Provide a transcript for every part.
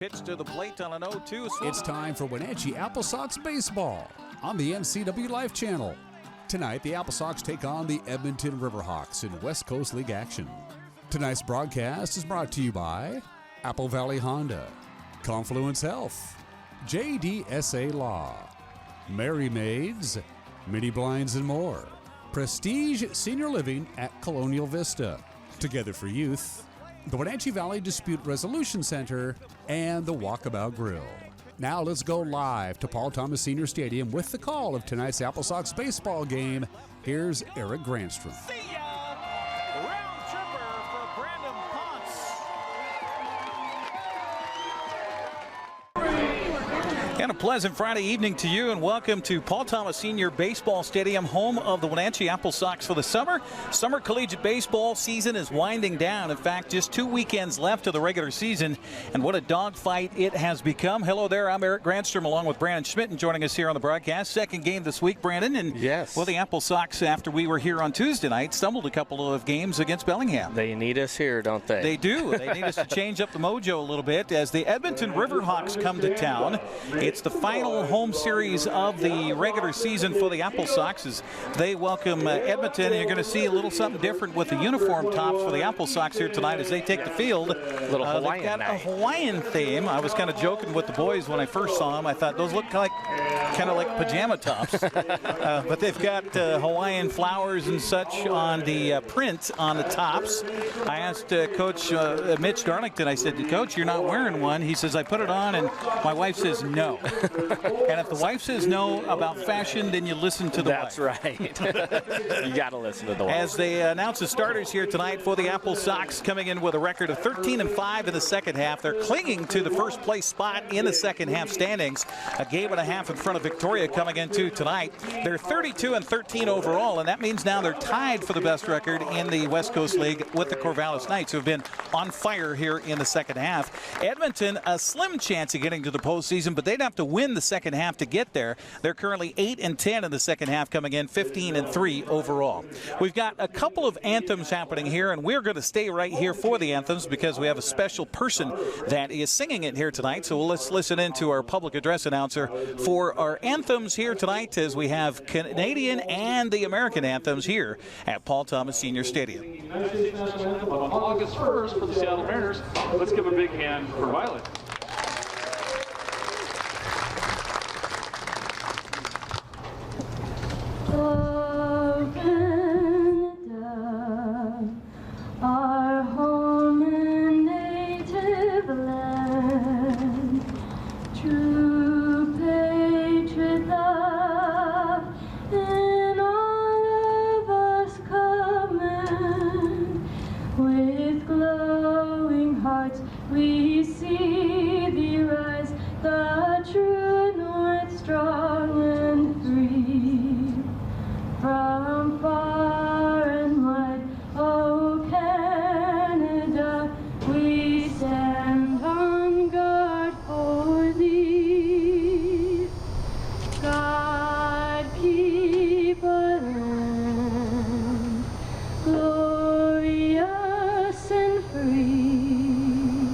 Pitch to the plate on an 0-2. It's time for Wenatchee AppleSox baseball on the NCWLIFE Channel. Tonight, the AppleSox take on the Edmonton Riverhawks in West Coast League action. Tonight's broadcast is brought to you by Apple Valley Honda, Confluence Health, JDSA Law, Merry Maids, Mini Blinds and more, Prestige Senior Living at Colonial Vista, Together for Youth, the Wenatchee Valley Dispute Resolution Center, and the Walkabout Grill. Now let's go live to Paul Thomas Senior Stadium with the call of tonight's AppleSox baseball game. Here's Eric Granstrom. See ya! Round tripper for Brandon And a pleasant Friday evening to you, and welcome to Paul Thomas Senior Baseball Stadium, home of the Wenatchee AppleSox for the summer. Summer collegiate baseball season is winding down. In fact, just 2 weekends left of the regular season, and what a dogfight it has become. Hello there, I'm Eric Granstrom, along with Brandon Schmitten, joining us here on the broadcast. Second game this week, Brandon, and yes. Well, the AppleSox, after we were here on Tuesday night, stumbled a couple of games against Bellingham. They need us here, don't they? They do. They need us to change up the mojo a little bit as the Edmonton Riverhawks come to town. It's the final home series of the regular season for the AppleSox as they welcome Edmonton. And you're going to see a little something different with the uniform tops for the AppleSox here tonight as they take the field. Little Hawaiian they've got night. A Hawaiian theme. I was kind of joking with the boys when I first saw them. I thought those look kind of like pajama tops. But they've got Hawaiian flowers and such on the print on the tops. I asked Coach Mitch Darlington, I said, Coach, you're not wearing one. He says, I put it on, and my wife says no. And if the wife says no about fashion, then you listen to the That's wife. right. You got to listen to the wife. As they announce the starters here tonight for the AppleSox, coming in with a record of 13-5 in the second half. They're clinging to the first place spot in the second half standings. A game and a half in front of Victoria coming into tonight. They're 32-13 overall, and that means now they're tied for the best record in the West Coast League with the Corvallis Knights, who have been on fire here in the second half. Edmonton, a slim chance of getting to the postseason, but they'd have to win the second half to get there. They're currently 8-10 in the second half, coming in 15-3 overall. We've got a couple of anthems happening here, and we're going to stay right here for the anthems because we have a special person that is singing it here tonight. So let's listen in to our public address announcer for our anthems here tonight, as we have Canadian and the American anthems here at Paul Thomas Senior Stadium. United States National Anthem on August 1st for the Seattle Mariners. Let's give a big hand for Violet. Oh, Canada, our home and native land, true patriot love in all of us command. With glowing hearts we see thee rise, the true north, strong and free. From far and wide, oh Canada, we stand on guard for thee. God keep our land glorious and free.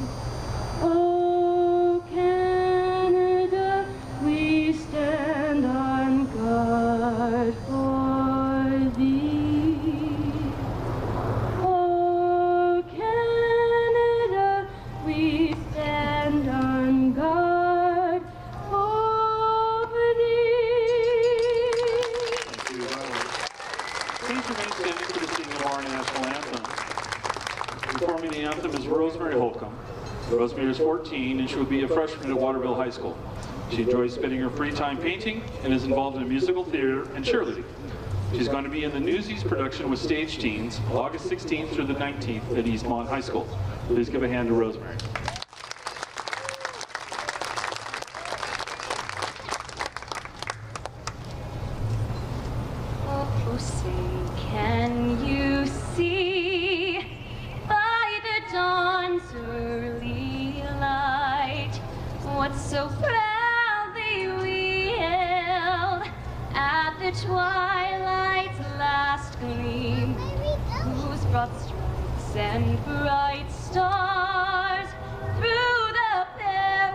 Oh Canada, we stand on guard for thee. Oh Canada, we stand on guard for thee. Thank you, Violet. Please remain standing for the singing of our national anthem. Performing the anthem is Rosemary Holcomb. Rosemary is 14 and she will be a freshman at Waterville High School. She enjoys spending her free time painting and is involved in musical theater and cheerleading. She's going to be in the Newsies production with Stage Teens, August 16th through the 19th at Eastmont High School. Please give a hand to Rosemary. Oh, say, can you see by the dawn's early light what so proudly we hailed at the twilight's last gleam, whose broad stripes and bright stars through the perilous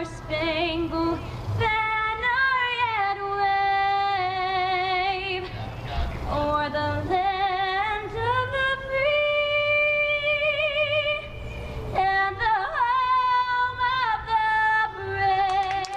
star-spangled banner yet wave o'er the land of the free and the home of the brave.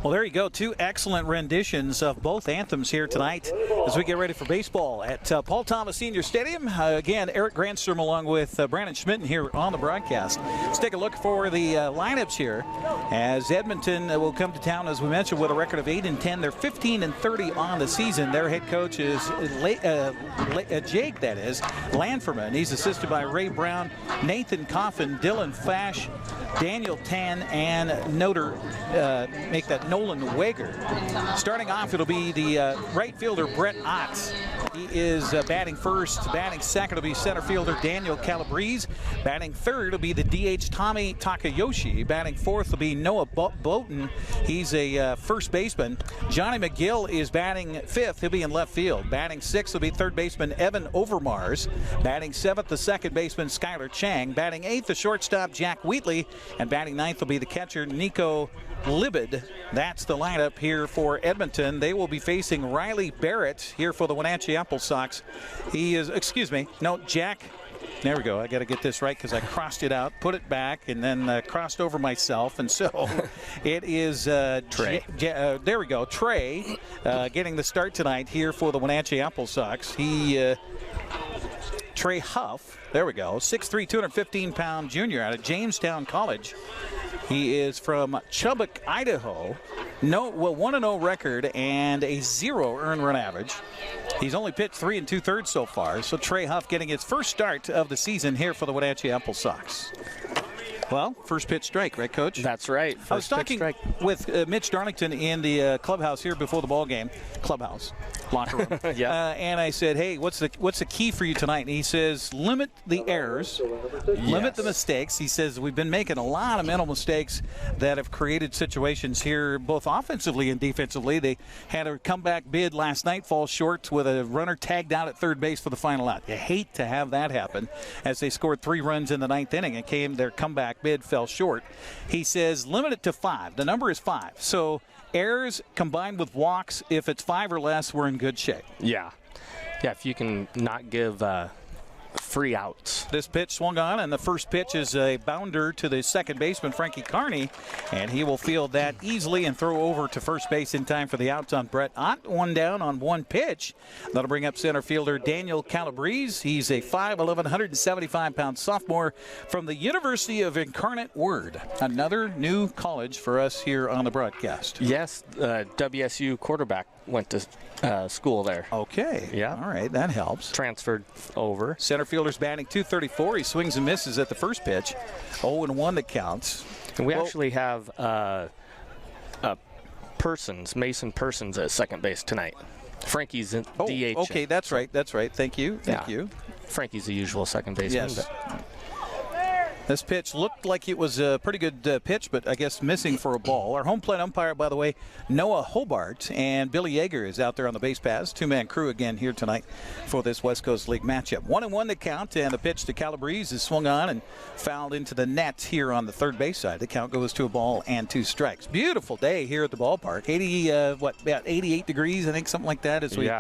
Well, there you go. 2 excellent renditions of both anthems here tonight as we get ready for baseball at Paul Thomas Senior Stadium. Again, Eric Granstrom along with Brandon Schmitten here on the broadcast. Let's take a look for the lineups here as Edmonton will come to town, as we mentioned, with a record of 8-10. They're 15-30 on the season. Their head coach is Jake, that is, Lanferman. He's assisted by Ray Brown, Nathan Coffin, Dylan Fash, Daniel Tan, and Nolan Wager. Starting off, it'll be the right fielder Brett Ott. He is batting first. Batting second will be center fielder Daniel Calabrese. Batting third will be the DH Tommy Takayoshi. Batting fourth will be Noah Boughton. He's a first baseman. Johnny McGill is batting fifth. He'll be in left field. Batting sixth will be third baseman Evan Overmars. Batting seventh, the second baseman Skylar Chang. Batting eighth, the shortstop Jack Wheatley. And batting ninth will be the catcher Nico Libid. That's the lineup here for Edmonton. They will be facing Riley Barrett here for the Wenatchee AppleSox. He is, Jack. There we go. I got to get this right because I crossed it out, put it back, and then crossed over myself. And so it is Trey. There we go. Trey getting the start tonight here for the Wenatchee AppleSox. Trey Huff. There we go. 6'3", 215-pound junior out of Jamestown College. He is from Chubbuck, Idaho. 1-0 record and a 0 earned run average. He's only pitched 3 2/3 so far. So Trey Huff getting his first start of the season here for the Wenatchee AppleSox. Well, first pitch strike, right, Coach? That's right. I was talking with Mitch Darlington in the clubhouse here before the ball game. Clubhouse, locker room. Yeah. And I said, hey, what's the key for you tonight? And he says, limit the errors, limit the mistakes. He says, we've been making a lot of mental mistakes that have created situations here, both offensively and defensively. They had a comeback bid last night, fall short with a runner tagged out at third base for the final out. You hate to have that happen as they scored 3 runs in the 9th inning and their comeback bid fell short. He says limit it to 5. The number is 5. So errors combined with walks, if it's 5 or less, we're in good shape. Yeah, if you can not give free outs. This pitch swung on, and the first pitch is a bounder to the second baseman, Frankie Carney, and he will field that easily and throw over to first base in time for the outs on Brett Ott. 1 down on 1 pitch. That'll bring up center fielder Daniel Calabrese. He's a 5'11", 175-pound sophomore from the University of Incarnate Word. Another new college for us here on the broadcast. Yes, WSU quarterback went to school there. Okay. Yeah. All right, that helps. Transferred over. Center fielder's batting .234. He swings and misses at the first pitch. 0-1 that counts. And we actually have Mason Persons at second base tonight. Frankie's in DH. Okay, that's right. Thank you. Frankie's the usual second baseman. Yes. This pitch looked like it was a pretty good pitch, but I guess missing for a ball. Our home plate umpire, by the way, Noah Hobart, and Billy Yeager is out there on the base paths. 2-man crew again here tonight for this West Coast League matchup. 1-1 the count, and the pitch to Calabrese is swung on and fouled into the net here on the third base side. The count goes to a ball and 2 strikes. Beautiful day here at the ballpark. About 88 degrees, I think, something like that as we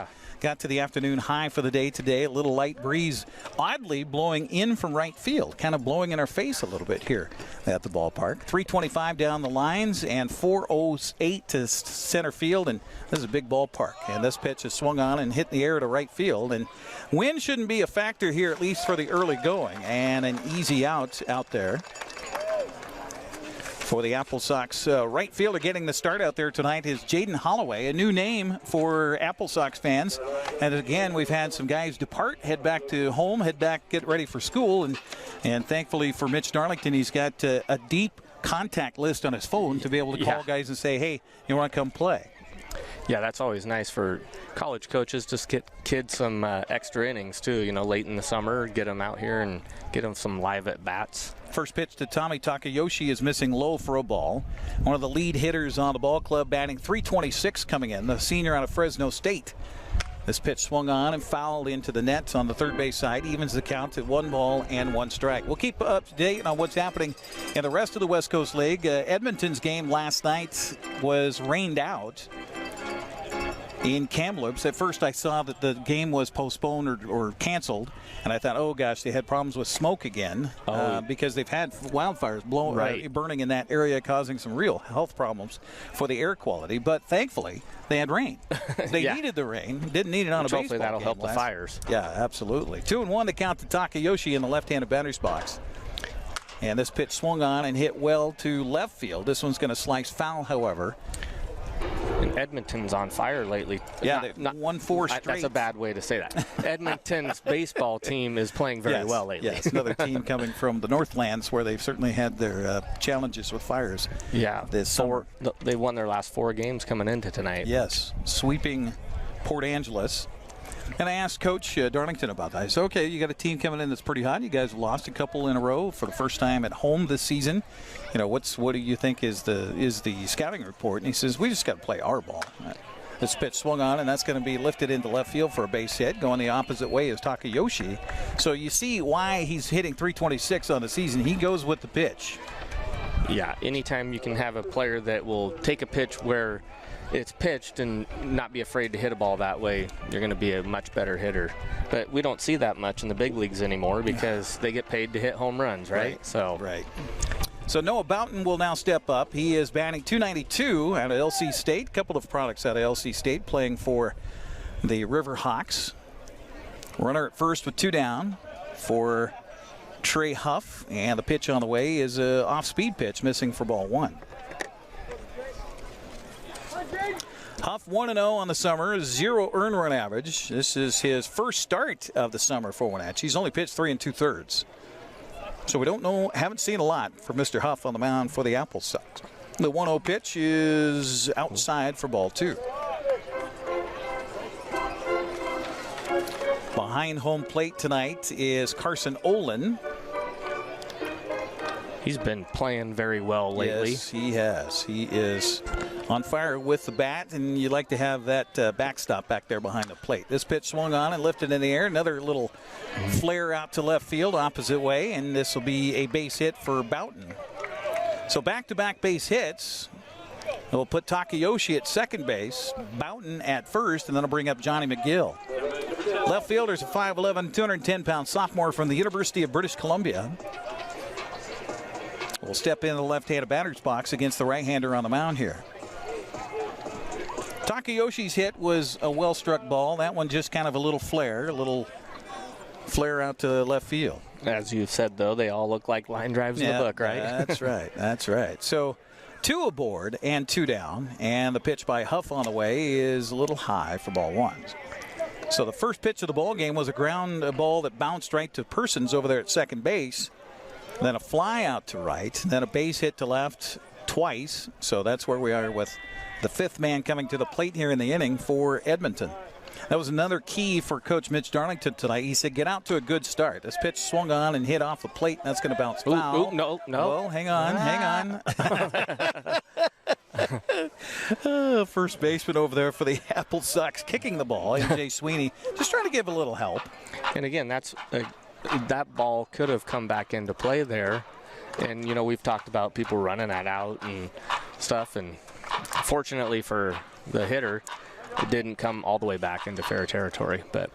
got to the afternoon high for the day today. A little light breeze oddly blowing in from right field, kind of blowing in our face a little bit here at the ballpark. 325 down the lines and 408 to center field, and this is a big ballpark. And this pitch is swung on and hit in the air to right field, and wind shouldn't be a factor here, at least for the early going, and an easy out there for the AppleSox. Right fielder getting the start out there tonight is Jaden Holloway, a new name for AppleSox fans. And again, we've had some guys depart, head back to home, get ready for school. And thankfully for Mitch Darlington, he's got a deep contact list on his phone to be able to call guys and say, hey, you want to come play? Yeah, that's always nice for college coaches. Just get kids some extra innings, too, late in the summer. Get them out here and get them some live at-bats. First pitch to Tommy Takayoshi is missing low for a ball. One of the lead hitters on the ball club, batting .326 coming in, the senior out of Fresno State. This pitch swung on and fouled into the nets on the third base side, evens the count at 1 ball and 1 strike. We'll keep up to date on what's happening in the rest of the West Coast League. Edmonton's game last night was rained out in Kamloops. At first I saw that the game was postponed or canceled, and I thought, oh gosh, they had problems with smoke again because they've had wildfires burning in that area, causing some real health problems for the air quality. But thankfully, they had rain. They needed the rain. Didn't need it on a baseball hopefully that'll game help the fires. Yeah, absolutely. 2-1 to count to Takayoshi in the left-handed batter's box. And this pitch swung on and hit well to left field. This one's going to slice foul, however. And Edmonton's on fire lately. Yeah, not 1-4 straight. That's a bad way to say that. Edmonton's baseball team is playing very well lately. Yes, another team coming from the Northlands where they've certainly had their challenges with fires. Yeah, this summer. They won their last 4 games coming into tonight. Yes, sweeping Port Angeles. And I asked Coach Darlington about that. I said, okay, you got a team coming in that's pretty hot. You guys have lost a couple in a row for the first time at home this season. You know, what do you think is the scouting report? And he says, we just got to play our ball. This pitch swung on, and that's going to be lifted into left field for a base hit. Going the opposite way is Takayoshi. So you see why he's hitting .326 on the season. He goes with the pitch. Yeah, anytime you can have a player that will take a pitch where it's pitched and not be afraid to hit a ball that way, you're going to be a much better hitter. But we don't see that much in the big leagues anymore because they get paid to hit home runs, right? So Noah Boughton will now step up. He is batting .292 out of LC State. A couple of products out of LC State playing for the Riverhawks. Runner at first with 2 down for Trey Huff. And the pitch on the way is an off-speed pitch, missing for ball 1. Huff 1-0 on the summer, 0 earned run average. This is his first start of the summer for Wenatchee. He's only pitched 3 2/3. So we don't know, haven't seen a lot from Mr. Huff on the mound for the AppleSox. The 1-0 pitch is outside for ball 2. Behind home plate tonight is Carson Ohland. He's been playing very well lately. Yes, he has. He is on fire with the bat, and you like to have that backstop back there behind the plate. This pitch swung on and lifted in the air. Another little flare out to left field, opposite way, and this will be a base hit for Boughton. So back-to-back base hits. We'll put Takayoshi at second base, Boughton at first, and then I'll bring up Johnny McGill. Left fielder's a 5'11", 210-pound sophomore from the University of British Columbia. Will step into the left-handed batter's box against the right-hander on the mound here. Takayoshi's hit was a well-struck ball. That one just kind of a little flare out to left field. As you said, though, they all look like line drives in the book, right? That's right. That's right. So 2 aboard and 2 down, and the pitch by Huff on the way is a little high for ball 1. So the first pitch of the ball game was a ground ball that bounced right to Persons over there at second base. Then a fly out to right, then a base hit to left twice. So that's where we are with the 5th man coming to the plate here in the inning for Edmonton. That was another key for Coach Mitch Darlington tonight. He said, get out to a good start. This pitch swung on and hit off the plate, and that's going to bounce foul. No. Oh, hang on. First baseman over there for the AppleSox kicking the ball. AJ Sweeney just trying to give a little help. And again, that ball could have come back into play there. And, you know, we've talked about people running that out and stuff. And fortunately for the hitter, it didn't come all the way back into fair territory. But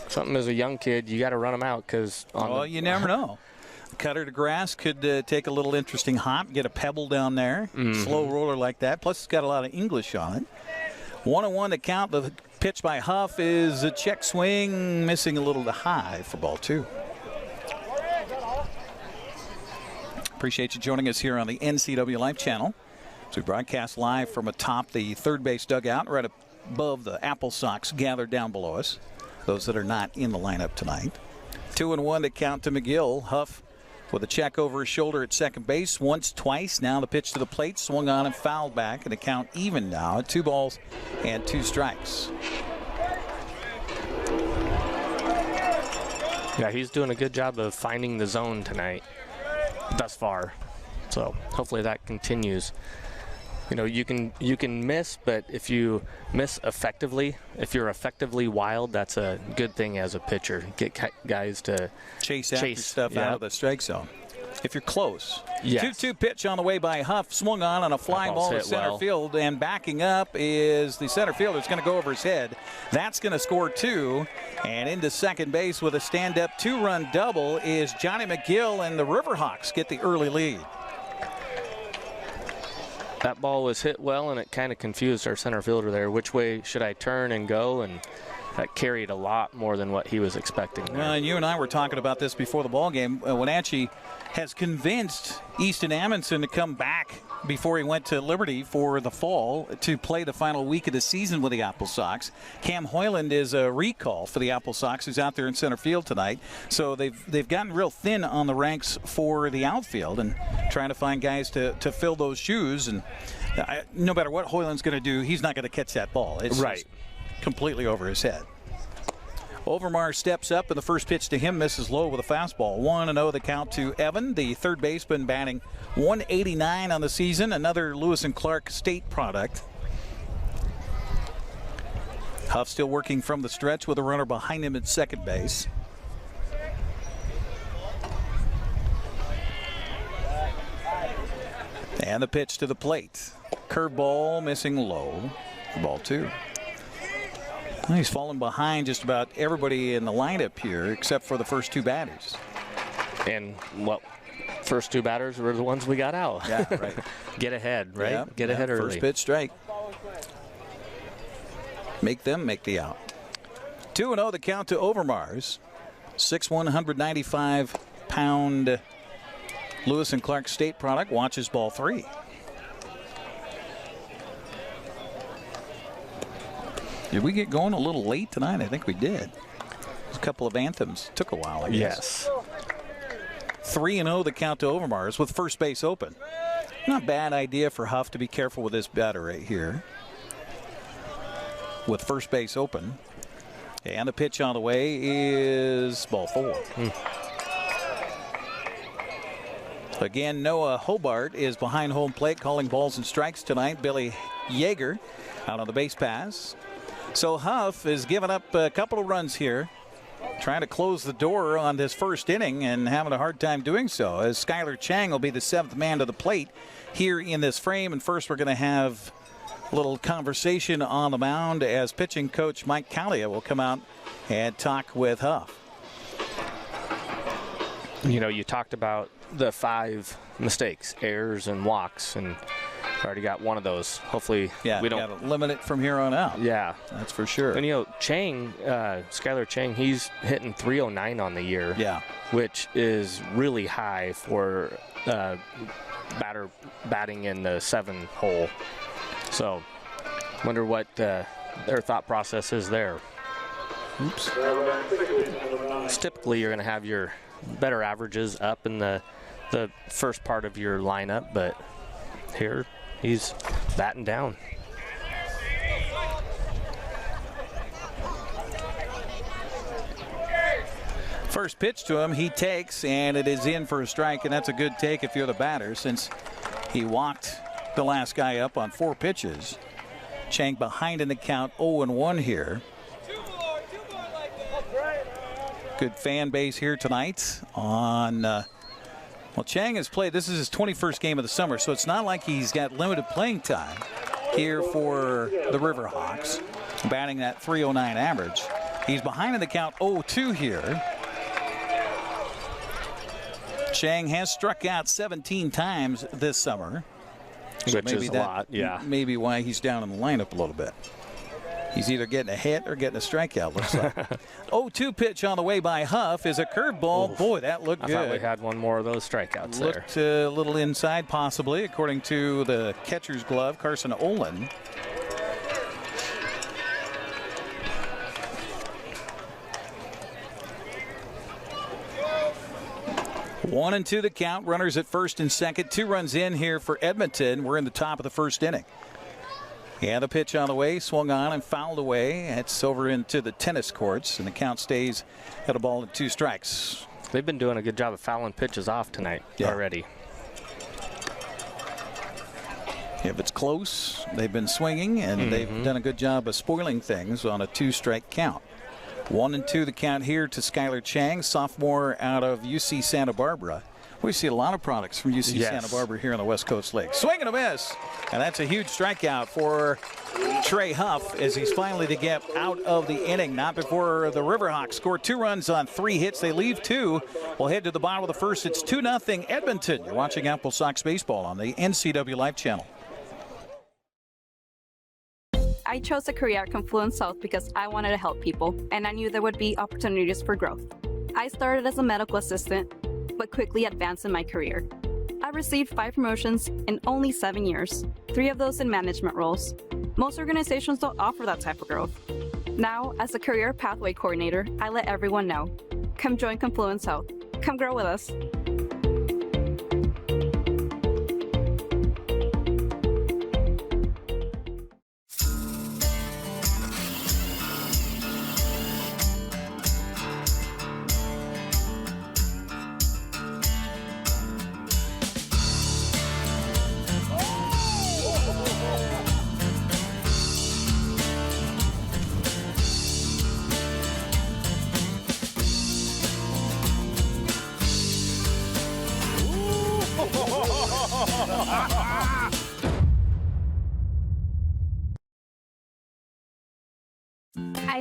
something as a young kid, you got to run them out because you never know. Cutter to grass could take a little interesting hop, get a pebble down there, slow roller like that. Plus, it's got a lot of English on it. 1-1 to count. The pitch by Huff is a check swing, missing a little to high for ball 2. Appreciate you joining us here on the NCWLIFE Channel. So we broadcast live from atop the third base dugout, right above the AppleSox gathered down below us. Those that are not in the lineup tonight. 2-1 to count to McGill. Huff with a check over his shoulder at second base once, twice. Now the pitch to the plate, swung on and fouled back, and the count even now at 2 balls and 2 strikes. Yeah, he's doing a good job of finding the zone tonight thus far. So hopefully that continues. you know, you can miss, but if you miss effectively, if you're effectively wild, that's a good thing as a pitcher. Get guys to chase after stuff out of the strike zone. If you're close. Yes. 2-2 pitch on the way by Huff, swung on a fly ball to center field, and backing up is the center fielder. It's going to go over his head. That's going to score 2, and into second base with a stand-up 2-run double is Johnny McGill, and the Riverhawks get the early lead. That ball was hit well, and it kind of confused our center fielder there. Which way should I turn and go? And that carried a lot more than what he was expecting there. Well, and you and I were talking about this before the ball game. Wenatchee has convinced Easton Amundsen to come back before he went to Liberty for the fall to play the final week of the season with the AppleSox. Cam Ohland is a recall for the AppleSox, who's out there in center field tonight. So they've gotten real thin on the ranks for the outfield and trying to find guys to fill those shoes. And no matter what Hoyland's going to do, he's not going to catch that ball. It's right. Completely over his head. Overmars steps up, and the first pitch to him misses low with a fastball. 1-0 the count to Evan, the third baseman, batting .189 on the season. Another Lewis and Clark State product. Huff still working from the stretch with a runner behind him at second base. And the pitch to the plate. Curveball missing low. Ball 2. He's fallen behind just about everybody in the lineup here except for the first 2 batters. And, well, first 2 batters were the ones we got out. Yeah, right. Get ahead, right? Yeah, Get ahead early. First pitch strike. Make them make the out. 2-0 the count to Overmars. 6'1", 195-pound Lewis and Clark State product watches ball 3. Did we get going a little late tonight? I think we did. A couple of anthems. Took a while, I guess. Yes. 3-0 the count to Overmars with first base open. Not a bad idea for Huff to be careful with this batter right here. With first base open. And the pitch on the way is ball 4. Again, Noah Hobart is behind home plate calling balls and strikes tonight. Billy Yeager out on the base pass. So Huff is giving up a couple of runs here, trying to close the door on this first inning and having a hard time doing so, as Skylar Chang will be the 7th man to the plate here in this frame. And first we're going to have a little conversation on the mound as pitching coach Mike Callia will come out and talk with Huff. You know, you talked about the 5 mistakes, errors and walks, and already got one of those. Hopefully, we don't got to limit it from here on out. Yeah, that's for sure. And you know, Chang, Skylar Chang, he's hitting .309 on the year. Yeah, which is really high for batter batting in the 7 hole. So, wonder what their thought process is there. Oops. Typically, you're going to have your better averages up in the first part of your lineup, but here he's batting down. First pitch to him, he takes, and it is in for a strike, and that's a good take if you're the batter, since he walked the last guy up on 4 pitches. Chang behind in the count, 0-1 here. Good fan base here tonight on well, Chang has played, this is his 21st game of the summer, so it's not like he's got limited playing time here for the Riverhawks, batting that .309 average. He's behind in the count, 0-2 here. Chang has struck out 17 times this summer. So which is a lot, yeah. Maybe why he's down in the lineup a little bit. He's either getting a hit or getting a strikeout, looks like. 0-2 pitch on the way by Huff is a curveball. Boy, that looked good. I thought we had one more of those strikeouts there. Looked a little inside, possibly, according to the catcher's glove, Carson Ohland. One and 2 the count. Runners at first and second. 2 runs in here for Edmonton. We're in the top of the first inning. And the pitch on the way, swung on and fouled away. It's over into the tennis courts, and the count stays at a ball and 2 strikes. They've been doing a good job of fouling pitches off tonight already. If it's close, they've been swinging, and they've done a good job of spoiling things on a 2-strike count. 1-2 the count here to Skylar Chang, sophomore out of UC Santa Barbara. We see a lot of products from UC Santa Barbara here on the West Coast League. Swing and a miss, and that's a huge strikeout for Trey Huff as he's finally to get out of the inning. Not before the Riverhawks score 2 runs on 3 hits. They leave 2. We'll head to the bottom of the first. It's 2-0 Edmonton. You're watching AppleSox Baseball on the NCWLIFE Channel. I chose a career at Confluence South because I wanted to help people, and I knew there would be opportunities for growth. I started as a medical assistant, but quickly advanced in my career. I received 5 promotions in only 7 years, 3 of those in management roles. Most organizations don't offer that type of growth. Now, as a career pathway coordinator, I let everyone know. Come join Confluence South. Come grow with us.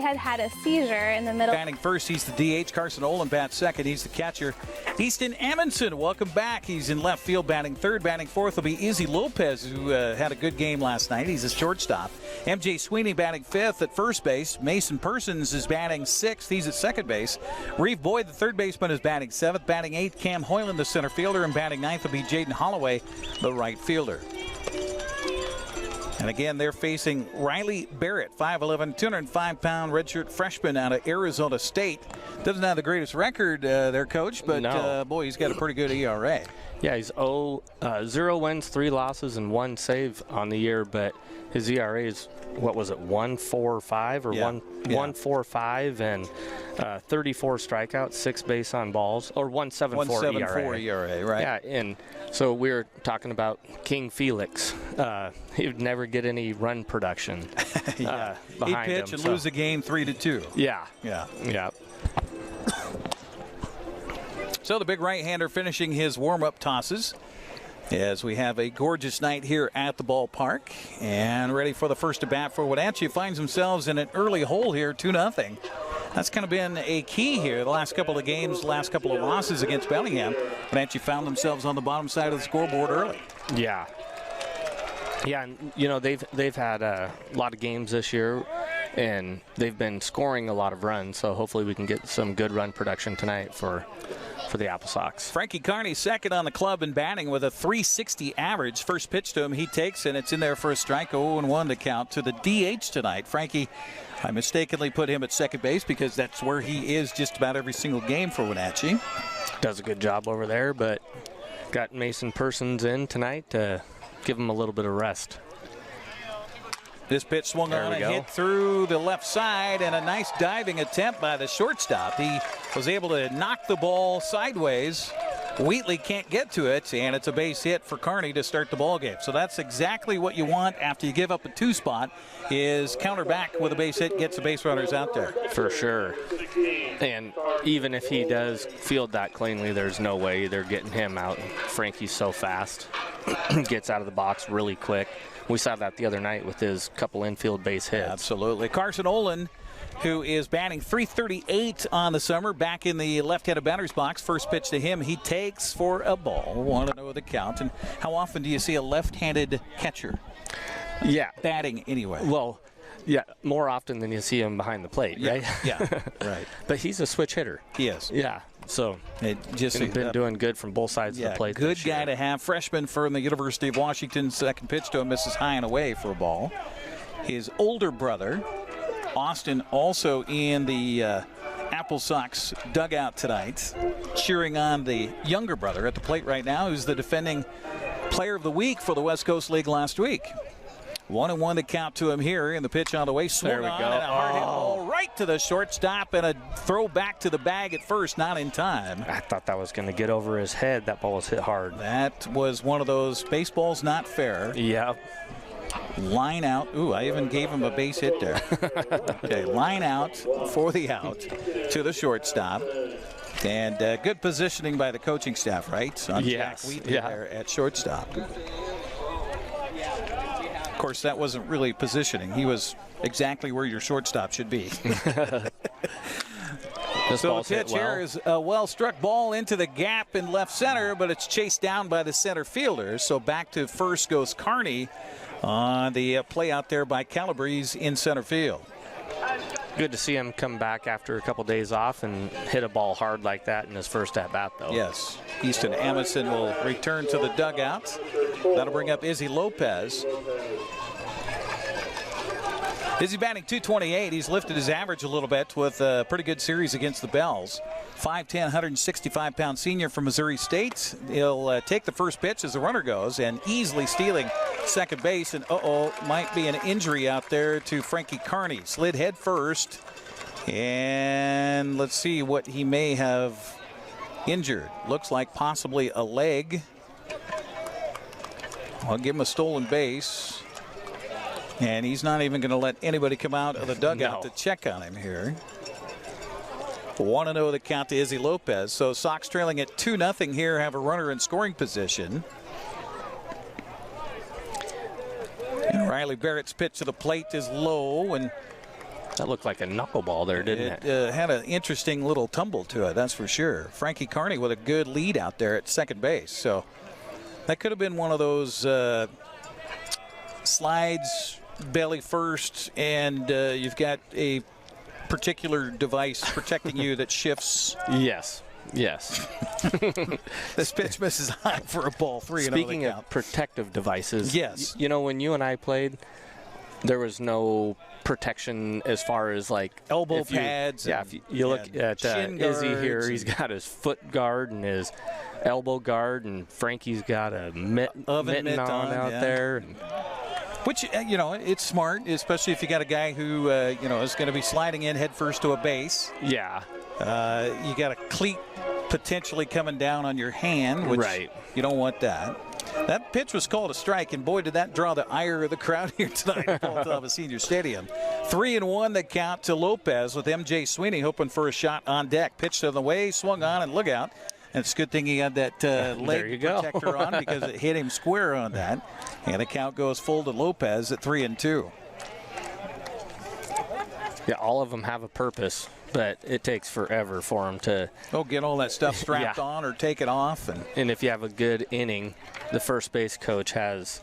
I had a seizure in the middle. Batting first, he's the DH. Carson Ohland bats second. He's the catcher. Easton Amundsen, welcome back. He's in left field batting third. Batting fourth will be Izzy Lopez, who had a good game last night. He's a shortstop. MJ Sweeney batting fifth at first base. Mason Persons is batting sixth. He's at second base. Reeve Boyd, the third baseman, is batting seventh. Batting eighth, Cam Hoyland, the center fielder. And batting ninth will be Jaden Holloway, the right fielder. And again, they're facing Riley Barrett, 5'11", 205-pound redshirt freshman out of Arizona State. Doesn't have the greatest record, their coach, but boy, he's got a pretty good ERA. Yeah, he's 0 wins, 3 losses, and 1 save on the year, but his ERA is, what was it, 1.45 or 1.45, and 34 strikeouts, 6 base on balls, or 1.74 ERA, right? Yeah, and so we were talking about King Felix. He would never get any run production behind him. He'd pitch and lose a game 3-2. Yeah. So the big right-hander finishing his warm-up tosses as we have a gorgeous night here at the ballpark. And ready for the first at bat for Wenatchee. Finds themselves in an early hole here, 2-0. That's kind of been a key here the last couple of games, last couple of losses against Bellingham. Wenatchee found themselves on the bottom side of the scoreboard early. Yeah, and you know they've had a lot of games this year, and they've been scoring a lot of runs. So hopefully we can get some good run production tonight for the AppleSox. Frankie Carney second on the club in batting with a .360 average. First pitch to him, he takes, and it's in there for a strike. 0-1 to count to the DH tonight. Frankie, I mistakenly put him at second base because that's where he is just about every single game for Wenatchee. Does a good job over there, but got Mason Persons in tonight to give him a little bit of rest. This pitch swung on and hit through the left side, and a nice diving attempt by the shortstop. He was able to knock the ball sideways. Wheatley can't get to it, and it's a base hit for Carney to start the ball game. So that's exactly what you want after you give up a 2 spot, is counter back with a base hit, gets the base runners out there. For sure. And even if he does field that cleanly, there's no way they're getting him out. Frankie's so fast. Gets out of the box really quick. We saw that the other night with his couple infield base hits. Absolutely. Carson Ohland, who is batting .338 on the summer, back in the left-handed batter's box. First pitch to him, he takes for a ball. Want to know the count. And how often do you see a left-handed catcher? Yeah. Batting anyway. Well, yeah, more often than you see him behind the plate, right? Yeah, right. But he's a switch hitter. He is. Yeah. So he's been doing good from both sides of the plate. Good guy to have. Freshman from the University of Washington. Second pitch to him, misses high and away for a ball. His older brother, Austin, also in the AppleSox dugout tonight, cheering on the younger brother at the plate right now, who's the defending player of the week for the West Coast League last week. 1-1 to count to him here, in the pitch on the way. Swung on and a hard hit ball right right to the shortstop, and a throw back to the bag at first, not in time. I thought that was going to get over his head. That ball was hit hard. That was one of those baseball's not fair. Yeah. Line out. Ooh, I even gave him a base hit there. Okay, line out for the out to the shortstop. And good positioning by the coaching staff, right? On yes. Jack Wheatley there at shortstop. Of course, that wasn't really positioning. He was exactly where your shortstop should be. So the pitch here is a well-struck ball into the gap in left center, but it's chased down by the center fielder. So back to first goes Kearney on the play out there by Calabrese in center field. Good to see him come back after a couple days off and hit a ball hard like that in his first at-bat, though. Yes. Easton Amundsen will return to the dugout. That'll bring up Izzy Lopez. Izzy batting .228. He's lifted his average a little bit with a pretty good series against the Bells. 5'10", 165-pound senior from Missouri State. He'll take the first pitch as the runner goes and easily stealing second base. And might be an injury out there to Frankie Kearney. Slid head first. And let's see what he may have injured. Looks like possibly a leg. I'll give him a stolen base. And he's not even going to let anybody come out of the dugout to check on him here. 1-0 the count to Izzy Lopez. So Sox trailing at 2-0 here, have a runner in scoring position. And Riley Barrett's pitch to the plate is low, and that looked like a knuckleball there, didn't it? Had an interesting little tumble to it, that's for sure. Frankie Kearney with a good lead out there at second base. So that could have been one of those slides belly first, and you've got a particular device protecting you that shifts. Yes. This pitch misses high for a ball 3-0. Speaking of protective devices, yes. You know, when you and I played, there was no protection as far as like elbow pads. If you look at Izzy here, he's got his foot guard and his elbow guard, and Frankie's got a mitten on out there. Which, it's smart, especially if you got a guy who, is going to be sliding in head first to a base. Yeah. You got a cleat potentially coming down on your hand, which you don't want that. That pitch was called a strike, and boy, did that draw the ire of the crowd here tonight at Paul Senior Stadium. 3-1 the count to Lopez with M.J. Sweeney hoping for a shot on deck. Pitched on the way, swung on, and look out. And it's a good thing he had that leg protector on because it hit him square on that. And the count goes full to Lopez at 3-2. Yeah, all of them have a purpose, but it takes forever for them to get all that stuff strapped on or take it off. And if you have a good inning, the first base coach has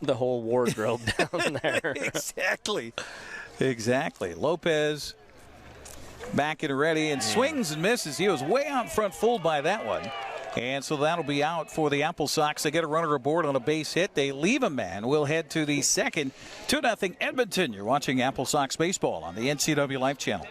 the whole wardrobe down there. Exactly. Lopez back and ready, and swings and misses. He was way out in front, fooled by that one. And so that'll be out for the AppleSox. They get a runner aboard on a base hit. They leave a man. We'll head to the second. 2-0 Edmonton. You're watching AppleSox baseball on the NCWLIFE Channel.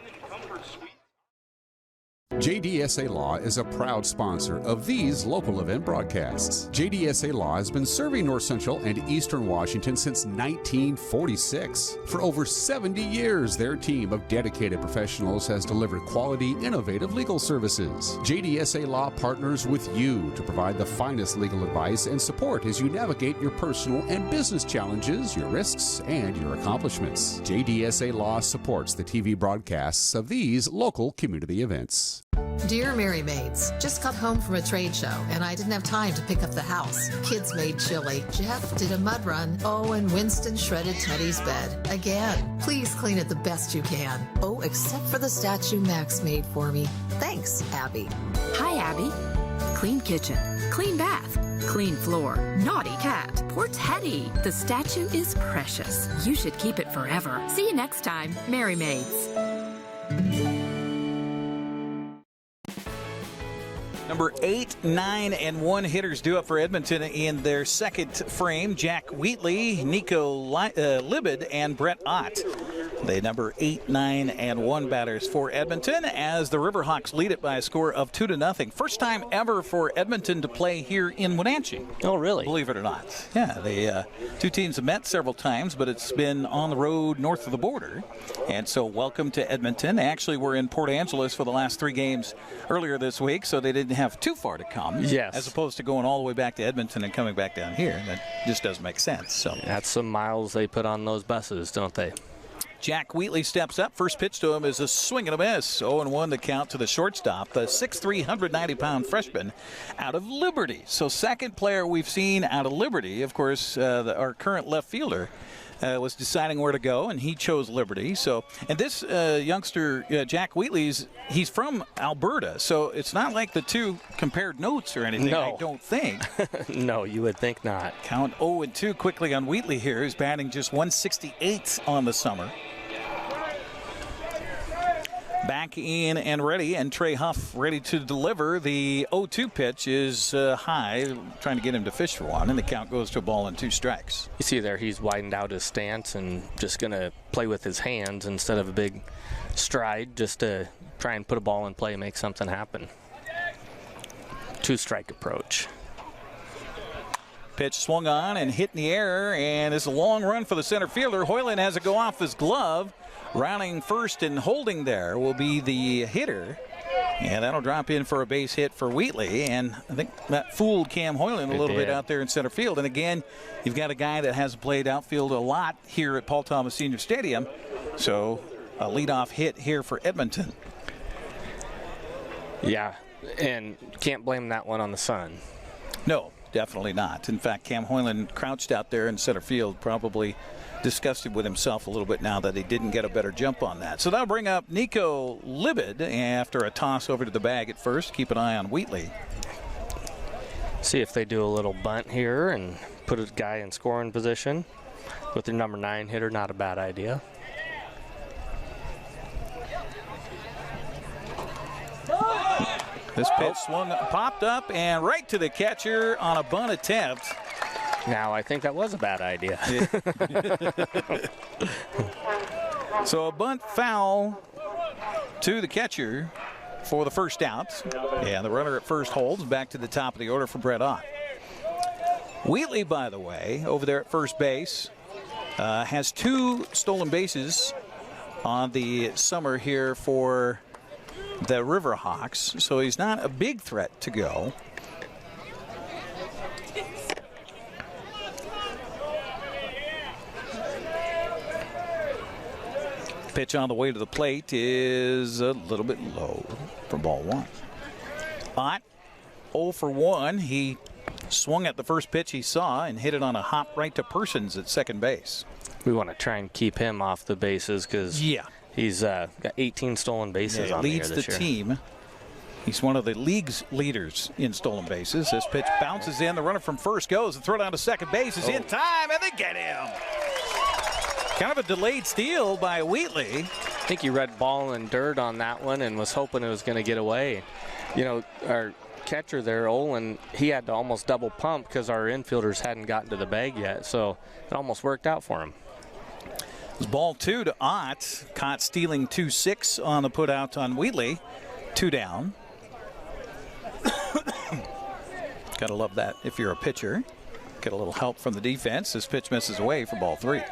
JDSA Law is a proud sponsor of these local event broadcasts. JDSA Law has been serving North Central and Eastern Washington since 1946. For over 70 years, their team of dedicated professionals has delivered quality, innovative legal services. JDSA Law partners with you to provide the finest legal advice and support as you navigate your personal and business challenges, your risks, and your accomplishments. JDSA Law supports the TV broadcasts of these local community events. Dear Mary Maids, just got home from a trade show and I didn't have time to pick up the house. Kids made chili. Jeff did a mud run. And Winston shredded Teddy's bed. Again, please clean it the best you can. Except for the statue Max made for me. Thanks, Abby. Hi, Abby. Clean kitchen, clean bath, clean floor, naughty cat. Poor Teddy. The statue is precious. You should keep it forever. See you next time, Mary Maids. Number 8, 9, and 1 hitters due up for Edmonton in their second frame. Jack Wheatley, Nico Libid, and Brett Ott. The number 8, 9, and 1 batters for Edmonton as the Riverhawks lead it by a score of 2-0. First time ever for Edmonton to play here in Wenatchee. Oh, really? Believe it or not. Yeah, the two teams have met several times, but it's been on the road north of the border. And so welcome to Edmonton. They actually were in Port Angeles for the last 3 games earlier this week, so they didn't have too far to come. Yes. As opposed to going all the way back to Edmonton and coming back down here. That just doesn't make sense. So that's some miles they put on those buses, don't they? Jack Wheatley steps up. First pitch to him is a swing and a miss. 0-1 the count to the shortstop, the 6'3", 190-pound freshman out of Liberty. So second player we've seen out of Liberty. Of course, our current left fielder was deciding where to go, and he chose Liberty. So, and this youngster, Jack Wheatley's, he's from Alberta. So it's not like the two compared notes or anything, no. I don't think. No, you would think not. Count 0-2 quickly on Wheatley here. He's batting just 168 on the summer. Back in and ready, and Trey Huff ready to deliver. The 0-2 pitch is high, trying to get him to fish for one, and the count goes to a ball and 2 strikes. You see there, he's widened out his stance and just going to play with his hands instead of a big stride, just to try and put a ball in play and make something happen. 2-strike approach. Pitch swung on and hit in the air, and it's a long run for the center fielder. Hoyland has it go off his glove. Rounding first and holding there will be the hitter. And that'll drop in for a base hit for Wheatley. And I think that fooled Cam Hoyland a little bit out there in center field. And again, you've got a guy that hasn't played outfield a lot here at Paul Thomas Senior Stadium. So a leadoff hit here for Edmonton. Yeah, and can't blame that one on the sun. No, definitely not. In fact, Cam Hoyland crouched out there in center field, probably disgusted with himself a little bit now that he didn't get a better jump on that. So that'll bring up Nico Libid after a toss over to the bag at first. Keep an eye on Wheatley. See if they do a little bunt here and put a guy in scoring position with their number 9 hitter. Not a bad idea. This pitch swung, popped up, and right to the catcher on a bunt attempt. Now, I think that was a bad idea. So a bunt foul to the catcher for the first out. And the runner at first holds. Back to the top of the order for Brett Ott. Wheatley, by the way, over there at first base, has 2 stolen bases on the summer here for the Riverhawks. So he's not a big threat to go. Pitch on the way to the plate is a little bit low for ball 1. Ott 0 for 1. He swung at the first pitch he saw and hit it on a hop right to Persons at second base. We want to try and keep him off the bases because he's got 18 stolen bases on the year this year. Leads the team. He's one of the league's leaders in stolen bases. This pitch bounces in. The runner from first goes. The throw down to second base is in time, and they get him. Kind of a delayed steal by Wheatley. I think he read ball and dirt on that one and was hoping it was going to get away. You know, our catcher there, Ohland, he had to almost double pump because our infielders hadn't gotten to the bag yet, so it almost worked out for him. It's ball 2 to Ott. Caught stealing 2-6 on the put out on Wheatley. 2 down. Gotta love that if you're a pitcher. Get a little help from the defense. This pitch misses away for ball 3.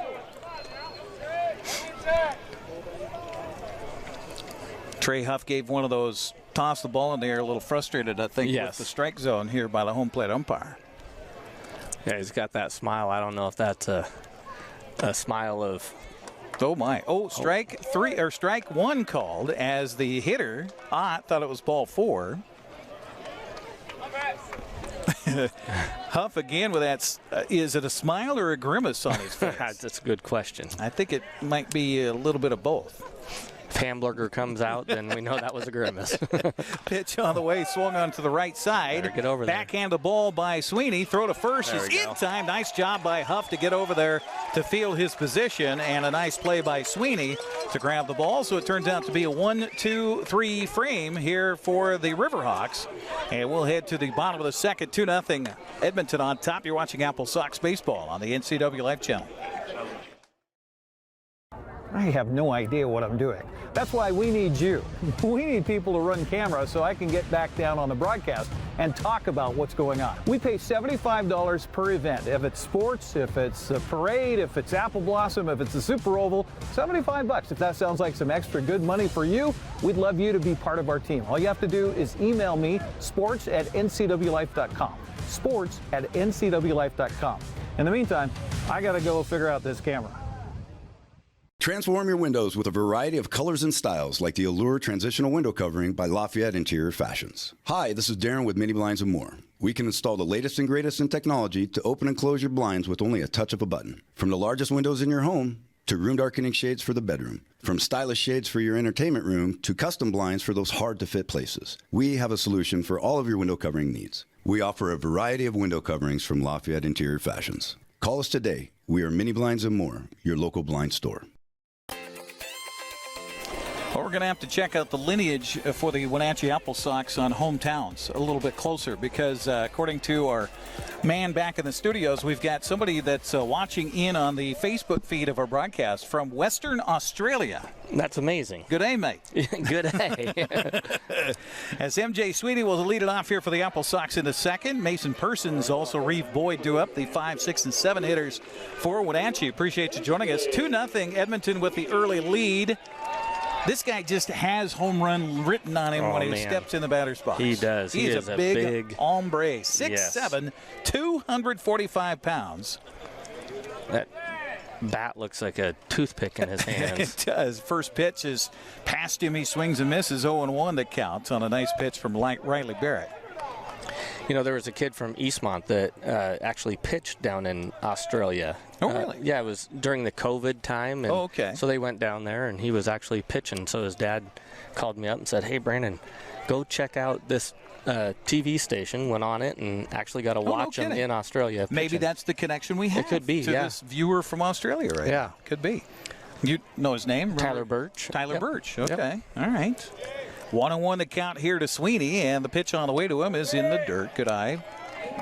Trey Huff gave one of those, tossed the ball in the air a little frustrated, I think, with the strike zone here by the home plate umpire. Yeah, he's got that smile. I don't know if that's a smile of... Oh, my. Oh, strike 3, or strike 1 called as the hitter, Ott, thought it was ball 4. Huff again with that. Is it a smile or a grimace on his face? That's a good question. I think it might be a little bit of both. If Hamburger comes out, then we know that was a grimace. Pitch on the way, swung on to the right side. Get over there. Backhand the ball by Sweeney. Throw to first is in time. Nice job by Huff to get over there to field his position, and a nice play by Sweeney to grab the ball. So it turns out to be a 1-2-3 frame here for the Riverhawks. And we'll head to the bottom of the second. 2-0 Edmonton on top. You're watching AppleSox Baseball on the NCWLIFE Channel. I have no idea what I'm doing. That's why we need you. We need people to run camera so I can get back down on the broadcast and talk about what's going on. We pay $75 per event. If it's sports, if it's a parade, if it's Apple Blossom, if it's a Super Oval, $75. If that sounds like some extra good money for you, we'd love you to be part of our team. All you have to do is email me, sports@ncwlife.com. sports@ncwlife.com. In the meantime, I got to go figure out this camera. Transform your windows with a variety of colors and styles like the Allure Transitional Window Covering by Lafayette Interior Fashions. Hi, this is Darren with Mini Blinds and More. We can install the latest and greatest in technology to open and close your blinds with only a touch of a button. From the largest windows in your home to room darkening shades for the bedroom. From stylish shades for your entertainment room to custom blinds for those hard-to-fit places. We have a solution for all of your window covering needs. We offer a variety of window coverings from Lafayette Interior Fashions. Call us today. We are Mini Blinds and More, your local blind store. Well, we're going to have to check out the lineage for the Wenatchee AppleSox on hometowns a little bit closer because according to our man back in the studios, we've got somebody that's watching in on the Facebook feed of our broadcast from Western Australia. That's amazing. Good day, mate. Good day. As MJ Sweeney will lead it off here for the AppleSox in the second. Mason Persons, also Reeve Boyd do up the 5, 6, and 7 hitters for Wenatchee. Appreciate you joining us. 2-0 Edmonton with the early lead. This guy just has home run written on him when he steps in the batter's box. He does. He is a big hombre. 6'7", 245 pounds. That bat looks like a toothpick in his hands. It does. First pitch is past him. He swings and misses. 0-1 that counts on a nice pitch from Riley Barrett. You know, there was a kid from Eastmont that actually pitched down in Australia. Oh, really? Yeah, it was during the COVID time. And okay. So they went down there, and he was actually pitching. So his dad called me up and said, hey, Brandon, go check out this TV station. Went on it and actually got to watch him in Australia pitching. Maybe that's the connection we have. It could be, to this viewer from Australia, right? Yeah. Could be. You know his name? Tyler Birch. Tyler Birch. Okay. Yep. All right. 1-1 the count here to Sweeney, and the pitch on the way to him is in the dirt. Good eye.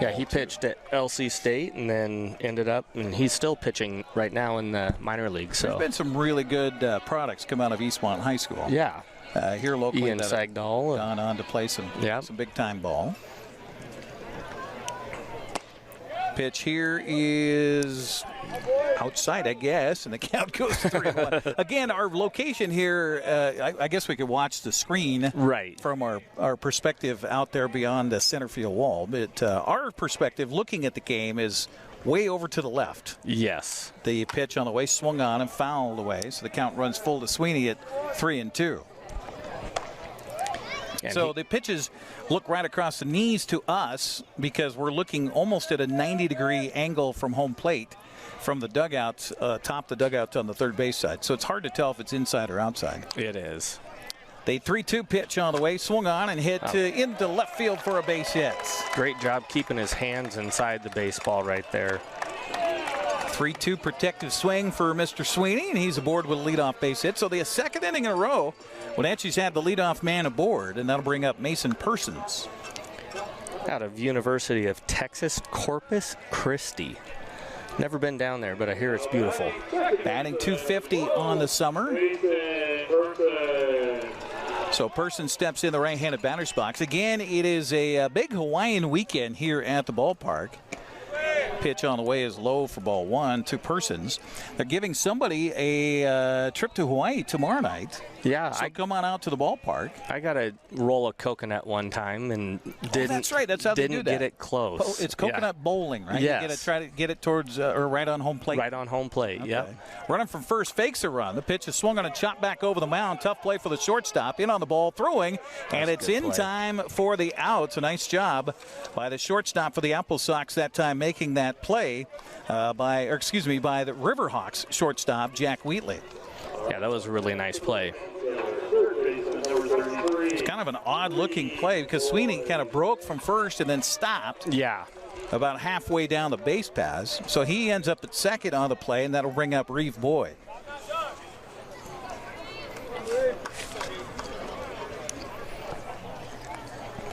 Yeah, he pitched at LC State and then ended up, and he's still pitching right now in the minor league. So there's been some really good products come out of Eastmont High School. Yeah. Here locally. Ian Sagdahl. Gone on to play some big-time ball. Pitch here is outside, I guess, and the count goes 3-1. Again, our location here, I guess we could watch the screen from our perspective out there beyond the center field wall. But our perspective looking at the game is way over to the left. Yes. The pitch on the way swung on and fouled away, so the count runs full to Sweeney at 3-2. So the pitches look right across the knees to us because we're looking almost at a 90-degree angle from home plate from the dugout, top the dugout on the third base side. So it's hard to tell if it's inside or outside. It is. The 3-2 pitch on the way, swung on and hit into left field for a base hit. Great job keeping his hands inside the baseball right there. 3-2 protective swing for Mr. Sweeney, and he's aboard with a leadoff base hit. So the second inning in a row, Wenatchee's had the leadoff man aboard, and that'll bring up Mason Persons. Out of University of Texas, Corpus Christi. Never been down there, but I hear it's beautiful. Batting .250 on the summer. So Persons steps in the right-handed batter's box. Again, it is a big Hawaiian weekend here at the ballpark. Pitch on the way is low for ball one to Persons. They're giving somebody a trip to Hawaii tomorrow night. Yeah. So come on out to the ballpark. I got a roll of coconut one time and that's right. That's how they do that. Didn't get it close. It's coconut bowling, right? Yes. You got to try to get it towards or right on home plate. Right on home plate, okay. Yep. Running from first, fakes a run. The pitch is swung on a chop back over the mound. Tough play for the shortstop. In on the ball, throwing, and it's in time for the out. So nice job by the shortstop for the AppleSox that time, making that play by the Riverhawks shortstop, Jack Wheatley. Yeah, that was a really nice play. It's kind of an odd-looking play because Sweeney kind of broke from first and then stopped. Yeah. About halfway down the base paths. So he ends up at second on the play, and that'll bring up Reeve Boyd.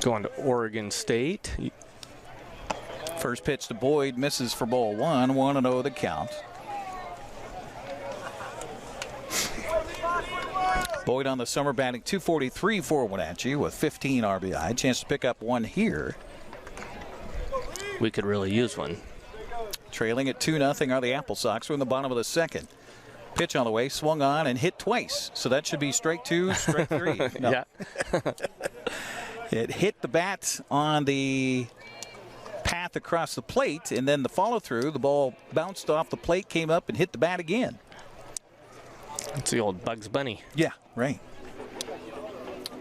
Going to Oregon State. First pitch to Boyd, misses for ball one. 1-0 the count. Boyd on the summer batting .243 for Wenatchee with 15 RBI. Chance to pick up one here. We could really use one. Trailing at 2-0 are the AppleSox. We're in the bottom of the second. Pitch on the way, swung on and hit twice. So that should be strike 2, strike 3. No. Yeah. It hit the bat on the path across the plate, and then the follow-through, the ball bounced off the plate, came up and hit the bat again. It's the old Bugs Bunny. Yeah, right.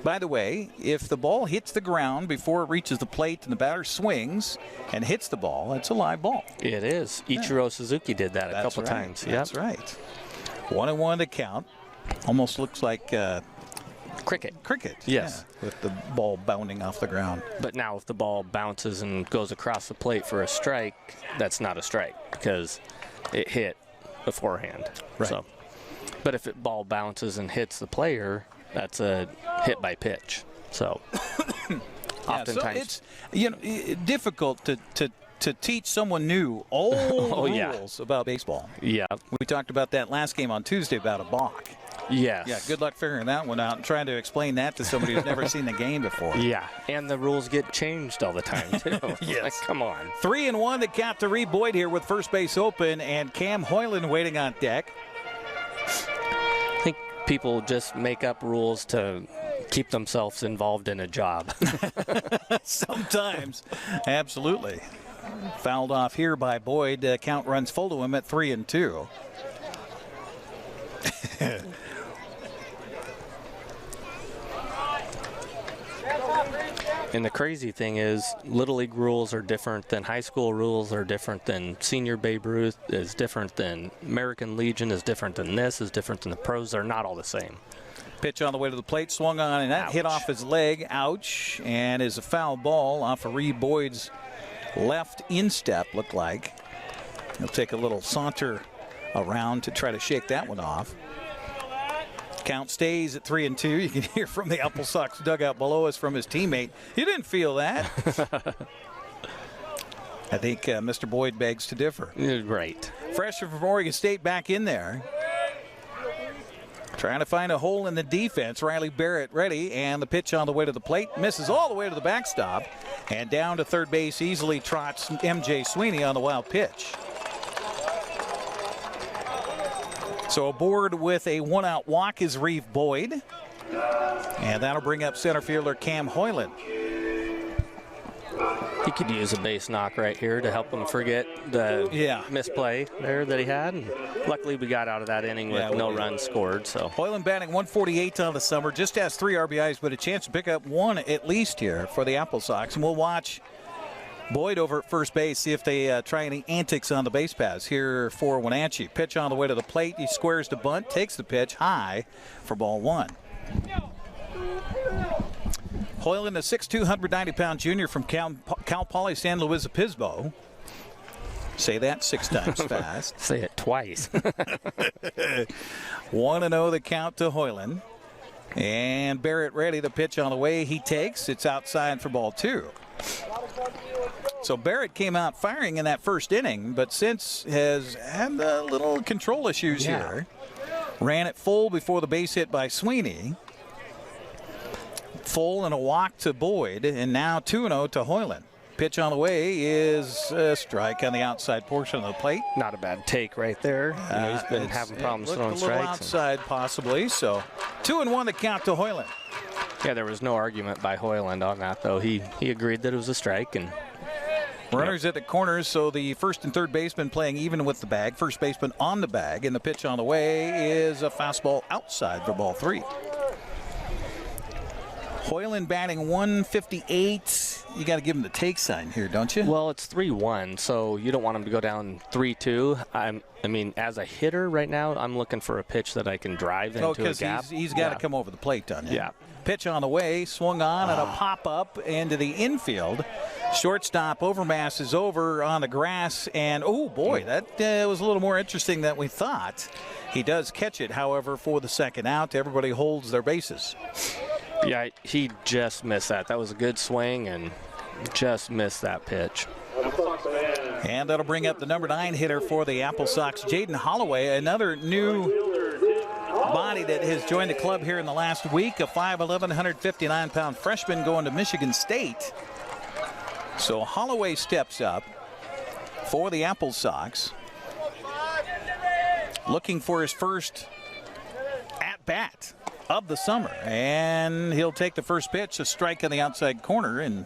By the way, if the ball hits the ground before it reaches the plate and the batter swings and hits the ball, it's a live ball. It is. Ichiro Suzuki did that a couple times. That's right. 1-1 to count. Almost looks like cricket. Cricket. Yes. Yeah, with the ball bounding off the ground. But now if the ball bounces and goes across the plate for a strike, that's not a strike because it hit beforehand. Right. So, but if it ball bounces and hits the player, that's a hit by pitch. So oftentimes it's difficult to teach someone new all the rules about baseball. Yeah. We talked about that last game on Tuesday about a balk. Yes. Yeah, good luck figuring that one out and trying to explain that to somebody who's never seen the game before. Yeah, and the rules get changed all the time, too. Yes. Like, come on. 3-1 to count to Reed Boyd here with first base open and Cam Ohland waiting on deck. I think people just make up rules to keep themselves involved in a job. Sometimes. Absolutely. Fouled off here by Boyd. Count runs full to him at 3-2. And the crazy thing is, Little League rules are different than high school rules, are different than Senior Babe Ruth, is different than American Legion, is different than this, is different than the pros. They're not all the same. Pitch on the way to the plate, swung on, and that hit off his leg. Ouch. And is a foul ball off of Reed Boyd's left instep, looked like. He'll take a little saunter around to try to shake that one off. Count stays at 3-2. You can hear from the AppleSox dugout below us from his teammate. You didn't feel that. I think Mr. Boyd begs to differ. Right. Freshman from Oregon State back in there. Trying to find a hole in the defense. Riley Barrett ready, and the pitch on the way to the plate. Misses all the way to the backstop. And down to third base easily trots M.J. Sweeney on the wild pitch. So aboard with a one-out walk is Reeve Boyd. And that'll bring up center fielder Cam Ohland. He could use a base knock right here to help him forget the misplay there that he had. And luckily, we got out of that inning with no runs scored. So Ohland batting 148 on the summer, just has 3 RBIs, but a chance to pick up one at least here for the AppleSox. And we'll watch Boyd over at first base, see if they try any antics on the base paths here for Wenatchee. Pitch on the way to the plate. He squares the bunt, takes the pitch high for ball 1. Ohland, a 6'2", 190-pound junior from Cal Poly San Luis Obispo. Say that 6 times fast. Say it twice. 1-0 the count to Ohland. And Barrett ready. The pitch on the way. He takes. It's outside for ball 2. So Barrett came out firing in that first inning, but since has had a little control issues here. Ran it full before the base hit by Sweeney. Full and a walk to Boyd, and now 2-0 to Ohland. Pitch on the way is a strike on the outside portion of the plate. Not a bad take right there. He's been having problems throwing strikes. A little outside possibly, so 2-1 the count to Ohland. Yeah, there was no argument by Ohland on that, though. He agreed that it was a strike. And runners at the corners, so the first and third baseman playing even with the bag. First baseman on the bag, and the pitch on the way is a fastball outside for ball 3. Ohland batting 158. You got to give him the take sign here, don't you? Well, it's 3-1, so you don't want him to go down 3-2. I mean, as a hitter right now, I'm looking for a pitch that I can drive into a gap. He's got to come over the plate, doesn't he? Yeah. Pitch on the way, swung on, and a pop-up into the infield. Shortstop Overmass is over on the grass, and oh boy, that was a little more interesting than we thought. He does catch it, however, for the second out. Everybody holds their bases. Yeah, he just missed that. That was a good swing and just missed that pitch. And that'll bring up the number 9 hitter for the AppleSox, Jaden Holloway, another new body that has joined the club here in the last week. A 5'11", 159-pound freshman going to Michigan State. So Holloway steps up for the AppleSox, looking for his first at-bat of the summer. And he'll take the first pitch, a strike on the outside corner, and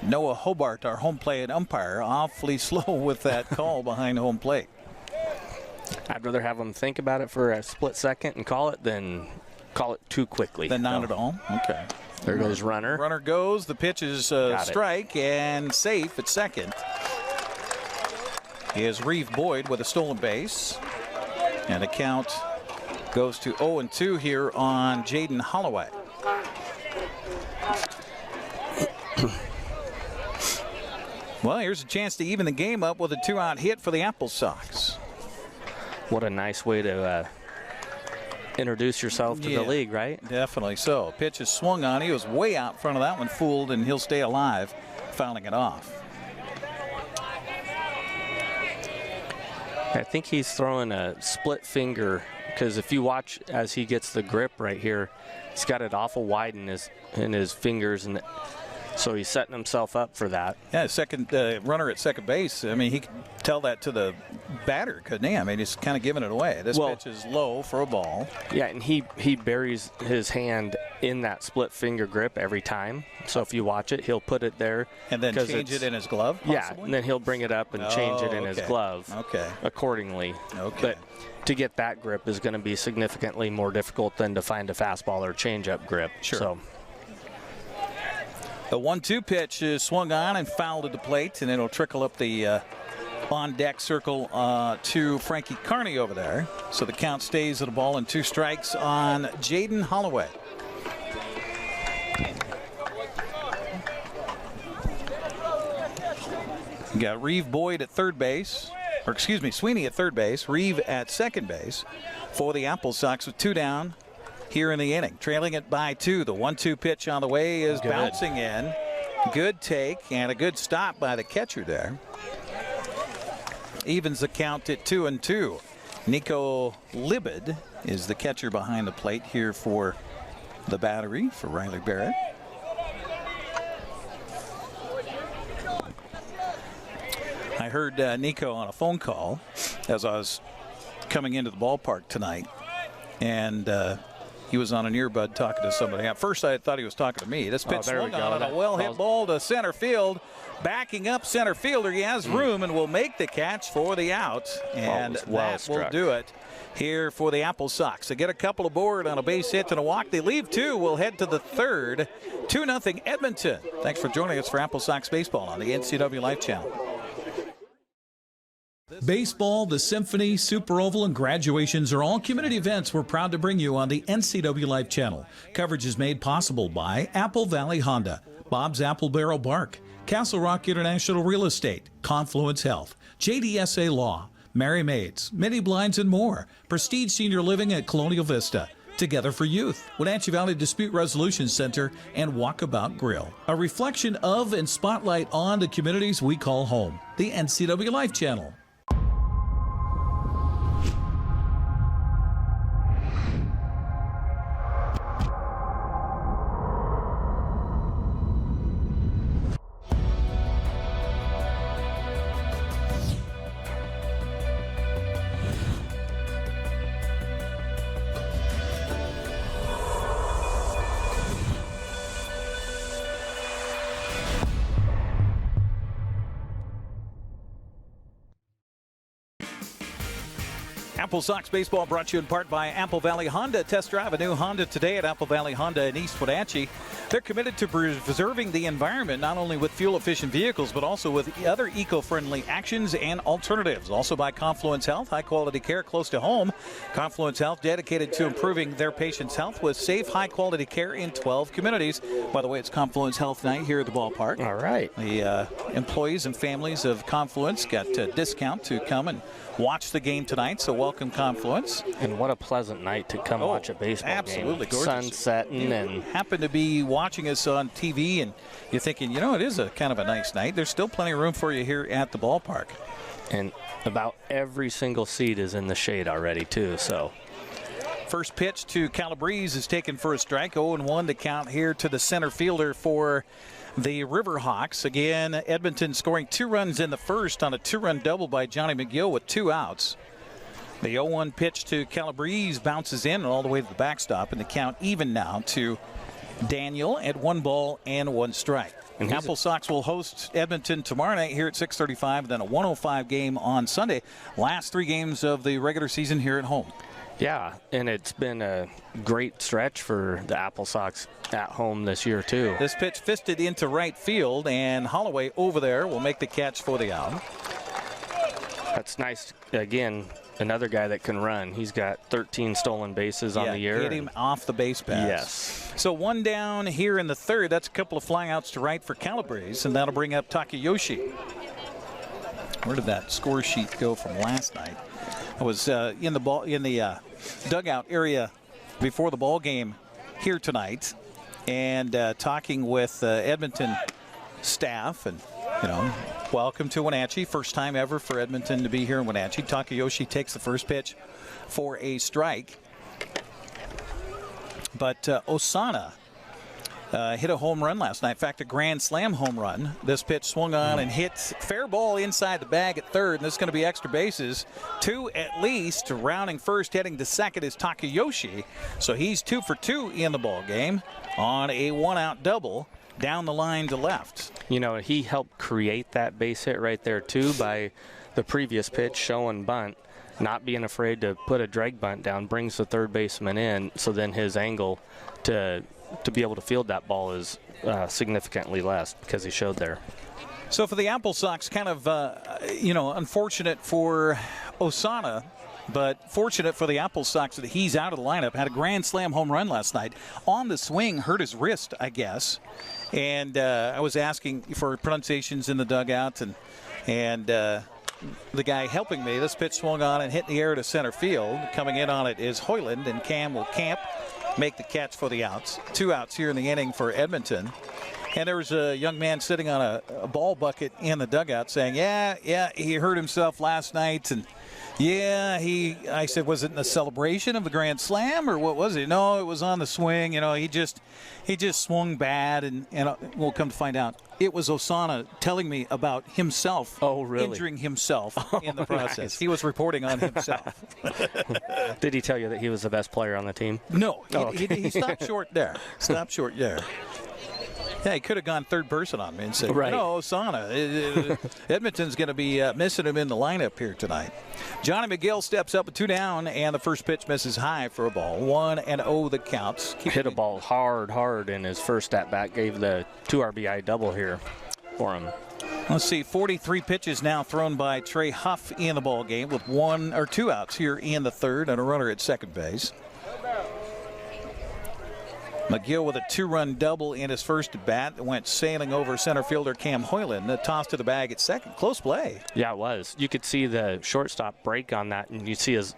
Noah Hobart, our home plate umpire, awfully slow with that call behind home plate. I'd rather have them think about it for a split second and call it than call it too quickly. Then not at all? Okay. There goes runner. Runner goes. The pitch is strike and safe at second. Is Reeve Boyd with a stolen base. And the count goes to 0-2 here on Jaden Holloway. Well, here's a chance to even the game up with a 2-out hit for the AppleSox. What a nice way to introduce yourself to the league, right? Definitely so. Pitch is swung on. He was way out front of that one, fooled, and he'll stay alive, fouling it off. I think he's throwing a split finger, because if you watch as he gets the grip right here, he's got it awful wide in his fingers, and so he's setting himself up for that. Yeah, second runner at second base. I mean, he could tell that to the batter, couldn't he? I mean, he's kind of giving it away. This pitch is low for a ball. Yeah, and he buries his hand in that split finger grip every time. So if you watch it, he'll put it there. And then change it in his glove, possibly? Yeah, and then he'll bring it up and change it in his glove accordingly. Okay. But to get that grip is going to be significantly more difficult than to find a fastball or changeup grip. Sure. So. The 1-2 pitch is swung on and fouled at the plate, and it'll trickle up the on-deck circle to Frankie Carney over there. So the count stays at a ball and 2 strikes on Jaden Holloway. You got Reeve Boyd at third base, or excuse me, Sweeney at third base, Reeve at second base for the AppleSox with 2 down here in the inning. Trailing it by 2. The 1-2 pitch on the way is bouncing in. Good take and a good stop by the catcher there. Evens the count at 2-2. Nico Libid is the catcher behind the plate here for the Battery for Riley Barrett. I heard Nico on a phone call as I was coming into the ballpark tonight, and he was on an earbud talking to somebody. At first, I thought he was talking to me. This pitch swung on a well-hit ball to center field. Backing up center fielder. He has room and will make the catch for the out. And that will do it here for the AppleSox. They get a couple aboard on a base hit and a walk. They leave 2. We'll head to the third. 2-0 Edmonton. Thanks for joining us for AppleSox Baseball on the NCWLIFE Channel. Baseball, the Symphony, Super Oval, and graduations are all community events we're proud to bring you on the NCWLIFE Channel. Coverage is made possible by Apple Valley Honda, Bob's Apple Barrel Bark, Castle Rock International Real Estate, Confluence Health, JDSA Law, Mary Maids, Mini Blinds, and more. Prestige Senior Living at Colonial Vista. Together for Youth, Wenatchee Valley Dispute Resolution Center, and Walkabout Grill. A reflection of and spotlight on the communities we call home. The NCWLIFE Channel. AppleSox Baseball brought to you in part by Apple Valley Honda. Test drive a new Honda today at Apple Valley Honda in East Wenatchee. They're committed to preserving the environment, not only with fuel-efficient vehicles, but also with other eco-friendly actions and alternatives. Also by Confluence Health, high-quality care close to home. Confluence Health dedicated to improving their patients' health with safe, high-quality care in 12 communities. By the way, it's Confluence Health Night here at the ballpark. All right. The employees and families of Confluence got a discount to come and watch the game tonight, so welcome Confluence. And what a pleasant night to come watch a baseball absolutely game. Gorgeous. Sun setting, and happen to be watching us on TV, and you're thinking, you know, it is a kind of a nice night. There's still plenty of room for you here at the ballpark. And about every single seat is in the shade already, too, so First pitch to Calabrese is taken for a strike. 0-1 to count here to the center fielder for the Riverhawks. Again, Edmonton scoring 2 runs in the first on a 2-run double by Johnny McGill with 2 outs. The 0-1 pitch to Calabrese bounces in and all the way to the backstop, and the count even now to Daniel at 1 ball and 1 strike. And AppleSox will host Edmonton tomorrow night here at 6:35, then a 1:05 game on Sunday. Last 3 games of the regular season here at home. Yeah, and it's been a great stretch for the AppleSox at home this year, too. This pitch fisted into right field, and Holloway over there will make the catch for the out. That's nice. Again, another guy that can run. He's got 13 stolen bases on the year. Get him off the base pass. Yes. So 1 down here in the third. That's a couple of flyouts to right for Calabrese, and that'll bring up Takayoshi. Where did that score sheet go from last night? I was in the dugout area before the ball game here tonight, and talking with Edmonton staff, and welcome to Wenatchee. First time ever for Edmonton to be here in Wenatchee. Takayoshi takes the first pitch for a strike. But Osana hit a home run last night. In fact, a grand slam home run. This pitch swung on and hit fair ball inside the bag at third, and this is going to be extra bases. 2 at least. Rounding first, heading to second is Takayoshi. So he's 2 for 2 in the ball game on a 1-out double down the line to left. He helped create that base hit right there, too, by the previous pitch showing bunt, not being afraid to put a drag bunt down, brings the third baseman in, so then his angle to be able to field that ball is significantly less because he showed there. So for the AppleSox, kind of, unfortunate for Osana, but fortunate for the AppleSox that he's out of the lineup. Had a grand slam home run last night. On the swing, hurt his wrist, I guess. And I was asking for pronunciations in the dugout, and the guy helping me, this pitch swung on and hit in the air to center field. Coming in on it is Ohland, and Cam will camp, make the catch for the outs. 2 outs here in the inning for Edmonton. And there was a young man sitting on a ball bucket in the dugout saying, yeah, he hurt himself last night, and I said, was it in the celebration of the Grand Slam, or what was it? No, it was on the swing. He just swung bad, and we'll come to find out it was Osana telling me about himself injuring himself in the process. Nice. He was reporting on himself. Did he tell you that he was the best player on the team? No, he stopped short there. Yeah, he could have gone third person on me and said, Osana. Edmonton's going to be missing him in the lineup here tonight. Johnny McGill steps up with 2 down, and the first pitch misses high for a ball. 1-0 the counts. Hit a ball hard in his first at-bat. Gave the 2 RBI double here for him. Let's see, 43 pitches now thrown by Trey Huff in the ball game with 1 or 2 outs here in the third and a runner at second base. McGill with a 2-run double in his first at bat. Went sailing over center fielder Cam Ohland. The toss to the bag at second. Close play. Yeah, it was. You could see the shortstop break on that, and you see his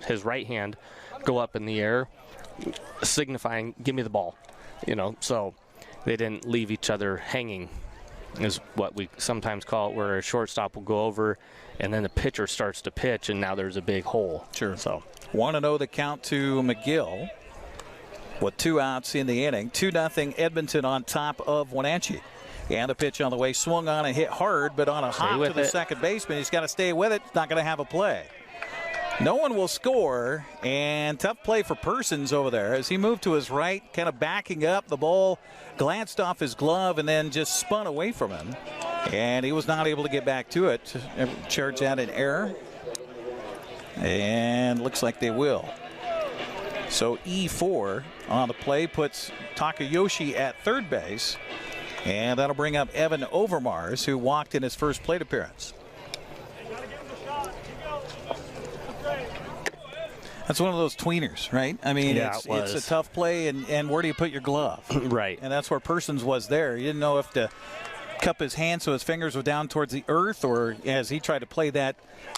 his right hand go up in the air, signifying, give me the ball. So they didn't leave each other hanging, is what we sometimes call it, where a shortstop will go over, and then the pitcher starts to pitch, and now there's a big hole. Sure. So 1-0 the count to McGill with 2 outs in the inning. 2-0 Edmonton on top of Wenatchee. And the pitch on the way swung on and hit hard, but on a hop to the second baseman. He's got to stay with it. He's not going to have a play. No one will score, and tough play for Persons over there as he moved to his right, kind of backing up. The ball glanced off his glove and then just spun away from him, and he was not able to get back to it. Charge that an error, and looks like they will. So E4 on the play puts Takayoshi at third base, and that'll bring up Evan Overmars, who walked in his first plate appearance. That's one of those tweeners, right? I mean, it's a tough play, and where do you put your glove? Right. And that's where Persons was there. He didn't know if to cup his hand so his fingers were down towards the earth, or as he tried to play that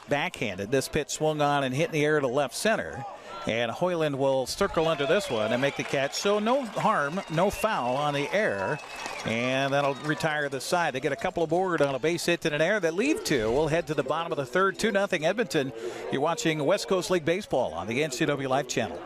backhanded. This pitch swung on and hit in the air to left center. And Ohland will circle under this one and make the catch. So no harm, no foul on the air. And that'll retire the side. They get a couple aboard on a base hit and an error that leave two. We'll head to the bottom of the third, 2-0 Edmonton. You're watching West Coast League Baseball on the NCWLIFE Channel.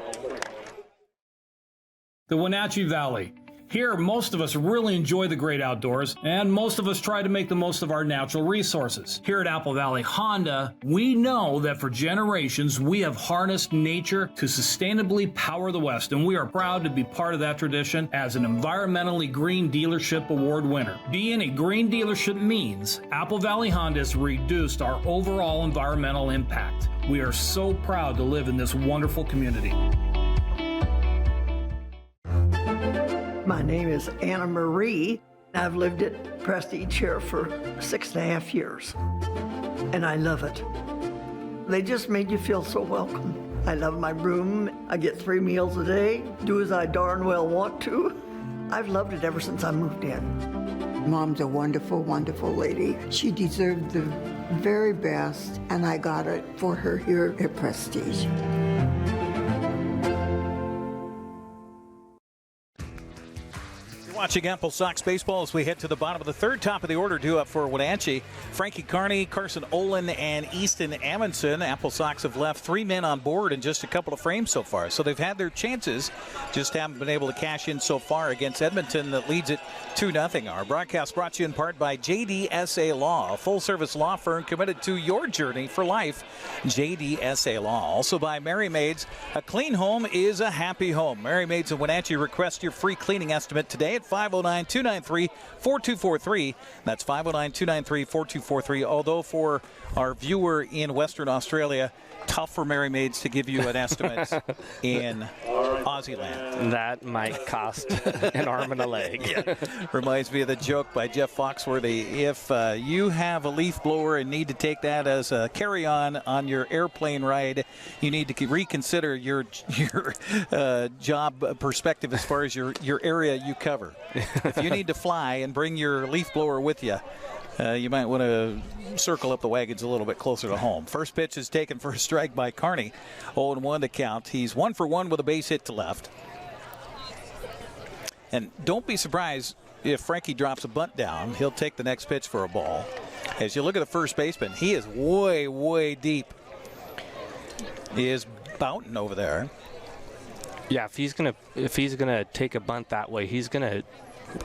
The Wenatchee Valley. Here, most of us really enjoy the great outdoors, and most of us try to make the most of our natural resources. Here at Apple Valley Honda, we know that for generations, we have harnessed nature to sustainably power the West, and we are proud to be part of that tradition as an environmentally green dealership award winner. Being a green dealership means Apple Valley Honda has reduced our overall environmental impact. We are so proud to live in this wonderful community. My name is Anna Marie. I've lived at Prestige here for 6.5 years, and I love it. They just made you feel so welcome. I love my room. I get 3 meals a day, do as I darn well want to. I've loved it ever since I moved in. Mom's a wonderful, wonderful lady. She deserved the very best, and I got it for her here at Prestige. Watching AppleSox baseball as we head to the bottom of the third. Top of the order due up for Wenatchee. Frankie Carney, Carson Ohland, and Easton Amundsen. AppleSox have left 3 men on board in just a couple of frames so far. So they've had their chances, just haven't been able to cash in so far against Edmonton that leads it 2-0. Our broadcast brought to you in part by JDSA Law, a full-service law firm committed to your journey for life. JDSA Law. Also by Mary Maids. A clean home is a happy home. Mary Maids of Wenatchee, request your free cleaning estimate today at 509-293-4243. That's 509-293-4243. Although for our viewer in Western Australia, tough for Mary Maids to give you an estimate in Aussie land. That might cost an arm and a leg. Yeah. Reminds me of the joke by Jeff Foxworthy. If you have a leaf blower and need to take that as a carry-on on your airplane ride, you need to reconsider your job perspective as far as your area you cover. If you need to fly and bring your leaf blower with you, you might want to circle up the wagons a little bit closer to home. First pitch is taken for a strike by Carney. 0-1 to count. He's 1 for 1 with a base hit to left. And don't be surprised if Frankie drops a bunt down. He'll take the next pitch for a ball. As you look at the first baseman, he is way, way deep. He is Boughton over there. Yeah, if he's gonna take a bunt that way, he's gonna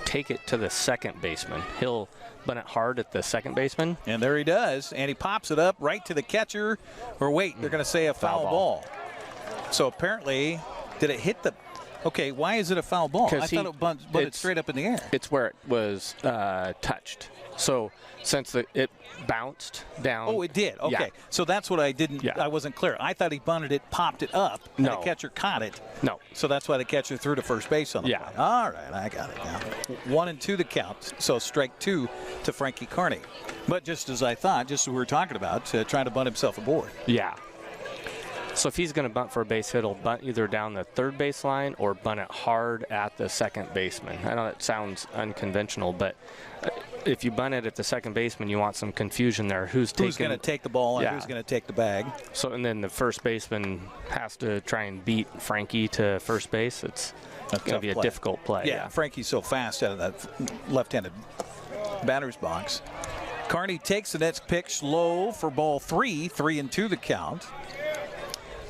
take it to the second baseman. He'll bunt it hard at the second baseman. And there he does. And he pops it up right to the catcher. Or wait, they're going to say a foul ball. So apparently, did it hit the... Okay, why is it a foul ball? I thought it bunted straight up in the air. It's where it was touched. So since it bounced down. Oh, it did. Okay. Yeah. So that's what I didn't. Yeah. I wasn't clear. I thought he bunted it, popped it up, and the catcher caught it. No. So that's why the catcher threw to first base on the play. All right, I got it now. 1-2 the count. So strike 2 to Frankie Carney. But just as I thought, just as we were talking about, trying to bunt himself aboard. Yeah. So if he's going to bunt for a base hit, he'll bunt either down the third base line or bunt it hard at the second baseman. I know that sounds unconventional, but if you bunt it at the second baseman, you want some confusion there. Who's going to take the ball and who's going to take the bag? So and then the first baseman has to try and beat Frankie to first base. It's going to be a difficult play. Yeah, Frankie's so fast out of that left-handed batter's box. Carney takes the next pitch low for ball 3, 3-2 the count.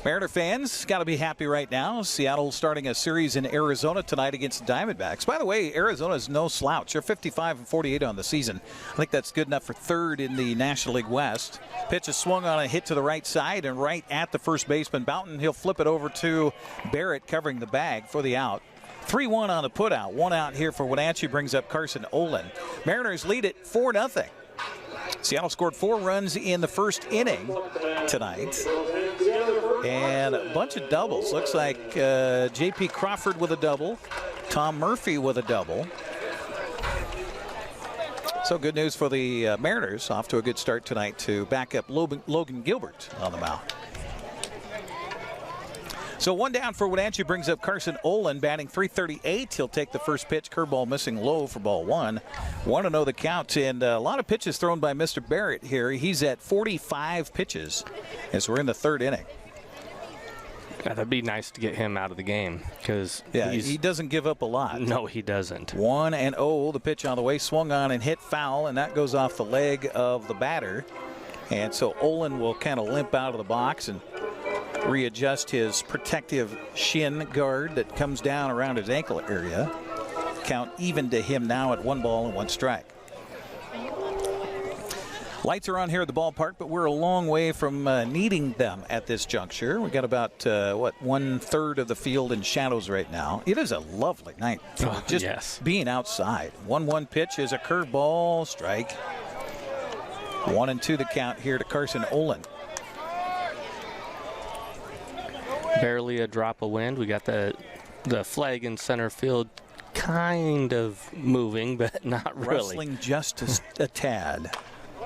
Mariner fans got to be happy right now. Seattle starting a series in Arizona tonight against the Diamondbacks. By the way, Arizona's no slouch. They're 55-48 on the season. I think that's good enough for third in the National League West. Pitch is swung on a hit to the right side and right at the first baseman, Boughton. He'll flip it over to Barrett covering the bag for the out. 3-1 on the putout. 1 out here for Wenatchee brings up Carson Ohland. Mariners lead it 4-0. Seattle scored 4 runs in the first inning tonight. And a bunch of doubles. Looks like J.P. Crawford with a double. Tom Murphy with a double. So good news for the Mariners. Off to a good start tonight to back up Logan Gilbert on the mound. So 1 down for Wenatchee brings up Carson Ohland, batting .338. He'll take the first pitch. Curveball missing low for ball 1. 1-0 the count, and a lot of pitches thrown by Mr. Barrett here. He's at 45 pitches as we're in the third inning. That'd be nice to get him out of the game because he doesn't give up a lot. No, he doesn't. 1-0. The pitch on the way, swung on and hit foul, and that goes off the leg of the batter. And so Ohland will kind of limp out of the box and readjust his protective shin guard that comes down around his ankle area. Count even to him now at 1 ball and 1 strike. Lights are on here at the ballpark, but we're a long way from needing them at this juncture. We got about, 1/3 of the field in shadows right now. It is a lovely night for just being outside. 1-1 pitch is a curveball, strike. 1-2 the count here to Carson Ohland. Barely a drop of wind. We got the flag in center field kind of moving, but not really. Rustling just a tad.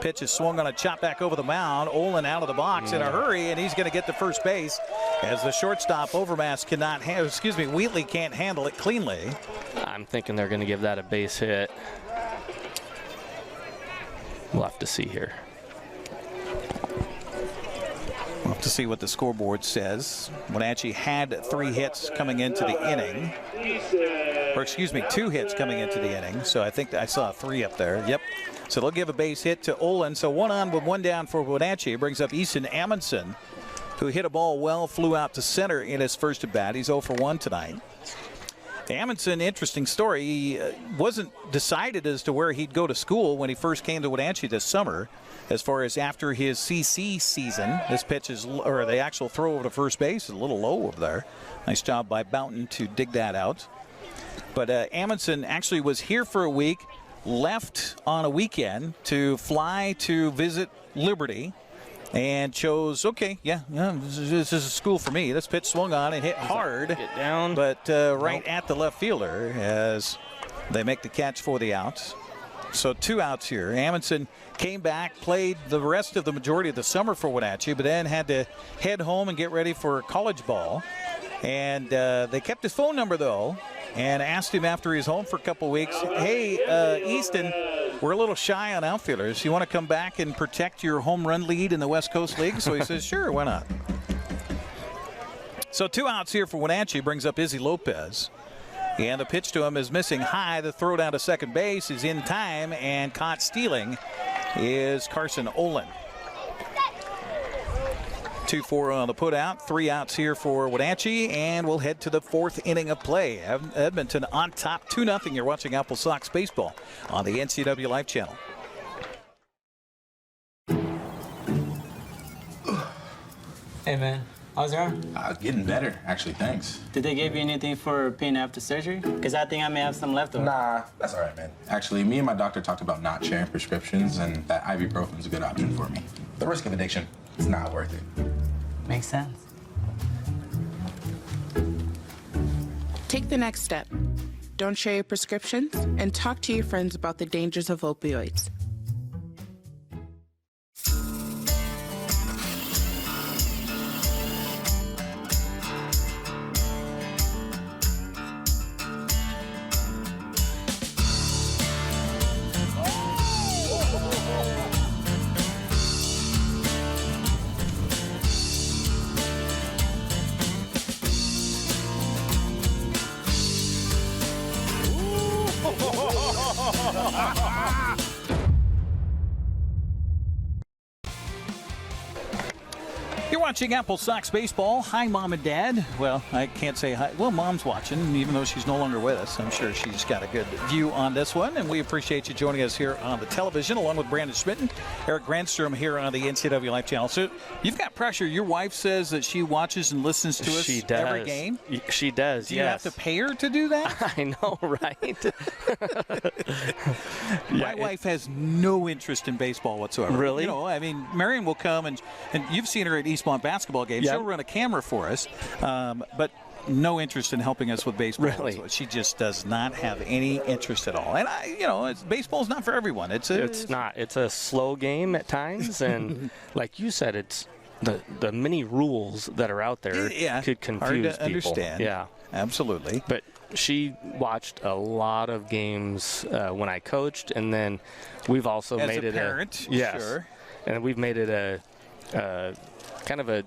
Pitch is swung on a chop back over the mound. Ohland out of the box in a hurry, and he's going to get to first base as the shortstop Overmast Wheatley can't handle it cleanly. I'm thinking they're going to give that a base hit. We'll have to see here. We'll have to see what the scoreboard says. Wenatchee had 3 hits coming into the inning. Or 2 hits coming into the inning. So I think I saw 3 up there. Yep. So they'll give a base hit to Ohland. So 1 on with 1 down for Wenatchee. Brings up Easton Amundsen, who hit a ball well, flew out to center in his first at bat. He's 0 for 1 tonight. Amundsen, interesting story. He wasn't decided as to where he'd go to school when he first came to Wenatchee this summer. As far as after his CC season, this pitch is, or the actual throw over to first base is a little low over there. Nice job by Boughton to dig that out. But Amundsen actually was here for a week, left on a weekend to fly to visit Liberty, and chose, this is a school for me. This pitch swung on and hit hard, get down, but right at the left fielder as they make the catch for the out. So 2 outs here. Amundsen came back, played the rest of the majority of the summer for Wenatchee, but then had to head home and get ready for college ball. And they kept his phone number, though, and asked him after he's home for a couple weeks, hey, Easton, we're a little shy on outfielders. You want to come back and protect your home run lead in the West Coast League? So he says, sure, why not? So 2 outs here for Wenatchee, brings up Izzy Lopez. And the pitch to him is missing high. The throw down to second base is in time, and caught stealing is Carson Ohland. 2-4 on the put out. 3 outs here for Wenatchee, and we'll head to the 4th inning of play. Edmonton on top 2-0. You're watching AppleSox baseball on the NCWLIFE Channel. Hey man, how's it going? Getting better, actually, thanks. Did they give you anything for pain after surgery? Because I think I may have some left over. Nah, that's all right, man. Actually, me and my doctor talked about not sharing prescriptions, and that ibuprofen is a good option for me. The risk of addiction is not worth it. Makes sense. Take the next step. Don't share your prescriptions, and talk to your friends about the dangers of opioids. You're watching AppleSox baseball. Hi, Mom and Dad. Well, I can't say hi. Well, Mom's watching, even though she's no longer with us. I'm sure she's got a good view on this one, and we appreciate you joining us here on the television, along with Brandon Schmitten, Eric Granstrom here on the NCWLIFE Channel. So you've got pressure. Your wife says that she watches and listens to us every game. She does, Do you have to pay her to do that? I know, right? My wife has no interest in baseball whatsoever. Really? You know, I mean, Marion will come, and you've seen her at Eastmont basketball games. Yep. She'll run a camera for us, but no interest in helping us with baseball. Really? She just does not have any interest at all. And baseball's not for everyone. It's not. It's a slow game at times, and like you said, it's the many rules that are out there could confuse hard to people. understand. Yeah, absolutely. But she watched a lot of games when I coached, and then we've also As made a it parent, yes, sure. and we've made it a kind of a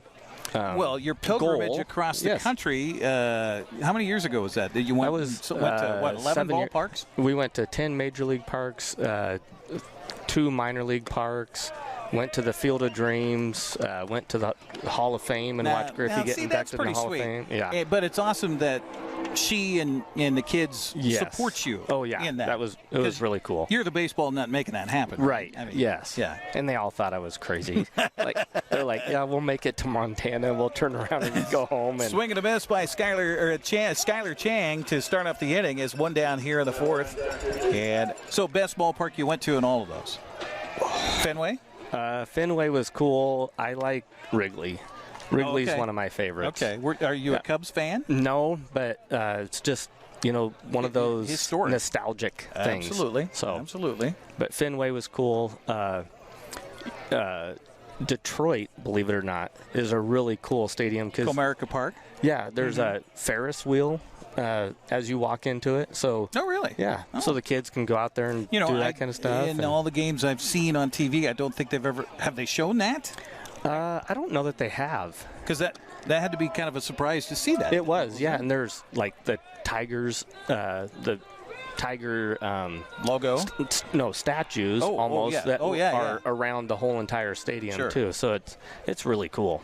well, your pilgrimage goal. across the Yes. country, how many years ago was that? Did you went, went to, 11 ballparks? We went to 10 major league parks, 2 minor league parks, went to the Field of Dreams, went to the Hall of Fame and watched Griffey get inducted in the Hall of Fame. Yeah. But it's awesome that she and the kids support you. Oh, yeah. In that. It was really cool. You're the baseball nut making that happen. Right. I mean, yes. Yeah. And they all thought I was crazy. They're like, yeah, we'll make it to Montana. We'll turn around and go home. And swing and a miss by Skylar Chang to start off the inning is one down here in the fourth. And so best ballpark you went to in all of those? Fenway? Fenway was cool. I like Wrigley. Wrigley's one of my favorites. Okay. Are you a Cubs fan? No, but it's just, one of those historic, nostalgic things. Absolutely. So, absolutely. But Fenway was cool. Detroit, believe it or not, is a really cool stadium. Comerica Park? Yeah, there's a Ferris wheel as you walk into it. So. Oh, really? Yeah. Oh. So the kids can go out there and do that kind of stuff. In all the games I've seen on TV, I don't think have they shown that? I don't know that they have. Because that had to be kind of a surprise to see that. It was, yeah. And there's like the Tigers, the Tiger logo? Statues almost that are around the whole entire stadium too. So it's really cool.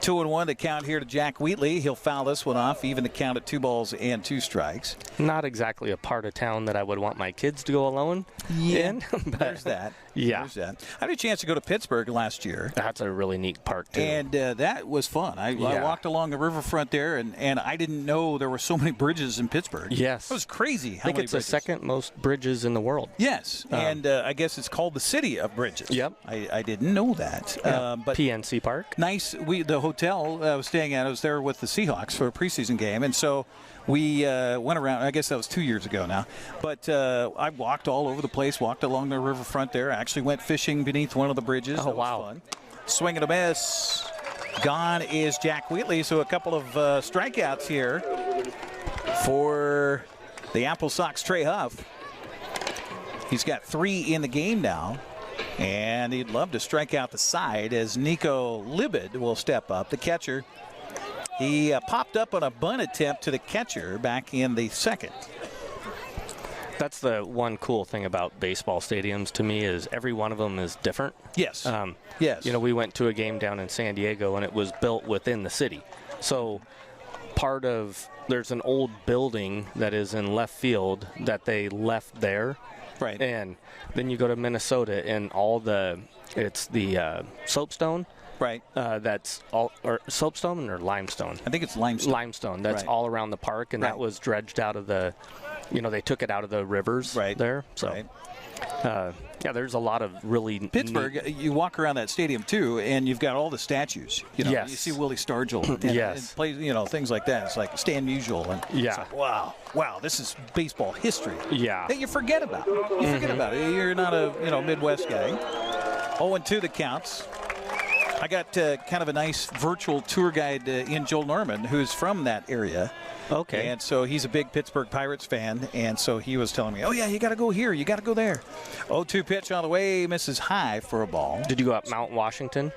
2-1 the count here to Jack Wheatley. He'll foul this one off, even the count at 2 balls and 2 strikes. Not exactly a part of town that I would want my kids to go alone in. There's that. Yeah. There's that. I had a chance to go to Pittsburgh last year. That's a really neat park, too. And that was fun. I walked along the riverfront there, and I didn't know there were so many bridges in Pittsburgh. Yes. It was crazy how I think many it's bridges. The second most bridges in the world. Yes. And I guess it's called the City of Bridges. Yep. I didn't know that. Yeah. But PNC Park. Nice. The hotel I was staying at, I was there with the Seahawks for a preseason game, and so we went around. I guess that was 2 years ago now. But I walked all over the place, walked along the riverfront there. I actually went fishing beneath one of the bridges. Oh, that was fun. Swing and a miss. Gone is Jack Wheatley. So a couple of strikeouts here for the AppleSox Trey Huff. He's got 3 in the game now. And he'd love to strike out the side as Nico Libid will step up. The catcher, he popped up on a bunt attempt to the catcher back in the second. That's the one cool thing about baseball stadiums to me is every one of them is different. Yes. Yes. We went to a game down in San Diego, and it was built within the city. So there's an old building that is in left field that they left there. Right. And then you go to Minnesota, and it's the soapstone. Right. That's all, or soapstone or limestone? I think it's limestone. Limestone. That's all around the park, and that was dredged out of they took it out of the rivers there. So, there's a lot of really Pittsburgh, you walk around that stadium, too, and you've got all the statues. Yes. You see Willie Stargell and plays, things like that. It's like Stan Musial. And it's like, wow, this is baseball history. Yeah. That you forget about. You forget about it. You're not a Midwest guy. 0-2 the counts. I got kind of a nice virtual tour guide in Joel Norman, who's from that area. Okay. And so he's a big Pittsburgh Pirates fan, and so he was telling me, oh, yeah, you got to go here, you got to go there. 0-2 pitch on the way, misses high for a ball. Did you go up Mount Washington?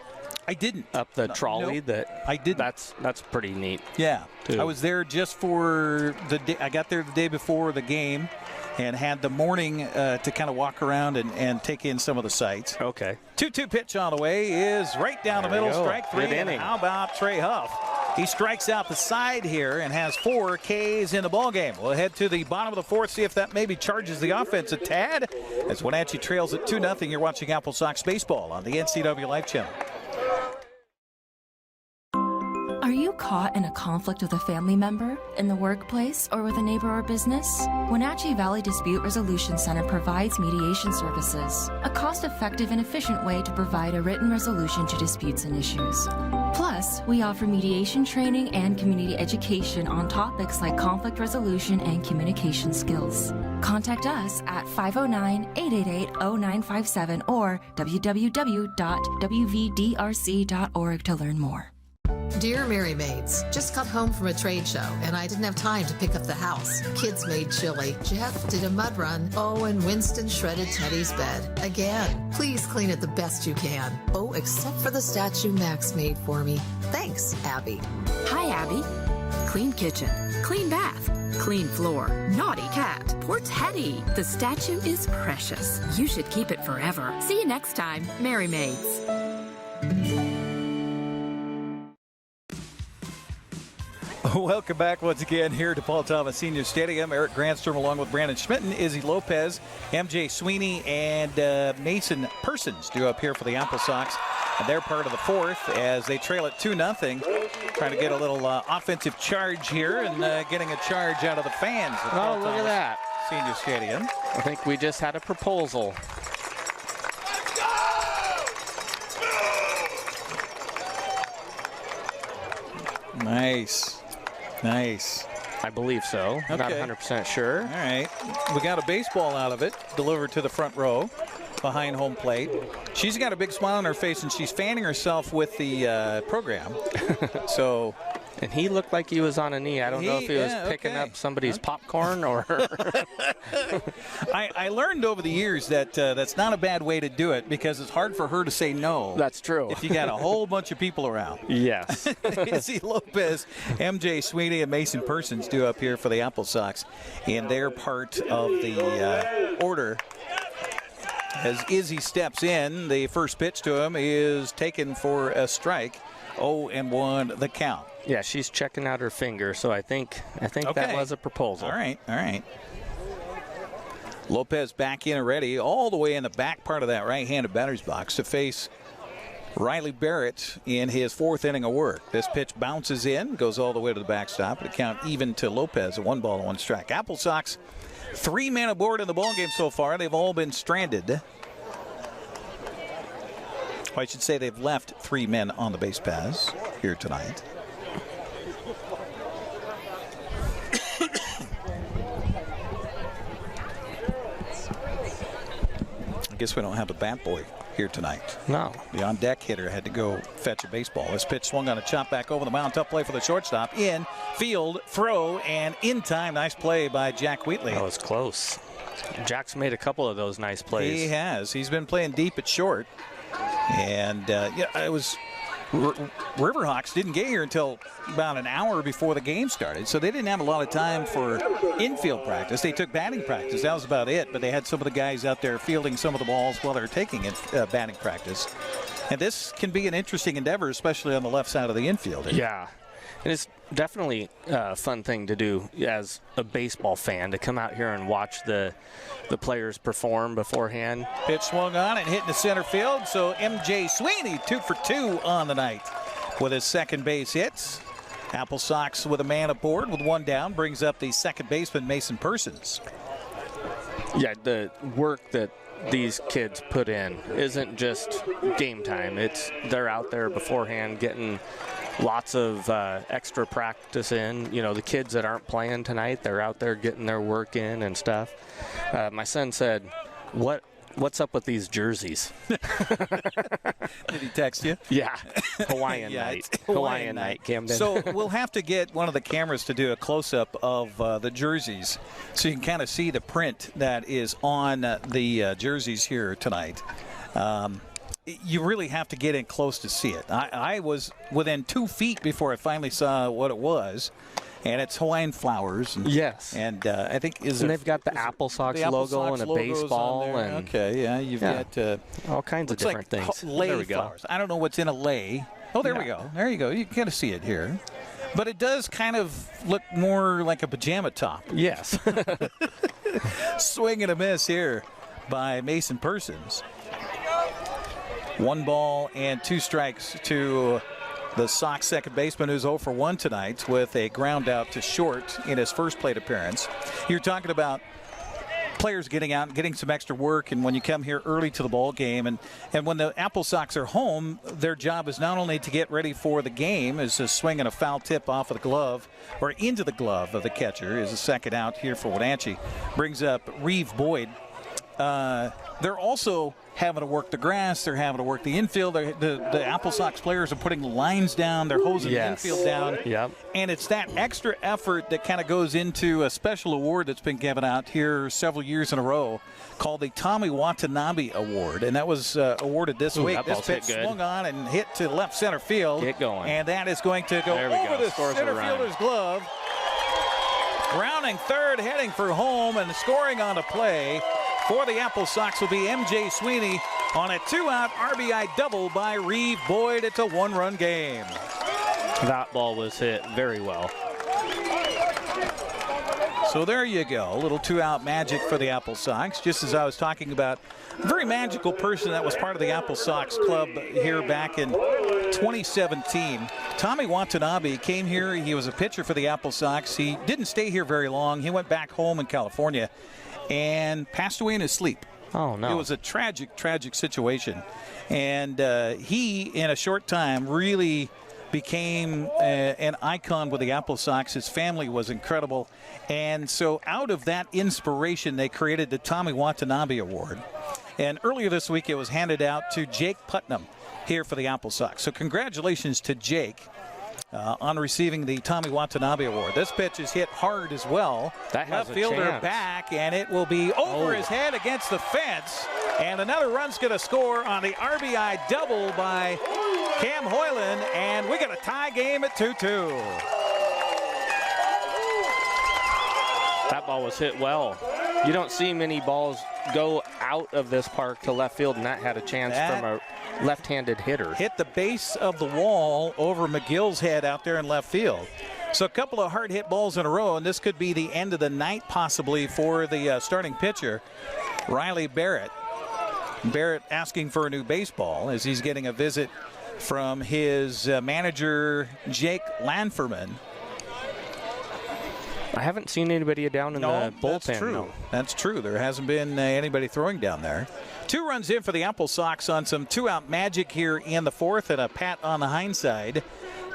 I didn't. Up the trolley? Nope. I didn't. That's pretty neat. Yeah. Too. I was there just for the day. I got there the day before the game and had the morning to kind of walk around and take in some of the sights. Okay. 2-2 pitch on the way is right down the middle, strike 3. And how about Trey Huff? He strikes out the side here and has 4 Ks in the ballgame. We'll head to the bottom of the fourth, see if that maybe charges the offense a tad. As Wenatchee trails at 2-0, you're watching AppleSox Baseball on the NCWLIFE Channel. Are you caught in a conflict with a family member, in the workplace, or with a neighbor or business? Wenatchee Valley Dispute Resolution Center provides mediation services, a cost-effective and efficient way to provide a written resolution to disputes and issues. Plus, we offer mediation training and community education on topics like conflict resolution and communication skills. Contact us at 509-888-0957 or www.wvdrc.org to learn more. Dear Mary Maids, just got home from a trade show and I didn't have time to pick up the house. Kids made chili. Jeff did a mud run. Oh, and Winston shredded Teddy's bed. Again, please clean it the best you can. Oh, except for the statue Max made for me. Thanks, Abby. Hi, Abby. Clean kitchen, clean bath, clean floor, naughty cat, poor Teddy. The statue is precious. You should keep it forever. See you next time, Merry Maids. Welcome back once again here to Paul Thomas Senior Stadium. Eric Granstrom along with Brandon Schmitten, Izzy Lopez, MJ Sweeney, and Mason Persons due up here for the AppleSox. And they're part of the fourth as they trail it 2-0. Trying to get a little offensive charge here and getting a charge out of the fans. Oh, look at that. Senior Stadium. I think we just had a proposal. Nice. Nice. I believe so. Okay. Not 100% sure. All right. We got a baseball out of it, delivered to the front row behind home plate. She's got a big smile on her face, and she's fanning herself with the program. So... And he looked like he was on a knee. I don't know if he was picking up somebody's popcorn or... I learned over the years that that's not a bad way to do it because it's hard for her to say no. That's true. If you got a whole bunch of people around. Yes. Izzy Lopez, MJ Sweeney, and Mason Persons due up here for the AppleSox in their part of the order. As Izzy steps in, the first pitch to him is taken for a strike. 0-1 the count. Yeah, she's checking out her finger, so I think that was a proposal. All right. Lopez back in already, all the way in the back part of that right-handed batter's box to face Riley Barrett in his fourth inning of work. This pitch bounces in, goes all the way to the backstop. The count even to Lopez, a 1-1 strike. AppleSox, 3 men aboard in the ballgame so far. They've all been stranded. I should say they've left 3 men on the base paths here tonight. I guess we don't have a bat boy here tonight. No. The on-deck hitter had to go fetch a baseball. This pitch swung on a chop back over the mound. Tough play for the shortstop. In, field, throw, and in time. Nice play by Jack Wheatley. That was close. Jack's made a couple of those nice plays. He has. He's been playing deep at short. And, it was Riverhawks didn't get here until about an hour before the game started, so they didn't have a lot of time for infield practice. They took batting practice. That was about it, but they had some of the guys out there fielding some of the balls while they were taking batting practice. And this can be an interesting endeavor, especially on the left side of the infield. Yeah. And it's definitely a fun thing to do as a baseball fan, to come out here and watch the players perform beforehand. Pitch swung on and hit in the center field, so MJ Sweeney 2 for 2 on the night with his second base hits. AppleSox with a man aboard with 1 down brings up the second baseman, Mason Persons. Yeah, the work that these kids put in isn't just game time. They're out there beforehand getting lots of extra practice in. You know, the kids that aren't playing tonight, they're out there getting their work in and stuff. My son said, what's up with these jerseys? Did he text you? Yeah. Hawaiian night. Hawaiian night, Camden. So we'll have to get one of the cameras to do a close-up of the jerseys so you can kind of see the print that is on the jerseys here tonight. You really have to get in close to see it. I was within 2 feet before I finally saw what it was. And it's Hawaiian flowers. And, yes. And I think they've got the AppleSox logo and a baseball. And okay, yeah, you've got all kinds of different things. Lei there we go. flowers. I don't know what's in a lei. Oh, there we go. There you go. You can kind of see it here. But it does kind of look more like a pajama top. Yes. Swing and a miss here by Mason Persons. 1 ball and 2 strikes to the Sox second baseman, who's 0 for 1 tonight with a ground out to short in his first plate appearance. You're talking about players getting out and getting some extra work, and when you come here early to the ball game, and when the AppleSox are home, their job is not only to get ready for the game, is to swing a foul tip off of the glove or into the glove of the catcher, is a second out here for Wenatchee. Brings up Reeve Boyd. They're also having to work the grass. They're having to work the infield. The AppleSox players are putting lines down. They're hosing the infield down. Yep. And it's that extra effort that kind of goes into a special award that's been given out here several years in a row called the Tommy Watanabe Award. And that was awarded this week. This pitch swung on and hit to left center field. Get going. And that is going to go over the center fielder's glove. Rounding third, heading for home, and scoring on a play for the AppleSox will be M.J. Sweeney on a 2-out RBI double by Reeve Boyd. It's a 1-run game. That ball was hit very well. So there you go, a little 2-out magic for the AppleSox. Just as I was talking about, a very magical person that was part of the AppleSox club here back in 2017. Tommy Watanabe came here. He was a pitcher for the AppleSox. He didn't stay here very long. He went back home in California and passed away in his sleep. Oh, no. It was a tragic, tragic situation. And he, in a short time, really became an icon with the AppleSox. His family was incredible. And so out of that inspiration, they created the Tommy Watanabe Award. And earlier this week, it was handed out to Jake Putnam here for the AppleSox. So congratulations to Jake on receiving the Tommy Watanabe Award. This pitch is hit hard as well. That has left fielder a chance. Back, and it will be over his head against the fence. And another run's going to score on the RBI double by Cam Hoyland, and we got a tie game at 2-2. That ball was hit well. You don't see many balls go out of this park to left field, and that had a chance from a left-handed hitter. Hit the base of the wall over McGill's head out there in left field. So a couple of hard hit balls in a row, and this could be the end of the night possibly for the starting pitcher, Riley Barrett. Barrett asking for a new baseball as he's getting a visit from his manager, Jake Lanferman. I haven't seen anybody down in the bullpen. That's true. No. That's true. There hasn't been anybody throwing down there. 2 runs in for the AppleSox on some 2-out magic here in the fourth, and a pat on the hindside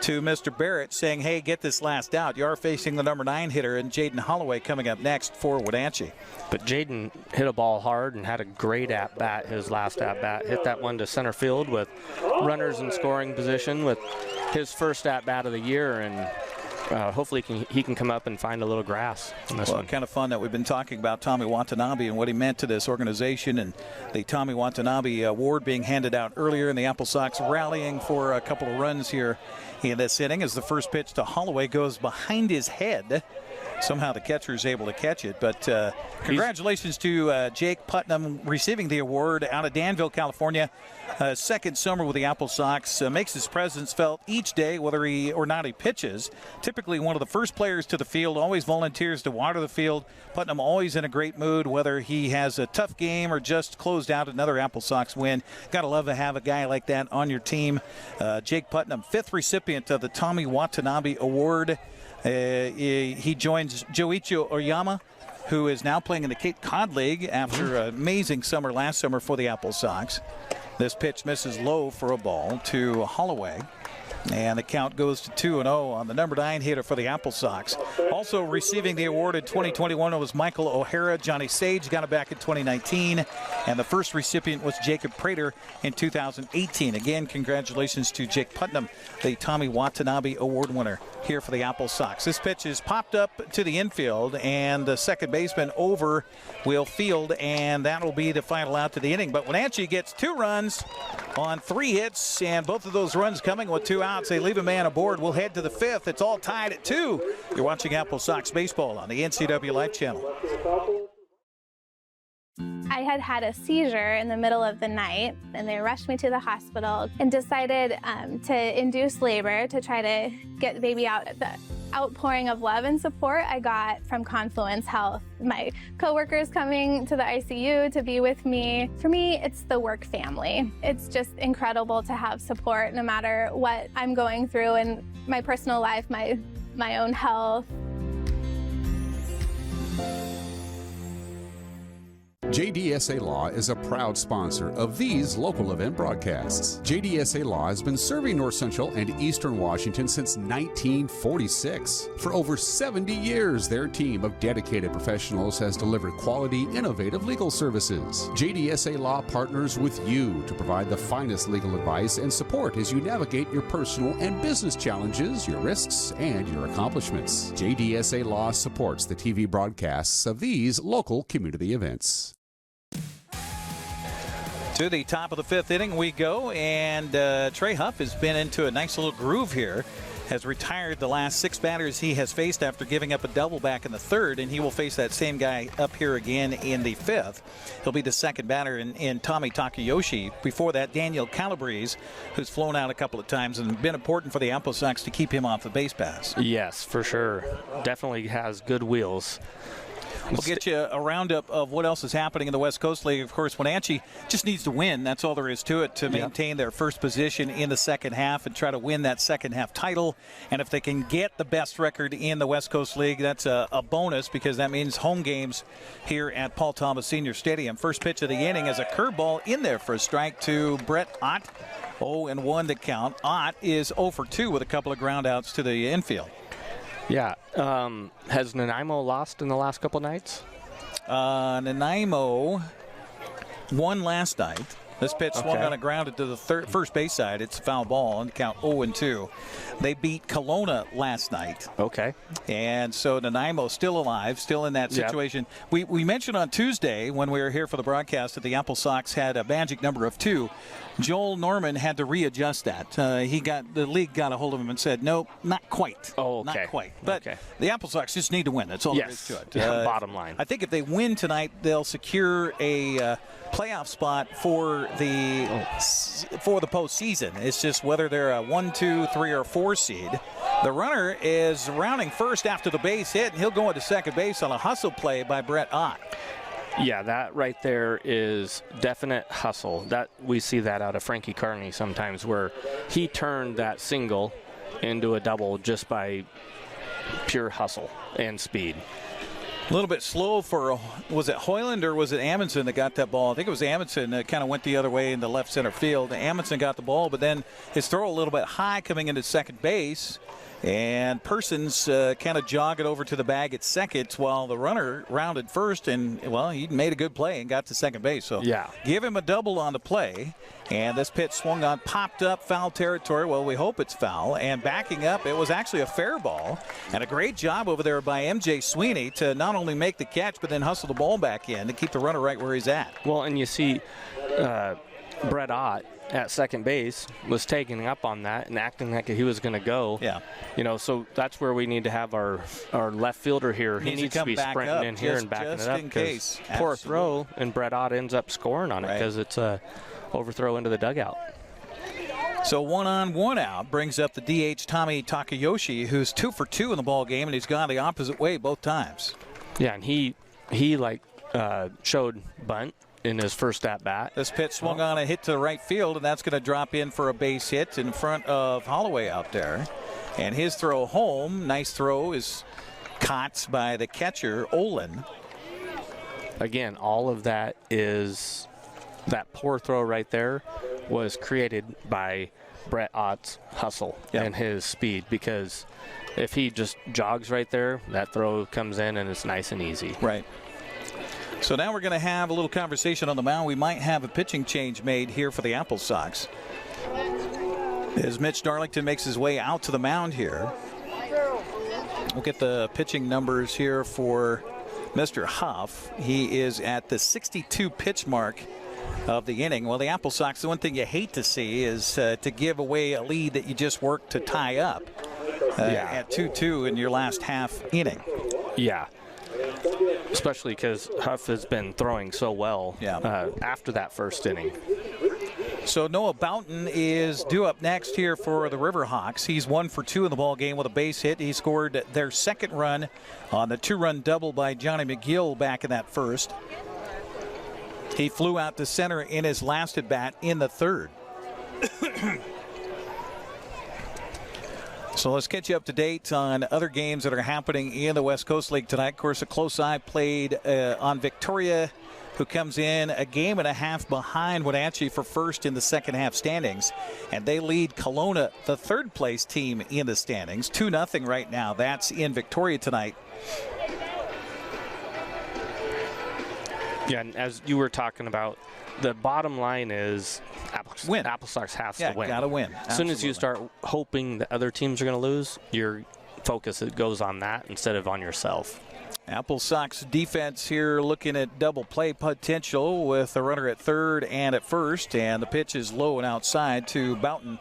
to Mr. Barrett saying, hey, get this last out. You are facing the number 9 hitter, and Jaden Holloway coming up next for Wenatchee. But Jaden hit a ball hard and had a great at-bat, his last at-bat. Hit that one to center field with runners in scoring position with his first at-bat of the year, and hopefully he can come up and find a little grass in this one. Kind of fun that we've been talking about Tommy Watanabe and what he meant to this organization, and the Tommy Watanabe Award being handed out earlier, and the AppleSox rallying for a couple of runs here in this inning as the first pitch to Holloway goes behind his head. Somehow the catcher is able to catch it, but congratulations to Jake Putnam receiving the award out of Danville, California. Second summer with the AppleSox, makes his presence felt each day, whether he or not he pitches. Typically one of the first players to the field, always volunteers to water the field. Putnam always in a great mood, whether he has a tough game or just closed out another AppleSox win. Gotta love to have a guy like that on your team. Jake Putnam, 5th recipient of the Tommy Watanabe Award. He joins Joichi Oyama, who is now playing in the Cape Cod League after an amazing summer last summer for the AppleSox. This pitch misses low for a ball to Holloway. And the count goes to 2-0 on the number 9 hitter for the AppleSox. Also receiving the award in 2021 was Michael O'Hara. Johnny Sage got it back in 2019. And the first recipient was Jacob Prater in 2018. Again, congratulations to Jake Putnam, the Tommy Watanabe Award winner here for the AppleSox. This pitch is popped up to the infield, and the second baseman over will field, and that will be the final out to the inning. But Wenatchee gets 2 runs on 3 hits, and both of those runs coming with 2 outs. They leave a man aboard. We'll head to the 5th. It's all tied at 2. You're watching AppleSox baseball on the NCWLIFE Channel. I had a seizure in the middle of the night, and they rushed me to the hospital and decided to induce labor to try to get the baby out. The outpouring of love and support I got from Confluence Health. My coworkers coming to the ICU to be with me. For me, it's the work family. It's just incredible to have support no matter what I'm going through in my personal life, my own health. JDSA Law is a proud sponsor of these local event broadcasts. JDSA Law has been serving North Central and Eastern Washington since 1946. For over 70 years, their team of dedicated professionals has delivered quality, innovative legal services. JDSA Law partners with you to provide the finest legal advice and support as you navigate your personal and business challenges, your risks, and your accomplishments. JDSA Law supports the TV broadcasts of these local community events. To the top of the 5th inning we go, and Trey Huff has been into a nice little groove here. Has retired the last 6 batters he has faced after giving up a double back in the 3rd, and he will face that same guy up here again in the 5th. He'll be the second batter in Tommy Takayoshi. Before that, Daniel Calabrese, who's flown out a couple of times and been important for the AppleSox to keep him off the base pass. Yes, for sure. Definitely has good wheels. We'll get you a roundup of what else is happening in the West Coast League. Of course, Wenatchee just needs to win. That's all there is to it to maintain their first position in the second half and try to win that second half title. And if they can get the best record in the West Coast League, that's a bonus, because that means home games here at Paul Thomas Senior Stadium. First pitch of the inning is a curveball in there for a strike to Brett Ott. 0-1 to count. Ott is 0 for 2 with a couple of ground outs to the infield. Yeah. Has Nanaimo lost in the last couple nights? Nanaimo won last night. This pitch swung on a grounded to the first base side. It's a foul ball and count 0-2. They beat Kelowna last night. Okay. And so Nanaimo still alive, still in that situation. Yep. We mentioned on Tuesday when we were here for the broadcast that the AppleSox had a magic number of 2. Joel Norman had to readjust that. The league got a hold of him and said, nope, not quite. Oh, okay. Not quite. But the AppleSox just need to win. That's all there is to it. Bottom line. I think if they win tonight, they'll secure a playoff spot for the postseason. It's just whether they're a 1, 2, 3, or 4 seed. The runner is rounding first after the base hit, and he'll go into second base on a hustle play by Brett Ott. Yeah, that right there is definite hustle. That we see that out of Frankie Carney sometimes, where he turned that single into a double just by pure hustle and speed. A little bit slow for, was it Hoyland or was it Amundsen that got that ball? I think it was Amundsen that kind of went the other way in the left center field. Amundsen got the ball, but then his throw a little bit high coming into second base. And Persons kind of jogged it over to the bag at second while the runner rounded first, and, well, he made a good play and got to second base. So give him a double on the play. And this pitch swung on, popped up, foul territory. Well, we hope it's foul. And backing up, it was actually a fair ball. And a great job over there by M.J. Sweeney to not only make the catch, but then hustle the ball back in to keep the runner right where he's at. Well, and you see Brett Ott at second base was taking up on that and acting like he was going to go. Yeah. You know, so that's where we need to have our left fielder here. He needs to be sprinting in here and backing it up. In case. Poor throw, and Brett Ott ends up scoring on it because it's a overthrow into the dugout. So 1 on, 1 out brings up the DH Tommy Takayoshi, who's 2 for 2 in the ball game, and he's gone the opposite way both times. Yeah, and he showed bunt in his first at-bat. This pitch swung on a hit to the right field, and that's going to drop in for a base hit in front of Holloway out there. And his throw home, nice throw, is caught by the catcher, Ohland. Again, all of that is that poor throw right there was created by Brett Ott's hustle and his speed, because if he just jogs right there, that throw comes in and it's nice and easy. Right. So now we're going to have a little conversation on the mound. We might have a pitching change made here for the AppleSox, as Mitch Darlington makes his way out to the mound here. We'll get the pitching numbers here for Mr. Huff. He is at the 62 pitch mark of the inning. Well, the AppleSox, the one thing you hate to see is to give away a lead that you just worked to tie up at 2-2 in your last half inning. Yeah. Especially because Huff has been throwing so well after that first inning. So Noah Boughton is due up next here for the Riverhawks. He's 1 for 2 in the ball game with a base hit. He scored their second run on the 2-run double by Johnny McGill back in that first. He flew out to center in his last at bat in the third. So let's get you up to date on other games that are happening in the West Coast League tonight. Of course, a close eye played on Victoria who comes in a game and a half behind Wenatchee for first in the second half standings. And they lead Kelowna, the third place team in the standings, 2-0 right now. That's in Victoria tonight. Yeah, and as you were talking about, the bottom line is win. AppleSox has to win. Got to win. As soon as you start hoping that other teams are going to lose, your focus goes on that instead of on yourself. AppleSox defense here looking at double play potential with a runner at third and at first, and the pitch is low and outside to Boughton.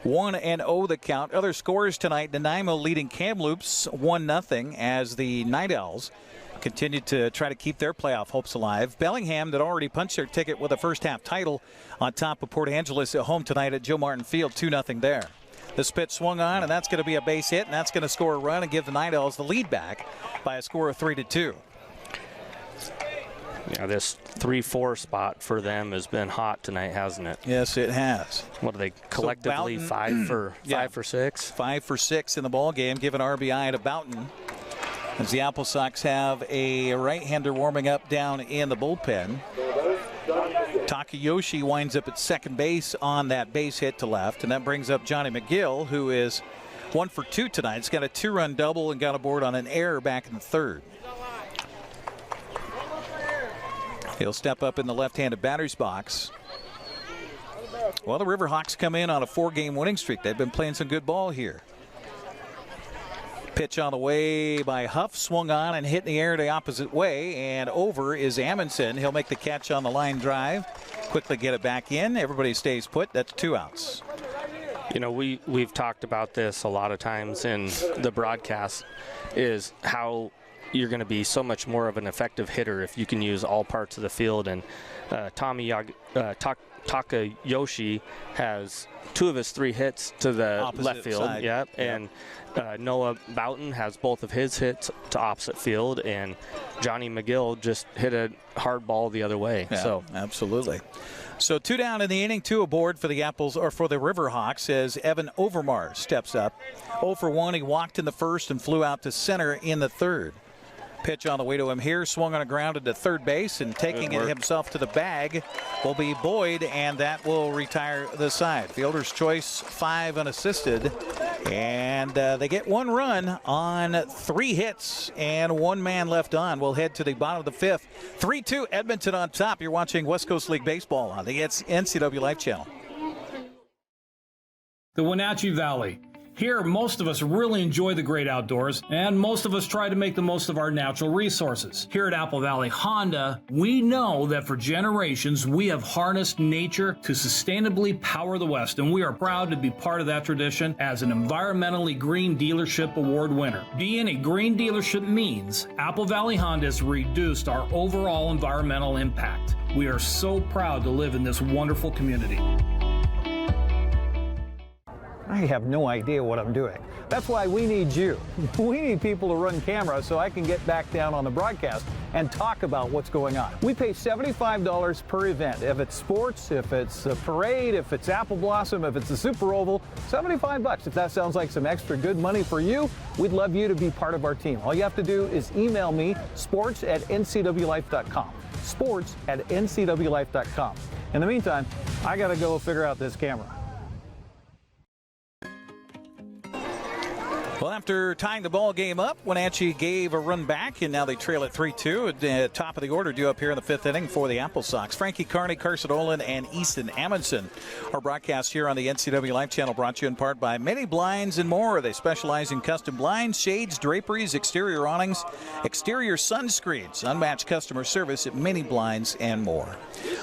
1-0 the count. Other scores tonight, Nanaimo leading Kamloops 1-0 as the Night Owls continue to try to keep their playoff hopes alive. Bellingham, that already punched their ticket with a first half title on top of Port Angeles at home tonight at Joe Martin Field, 2-0 there. This pitch swung on, and that's going to be a base hit, and that's going to score a run and give the Night Owls the lead back by a score of 3-2. Yeah, this 3-4 spot for them has been hot tonight, hasn't it? Yes, it has. What are they collectively? So Boughton, 5 for 6? 5 for 6 in the ball game, giving RBI to Boughton. As the AppleSox have a right-hander warming up down in the bullpen. Takayoshi winds up at second base on that base hit to left, and that brings up Johnny McGill, who is 1 for 2 tonight. He's got a 2-run double and got aboard on an error back in the third. He'll step up in the left-handed batter's box. Well, the Riverhawks come in on a 4-game winning streak. They've been playing some good ball here. Pitch on the way by Huff, swung on and hit in the air the opposite way, and over is Amundsen. He'll make the catch on the line drive, quickly get it back in. Everybody stays put. That's 2 outs. You know, we've talked about this a lot of times in the broadcast, is how you're going to be so much more of an effective hitter if you can use all parts of the field. And Takayoshi has 2 of his 3 hits to the opposite left field. Side. Yep. And Noah Boughton has both of his hits to opposite field, and Johnny McGill just hit a hard ball the other way. Yeah, so absolutely. So 2 down in the inning, 2 aboard for the Riverhawks as Evan Overmars steps up. 0 for 1, he walked in the first and flew out to center in the third. Pitch on the way to him here, swung on a grounded to third base, and taking it himself to the bag will be Boyd, and that will retire the side. Fielder's choice, 5 unassisted, and they get 1 run on 3 hits and 1 man left on. We'll head to the bottom of the 5th. 3-2 Edmonton on top. You're watching West Coast League Baseball on the NCWLIFE Channel. The Wenatchee Valley. Here, most of us really enjoy the great outdoors, and most of us try to make the most of our natural resources. Here at Apple Valley Honda, we know that for generations, we have harnessed nature to sustainably power the West, and we are proud to be part of that tradition as an environmentally green dealership award winner. Being a green dealership means Apple Valley Honda has reduced our overall environmental impact. We are so proud to live in this wonderful community. I have no idea what I'm doing. That's why we need you. We need people to run camera so I can get back down on the broadcast and talk about what's going on. We pay $75 per event. If it's sports, if it's a parade, if it's Apple Blossom, if it's a Super Oval, $75. If that sounds like some extra good money for you, we'd love you to be part of our team. All you have to do is email me, sports@ncwlife.com. sports@ncwlife.com. In the meantime, I got to go figure out this camera. Well, after tying the ball game up, Wenatchee gave a run back, and now they trail at 3-2. At the top of the order due up here in the 5th inning for the AppleSox. Frankie Carney, Carson Ohland, and Easton Amundsen. Our broadcast here on the NCWLIFE Channel brought to you in part by Many Blinds and More. They specialize in custom blinds, shades, draperies, exterior awnings, exterior sunscreens. Unmatched customer service at Many Blinds and More.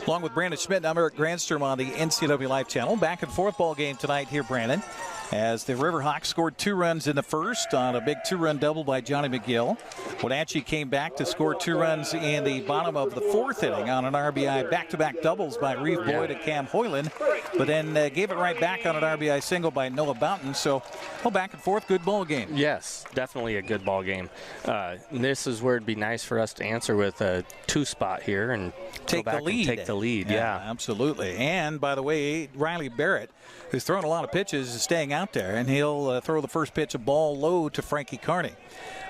Along with Brandon Schmitten, I'm Eric Granstrom on the NCWLIFE Channel. Back and forth ball game tonight here, Brandon, as the Riverhawks scored 2 runs in the first on a big 2-run double by Johnny McGill. Wenatchee came back to score 2 runs in the bottom of the 4th inning on an RBI back-to-back doubles by Reeve Boyd and Cam Hoyland, but then gave it right back on an RBI single by Noah Boughton. So, back and forth, good ball game. Yes, definitely a good ball game. This is where it'd be nice for us to answer with a 2 spot here and take the lead. Take the lead, yeah. Absolutely. And, by the way, Riley Barrett, who's thrown a lot of pitches, is staying out there, and he'll throw the first pitch, a ball low to Frankie Carney.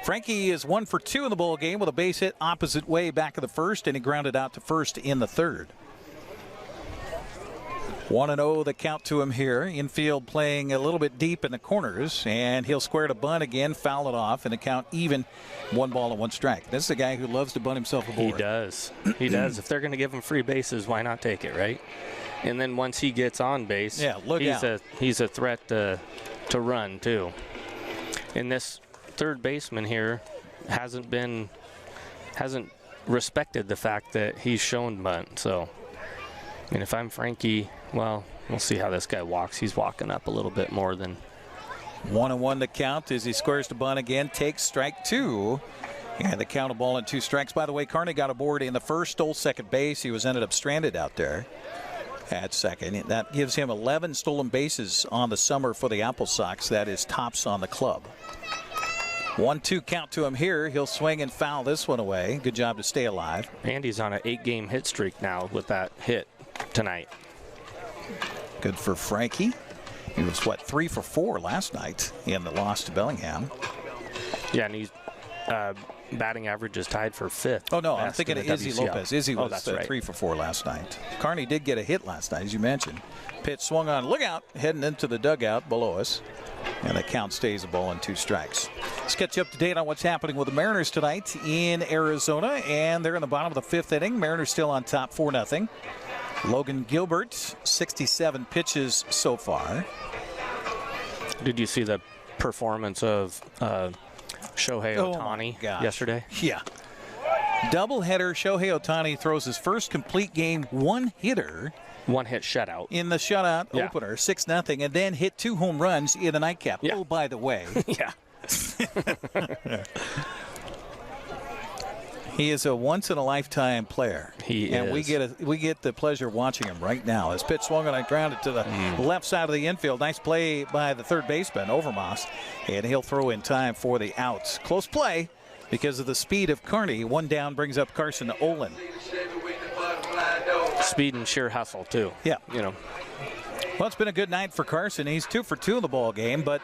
Frankie is 1 for 2 in the ball game with a base hit opposite way back of the first, and he grounded out to first in the third. 1-0 the count to him here. Infield playing a little bit deep in the corners, and he'll square to bunt again, foul it off, and the count even. 1 ball and 1 strike. This is a guy who loves to bunt himself aboard. He does. He does. If they're going to give him free bases, why not take it, right? And then once he gets on base, he's a threat to run too. And this third baseman here hasn't respected the fact that he's shown bunt. So, and if I'm Frankie, well, we'll see how this guy walks. He's walking up a little bit more than 1-1 the count as he squares to bunt again, takes strike 2. And the count, a ball and 2 strikes. By the way, Carney got aboard in the first, stole second base. He ended up stranded out there at second. That gives him 11 stolen bases on the summer for the AppleSox. That is tops on the club. 1-2 count to him here. He'll swing and foul this one away. Good job to stay alive. And he's on an 8-game hit streak now with that hit tonight. Good for Frankie. He was, 3 for 4 last night in the loss to Bellingham. Yeah, and he's batting average is tied for 5th. Oh, no, I'm thinking of Izzy Lopez. Izzy was that's right. 3 for 4 last night. Carney did get a hit last night, as you mentioned. Pitch swung on, look out, heading into the dugout below us. And the count stays a ball and 2 strikes. Let's get you up to date on what's happening with the Mariners tonight in Arizona. And they're in the bottom of the 5th inning. Mariners still on top 4-0. Logan Gilbert, 67 pitches so far. Did you see the performance of Shohei Ohtani yesterday? Yeah. Doubleheader. Shohei Ohtani throws his first complete game, 1-hitter. 1-hit shutout. In the shutout opener, 6-0, and then hit 2 home runs in the nightcap. Yeah. Oh, by the way. Yeah. He is a once-in-a-lifetime player. He is. And we get the pleasure of watching him right now. His pitch swung and I grounded to the left side of the infield. Nice play by the third baseman, Overmars. And he'll throw in time for the outs. Close play because of the speed of Carney. 1 down brings up Carson Ohland. Speed and sheer hustle, too. Yeah. You know. Well, it's been a good night for Carson. He's 2 for 2 in the ball game, but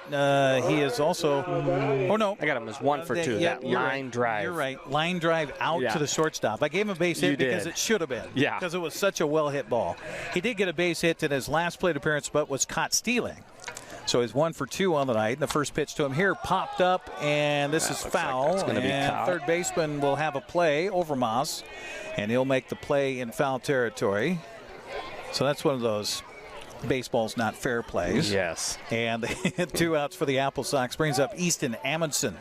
he is also. Oh no! I got him as 1 for 2. Yeah, that line drive. You're right. Line drive out to the shortstop. I gave him a base hit because it should have been. Yeah. Because it was such a well-hit ball. He did get a base hit in his last plate appearance, but was caught stealing. So he's 1 for 2 on the night. And the first pitch to him here popped up, and this is foul. Like be and third baseman will have a play over Moss, and he'll make the play in foul territory. So that's one of those baseball's not fair plays. Yes. And 2 outs for the AppleSox brings up Easton Amundsen.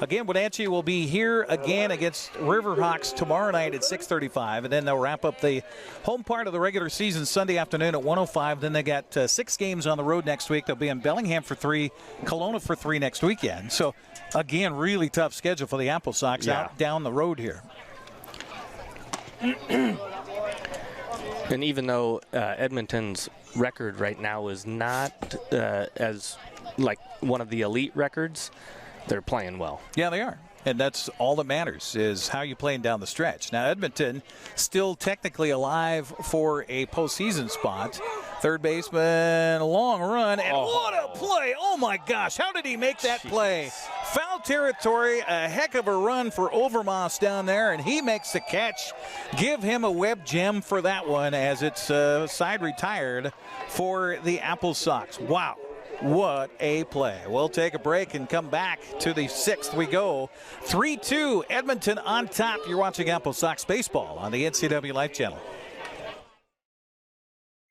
Again, Wenatchee will be here again against Riverhawks tomorrow night at 6:35, and then they'll wrap up the home part of the regular season Sunday afternoon at 1:05. Then they got 6 games on the road next week. They'll be in Bellingham for 3, Kelowna for 3 next weekend. So, again, really tough schedule for the AppleSox out down the road here. And even though Edmonton's record right now is not as like one of the elite records, they're playing well. Yeah, they are. And that's all that matters is how you're playing down the stretch. Now, Edmonton still technically alive for a postseason spot. Third baseman, long run, and what a play. Oh, my gosh. How did he make that play? Foul territory, a heck of a run for Overmars down there, and he makes the catch. Give him a web gem for that one as it's side retired for the AppleSox. Wow. What a play. We'll take a break and come back to the 6th we go. 3-2, Edmonton on top. You're watching AppleSox Baseball on the NCWLIFE Channel.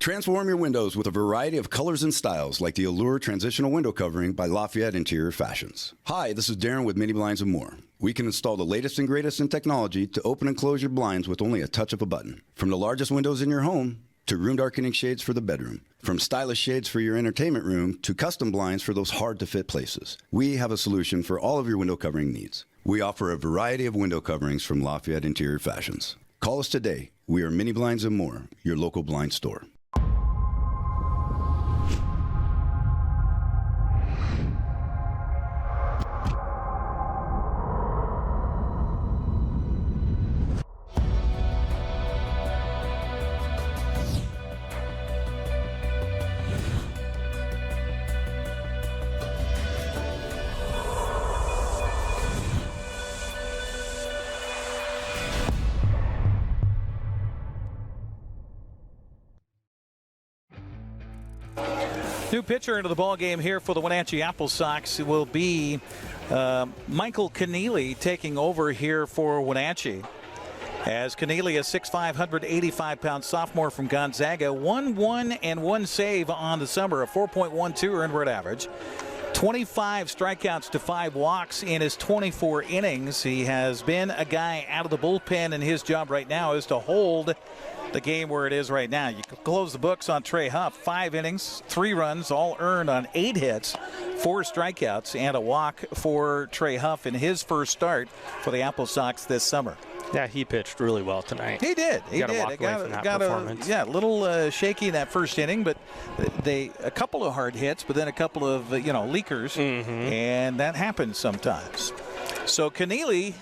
Transform your windows with a variety of colors and styles like the Allure Transitional Window Covering by Lafayette Interior Fashions. Hi, this is Darren with Mini Blinds and More. We can install the latest and greatest in technology to open and close your blinds with only a touch of a button. From the largest windows in your home to room darkening shades for the bedroom. From stylish shades for your entertainment room to custom blinds for those hard-to-fit places. We have a solution for all of your window covering needs. We offer a variety of window coverings from Lafayette Interior Fashions. Call us today. We are Mini Blinds and More, your local blind store. New pitcher into the ball game here for the Wenatchee AppleSox will be Michael Keneally taking over here for Wenatchee. As Keneally, a 6'5", 185-pound sophomore from Gonzaga, 1 and 1 save on the summer, a 4.12 earned run average. 25 strikeouts to 5 walks in his 24 innings. He has been a guy out of the bullpen, and his job right now is to hold the game where it is right now. You can close the books on Trey Huff. 5 innings, 3 runs, all earned on 8 hits, 4 strikeouts, and a walk for Trey Huff in his first start for the AppleSox this summer. Yeah, he pitched really well tonight. He did. He got did. to walk away from that performance. A little shaky in that first inning, but a couple of hard hits, but then a couple of leakers, and that happens sometimes. So Keneally,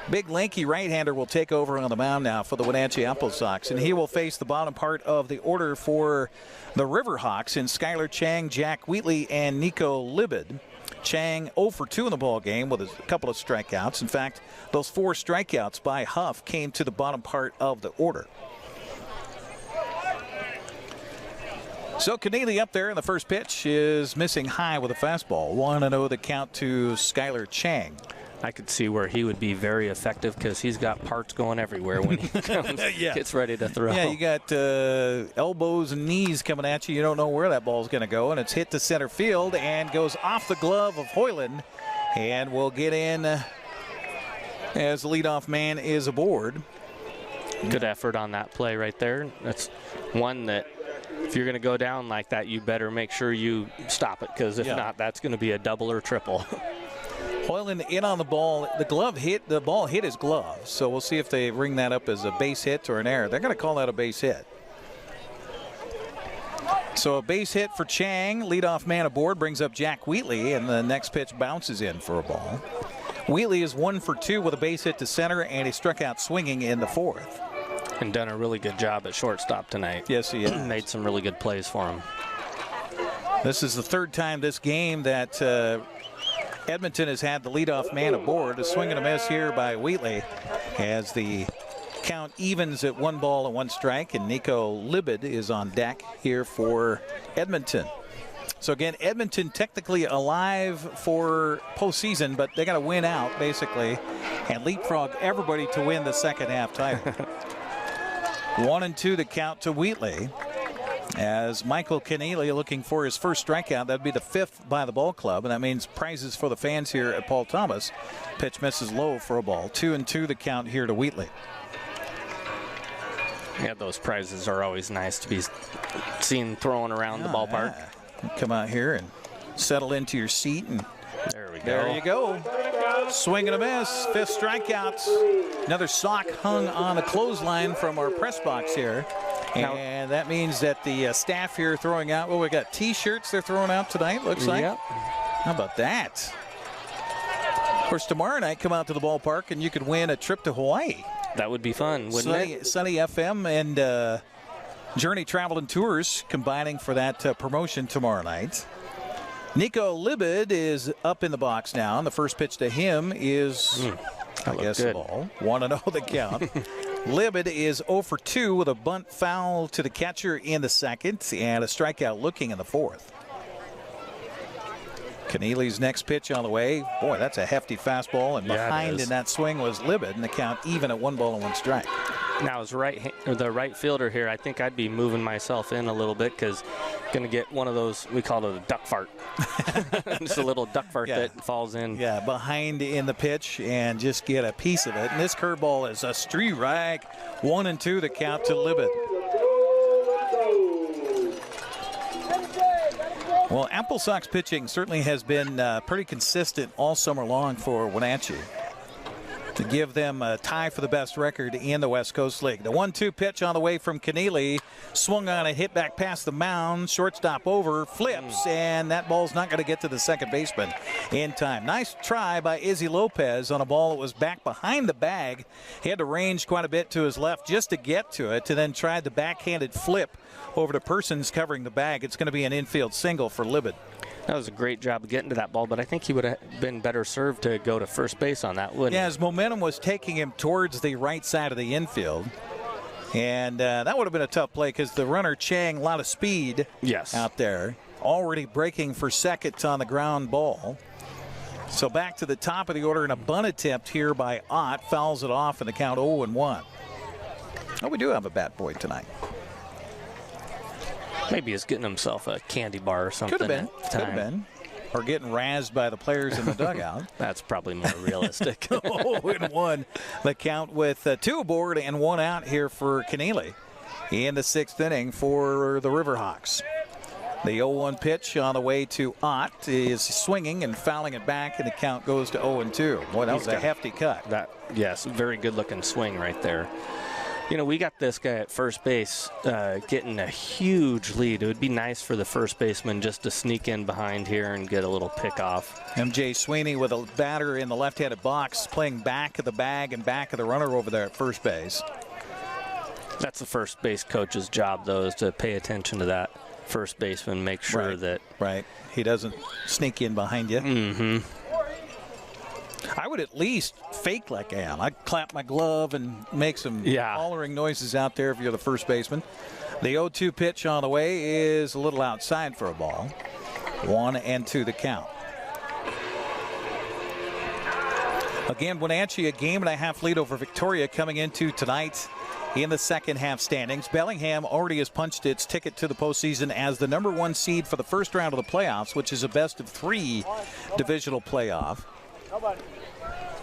big lanky right-hander, will take over on the mound now for the Wenatchee AppleSox, and he will face the bottom part of the order for the Riverhawks in Skylar Chang, Jack Wheatley, and Nico Libid. Chang 0 for 2 in the ball game with a couple of strikeouts. In fact, those 4 strikeouts by Huff came to the bottom part of the order. So Keneally up there in the first pitch is missing high with a fastball. 1-0 the count to Skylar Chang. I could see where he would be very effective because he's got parts going everywhere when he comes, gets ready to throw. Yeah, you got elbows and knees coming at you. You don't know where that ball's going to go, and it's hit to center field and goes off the glove of Ohland and will get in as the leadoff man is aboard. Good effort on that play right there. That's one that if you're going to go down like that, you better make sure you stop it because if not, that's going to be a double or triple. Ohland in on the ball. The ball hit his glove. So we'll see if they ring that up as a base hit or an error. They're going to call that a base hit. So a base hit for Chang. Leadoff man aboard brings up Jack Wheatley, and the next pitch bounces in for a ball. Wheatley is 1 for 2 with a base hit to center, and he struck out swinging in the 4th. And done a really good job at shortstop tonight. Yes, he has. Made some really good plays for him. This is the 3rd time this game that Edmonton has had the leadoff man aboard. A swing and a miss here by Wheatley as the count evens at 1 ball and 1 strike, and Nico Libid is on deck here for Edmonton. So again, Edmonton technically alive for postseason, but they got to win out basically and leapfrog everybody to win the second half title. 1-2 the count to Wheatley. As Michael Keneally looking for his first strikeout. That'd be the 5th by the ball club, and that means prizes for the fans here at Paul Thomas. Pitch misses low for a ball. 2-2 the count here to Wheatley. Yeah, those prizes are always nice to be seen throwing around the ballpark. Yeah. Come out here and settle into your seat, and there we go. There you go. Swing and a miss. 5th strikeouts. Another sock hung on a clothesline from our press box here. And that means that the staff here throwing out, we got T-shirts they're throwing out tonight, looks like. Yep. How about that? Of course, tomorrow night, come out to the ballpark and you could win a trip to Hawaii. That would be fun, wouldn't it? Sunny FM and Journey Travel and Tours combining for that promotion tomorrow night. Nico Libid is up in the box now, and the first pitch to him is, I guess, a ball. 1-0 the count. Libid is 0 for 2 with a bunt foul to the catcher in the 2nd and a strikeout looking in the 4th. Keneally's next pitch on the way. Boy, that's a hefty fastball, and behind in that swing was Libid, and the count even at 1 ball and 1 strike. Now, as the right fielder here, I think I'd be moving myself in a little bit because going to get one of those, we call it a duck fart. Just a little duck fart that falls in. Yeah, behind in the pitch and just get a piece of it. And this curveball is a strike. 1-2 the count to Libid. Well, AppleSox pitching certainly has been pretty consistent all summer long for Wenatchee to give them a tie for the best record in the West Coast League. The 1-2 pitch on the way from Keneally. Swung on it, hit back past the mound. Shortstop over, flips, and that ball's not going to get to the second baseman in time. Nice try by Izzy Lopez on a ball that was back behind the bag. He had to range quite a bit to his left just to get to it, and then tried the backhanded flip over to Persons covering the bag. It's going to be an infield single for Libid. That was a great job of getting to that ball, but I think he would have been better served to go to first base on that, wouldn't he? Yeah, his momentum was taking him towards the right side of the infield. And that would have been a tough play because the runner, Chang, a lot of speed out there. Already breaking for second on the ground ball. So back to the top of the order, and a bunt attempt here by Ott. Fouls it off in the count 0-1. Oh, we do have a bat boy tonight. Maybe he's getting himself a candy bar or something. Could have been. Or getting razzed by the players in the dugout. That's probably more realistic. 0-1. The count with 2 aboard and 1 out here for Keneally in the 6th inning for the Riverhawks. The 0-1 pitch on the way to Ott is swinging and fouling it back, and the count goes to 0-2. Boy, that was a hefty cut. Yes, very good-looking swing right there. You know, we got this guy at first base getting a huge lead. It would be nice for the first baseman just to sneak in behind here and get a little pick off. MJ Sweeney with a batter in the left-handed box, playing back of the bag and back of the runner over there at first base. That's the first base coach's job, though, is to pay attention to that first baseman, make sure that... Right. He doesn't sneak in behind you. Mm-hmm. I would at least fake like I am. I'd clap my glove and make some hollering noises out there if you're the first baseman. The 0-2 pitch on the way is a little outside for a ball. 1-2 the count. Again, Wenatchee a 1.5 lead over Victoria coming into tonight in the second half standings. Bellingham already has punched its ticket to the postseason as the number 1 seed for the first round of the playoffs, which is a best-of-3 divisional playoff.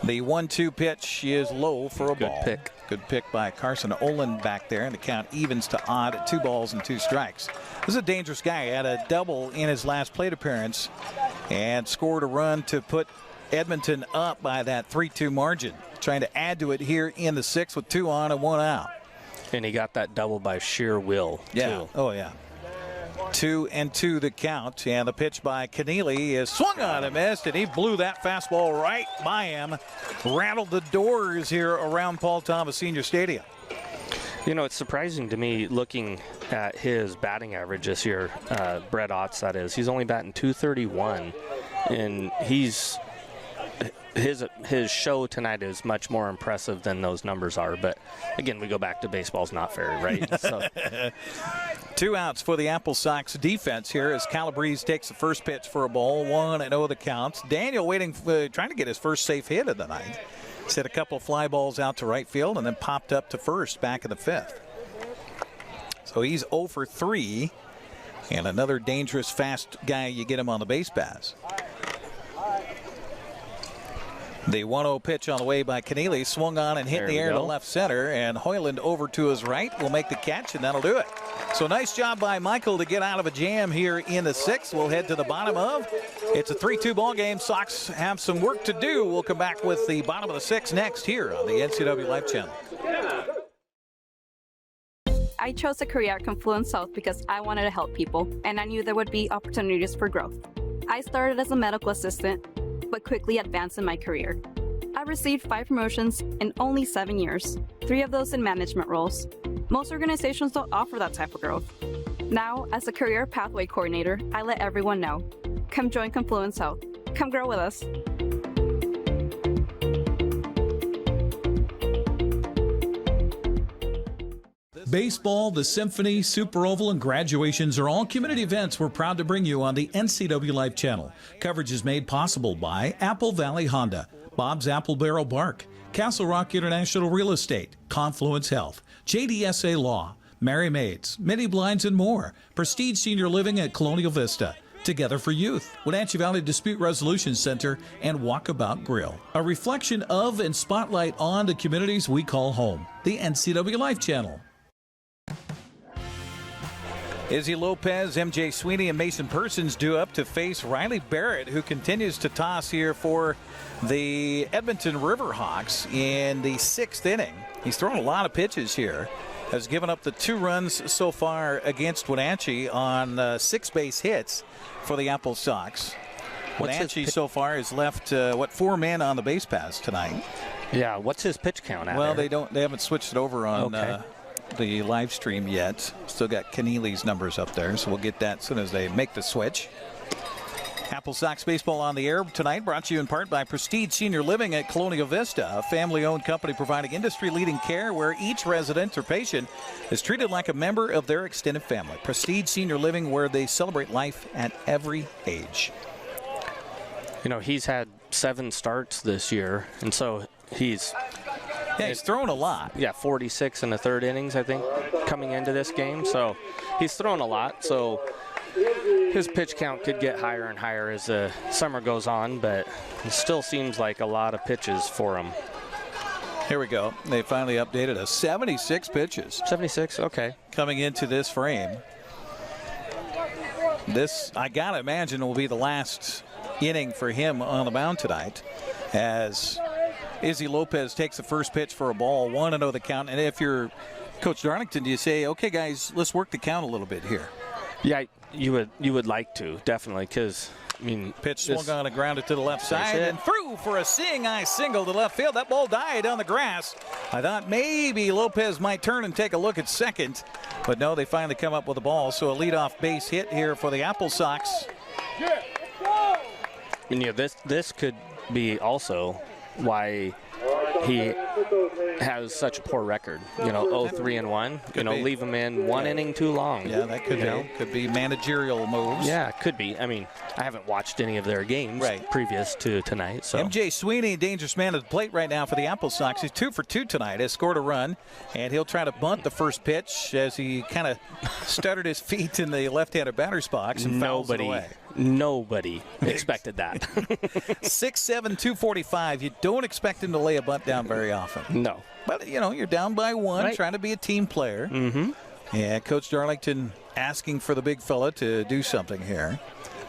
The 1-2 pitch is low for a ball. Good pick by Carson Ohland back there, and the count evens to odd at 2 balls and 2 strikes. This is a dangerous guy. He had a double in his last plate appearance and scored a run to put Edmonton up by that 3-2 margin. Trying to add to it here in the 6th with 2 on and 1 out. And he got that double by sheer will, too. Oh, yeah. 2-2 the count, and the pitch by Keneally is swung on and missed, and he blew that fastball right by him. Rattled the doors here around Paul Thomas Senior Stadium. You know, it's surprising to me looking at his batting average this year, Brett Otts, that is. He's only batting .231, and his show tonight is much more impressive than those numbers are. But again, we go back to baseball's not fair, right? So 2 outs for the AppleSox defense here as Calabrese takes the first pitch for a ball. 1-0 the count. Daniel waiting, trying to get his first safe hit of the night. He's hit a couple of fly balls out to right field and then popped up to first back in the 5th. So he's 0 for 3, and another dangerous fast guy. You get him on the base pass. The 1-0 pitch on the way by Keneally, swung on and hit in the air to left center, and Hoyland over to his right will make the catch, and that'll do it. So nice job by Michael to get out of a jam here in the 6th. We'll head to the bottom of. It's a 3-2 ball game. Sox have some work to do. We'll come back with the bottom of the 6th next here on the NCWLIFE Channel. I chose a career at Confluence South because I wanted to help people, and I knew there would be opportunities for growth. I started as a medical assistant, but quickly advanced in my career. I received 5 promotions in only 7 years, 3 of those in management roles. Most organizations don't offer that type of growth. Now, as a career pathway coordinator, I let everyone know. Come join Confluence Health. Come grow with us. Baseball, the Symphony, Super Oval, and graduations are all community events we're proud to bring you on the NCWLIFE Channel. Coverage is made possible by Apple Valley Honda, Bob's Apple Barrel Bark, Castle Rock International Real Estate, Confluence Health, JDSA Law, Mary Maids, Mini Blinds, and more. Prestige Senior Living at Colonial Vista. Together for Youth, Wenatchee Valley Dispute Resolution Center, and Walkabout Grill. A reflection of and spotlight on the communities we call home. The NCWLIFE Channel. Izzy Lopez, MJ Sweeney, and Mason Persons due up to face Riley Barrett, who continues to toss here for the Edmonton Riverhawks in the 6th inning. He's thrown a lot of pitches here. Has given up the 2 runs so far against Wenatchee on 6 base hits for the AppleSox. Wenatchee so far has left 4 men on the base paths tonight. Yeah, what's his pitch count at? Well, they haven't switched it over on the live stream yet. Still got Keneally's numbers up there, so we'll get that as soon as they make the switch. AppleSox baseball on the air tonight, brought to you in part by Prestige Senior Living at Colonial Vista, a family-owned company providing industry-leading care where each resident or patient is treated like a member of their extended family. Prestige Senior Living, where they celebrate life at every age. You know, he's had 7 starts this year, and so he's thrown a lot. Yeah, 46 in the 3rd innings, I think, coming into this game. So he's thrown a lot. So his pitch count could get higher and higher as the summer goes on, but it still seems like a lot of pitches for him. Here we go. They finally updated us. 76 pitches. 76, okay. Coming into this frame. This, I got to imagine, will be the last inning for him on the mound tonight, as Izzy Lopez takes the first pitch for a ball, 1-0 the count. And if you're Coach Darlington, do you say, okay, guys, let's work the count a little bit here? Yeah, you would like to, definitely, because, I mean, pitch swung on and grounded to the left side and through for a seeing eye single to left field. That ball died on the grass. I thought maybe Lopez might turn and take a look at second, but no, they finally come up with the ball. So a leadoff base hit here for the AppleSox. And yeah, this could be also why he has such a poor record. You know, 0-3-1. You know, leave him in one inning too long. Yeah, that could be. Could be managerial moves. Yeah, could be. I mean, I haven't watched any of their games previous to tonight. So MJ Sweeney, dangerous man at the plate right now for the AppleSox. He's 2 for 2 tonight. Has scored a run, and he'll try to bunt the first pitch as he kind of stuttered his feet in the left-handed batter's box and fouls it away. Nobody expected that. 6'7", 245. You don't expect him to lay a bunt down very often. No. But, you know, you're down by 1, trying to be a team player. Mm-hmm. Yeah, Coach Darlington asking for the big fella to do something here.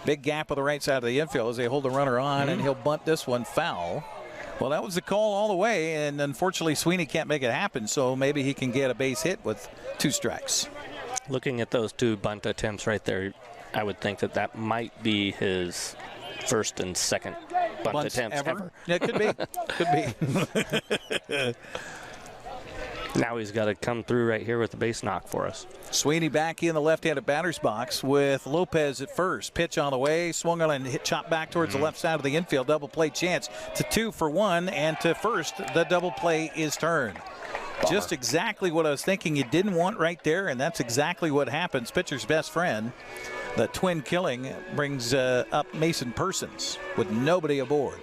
Big gap on the right side of the infield as they hold the runner on, and he'll bunt this one foul. Well, that was the call all the way, and unfortunately Sweeney can't make it happen, so maybe he can get a base hit with 2 strikes. Looking at those 2 bunt attempts right there, I would think that might be his first and second bunt attempts ever. Yeah, it could be. Could be. Now he's got to come through right here with the base knock for us. Sweeney back in the left-handed batter's box with Lopez at first. Pitch on the way, swung on and hit, chop back towards the left side of the infield. Double play chance to 2 for 1, and to first, the double play is turned. Bummer. Just exactly what I was thinking you didn't want right there, and that's exactly what happens. Pitcher's best friend, the twin killing, brings up Mason Persons with nobody aboard.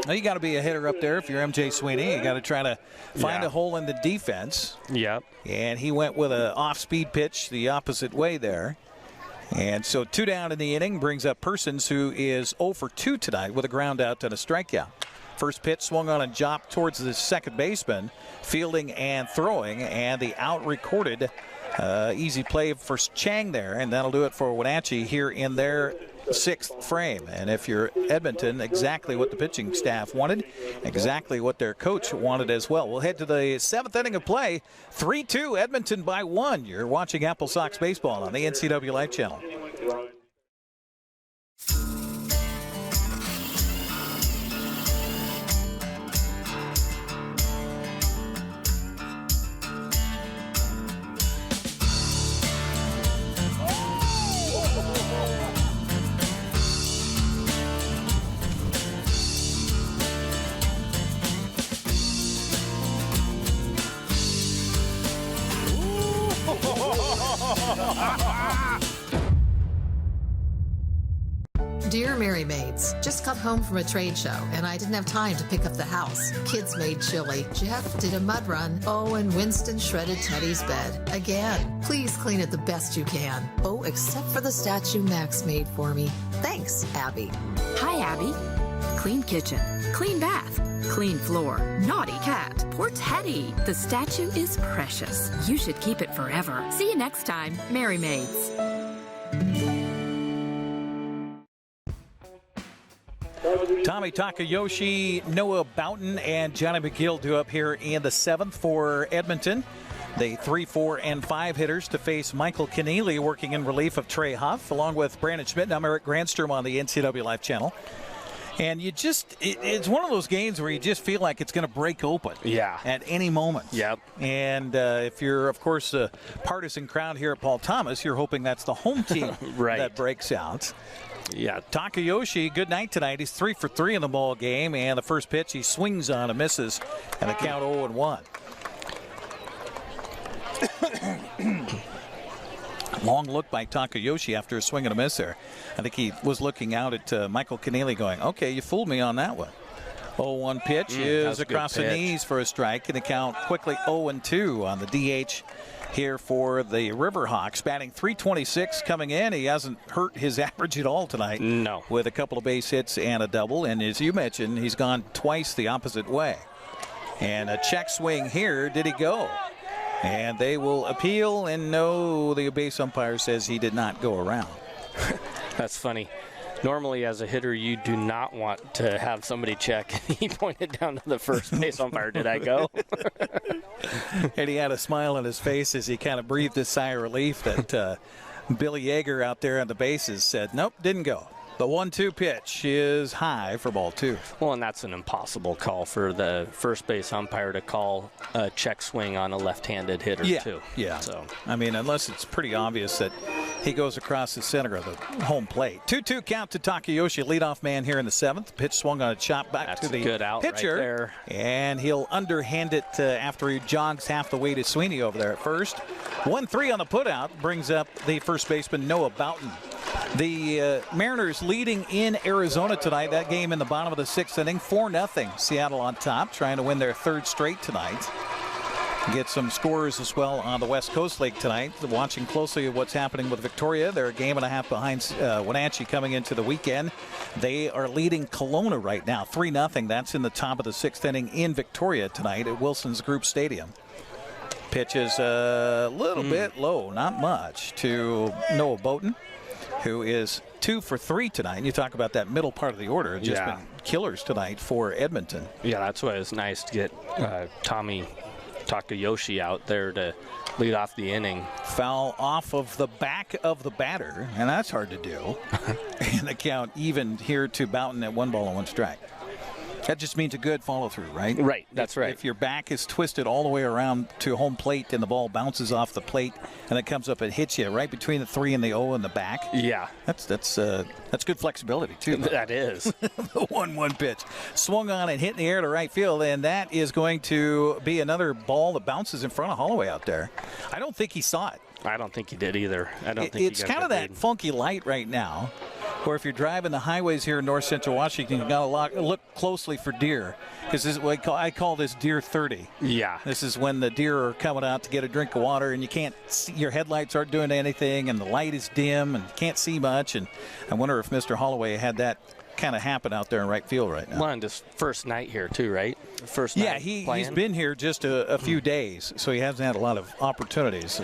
Now you got to be a hitter up there if you're MJ Sweeney. You got to try to find a hole in the defense. Yep. And he went with an off-speed pitch the opposite way there. And so 2 down in the inning brings up Persons, who is 0 for 2 tonight with a ground out and a strikeout. First pitch swung on and dropped towards the second baseman, fielding and throwing, and the out recorded. Easy play for Chang there, and that'll do it for Wenatchee here in their 6th frame. And if you're Edmonton, exactly what the pitching staff wanted, exactly what their coach wanted as well. We'll head to the 7th inning of play. 3-2 Edmonton by 1. You're watching AppleSox baseball on the NCWLIFE Channel. Dear Mary Maids, just got home from a trade show and I didn't have time to pick up the house. Kids made chili. Jeff did a mud run. Oh, and Winston shredded Teddy's bed. Again, please clean it the best you can. Oh, except for the statue Max made for me. Thanks, Abby. Hi, Abby. Clean kitchen, clean bath, clean floor, naughty cat, poor Teddy. The statue is precious. You should keep it forever. See you next time, Mary Maids. Tommy Takayoshi, Noah Boughton, and Johnny McGill do up here in the 7th for Edmonton. The 3, 4, and 5 hitters to face Michael Keneally working in relief of Trey Huff, along with Brandon Schmitten. I'm Eric Granstrom on the NCWLIFE Channel. And you just, it's one of those games where you just feel like it's going to break open. Yeah. At any moment. Yep. And if you're, of course, a partisan crowd here at Paul Thomas, you're hoping that's the home team right. that breaks out. Yeah. Takayoshi, good night tonight. He's 3 for 3 in the ball game, and the first pitch he swings on and misses, and the count 0-1. Long look by Takayoshi after a swing and a miss there. I think he was looking out at Michael Keneally going, okay, you fooled me on that one. 0-1 pitch is across the knees for a strike, and the count quickly 0-2 on the DH here for the Riverhawks. Batting .326 coming in. He hasn't hurt his average at all tonight. No. With a couple of base hits and a double, and as you mentioned, he's gone twice the opposite way. And a check swing here. Did he go? And they will appeal, and no, the base umpire says he did not go around. That's funny. Normally, as a hitter, you do not want to have somebody check. He pointed down to the first base umpire. Did I go? And he had a smile on his face as he kind of breathed a sigh of relief that Billy Yeager out there on the bases said, nope, didn't go. The 1-2 pitch is high for ball 2. Well, and that's an impossible call for the first base umpire to call a check swing on a left-handed hitter, too. Yeah. So, I mean, unless it's pretty obvious that he goes across the center of the home plate. 2-2 count to Takayoshi, leadoff man here in the 7th. Pitch swung on a chop back to the good out pitcher. Right there. And he'll underhand it after he jogs half the way to Sweeney over there at first. 1-3 on the putout brings up the first baseman, Noah Boughton. The Mariners leading in Arizona tonight. That game in the bottom of the 6th inning, 4-0. Seattle on top, trying to win their 3rd straight tonight. Get some scores as well on the West Coast League tonight. Watching closely at what's happening with Victoria. They're a game and a half behind Wenatchee coming into the weekend. They are leading Kelowna right now, 3-0. That's in the top of the 6th inning in Victoria tonight at Wilson's Group Stadium. Pitch is a little bit low, not much, to Noah Boughton, who is 2 for 3 tonight. And you talk about that middle part of the order. It's just been killers tonight for Edmonton. Yeah, that's why it's nice to get Tommy Takayoshi out there to lead off the inning. Foul off of the back of the batter, and that's hard to do. And the count even here to Boughton at 1-1 strike. That just means a good follow-through, right? Right, that's right. If your back is twisted all the way around to home plate and the ball bounces off the plate and it comes up and hits you right between the 3 and the 0 in the back. Yeah. That's good flexibility, too. That is. The 1-1 pitch. Swung on and hit in the air to right field, and that is going to be another ball that bounces in front of Holloway out there. I don't think he saw it. I don't think he did either. It's kind of that funky light right now, where if you're driving the highways here in north central Washington, you've got to look closely for deer, because this is what I call this deer 30. Yeah. This is when the deer are coming out to get a drink of water, and you can't see, your headlights aren't doing anything, and the light is dim, and you can't see much. And I wonder if Mr. Holloway had that kind of happen out there in right field right now. Well, and his first night here too, right? First night he's been here just a few days, so he hasn't had a lot of opportunities.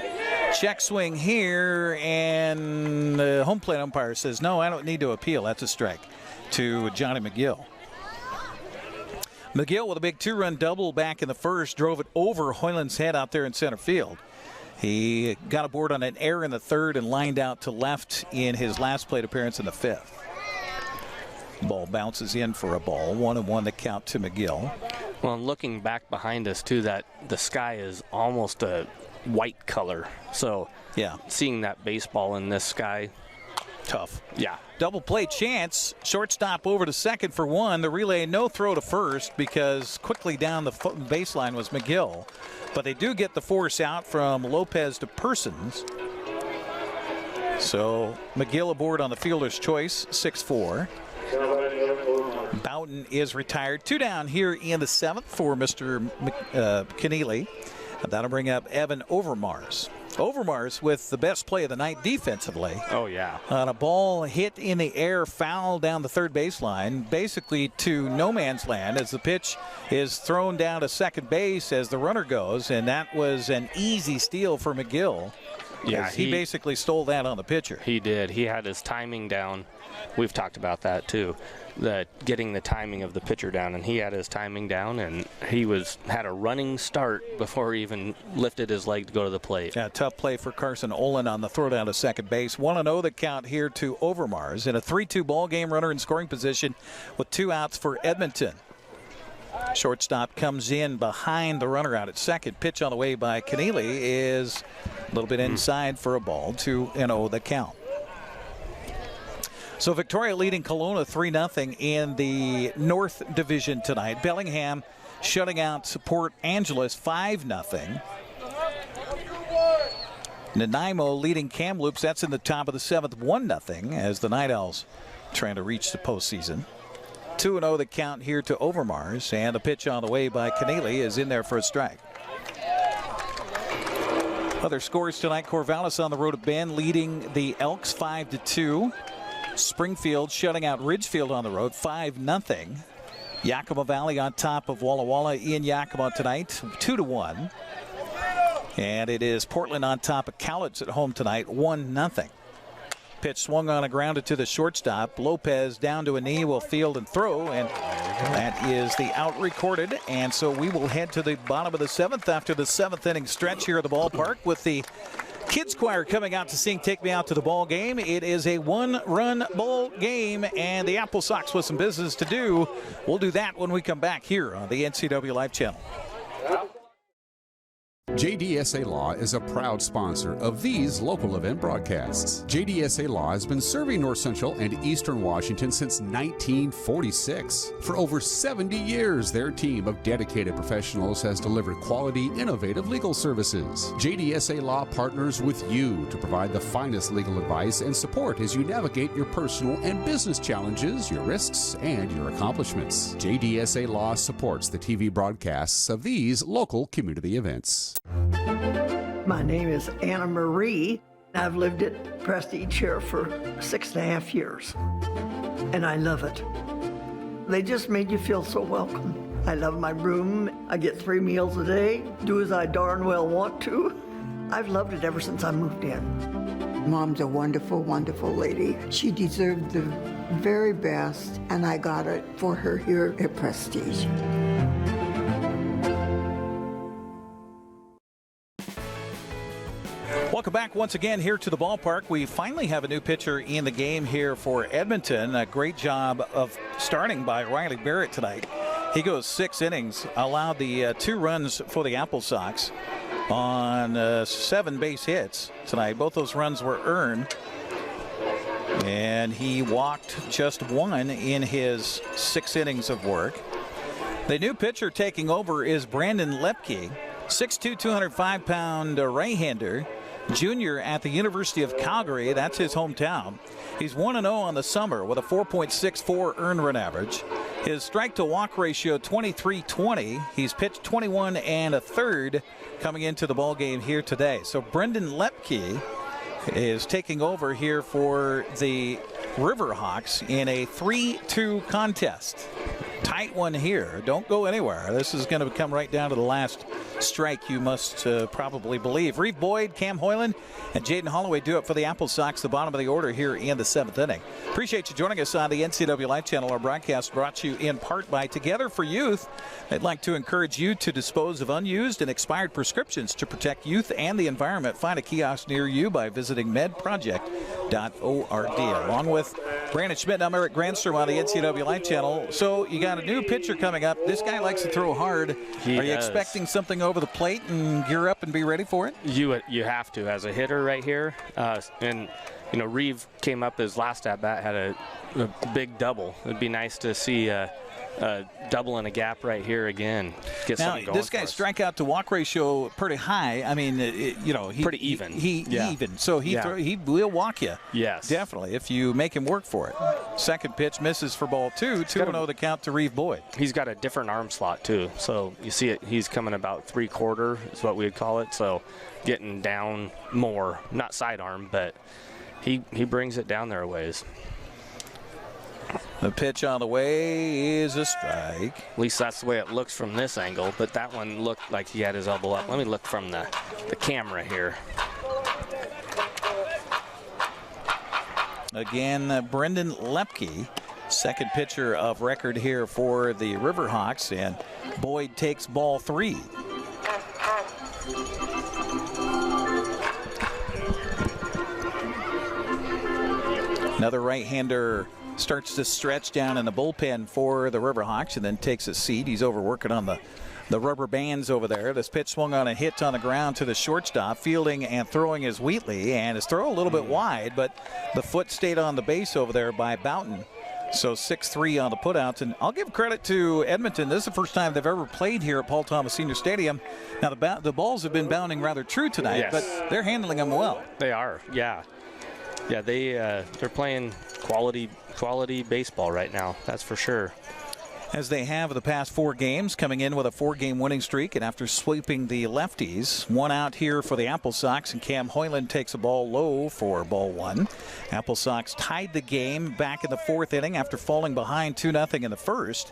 Check swing here, and the home plate umpire says, no, I don't need to appeal. That's a strike to Johnny McGill. McGill with a big 2-run double back in the first, drove it over Hoyland's head out there in center field. He got aboard on an error in the 3rd and lined out to left in his last plate appearance in the 5th. Ball bounces in for a ball. 1-1 the count to McGill. Well, and looking back behind us too, that the sky is almost a white color. So seeing that baseball in this sky, tough. Yeah. Double play chance. Shortstop over to second for 1. The relay no throw to first because quickly down the baseline was McGill. But they do get the force out from Lopez to Persons. So McGill aboard on the fielder's choice, 6-4. Boughton is retired. 2 down here in the 7th for Mr. Keneally. That'll bring up Evan Overmars. Overmars with the best play of the night defensively. Oh, yeah. On a ball hit in the air, foul down the third baseline, basically to no man's land as the pitch is thrown down to second base as the runner goes, and that was an easy steal for McGill. Yeah, he basically stole that on the pitcher. He did. He had his timing down. We've talked about that too, getting the timing of the pitcher down, and he had his timing down, and he had a running start before he even lifted his leg to go to the plate. Yeah, tough play for Carson Ohland on the throw down to second base. 1-0 the count here to Overmars in a 3-2 ball game. Runner in scoring position with 2 outs for Edmonton. Shortstop comes in behind the runner out at second. Pitch on the way by Keneally is a little bit inside for a ball. 2-0 the count. So Victoria leading Kelowna 3-0 in the North Division tonight. Bellingham shutting out Port Angeles 5-0. Nanaimo leading Kamloops. That's in the top of the 7th, 1-0 as the Night Owls trying to reach the postseason. 2-0 the count here to Overmars, and the pitch on the way by Keneally is in there for a strike. Other scores tonight: Corvallis on the road at Bend leading the Elks 5-2. Springfield shutting out Ridgefield on the road 5-0. Yakima Valley on top of Walla Walla in Yakima tonight 2-1. And it is Portland on top of Cowlitz at home tonight 1-0. Pitch swung on a grounder to the shortstop. Lopez down to a knee, will field and throw, and that is the out recorded. And so we will head to the bottom of the 7th after the 7th inning stretch here at the ballpark with the Kids Choir coming out to sing Take Me Out to the Ball Game. It is a 1-run ball game, and the AppleSox with some business to do. We'll do that when we come back here on the NCWLIFE Channel. JDSA Law is a proud sponsor of these local event broadcasts. JDSA Law has been serving North Central and Eastern Washington since 1946. For over 70 years, their team of dedicated professionals has delivered quality, innovative legal services. JDSA Law partners with you to provide the finest legal advice and support as you navigate your personal and business challenges, your risks, and your accomplishments. JDSA Law supports the TV broadcasts of these local community events. My name is Anna Marie. I've lived at Prestige here for 6.5 years, and I love it. They just made you feel so welcome. I love my room. I get 3 meals a day, do as I darn well want to. I've loved it ever since I moved in. Mom's a wonderful, wonderful lady. She deserved the very best, and I got it for her here at Prestige. Welcome back once again here to the ballpark. We finally have a new pitcher in the game here for Edmonton. A great job of starting by Riley Barrett tonight. He goes 6 innings, allowed the 2 runs for the AppleSox on 7 base hits tonight. Both those runs were earned, and he walked just 1 in his 6 innings of work. The new pitcher taking over is Brandon Lepke, 6'2", 205-pound right-hander. Junior at the University of Calgary. That's his hometown. He's 1-0 on the summer with a 4.64 earned run average. His strike-to-walk ratio 23-20. He's pitched 21 1/3 coming into the ball game here today. So Brendan Lepke is taking over here for the Riverhawks in a 3-2 contest. Tight one here. Don't go anywhere. This is going to come right down to the last strike, you must probably believe. Reeve Boyd, Cam Hoyland, and Jaden Holloway do it for the AppleSox, the bottom of the order here in the 7th inning. Appreciate you joining us on the NCWLIFE Channel. Our broadcast brought to you in part by Together for Youth. I'd like to encourage you to dispose of unused and expired prescriptions to protect youth and the environment. Find a kiosk near you by visiting medproject.org. Along with Brandon Schmitten, I'm Eric Granstrom on the NCWLIFE Channel. So you got a new pitcher coming up. This guy likes to throw hard. Are you expecting something over the plate and gear up and be ready for it? You have to as a hitter right here. And you know, Reeve came up his last at bat, had a big double. It'd be nice to see a double in a gap right here again. Get now, something going. This guy's strikeout to walk ratio pretty high. I mean, he's pretty even. Even. So he will walk you. Yes, definitely if you make him work for it. Second pitch misses for ball 2. 2-0 the count to Reeve Boyd. He's got a different arm slot too. So you see it. He's coming about 3/4 is what we would call it. So getting down more, not sidearm, but he brings it down there a ways. The pitch on the way is a strike. At least that's the way it looks from this angle, but that one looked like he had his elbow up. Let me look from the camera here. Again, Brendan Lepke, second pitcher of record here for the Riverhawks, and Boyd takes ball 3. Another right-hander starts to stretch down in the bullpen for the Riverhawks and then takes a seat. He's overworking on the rubber bands over there. This pitch swung on a hit on the ground to the shortstop. Fielding and throwing is Wheatley, and his throw a little bit wide, but the foot stayed on the base over there by Boughton. So 6-3 on the putouts. And I'll give credit to Edmonton. This is the first time they've ever played here at Paul Thomas Senior Stadium. Now, the balls have been bounding rather true tonight, yes, but they're handling them well. They are, yeah. Yeah, they're playing quality baseball right now, that's for sure. As they have the past 4 games, coming in with a 4-game winning streak, and after sweeping the lefties, 1 out here for the AppleSox, and Cam Hoyland takes a ball low for ball 1. AppleSox tied the game back in the 4th inning after falling behind 2-0 in the first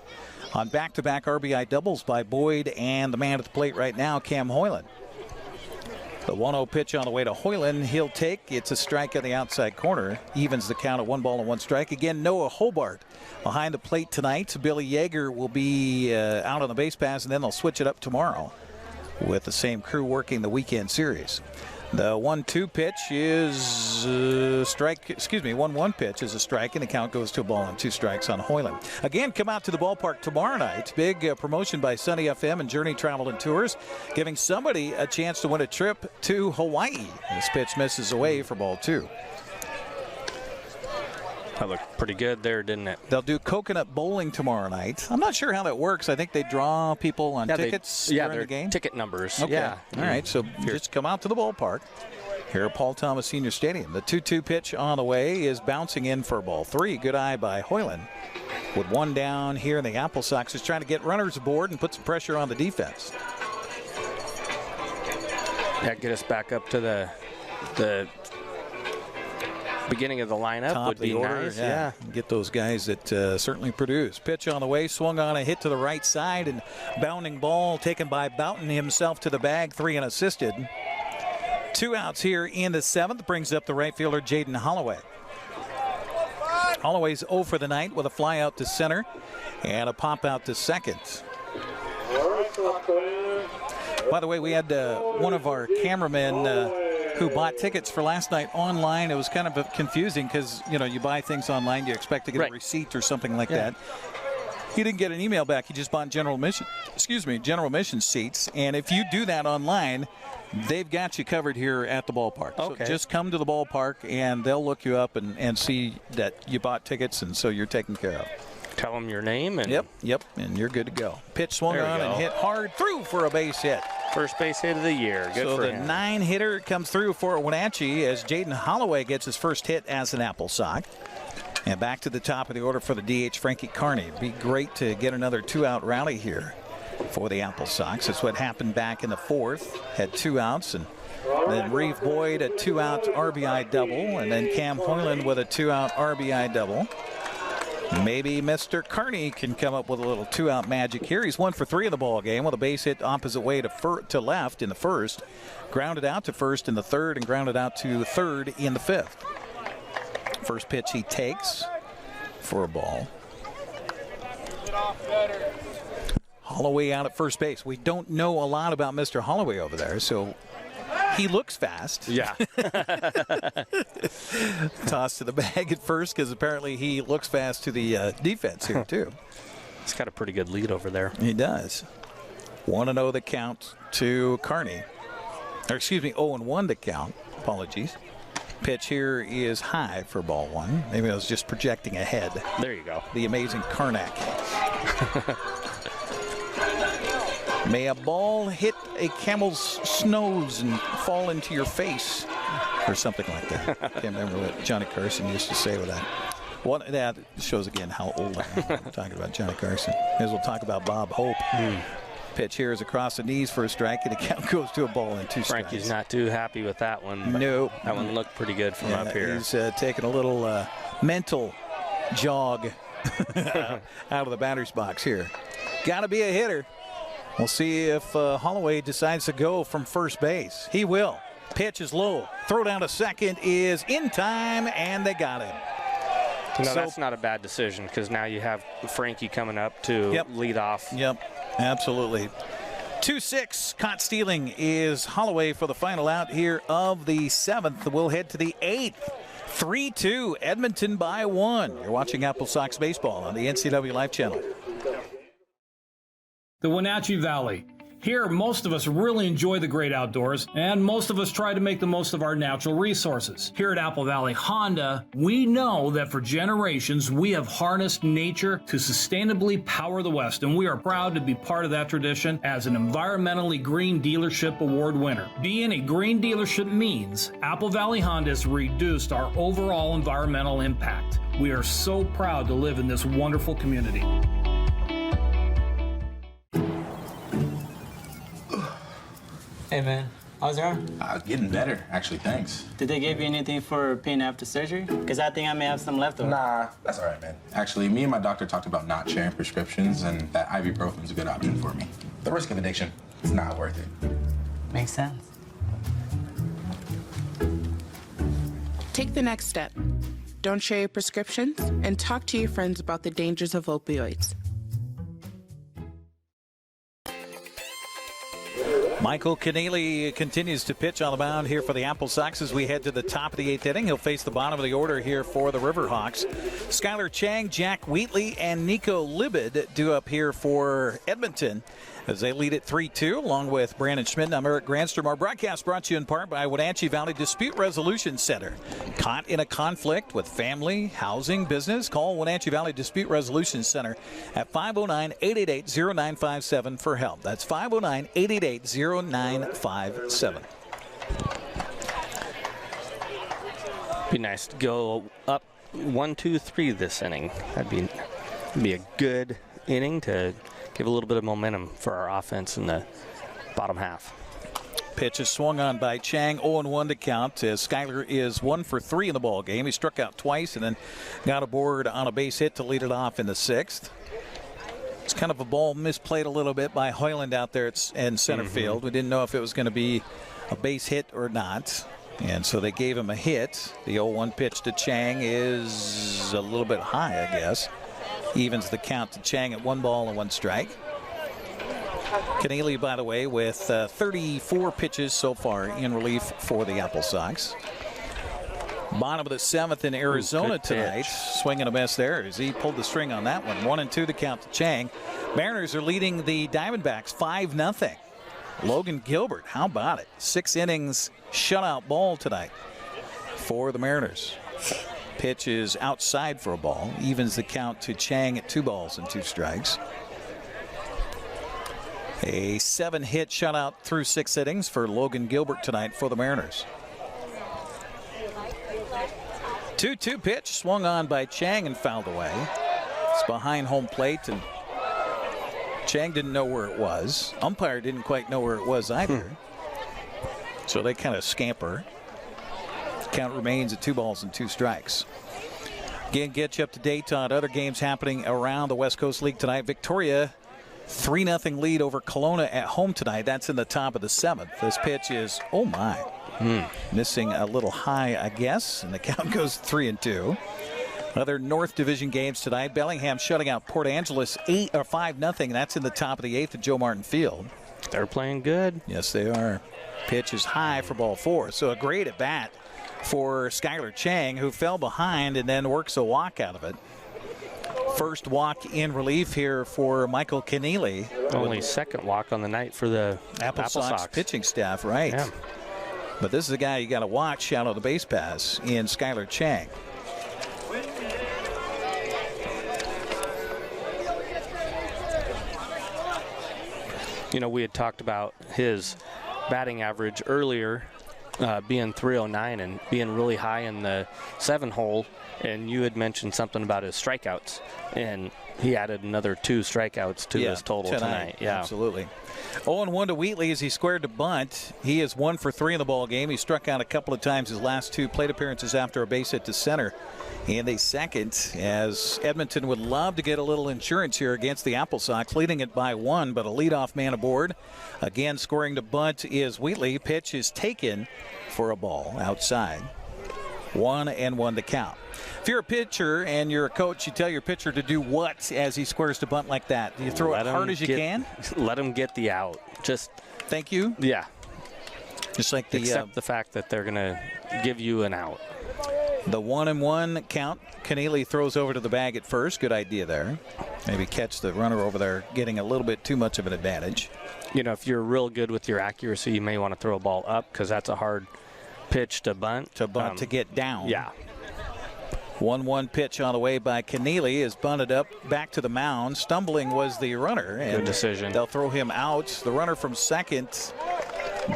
on back-to-back RBI doubles by Boyd and the man at the plate right now, Cam Hoyland. The 1-0 pitch on the way to Hoyland, he'll take. It's a strike on the outside corner. Evens the count at 1 ball and 1 strike. Again, Noah Hobart behind the plate tonight. Billy Yeager will be out on the base pass, and then they'll switch it up tomorrow with the same crew working the weekend series. The 1-2 pitch is a strike. 1-1 pitch is a strike, and the count goes to a ball and 2 strikes on Hoyland. Again, come out to the ballpark tomorrow night. Big promotion by Sunny FM and Journey Travel and Tours, giving somebody a chance to win a trip to Hawaii. This pitch misses away for ball 2. That looked pretty good there, didn't it? They'll do coconut bowling tomorrow night. I'm not sure how that works. I think they draw people on tickets during the game. Ticket numbers. Okay. Yeah. All right, so just come out to the ballpark here at Paul Thomas Senior Stadium. The 2-2 pitch on the way is bouncing in for ball 3. Good eye by Hoyland. With 1 down here, and the AppleSox is trying to get runners aboard and put some pressure on the defense. Yeah, get us back up to the beginning of the lineup. Top would be order, nice. Yeah. Get those guys that certainly produce. Pitch on the way, swung on a hit to the right side, and bounding ball taken by Boughton himself to the bag, 3 unassisted. 2 outs here in the 7th, brings up the right fielder Jaden Holloway. Holloway's 0 for the night with a fly out to center and a pop out to second. By the way, we had one of our cameramen who bought tickets for last night online. It was kind of confusing because, you buy things online, you expect to get a receipt or something like that. He didn't get an email back. He just bought general admission seats. And if you do that online, they've got you covered here at the ballpark. Okay. So just come to the ballpark and they'll look you up and see that you bought tickets, and so you're taken care of. Tell them your name. And Yep, and you're good to go. Pitch swung on and hit hard through for a base hit. First base hit of the year. Good so for the him. 9-hitter comes through for Wenatchee as Jaden Holloway gets his first hit as an AppleSox. And back to the top of the order for the DH, Frankie Carney. It'd be great to get another 2-out rally here for the AppleSox. That's what happened back in the 4th. Had 2 outs, and then Reeve Boyd a 2-out RBI double, and then Cam Hoyland with a 2-out RBI double. Maybe Mr. Carney can come up with a little 2-out magic here. He's 1 for 3 in the ball game with a base hit opposite way to left in the first, grounded out to first in the 3rd, and grounded out to 3rd in the 5th. First pitch he takes for a ball. Holloway out at first base. We don't know a lot about Mr. Holloway over there, so he looks fast. Yeah. Toss to the bag at first because apparently he looks fast to the defense here too. He's got a pretty good lead over there. He does. 1-0 the count to Carney. Or excuse me, 0-1 the count. Apologies. Pitch here is high for ball 1. Maybe I was just projecting ahead. There you go. The amazing Karnak. May a ball hit a camel's snows and fall into your face, or something like that. I can't remember what Johnny Carson used to say with that. Well, that shows again how old I am. I'm talking about Johnny Carson. As we'll talk about Bob Hope. Pitch here is across the knees for a strike, and the count goes to a ball and 2 strikes. Frankie's not too happy with that one. No. That one looked pretty good from up here. He's taking a little mental jog out of the batter's box here. Got to be a hitter. We'll see if Holloway decides to go from first base. He will. Pitch is low. Throw down to second is in time, and they got him. No, that's not a bad decision because now you have Frankie coming up to lead off. Yep, absolutely. 2-6, caught stealing is Holloway for the final out here of the 7th. We'll head to the 8th. 3-2, Edmonton by 1. You're watching AppleSox baseball on the NCWLIFE Channel. The Wenatchee Valley. Here, most of us really enjoy the great outdoors, and most of us try to make the most of our natural resources. Here at Apple Valley Honda, we know that for generations, we have harnessed nature to sustainably power the West, and we are proud to be part of that tradition as an environmentally green dealership award winner. Being a green dealership means Apple Valley Honda has reduced our overall environmental impact. We are so proud to live in this wonderful community. Hey man, how's your arm? Getting better, actually, thanks. Did they give you anything for pain after surgery? Because I think I may have some left over. Nah, that's all right, man. Actually, me and my doctor talked about not sharing prescriptions, and that ibuprofen is a good option for me. The risk of addiction is not worth it. Makes sense. Take the next step. Don't share your prescriptions and talk to your friends about the dangers of opioids. Michael Keneally continues to pitch on the mound here for the AppleSox as we head to the top of the 8th inning. He'll face the bottom of the order here for the Riverhawks. Skylar Chang, Jack Wheatley, and Nico Libid due up here for Edmonton as they lead at 3-2 along with Brandon Schmitten. I'm Eric Granstrom. Our broadcast brought to you in part by Wenatchee Valley Dispute Resolution Center. Caught in a conflict with family, housing, business? Call Wenatchee Valley Dispute Resolution Center at 509-888-0957 for help. That's 509-888-0957. Be nice to go up 1-2-3 this inning. That'd be a good inning to give a little bit of momentum for our offense in the bottom half. Pitch is swung on by Chang, 0-1 to count as Skyler is 1 for 3 in the ball game. He struck out twice and then got aboard on a base hit to lead it off in the 6th. It's kind of a ball misplayed a little bit by Ohland out there in center field. We didn't know if it was going to be a base hit or not, and so they gave him a hit. The 0-1 pitch to Chang is a little bit high, I guess. Evens the count to Chang at 1 ball and 1 strike. Keneally, by the way, with 34 pitches so far in relief for the AppleSox. Bottom of the 7th in Arizona tonight. Swinging a miss there as he pulled the string on that one. 1-2 the count to Chang. Mariners are leading the Diamondbacks 5-0. Logan Gilbert, how about it? 6 innings shutout ball tonight for the Mariners. Pitch is outside for a ball. Evens the count to Chang at 2 balls and 2 strikes. A 7-hit shutout through 6 innings for Logan Gilbert tonight for the Mariners. 2-2 pitch swung on by Chang and fouled away. It's behind home plate, and Chang didn't know where it was. Umpire didn't quite know where it was either. So they kind of scamper. Count remains at 2 balls and 2 strikes. Again, get you up to date on other games happening around the West Coast League tonight. Victoria, 3-0 lead over Kelowna at home tonight. That's in the top of the 7th. This pitch is, oh my, missing a little high, I guess, and the count goes 3-2. Other North Division games tonight. Bellingham shutting out Port Angeles 5-0. That's in the top of the 8th at Joe Martin Field. They're playing good. Yes, they are. Pitch is high for ball 4. So a great at bat for Skylar Chang, who fell behind and then works a walk out of it. First walk in relief here for Michael Keneally. Only 2nd walk on the night for the AppleSox pitching staff, right? Yeah. But this is a guy you got to watch out on the base pass in Skylar Chang. You know, we had talked about his batting average earlier being 309 and being really high in the 7 hole, and you had mentioned something about his strikeouts, and he added another 2 strikeouts to his total tonight. Yeah, absolutely. 0-1 to Wheatley as he squared to bunt. He is 1 for 3 in the ball game. He struck out a couple of times his last 2 plate appearances after a base hit to center in the second, as Edmonton would love to get a little insurance here against the AppleSox, leading it by 1, but a leadoff man aboard. Again, scoring to bunt is Wheatley. Pitch is taken for a ball outside. 1-1 to count. If you're a pitcher and you're a coach, you tell your pitcher to do what as he squares to bunt like that? Do you throw it hard as you can? Let him get the out. Just thank you. Yeah. Just like the accept the fact that they're going to give you an out. The 1-1 count. Keneally throws over to the bag at first. Good idea there. Maybe catch the runner over there getting a little bit too much of an advantage. You know, if you're real good with your accuracy, you may want to throw a ball up because that's a hard pitch to bunt. To get down. Yeah. 1-1 pitch on the way by Keneally is bunted up back to the mound. Stumbling was the runner. And good decision. They'll throw him out. The runner from second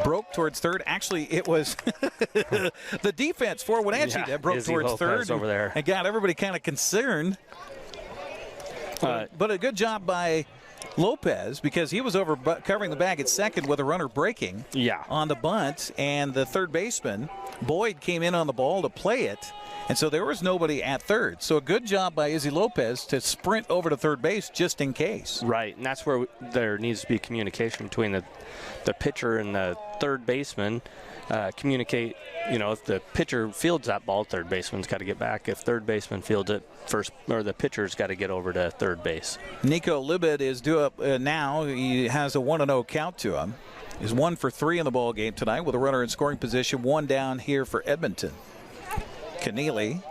broke towards third. Actually, it was the defense for Wenatchee that broke Izzy towards Lopez third over there. and got everybody kind of concerned. But a good job by Lopez, because he was over covering the bag at second with a runner breaking on the bunt, and the third baseman, Boyd, came in on the ball to play it, and so there was nobody at third. So a good job by Izzy Lopez to sprint over to third base just in case. Right, and that's where there needs to be communication between the pitcher and the third baseman. Communicate, you know, if the pitcher fields that ball, third baseman's got to get back. If third baseman fields it first, or the pitcher's got to get over to third base. Nico Libid is due up now. He has a 1-0 count to him. He's 1 for 3 in the ball game tonight with a runner in scoring position. 1 down here for Edmonton. Keneally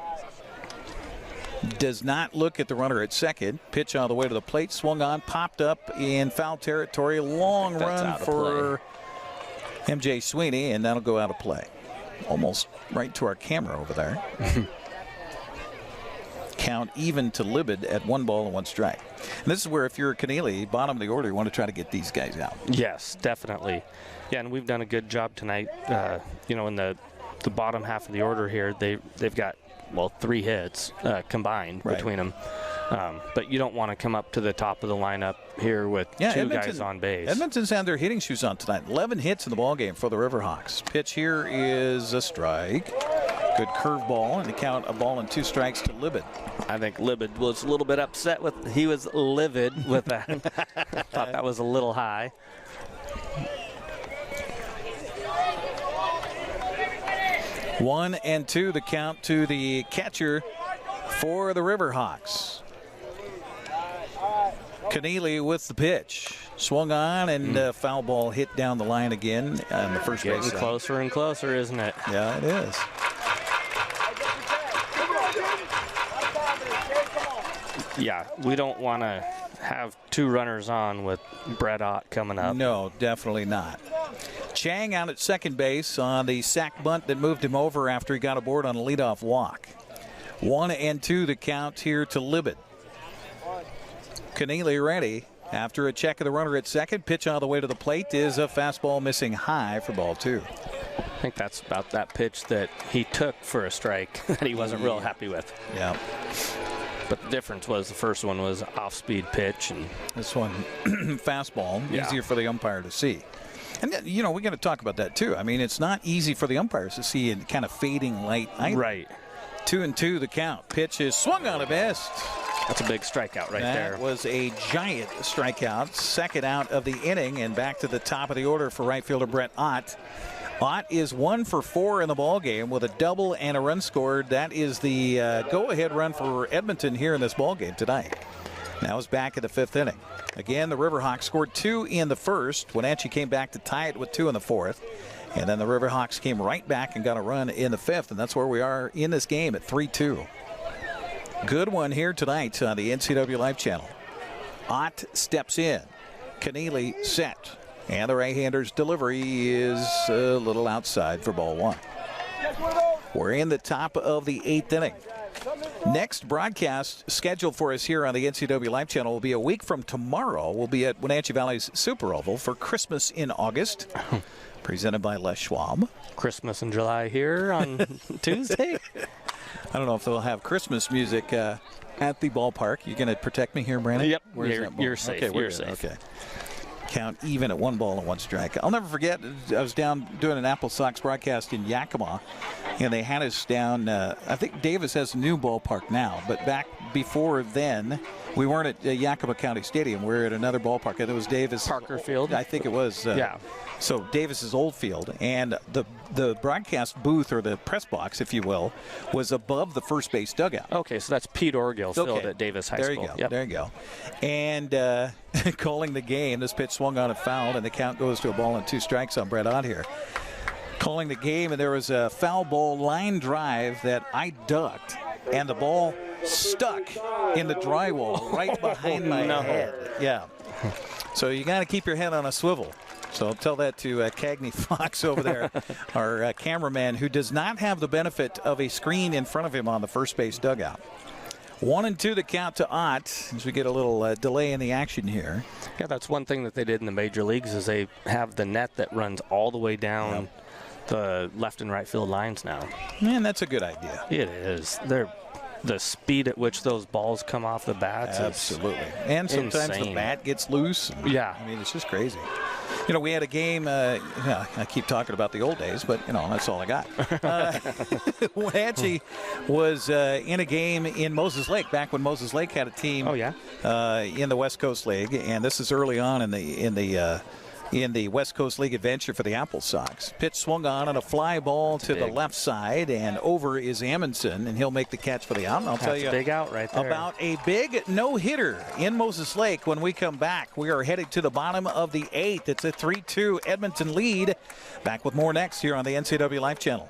does not look at the runner at second. Pitch on the way to the plate, swung on, popped up in foul territory. Long run for MJ Sweeney, and that'll go out of play. Almost right to our camera over there. Count even to Libid at 1 ball and 1 strike. And this is where, if you're Keneally, bottom of the order, you want to try to get these guys out. Yes, definitely. Yeah, and we've done a good job tonight. You know, in the bottom half of the order here, they've got, 3 hits combined between them. But you don't want to come up to the top of the lineup here with 2 guys on base. Edmonton's had their hitting shoes on tonight. 11 hits in the ballgame for the Riverhawks. Pitch here is a strike. Good curveball, and the count a ball and 2 strikes to Libid. I think Libid was a little bit upset with, he was livid with that. Thought that was a little high. One and 2 the count to the catcher for the Riverhawks. Keneally with the pitch. Swung on, and foul ball hit down the line again on the first base. Getting closer and closer, isn't it? Yeah, it is. Yeah, we don't want to have 2 runners on with Brett Ott coming up. No, definitely not. Chang out at second base on the sac bunt that moved him over after he got aboard on a leadoff walk. 1 and 2 the count here to Libid. Keneally ready after a check of the runner at second. Pitch on the way to the plate is a fastball missing high for ball 2. I think that's about that pitch that he took for a strike that he wasn't real happy with. Yeah. But the difference was the first one was off-speed pitch, and this one fastball, easier for the umpire to see. And, you know, we got to talk about that, too. I mean, it's not easy for the umpires to see in kind of fading light either. Right. 2 and 2 the count. Pitch is swung on a missed. That's a big strikeout right there. That was a giant strikeout. Second out of the inning, and back to the top of the order for right fielder Brett Ott. Ott is 1 for 4 in the ballgame with a double and a run scored. That is the go-ahead run for Edmonton here in this ballgame tonight. Now it's back in the 5th inning. Again, the Riverhawks scored 2 in the first. Wenatchee came back to tie it with 2 in the 4th. And then the Riverhawks came right back and got a run in the 5th, and that's where we are in this game at 3-2. Good one here tonight on the NCWLIFE Channel. Ott steps in. Keneally set. And the right-hander's delivery is a little outside for ball 1. We're in the top of the 8th inning. Next broadcast scheduled for us here on the NCWLIFE Channel will be a week from tomorrow. We'll be at Wenatchee Valley's Super Oval for Christmas in August, presented by Les Schwab. Christmas in July here on Tuesday. I don't know if they'll have Christmas music at the ballpark. You going to protect me here, Brandon? Yep. Where's that ball? You're safe. Okay, You're safe. Okay. Count even at 1 ball and 1 strike. I'll never forget, I was down doing an AppleSox broadcast in Yakima, and they had us down. I think Davis has a new ballpark now, but back before then, we weren't at Yakima County Stadium. We were at another ballpark, and it was Davis. Parker Field? I think it was. Yeah. So Davis's old field, and the broadcast booth, or the press box, if you will, was above the first base dugout. Okay, so that's Pete Orgill's field at Davis High there School. You go. Yep. There you go. And calling the game, this pitch swung on and fouled, and the count goes to a ball and 2 strikes on Brett Ott here. Calling the game, and there was a foul ball line drive that I ducked, and the ball stuck in the drywall right behind my head. Yeah. So you got to keep your head on a swivel. So I'll tell that to Cagney Fox over there, our cameraman, who does not have the benefit of a screen in front of him on the first base dugout. 1-2 the count to Ott as we get a little delay in the action here. Yeah, that's one thing that they did in the major leagues is they have the net that runs all the way down the left and right field lines now. Man, that's a good idea. It is. The speed at which those balls come off the bats. Absolutely. And sometimes insane. the bat gets loose. Yeah. I mean, it's just crazy. You know, we had a game, I keep talking about the old days, but, you know, that's all I got. Wenatchee was in a game in Moses Lake, back when Moses Lake had a team in the West Coast League, and this is early on in the West Coast League adventure for the AppleSox. Pitch swung on a fly ball to the left side, and over is Amundsen, and he'll make the catch for the out. And I'll tell you big out right there. About a big no-hitter in Moses Lake when we come back. We are headed to the bottom of the 8th. It's a 3-2 Edmonton lead. Back with more next here on the NCWLIFE Channel.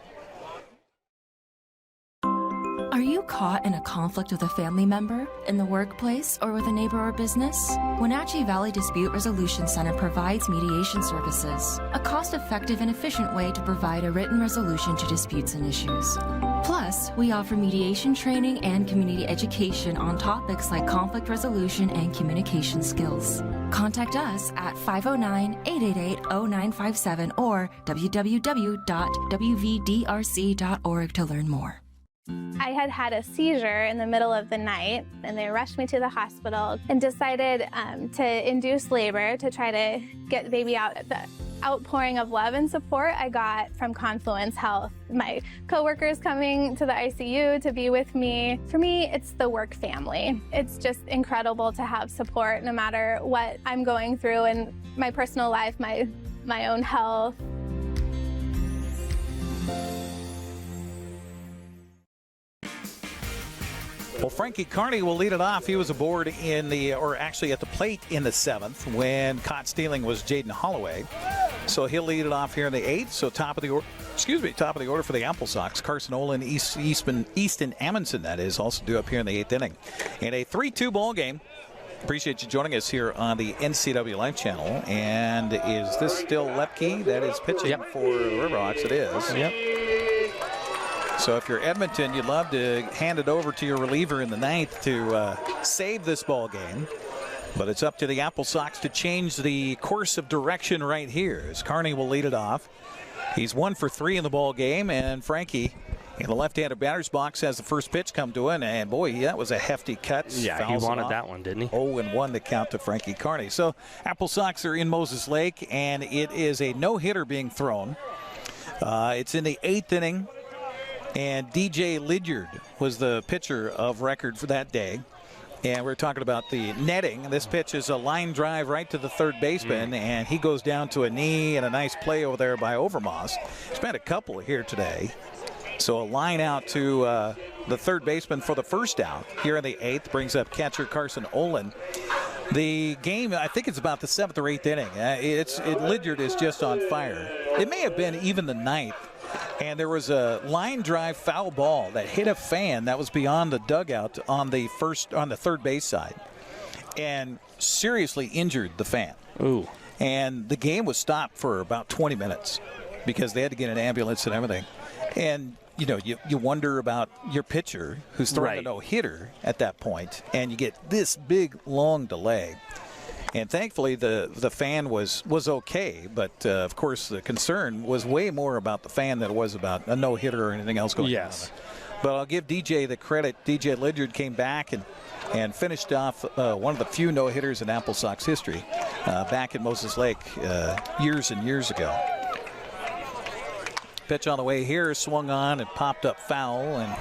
Are you caught in a conflict with a family member, in the workplace, or with a neighbor or business? Wenatchee Valley Dispute Resolution Center provides mediation services, a cost-effective and efficient way to provide a written resolution to disputes and issues. Plus, we offer mediation training and community education on topics like conflict resolution and communication skills. Contact us at 509-888-0957 or www.wvdrc.org to learn more. I had a seizure in the middle of the night, and they rushed me to the hospital and decided to induce labor to try to get the baby out. The outpouring of love and support I got from Confluence Health. My coworkers coming to the ICU to be with me. For me, it's the work family. It's just incredible to have support no matter what I'm going through in my personal life, my own health. Well, Frankie Carney will lead it off. He was aboard at the plate in the 7th when caught stealing was Jaden Holloway. So he'll lead it off here in the 8th. So top of the order for the AppleSox. Carson Ohland, Easton Amundsen, that is, also due up here in the 8th inning. In a 3-2 ball game. Appreciate you joining us here on the NCWLIFE Channel. And is this still Lepke that is pitching for the Riverhawks? It is. Yep. So if you're Edmonton, you'd love to hand it over to your reliever in the 9th to save this ball game. But it's up to the AppleSox to change the course of direction right here, as Carney will lead it off. He's 1 for 3 in the ball game, and Frankie in the left-handed batter's box has the first pitch come to him, and boy, that was a hefty cut. Yeah, he wanted that one, didn't he? 0-1 to count to Frankie Carney. So AppleSox are in Moses Lake, and it is a no-hitter being thrown. It's in the 8th inning. And DJ Lydyard was the pitcher of record for that day. And we're talking about the netting. This pitch is a line drive right to the third baseman, and he goes down to a knee, and a nice play over there by Overmars. He's had a couple here today. So a line out to the third baseman for the first out here in the 8th brings up catcher Carson Ohland. The game, I think it's about the 7th or 8th inning. Lydyard is just on fire. It may have been even the 9th. And there was a line drive foul ball that hit a fan that was beyond the dugout on the third base side, and seriously injured the fan. Ooh! And the game was stopped for about 20 minutes because they had to get an ambulance and everything. And you know, you wonder about your pitcher who's throwing a no-hitter at that point, and you get this big long delay. And thankfully, the fan was okay, but of course the concern was way more about the fan than it was about a no-hitter or anything else going on But I'll give DJ the credit. DJ Lydiard came back and finished off one of the few no-hitters in AppleSox history back at Moses Lake years and years ago. Pitch on the way here, swung on and popped up foul, and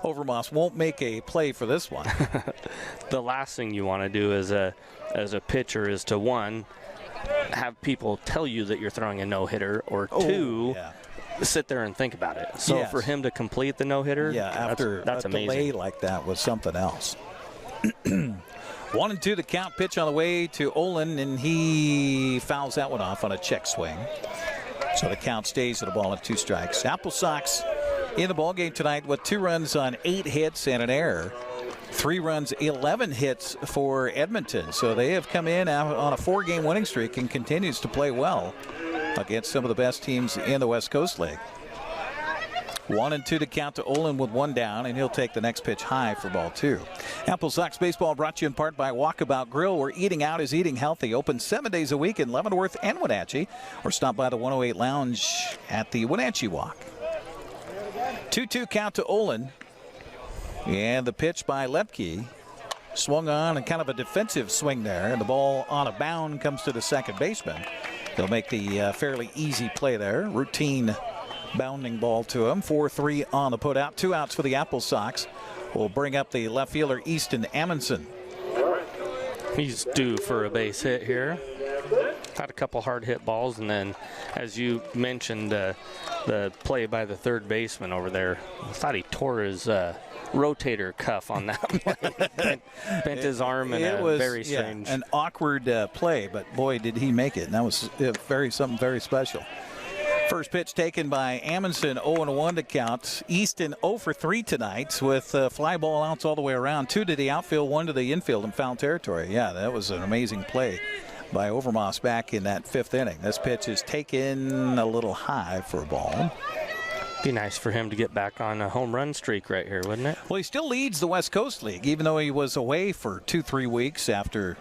Overmars won't make a play for this one. The last thing you want to do as a pitcher is to, one, have people tell you that you're throwing a no-hitter, or two, sit there and think about it. So for him to complete the no-hitter, after that's a amazing. delay like that was something else. 1-2 the count. Pitch on the way to Ohland, and he fouls that one off on a check swing. So the count stays at a ball and 2 strikes. AppleSox in the ballgame tonight with 2 runs on 8 hits and an error. 3 runs, 11 hits for Edmonton. So they have come in on a 4-game winning streak and continues to play well against some of the best teams in the West Coast League. 1-2 to count to Ohland with 1 down, and he'll take the next pitch high for ball 2. AppleSox baseball brought to you in part by Walkabout Grill, where eating out is eating healthy. Open 7 days a week in Leavenworth and Wenatchee, or stop by the 108 Lounge at the Wenatchee Walk. 2-2 count to Ohland, and the pitch by Lepke. Swung on and kind of a defensive swing there, and the ball on a bound comes to the second baseman. He'll make the fairly easy play there. Routine bounding ball to him. 4-3 on the put out. 2 outs for the AppleSox. Will bring up the left fielder Easton Amundsen. He's due for a base hit here. Had a couple hard hit balls, and then, as you mentioned, the play by the third baseman over there, I thought he tore his rotator cuff on that one. Bent his arm in a very strange. An awkward play, but boy, did he make it. And that was something very special. First pitch taken by Amundsen, 0-1 to count. Easton 0 for 3 tonight with fly ball outs all the way around. 2 to the outfield, 1 to the infield in foul territory. Yeah, that was an amazing play by Overmars back in that 5th inning. This pitch is taken a little high for a ball. Be nice for him to get back on a home run streak right here, wouldn't it? Well, he still leads the West Coast League, even though he was away for 2-3 weeks after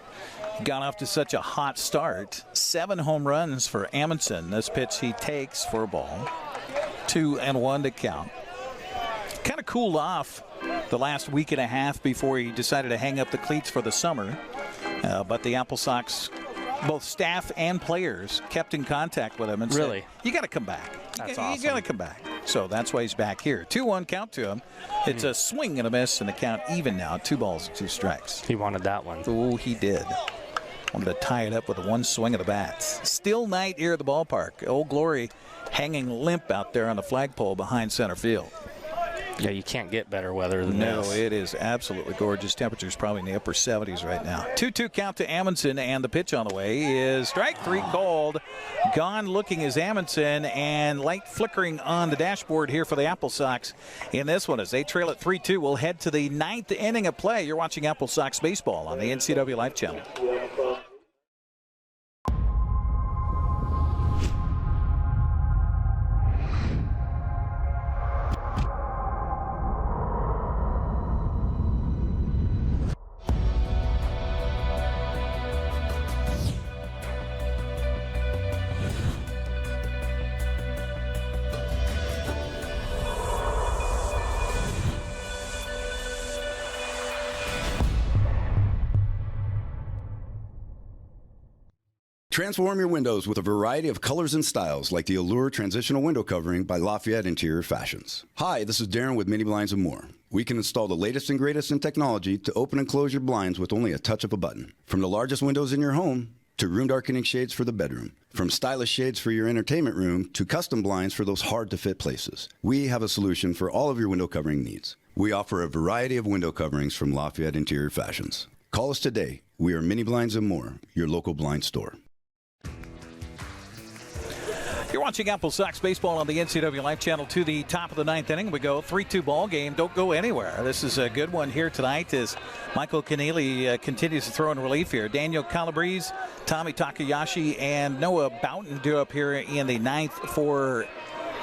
got off to such a hot start. 7 home runs for Amundsen. This pitch he takes for a ball. 2-1 to count. Kind of cooled off the last week and a half before he decided to hang up the cleats for the summer. But the AppleSox, both staff and players, kept in contact with him and said, you got to come back. That's awesome. You got to come back. So that's why he's back here. 2-1 count to him. It's a swing and a miss, and the count even now. 2 balls and 2 strikes. He wanted that one. Oh, he did. Wanted to tie it up with one swing of the bats. Still night here at the ballpark. Old Glory hanging limp out there on the flagpole behind center field. Yeah, you can't get better weather than this. No, it is absolutely gorgeous. Temperatures probably in the upper 70s right now. 2-2 count to Amundsen, and the pitch on the way is strike 3 called. Gone looking is Amundsen, and light flickering on the dashboard here for the AppleSox in this one as they trail at 3-2. We'll head to the 9th inning of play. You're watching AppleSox baseball on the NCWLIFE Channel. Transform your windows with a variety of colors and styles like the Allure Transitional Window Covering by Lafayette Interior Fashions. Hi, this is Darren with Mini Blinds and More. We can install the latest and greatest in technology to open and close your blinds with only a touch of a button. From the largest windows in your home to room darkening shades for the bedroom. From stylish shades for your entertainment room to custom blinds for those hard-to-fit places. We have a solution for all of your window covering needs. We offer a variety of window coverings from Lafayette Interior Fashions. Call us today. We are Mini Blinds and More, your local blind store. You're watching AppleSox baseball on the NCWLIFE Channel. To the top of the 9th inning we go. 3-2 ball game. Don't go anywhere. This is a good one here tonight as Michael Keneally continues to throw in relief here. Daniel Calabrese, Tommy Takayashi, and Noah Boughton do up here in the 9th for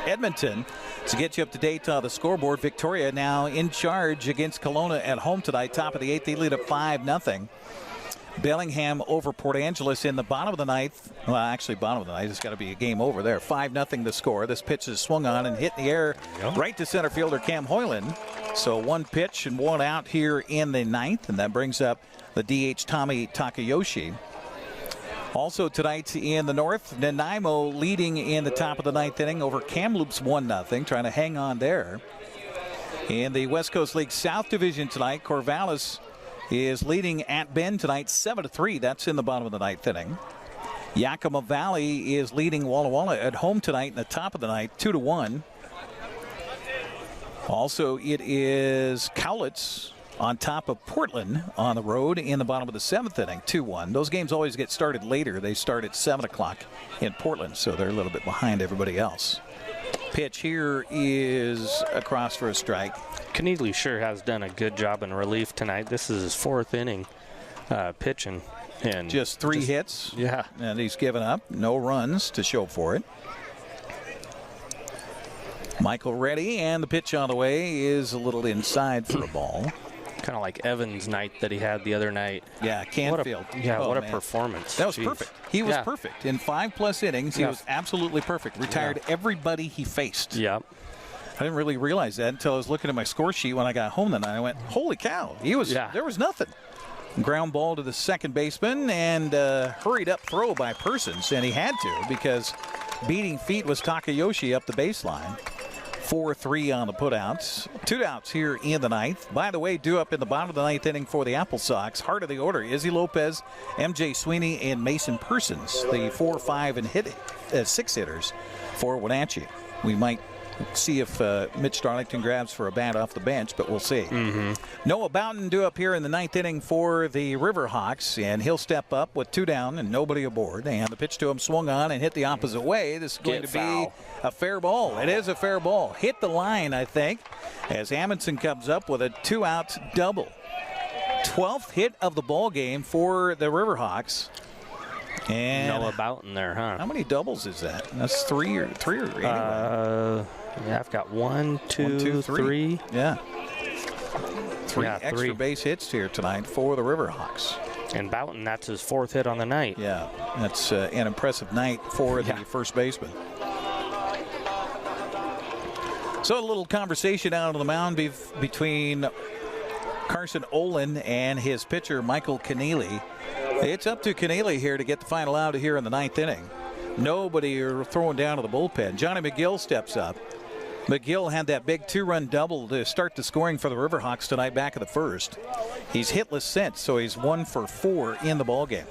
Edmonton. To get you up to date on the scoreboard, Victoria now in charge against Kelowna at home tonight. Top of the 8th, they lead at 5-0. Bellingham over Port Angeles in the bottom of the ninth. Well, actually, bottom of the ninth. It's got to be a game over there. 5-0 the score. This pitch is swung on and hit in the air right to center fielder Cam Hoyland. So one pitch and one out here in the ninth, and that brings up the DH Tommy Takayoshi. Also tonight in the north, Nanaimo leading in the top of the ninth inning over Kamloops 1-0, trying to hang on there. In the West Coast League South Division tonight, Corvallis is leading at Bend tonight 7-3. That's in the bottom of the ninth inning. Yakima Valley is leading Walla Walla at home tonight in the top of the ninth 2-1. Also, it is Cowlitz on top of Portland on the road in the bottom of the seventh inning 2-1. Those games always get started later. They start at 7 o'clock in Portland, so they're a little bit behind everybody else. Pitch here is across for a strike. Keneally sure has done a good job in relief tonight. This is his 4th inning pitching. And just 3 hits. Yeah. And he's given up. No runs to show for it. Michael ready, and the pitch on the way is a little inside for a ball. Kind of like Evans' night that he had the other night. Yeah, Canfield. What a performance. That was perfect. He was perfect. In 5+ innings, he was absolutely perfect. Retired everybody he faced. Yep. I didn't really realize that until I was looking at my score sheet when I got home that night. I went, holy cow. There was nothing. Ground ball to the second baseman and hurried up throw by Persons, and he had to because beating feet was Takayoshi up the baseline. 4-3 on the putouts. 2 outs here in the ninth. By the way, due up in the bottom of the ninth inning for the AppleSox. Heart of the order, Izzy Lopez, MJ Sweeney, and Mason Persons. The 4, 5, and 6 hitters for Wenatchee. We might see if Mitch Darlington grabs for a bat off the bench, but we'll see. Noah Boughton due up here in the ninth inning for the Riverhawks, and he'll step up with 2 down and nobody aboard. And the pitch to him swung on and hit the opposite way. This is going to be a fair ball. It is a fair ball. Hit the line, I think, as Amundsen comes up with a 2-out double. 12th hit of the ball game for the Riverhawks. And Noah Boughton there, huh? How many doubles is that? That's 3 or anyway. Yeah, I've got 1, 2, 3. Yeah. 3 extra base hits here tonight for the Riverhawks. And Boughton, that's his 4th hit on the night. Yeah, that's an impressive night for the first baseman. So a little conversation out on the mound between Carson Ohland and his pitcher, Michael Keneally. It's up to Keneally here to get the final out here in the ninth inning. Nobody are throwing down to the bullpen. Johnny McGill steps up. McGill had that big 2-run double to start the scoring for the Riverhawks tonight back in the first. He's hitless since, so he's 1 for 4 in the ballgame.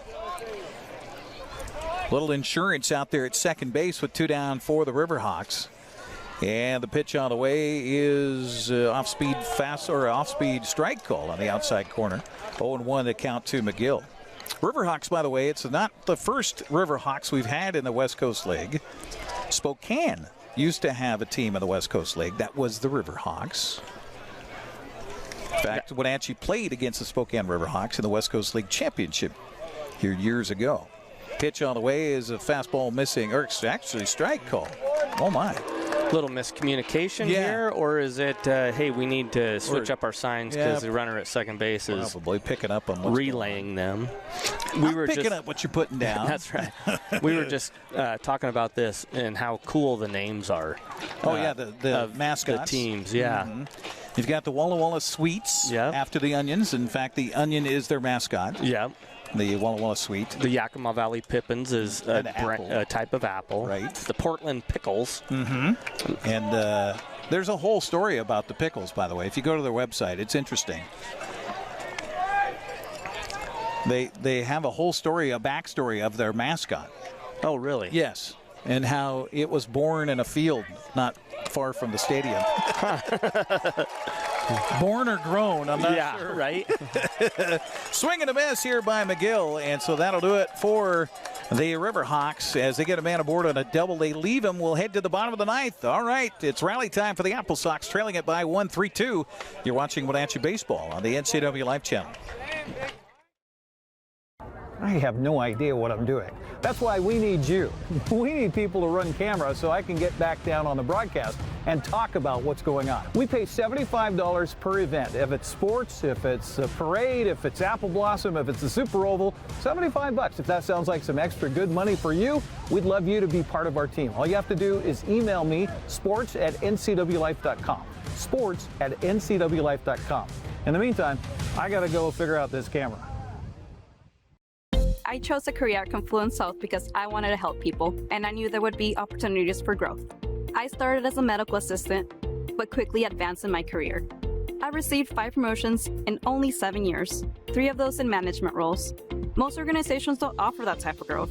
Little insurance out there at second base with 2 down for the Riverhawks. And the pitch on the way is off-speed strike call on the outside corner. 0-1 to count to McGill. Riverhawks, by the way, it's not the first Riverhawks we've had in the West Coast League. Spokane used to have a team in the West Coast League. That was the Riverhawks. In fact, Wenatchee played against the Spokane Riverhawks in the West Coast League Championship here years ago. Pitch on the way is a fastball missing, or actually strike call. Oh, my. Little miscommunication here, or is it, hey, we need to switch up our signs because the runner at second base is probably picking up on relaying them. We were picking up what you're putting down. That's right. We were just talking about this and how cool the names are. The mascots. The teams, yeah. You've got the Walla Walla Sweets after the Onions. In fact, the Onion is their mascot. Yeah. The Walla Walla Sweet. The Yakima Valley Pippins is a type of apple. Right. The Portland Pickles. And there's a whole story about the pickles, by the way. If you go to their website, it's interesting. They have a whole story, a backstory of their mascot. Oh, really? Yes. And how it was born in a field not far from the stadium. Born or grown, I'm not sure. Right. Swing and a miss here by McGill, and so that'll do it for the Riverhawks as they get a man aboard on a double. They leave him. We'll head to the bottom of the ninth. All right, it's rally time for the AppleSox, trailing it by 1-3-2. You're watching Wenatchee Baseball on the NCWLIFE Channel. I have no idea what I'm doing. That's why we need you. We need people to run camera so I can get back down on the broadcast and talk about what's going on. We pay $75 per event. If it's sports, if it's a parade, if it's Apple Blossom, if it's the Super Oval, $75. If that sounds like some extra good money for you, we'd love you to be part of our team. All you have to do is email me, sports@ncwlife.com. sports@ncwlife.com. In the meantime, I got to go figure out this camera. I chose a career at Confluence South because I wanted to help people, and I knew there would be opportunities for growth. I started as a medical assistant, but quickly advanced in my career. I received 5 promotions in only 7 years, 3 of those in management roles. Most organizations don't offer that type of growth.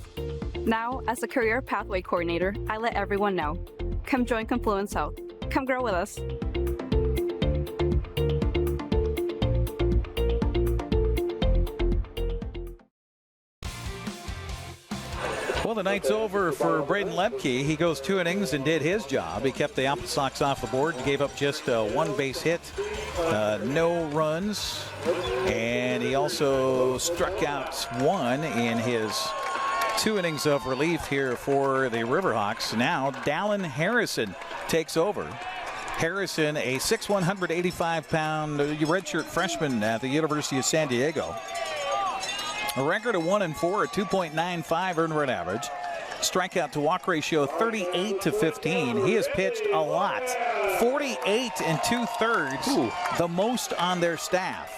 Now, as a career pathway coordinator, I let everyone know. Come join Confluence South. Come grow with us. Well, the night's over for Braden Lepke. He goes 2 innings and did his job. He kept the AppleSox off the board and gave up just 1 base hit, no runs, and he also struck out 1 in his 2 innings of relief here for the Riverhawks. Now, Dallin Harrison takes over. Harrison, a 6'1", 185-pound redshirt freshman at the University of San Diego. A record of 1-4, a 2.95 earned run average. Strikeout to walk ratio 38-15. He has pitched a lot. 48 2/3, the most on their staff.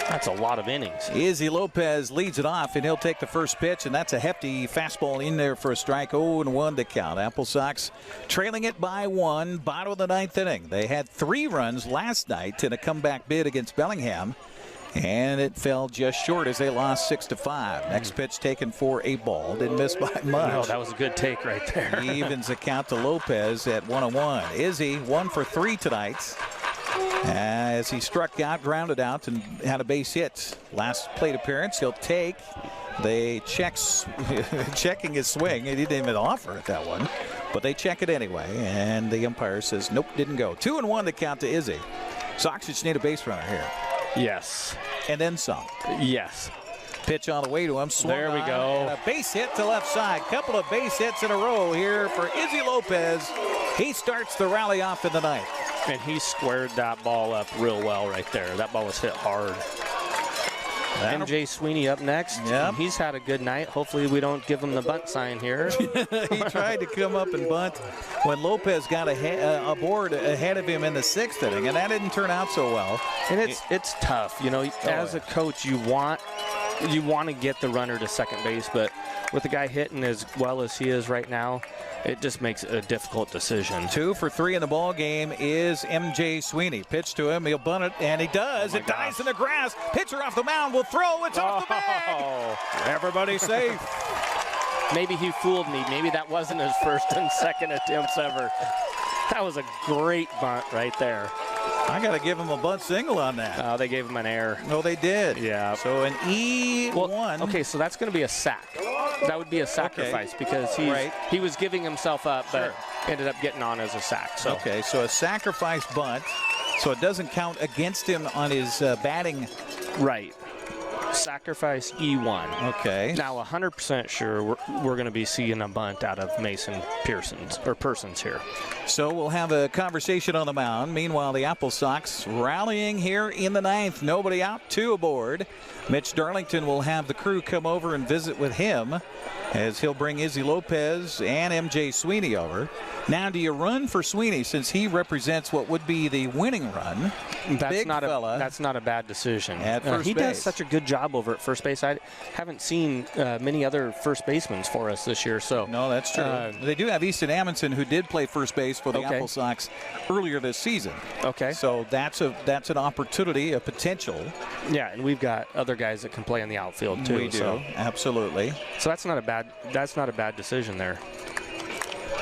That's a lot of innings. Izzy Lopez leads it off, and he'll take the first pitch, and that's a hefty fastball in there for a strike. 0-1 to count. AppleSox trailing it by 1, bottom of the 9th inning. They had 3 runs last night in a comeback bid against Bellingham, and it fell just short as they lost 6-5. Next pitch taken for a ball. Didn't miss by much. No, that was a good take right there. He evens the count to Lopez at 1-1. Izzy 1 for 3 tonight, as he struck out, grounded out, and had a base hit. Last plate appearance, he'll take. They checking his swing. He didn't even offer it, that one, but they check it anyway, and the umpire says nope, didn't go. 2-1 to count to Izzy. Sox just need a base runner here. Yes. And then some. Yes. Pitch on the way to him. There we go. And a base hit to left side. Couple of base hits in a row here for Izzy Lopez. He starts the rally off in the 9th. And he squared that ball up real well right there. That ball was hit hard. MJ Sweeney up next. Yep. He's had a good night. Hopefully we don't give him the bunt sign here. He tried to come up and bunt when Lopez got aboard ahead of him in the 6th inning, and that didn't turn out so well. And it's tough. You know, as a coach, you want to get the runner to second base, but with the guy hitting as well as he is right now, it just makes it a difficult decision. 2 for 3 in the ball game is MJ Sweeney. Pitch to him, he'll bunt it, and he does. It dies in the grass. Pitcher off the mound will throw. It's off the bag. Everybody safe. Maybe he fooled me. Maybe that wasn't his first and second attempts ever. That was a great bunt right there. I got to give him a bunt single on that. They gave him an error. No, they did. Yeah. So an E1. Well, okay, so that's going to be a sack. That would be a sacrifice because he was giving himself up, but ended up getting on as a sack. So. Okay, so a sacrifice bunt. So it doesn't count against him on his batting. Right. Sacrifice E1. Okay. Now 100% sure we're going to be seeing a bunt out of Mason Persons here. So we'll have a conversation on the mound. Meanwhile, the AppleSox rallying here in the 9th. Nobody out, 2 aboard. Mitch Darlington will have the crew come over and visit with him as he'll bring Izzy Lopez and MJ Sweeney over. Now, do you run for Sweeney since he represents what would be the winning run? That's not a bad decision. At first he base. does such a good job over at first base. I haven't seen many other first basemen for us this year. So no, that's true. They do have Easton Amundsen, who did play first base for the AppleSox earlier this season. Okay. So that's an opportunity, a potential. Yeah, and we've got other guys that can play in the outfield too. We do, absolutely. So that's not a bad decision there.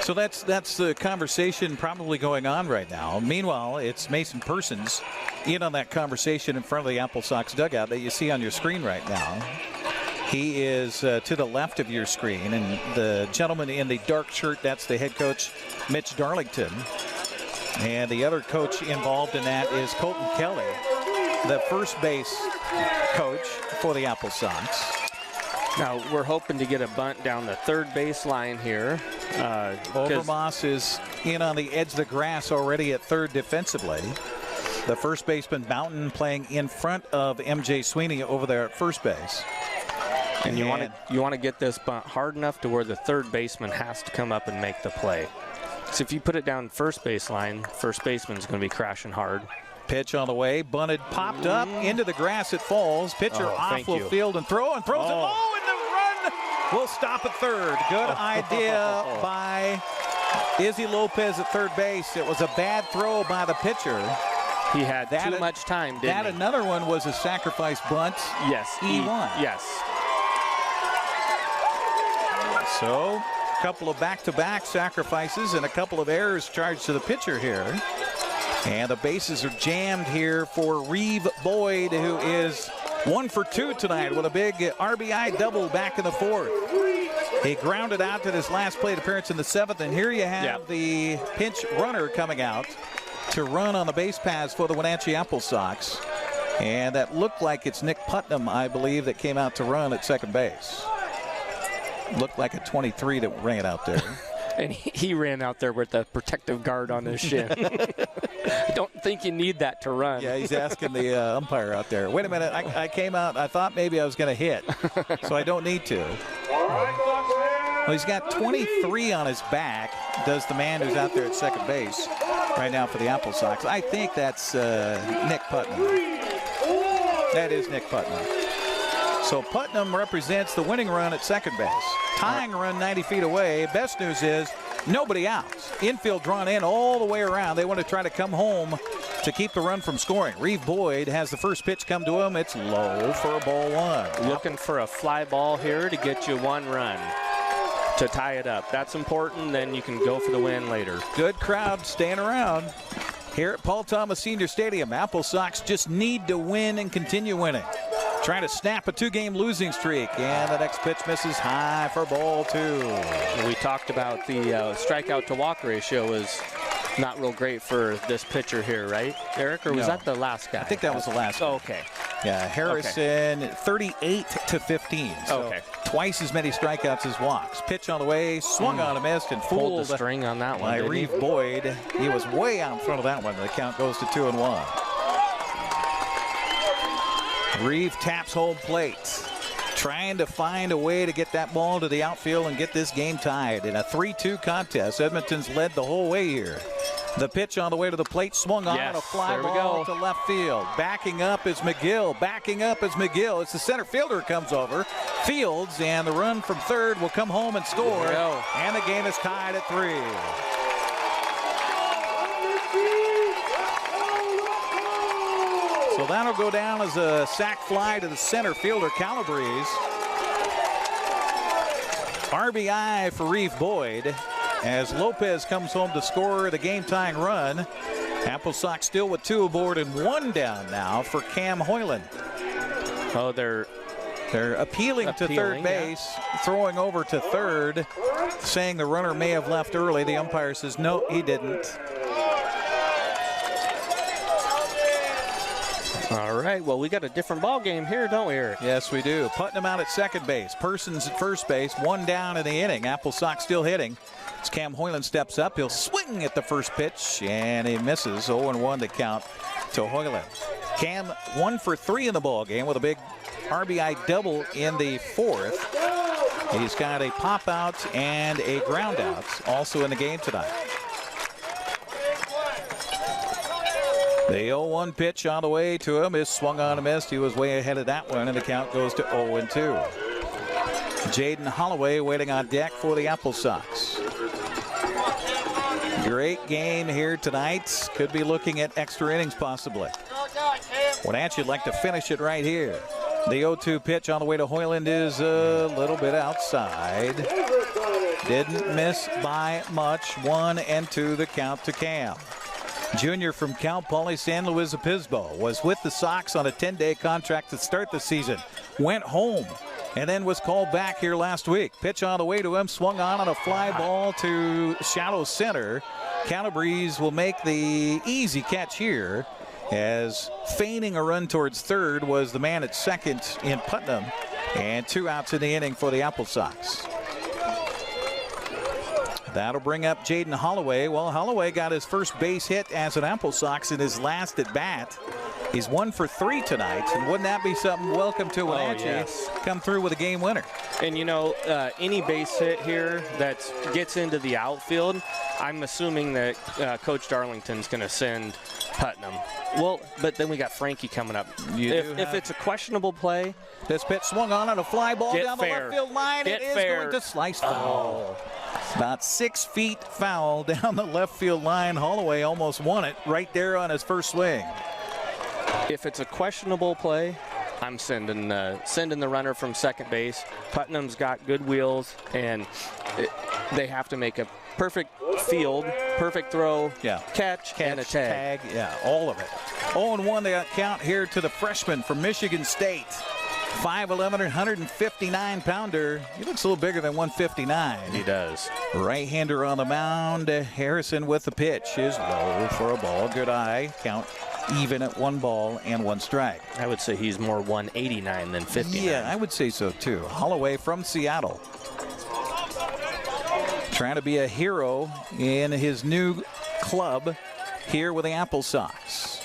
So that's the conversation probably going on right now. Meanwhile, it's Mason Persons in on that conversation in front of the AppleSox dugout that you see on your screen right now. He is to the left of your screen, and the gentleman in the dark shirt, that's the head coach, Mitch Darlington. And the other coach involved in that is Colton Kelly, the first base coach for the AppleSox. Now, we're hoping to get a bunt down the third base line here. Overmars is in on the edge of the grass already at third defensively. The first baseman, Mountain, playing in front of MJ Sweeney over there at first base. And you want to get this bunt hard enough to where the third baseman has to come up and make the play. So if you put it down first baseline, first baseman's going to be crashing hard. Pitch on the way, bunted, popped up into the grass. It falls. Pitcher off will field and throw, and throws it low, and the run will stop at third. Good idea by Izzy Lopez at third base. It was a bad throw by the pitcher. He had too much time, didn't he? Another one was a sacrifice bunt. Yes. E1. Yes. So, a couple of back-to-back sacrifices and a couple of errors charged to the pitcher here. And the bases are jammed here for Reeve Boyd, who is 1 for 2 tonight with a big RBI double back in the fourth. He grounded out to his last plate appearance in the seventh, and here you have the pinch runner coming out to run on the base paths for the Wenatchee AppleSox. And that looked like it's Nick Putnam, I believe, that came out to run at second base. Looked like a 23 that ran out there. And he ran out there with a protective guard on his shin. I don't think you need that to run. Yeah, he's asking the umpire out there. Wait a minute, I came out, I thought maybe I was going to hit, so I don't need to. Well, he's got 23 on his back, does the man who's out there at second base right now for the AppleSox. I think that's Nick Putnam. That is Nick Putnam. So Putnam represents the winning run at second base. Tying run 90 feet away. Best news is nobody out. Infield drawn in all the way around. They want to try to come home to keep the run from scoring. Reeve Boyd has the first pitch come to him. It's low for a ball one. Looking for a fly ball here to get you one run to tie it up. That's important. Then you can go for the win later. Good crowd staying around here at Paul Thomas Senior Stadium. AppleSox just need to win and continue winning. Trying to snap a two-game losing streak, and the next pitch misses high for ball two. We talked about the strikeout to walk ratio is not real great for this pitcher here, right, Eric? Or was that the last guy? I think that was the last guy. Oh, okay. Yeah, Harrison, 38 to 15. So twice as many strikeouts as walks. Pitch on the way, swung on a missed, and fooled the string on that one. By Reeve Boyd. He was way out in front of that one. The count goes to 2-1. Reeve taps home plate, trying to find a way to get that ball to the outfield and get this game tied in a 3-2 contest. Edmonton's led the whole way here. The pitch on the way to the plate, swung on a fly ball to left field. Backing up is McGill. It's the center fielder who comes over. Fields, and the run from third will come home and score. And the game is tied at 3. So that'll go down as a sac fly to the center fielder, Calabrese. RBI for Reeve Boyd as Lopez comes home to score the game-tying run. AppleSox still with 2 aboard and 1 down now for Cam Ohland. Oh, they're appealing to third base, throwing over to third, saying the runner may have left early. The umpire says, no, he didn't. All right, well, we got a different ball game here, don't we, Eric? Yes, we do. Putnam out at second base. Persons at first base. 1 down in the inning. AppleSox still hitting. As Cam Ohland steps up, he'll swing at the first pitch, and he misses. 0-1 to count to Ohland. Cam 1 for 3 in the ball game with a big RBI double in the fourth. He's got a pop out and a ground out also in the game tonight. The 0-1 pitch on the way to him is swung on and missed. He was way ahead of that one, and the count goes to 0-2. Jaden Holloway waiting on deck for the AppleSox. Great game here tonight. Could be looking at extra innings possibly. Wenatchee would like to finish it right here. The 0-2 pitch on the way to Ohland is a little bit outside. Didn't miss by much. 1-2 the count to Cam. Junior from Cal Poly San Luis Obispo was with the Sox on a 10-day contract to start the season. Went home and then was called back here last week. Pitch on the way to him, swung on a fly ball to shallow center. Calabrese will make the easy catch here as feigning a run towards third was the man at second in Putnam. And 2 outs in the inning for the AppleSox. That'll bring up Jaden Holloway. Well, Holloway got his first base hit as an AppleSox in his last at bat. He's 1 for 3 tonight, and wouldn't that be something? Welcome to Wenatchee. Yes. Come through with a game winner. And you know, any base hit here that gets into the outfield, I'm assuming that Coach Darlington's going to send Putnam. Well, but then we got Frankie coming up. If it's a questionable play, this pitch swung on a fly ball down the left field line. It is going to slice foul. About 6 feet foul down the left field line. Holloway almost won it right there on his first swing. If it's a questionable play, I'm sending the runner from second base. Putnam's got good wheels, and they have to make a perfect field, perfect throw, catch, and a tag. Yeah, all of it. 0-1 they count here to the freshman from Michigan State. 5'11", 159-pounder. He looks a little bigger than 159. He does. Right-hander on the mound. Harrison with the pitch is low for a ball. Good eye. Count even at 1 ball and 1 strike. I would say he's more 189 than 59. Yeah, I would say so too. Holloway from Seattle. Trying to be a hero in his new club here with the AppleSox.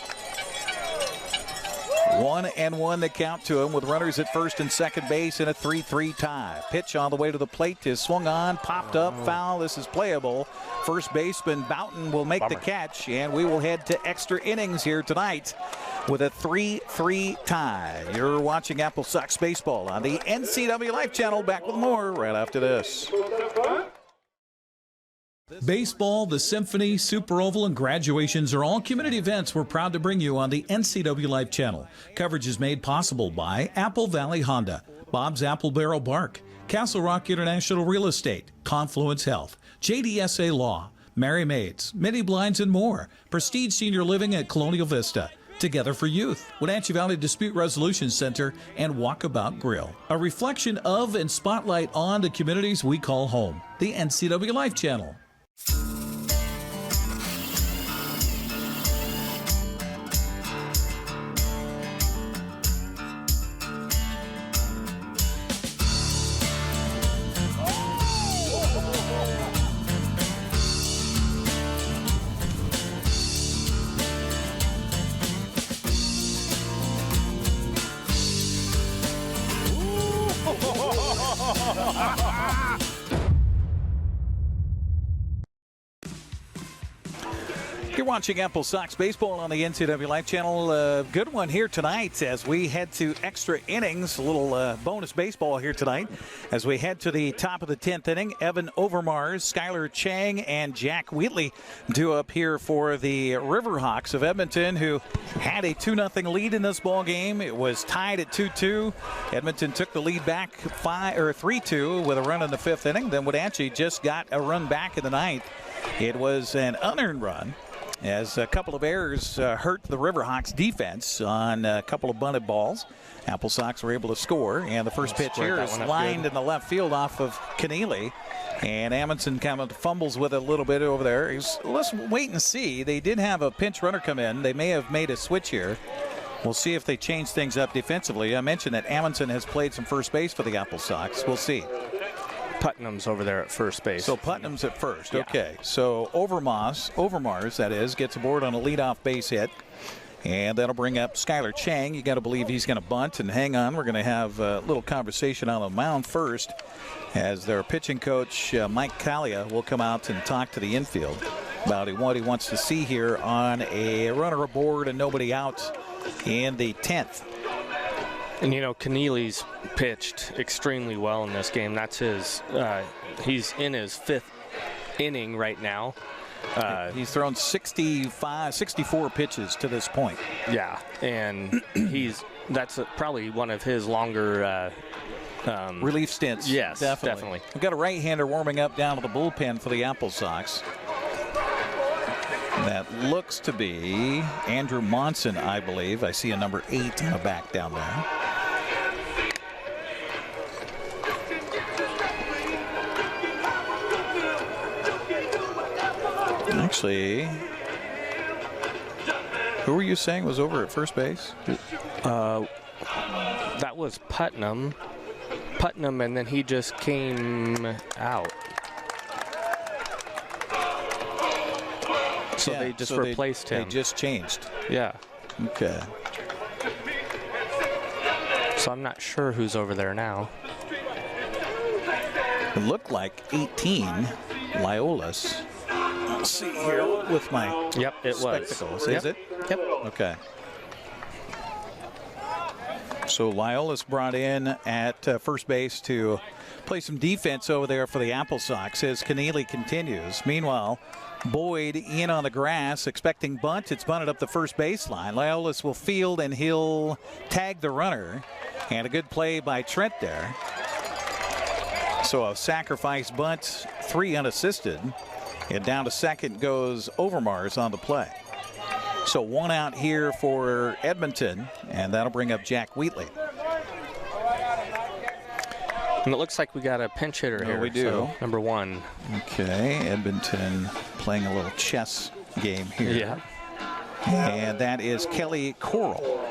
1-1 the count to him with runners at first and second base in a 3-3 tie. Pitch on the way to the plate is swung on, popped up, foul. This is playable. First baseman Boughton will make the catch, and we will head to extra innings here tonight with a 3-3 tie. You're watching AppleSox baseball on the NCWLIFE Channel. Back with more right after this. Baseball, the Symphony, Super Oval, and graduations are all community events we're proud to bring you on the NCWLIFE Channel. Coverage is made possible by Apple Valley Honda, Bob's Apple Barrel Bark, Castle Rock International Real Estate, Confluence Health, JDSA Law, Mary Maids, Mini Blinds, and more. Prestige Senior Living at Colonial Vista. Together for Youth, Wenatchee Valley Dispute Resolution Center, and Walkabout Grill. A reflection of and spotlight on the communities we call home. The NCWLIFE Channel. You're watching AppleSox baseball on the NCWLIFE Channel. Good one here tonight as we head to extra innings. A little bonus baseball here tonight as we head to the top of the 10th inning. Evan Overmars, Skylar Chang, and Jack Wheatley due up here for the Riverhawks of Edmonton, who had a 2-0 lead in this ball game. It was tied at 2-2. Edmonton took the lead back 3-2 with a run in the 5th inning. Then Wenatchee just got a run back in the 9th. It was an unearned run, as a couple of errors hurt the Riverhawks defense on a couple of bunted balls. AppleSox were able to score, and the first pitch here is lined in the left field off of Keneally, and Amundsen kind of fumbles with it a little bit over there. Let's wait and see. They did have a pinch runner come in. They may have made a switch here. We'll see if they change things up defensively. I mentioned that Amundsen has played some first base for the AppleSox. We'll see. Putnam's over there at first base. So Putnam's at first. Yeah. Okay. So Overmars, that is, gets aboard on a leadoff base hit. And that'll bring up Skylar Chang. You got to believe he's going to bunt. And hang on, we're going to have a little conversation on the mound first, as their pitching coach, Mike Callia, will come out and talk to the infield about what he wants to see here on a runner aboard and nobody out in the 10th. And, you know, Keneally's pitched extremely well in this game. That's his he's in his 5th inning right now. He's thrown 64 pitches to this point. Yeah, and that's probably one of his longer relief stints. Yes, definitely. We've got a right-hander warming up down to the bullpen for the AppleSox. That looks to be Andrew Monson, I believe. I see a number 8 in the back down there. Actually, who were you saying was over at first base? That was Putnam, and then he just came out. So they just replaced him. They just changed. Yeah. Okay. So I'm not sure who's over there now. It looked like 18, Lyolas. I'll see here with my spectacles. Is it? Yep. Okay. So Lyolas brought in at first base to play some defense over there for the AppleSox as Keneally continues. Meanwhile, Boyd in on the grass, expecting bunt. It's bunted up the first baseline. Lyolas will field, and he'll tag the runner. And a good play by Trent there. So a sacrifice bunt, 3 unassisted. And down to second goes Overmars on the play. So 1 out here for Edmonton, and that'll bring up Jack Wheatley. And it looks like we got a pinch hitter here. We do. So, number 1. Okay, Edmonton playing a little chess game here. Yeah. And that is Kelly Coral.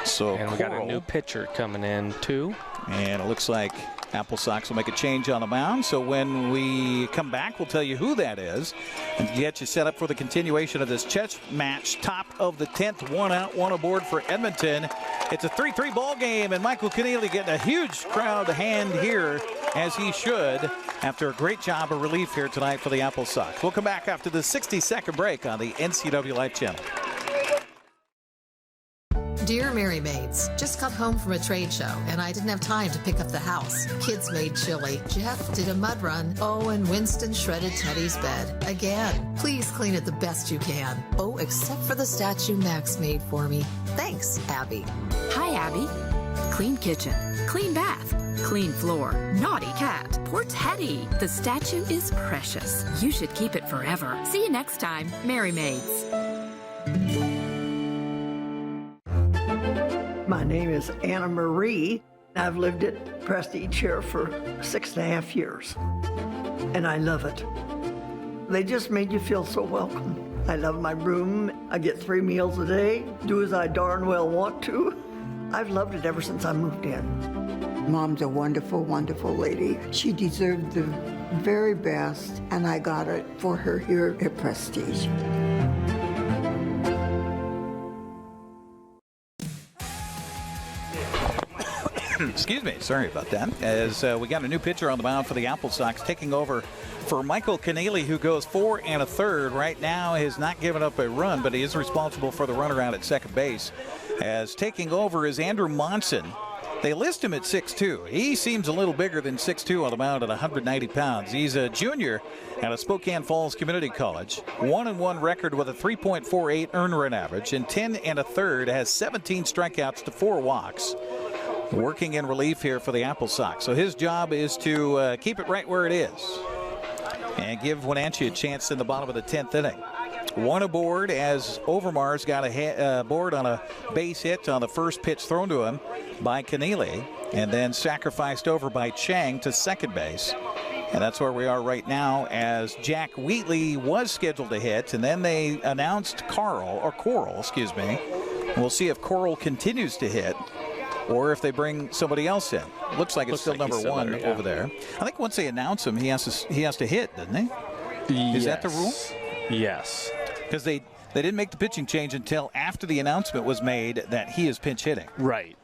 So and we got a new pitcher coming in too. And it looks like AppleSox will make a change on the mound. So when we come back, we'll tell you who that is and get you set up for the continuation of this chess match. Top of the 10th, 1 out, 1 aboard for Edmonton. It's a 3-3 ball game, and Michael Keneally getting a huge crowd hand here, as he should, after a great job of relief here tonight for the AppleSox. We'll come back after the 60-second break on the NCWLIFE Channel. Dear Mary Maids, just got home from a trade show and I didn't have time to pick up the house. Kids made chili. Jeff did a mud run. Oh, and Winston shredded Teddy's bed. Again, please clean it the best you can. Oh, except for the statue Max made for me. Thanks, Abby. Hi, Abby. Clean kitchen, clean bath, clean floor, naughty cat, poor Teddy. The statue is precious. You should keep it forever. See you next time, Mary Maids. My name is Anna Marie. I've lived at Prestige here for 6.5 years, and I love it. They just made you feel so welcome. I love my room. I get 3 meals a day, do as I darn well want to. I've loved it ever since I moved in. Mom's a wonderful, wonderful lady. She deserved the very best, and I got it for her here at Prestige. Excuse me, sorry about that. As we got a new pitcher on the mound for the AppleSox, taking over for Michael Keneally, who goes 4 1/3. Right now has not given up a run, but he is responsible for the runner out at second base. As taking over is Andrew Monson. They list him at 6'2". He seems a little bigger than 6'2" on the mound at 190 pounds. He's a junior out of Spokane Falls Community College. 1-1 record with a 3.48 earned run average. In 10 1/3, has 17 strikeouts to 4 walks. Working in relief here for the AppleSox. So his job is to keep it right where it is and give Wenatchee a chance in the bottom of the 10th inning. 1 aboard as Overmars got a board on a base hit on the first pitch thrown to him by Keneally, and then sacrificed over by Chang to second base. And that's where we are right now, as Jack Wheatley was scheduled to hit, and then they announced Coral. We'll see if Coral continues to hit, or if they bring somebody else in. Looks like it's still number 1 over there. I think once they announce him, he has to hit, doesn't he? Is that the rule? Yes. Because they didn't make the pitching change until after the announcement was made that he is pinch hitting. Right.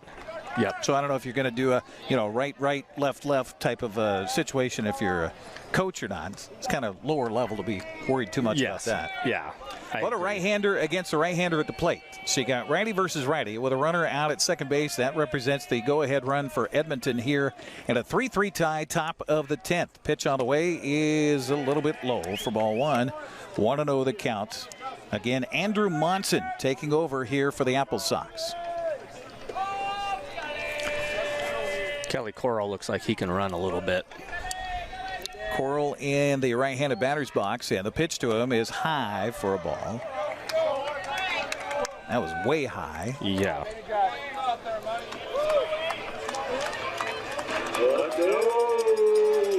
Yep. So I don't know if you're going to do a right, left type of situation if you're a coach or not. It's kind of lower level to be worried too much about that. Yeah. What a right-hander against a right-hander at the plate. So you got righty versus righty with a runner out at second base. That represents the go-ahead run for Edmonton here, and a 3-3 tie, top of the 10th. Pitch on the way is a little bit low for ball 1. 1-0 the count. Again, Andrew Monson taking over here for the AppleSox. Kelly Coral looks like he can run a little bit. Coral in the right-handed batter's box, and the pitch to him is high for a ball. That was way high. Yeah.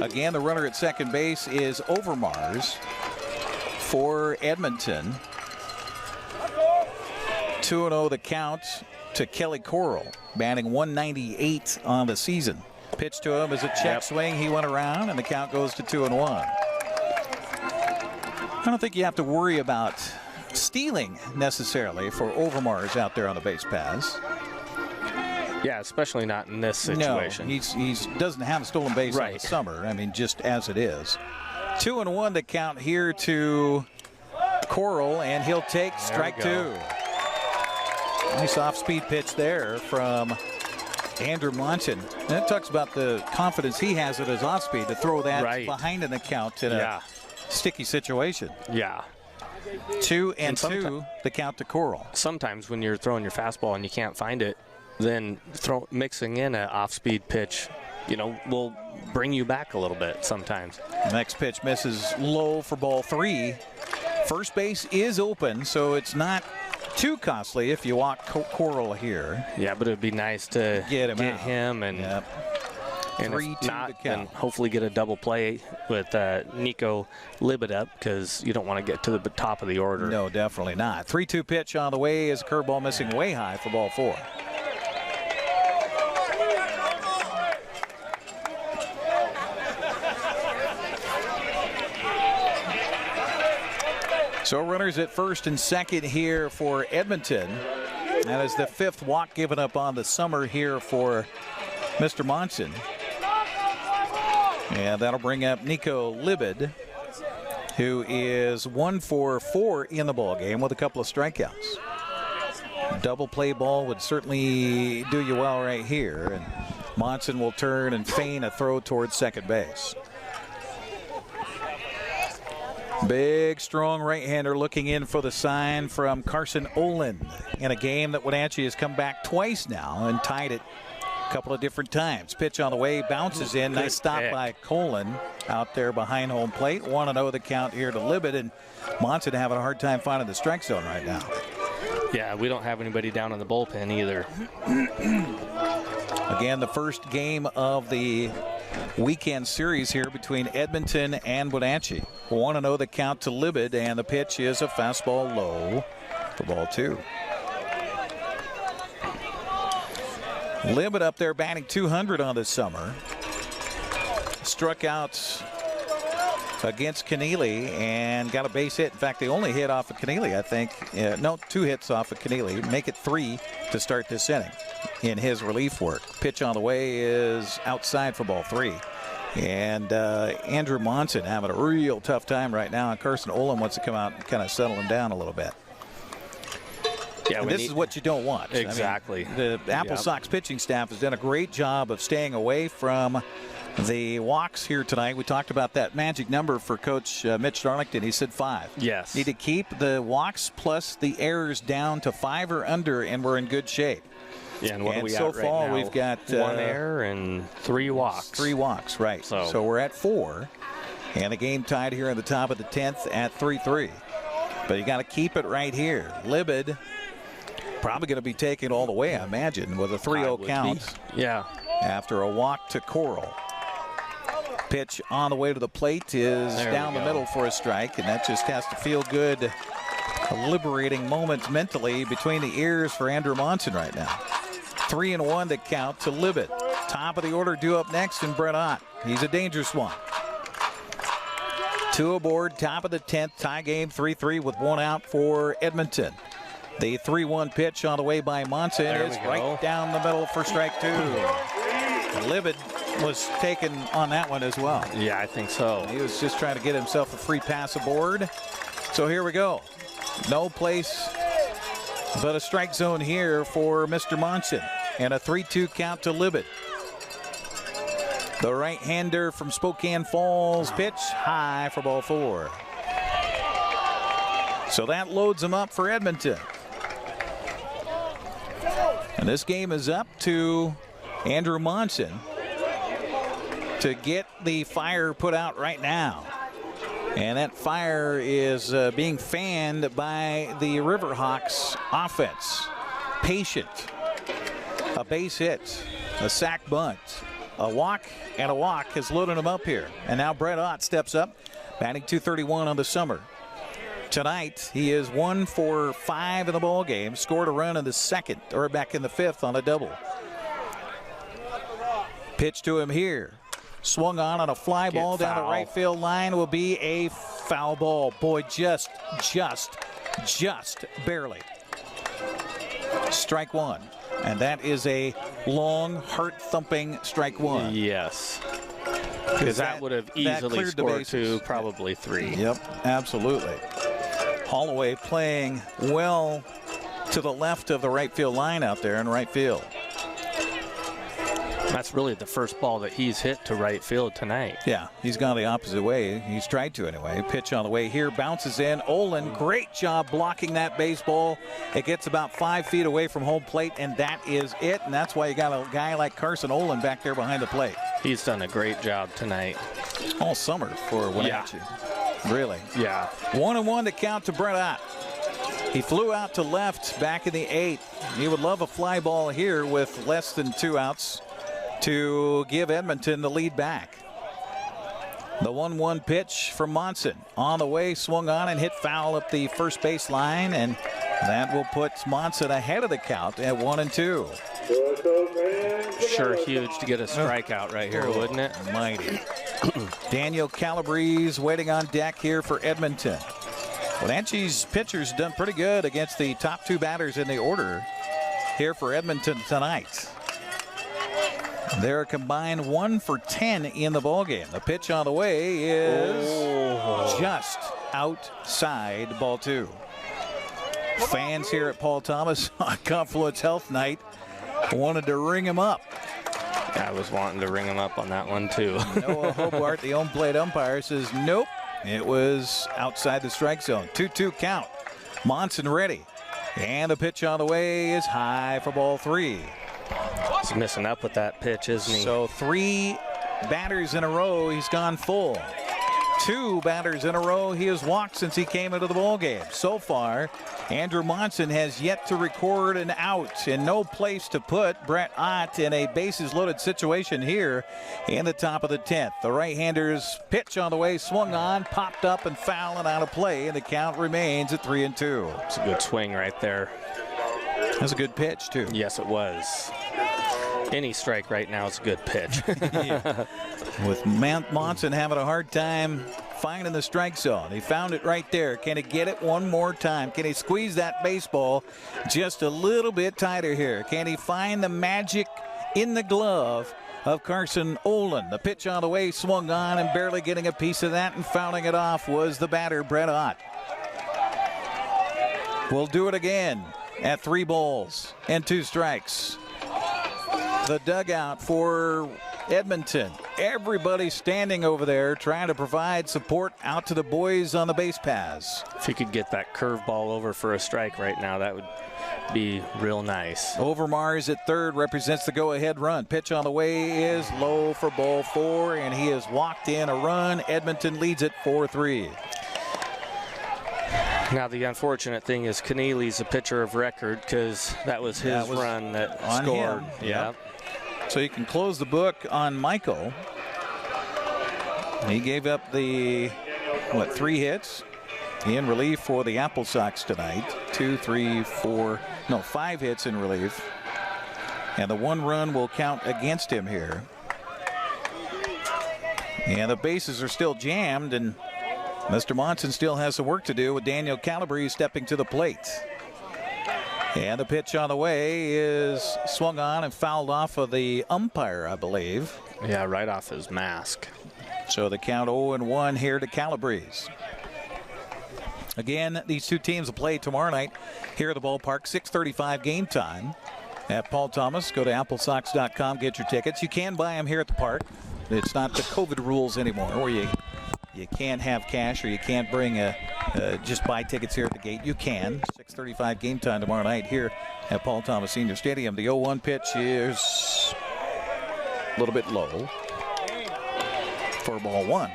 Again, the runner at second base is Overmars for Edmonton. 2-0 the count to Kelly Coral, batting 198 on the season. Pitch to him is a check swing. He went around, and the count goes to 2-1. I don't think you have to worry about stealing necessarily for Overmars out there on the base paths. Yeah, especially not in this situation. No, he doesn't have a stolen base in the summer. I mean, just as it is. 2-1 the count here to Coral, and he'll take strike two. Nice off-speed pitch there from Andrew Monson. And that talks about the confidence he has at his off-speed to throw that behind an account in a sticky situation. Yeah. 2-2 the count to Coral. Sometimes when you're throwing your fastball and you can't find it, then mixing in an off-speed pitch, will bring you back a little bit sometimes. The next pitch misses low for ball 3. First base is open, so it's not too costly if you walk Coral here. Yeah, but it'd be nice to get him and 3-2 and hopefully get a double play with Nico Libet up, because you don't want to get to the top of the order. No, definitely not. 3-2 pitch on the way is a curveball missing way high for ball 4. So runners at first and second here for Edmonton. That is the 5th walk given up on the summer here for Mr. Monson. And that'll bring up Nico Libed, who is 1 for 4 in the ball game with a couple of strikeouts. Double play ball would certainly do you well right here. And Monson will turn and feign a throw towards second base. Big, strong right-hander looking in for the sign from Carson Ohland in a game that Wenatchee has come back twice now and tied it a couple of different times. Pitch on the way, bounces in. Nice stop by Colin out there behind home plate. 1-0 the count here to Libet, and Monson having a hard time finding the strike zone right now. Yeah, we don't have anybody down in the bullpen either. Again, the first game of the weekend series here between Edmonton and Wenatchee. 1-0 the count to Libet, and the pitch is a fastball low for ball 2. Libet up there batting .200 on this summer. Struck out against Keneally and got a base hit. In fact, the only hit off of Keneally, I think. No, 2 hits off of Keneally. Make it 3 to start this inning in his relief work. Pitch on the way is outside for ball 3. And Andrew Monson having a real tough time right now. And Carson Ohland wants to come out and kind of settle him down a little bit. Yeah, and this is what you don't want. Exactly. I mean, the AppleSox pitching staff has done a great job of staying away from the walks here tonight. We talked about that magic number for Coach Mitch Darlington. He said 5. Yes. Need to keep the walks plus the errors down to 5 or under, and we're in good shape. Yeah, and what are we so at right far, now? we've got 1 error and 3 walks. 3 walks, right. So we're at 4. And the game tied here in the top of the 10th at 3-3. But you got to keep it right here. Libed probably going to be taken all the way, I imagine, with a 3-0 count. Yeah. After a walk to Coral. Pitch on the way to the plate is down the middle for a strike, and that just has to feel good. A liberating moment mentally between the ears for Andrew Monson right now. 3-1 to count to Libet. Top of the order due up next, and Brett Ott. He's a dangerous one. 2 aboard, top of the 10th, tie game 3-3 with 1 out for Edmonton. The 3-1 pitch on the way by Monson is right down the middle for strike 2. Libet was taken on that one as well. Yeah, I think so. He was just trying to get himself a free pass aboard. So here we go. No place but a strike zone here for Mr. Monson, and a 3-2 count to Libet. The right-hander from Spokane Falls, pitch high for ball 4. So that loads him up for Edmonton. And this game is up to Andrew Monson to get the fire put out right now. And that fire is being fanned by the Riverhawks offense. Patient, a base hit, a sac bunt, a walk, and a walk has loaded him up here. And now Brett Ott steps up, batting .231 on the summer. Tonight, he is 1 for 5 in the ball game. Scored a run in the 2nd, or back in the 5th on a double. Pitch to him here. Swung on a fly ball down the right field line. Will be a foul ball. Boy, just barely. Strike one. And that is a long, heart-thumping strike one. Yes. Because that would have easily scored 2, probably 3. Yep, absolutely. Holloway playing well to the left of the right field line out there in right field. That's really the first ball that he's hit to right field tonight. Yeah, he's gone the opposite way. He's tried to anyway. Pitch on the way here, bounces in. Ohland, great job blocking that baseball. It gets about 5 feet away from home plate, and that is it. And that's why you got a guy like Carson Ohland back there behind the plate. He's done a great job tonight. All summer for Wenatchee. Yeah. Really. Yeah. 1-1 to count to Brett Ott. He flew out to left back in the 8th. He would love a fly ball here with less than 2 outs to give Edmonton the lead back. The 1-1 pitch from Monson. On the way, swung on and hit foul up the first base line, and that will put Monson ahead of the count at 1-2. Sure huge to get a strikeout right here, wouldn't it? Mighty. Daniel Calabrese waiting on deck here for Edmonton. Wenatchee's pitchers done pretty good against the top 2 batters in the order here for Edmonton tonight. They're a combined 1 for 10 in the ballgame. The pitch on the way is just outside ball 2. Fans here at Paul Thomas on Confluence Health Night wanted to ring him up. I was wanting to ring him up on that one too. Noah Hobart, the home plate umpire, says nope. It was outside the strike zone. 2-2 count. Monson ready. And the pitch on the way is high for ball 3. He's missing up with that pitch, isn't he? So 3 batters in a row, he's gone full. 2 batters in a row, he has walked since he came into the ballgame. So far, Andrew Monson has yet to record an out, and no place to put Brett Ott in a bases-loaded situation here in the top of the 10th. The right-hander's pitch on the way, swung on, popped up and foul and out of play, and the count remains at 3-2. It's a good swing right there. That's a good pitch, too. Yes, it was. Any strike right now is a good pitch. With Monson having a hard time finding the strike zone. He found it right there. Can he get it one more time? Can he squeeze that baseball just a little bit tighter here? Can he find the magic in the glove of Carson Ohland? The pitch on the way, swung on, and barely getting a piece of that and fouling it off was the batter, Brett Ott. We'll do it again at 3 balls and 2 strikes. The dugout for Edmonton. Everybody standing over there trying to provide support out to the boys on the base paths. If you could get that curveball over for a strike right now, that would be real nice. Overmars at third represents the go-ahead run. Pitch on the way is low for ball 4, and he has walked in a run. Edmonton leads it 4-3. Now the unfortunate thing is Keneally's a pitcher of record because that was his run that scored. Yeah. So you can close the book on Michael. He gave up the 3 hits in relief for the AppleSox tonight. 5 hits in relief, and the 1 run will count against him here. And the bases are still jammed, and Mr. Monson still has some work to do with Daniel Calabrese stepping to the plate. And the pitch on the way is swung on and fouled off of the umpire, I believe. Yeah, right off his mask. So the count 0-1 here to Calabrese. Again, these 2 teams will play tomorrow night here at the ballpark. 6:35 game time at Paul Thomas. Go to applesox.com, get your tickets. You can buy them here at the park. It's not the COVID rules anymore where you can't have cash or you can't bring just buy tickets here at the gate. You can. 6:35 game time tomorrow night here at Paul Thomas Senior Stadium. The 0-1 pitch is a little bit low for ball 1.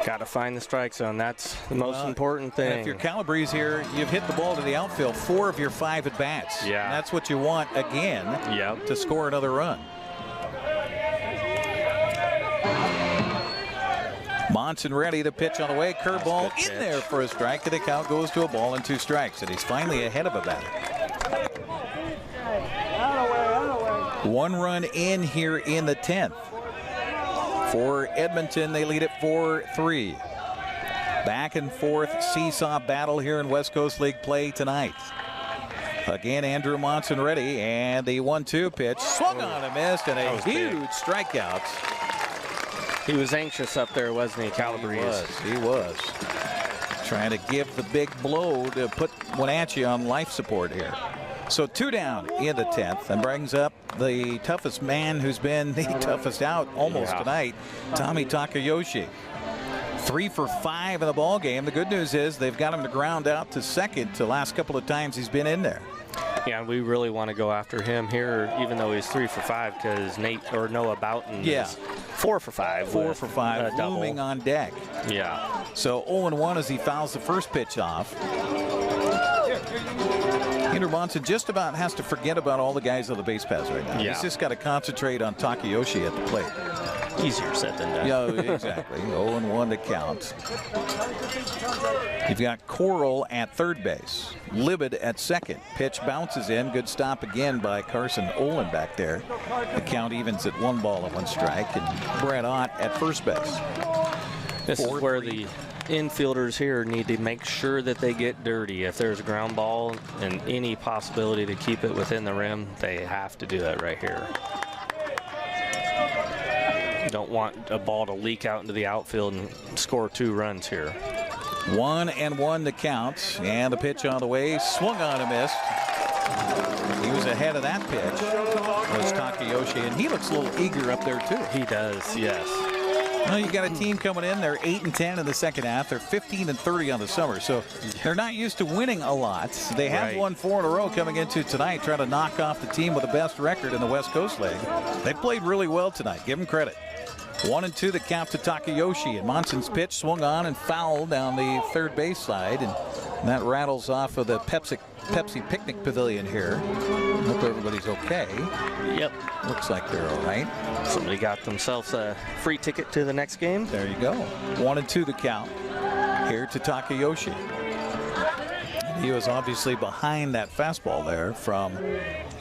Got to find the strike zone. That's the most important thing. If you're Calabrese here, you've hit the ball to the outfield 4 of your 5 at bats. Yeah. And that's what you want again to score another run. Monson ready, the pitch on the way, curveball in there for a strike, and the count goes to a ball and 2 strikes, and he's finally ahead of a batter. 1 run in here in the 10th. For Edmonton, they lead it 4-3. Back and forth seesaw battle here in West Coast League play tonight. Again, Andrew Monson ready, and the 1-2 pitch swung on and missed, and a huge strikeout. He was anxious up there, wasn't he, Calabrese? He was. Trying to give the big blow to put Wenatchee on life support here. So 2 down in the 10th, and brings up the toughest man who's been the toughest out almost tonight, Tommy Takayoshi. 3 for 5 in the ball game. The good news is they've got him to ground out to second the last couple of times he's been in there. Yeah, we really want to go after him here, even though he's 3 for 5, because Noah Boughton is 4 for 5. 4 for 5, looming on deck. Yeah. So 0-1 as he fouls the first pitch off. Andrew Monson just about has to forget about all the guys on the base paths right now. Yeah. He's just got to concentrate on Takayoshi at the plate. Easier said than done. Yeah, exactly. 0-1 to count. You've got Coral at third base. Libid at second. Pitch bounces in. Good stop again by Carson Ohland back there. The count evens at 1 ball and 1 strike. And Brett Ott at first base. This is where the infielders here need to make sure that they get dirty. If there's a ground ball and any possibility to keep it within the rim, they have to do that right here. Don't want a ball to leak out into the outfield and score 2 runs here. 1-1 to count, and the pitch on the way, swung on and missed. He was ahead of that pitch. Was Takayoshi, and he looks a little eager up there too. He does, yes. Well, you got a team coming in. They're 8-10 in the second half. They're 15-30 on the summer, so they're not used to winning a lot. They have won 4 in a row coming into tonight, trying to knock off the team with the best record in the West Coast League. They played really well tonight. Give them credit. 1-2 the count to Takayoshi, and Monson's pitch swung on and fouled down the third base side, and that rattles off of the Pepsi Picnic Pavilion here. Hope everybody's okay. Yep. Looks like they're all right. Somebody got themselves a free ticket to the next game. There you go. 1-2 the count here to Takayoshi. He was obviously behind that fastball there from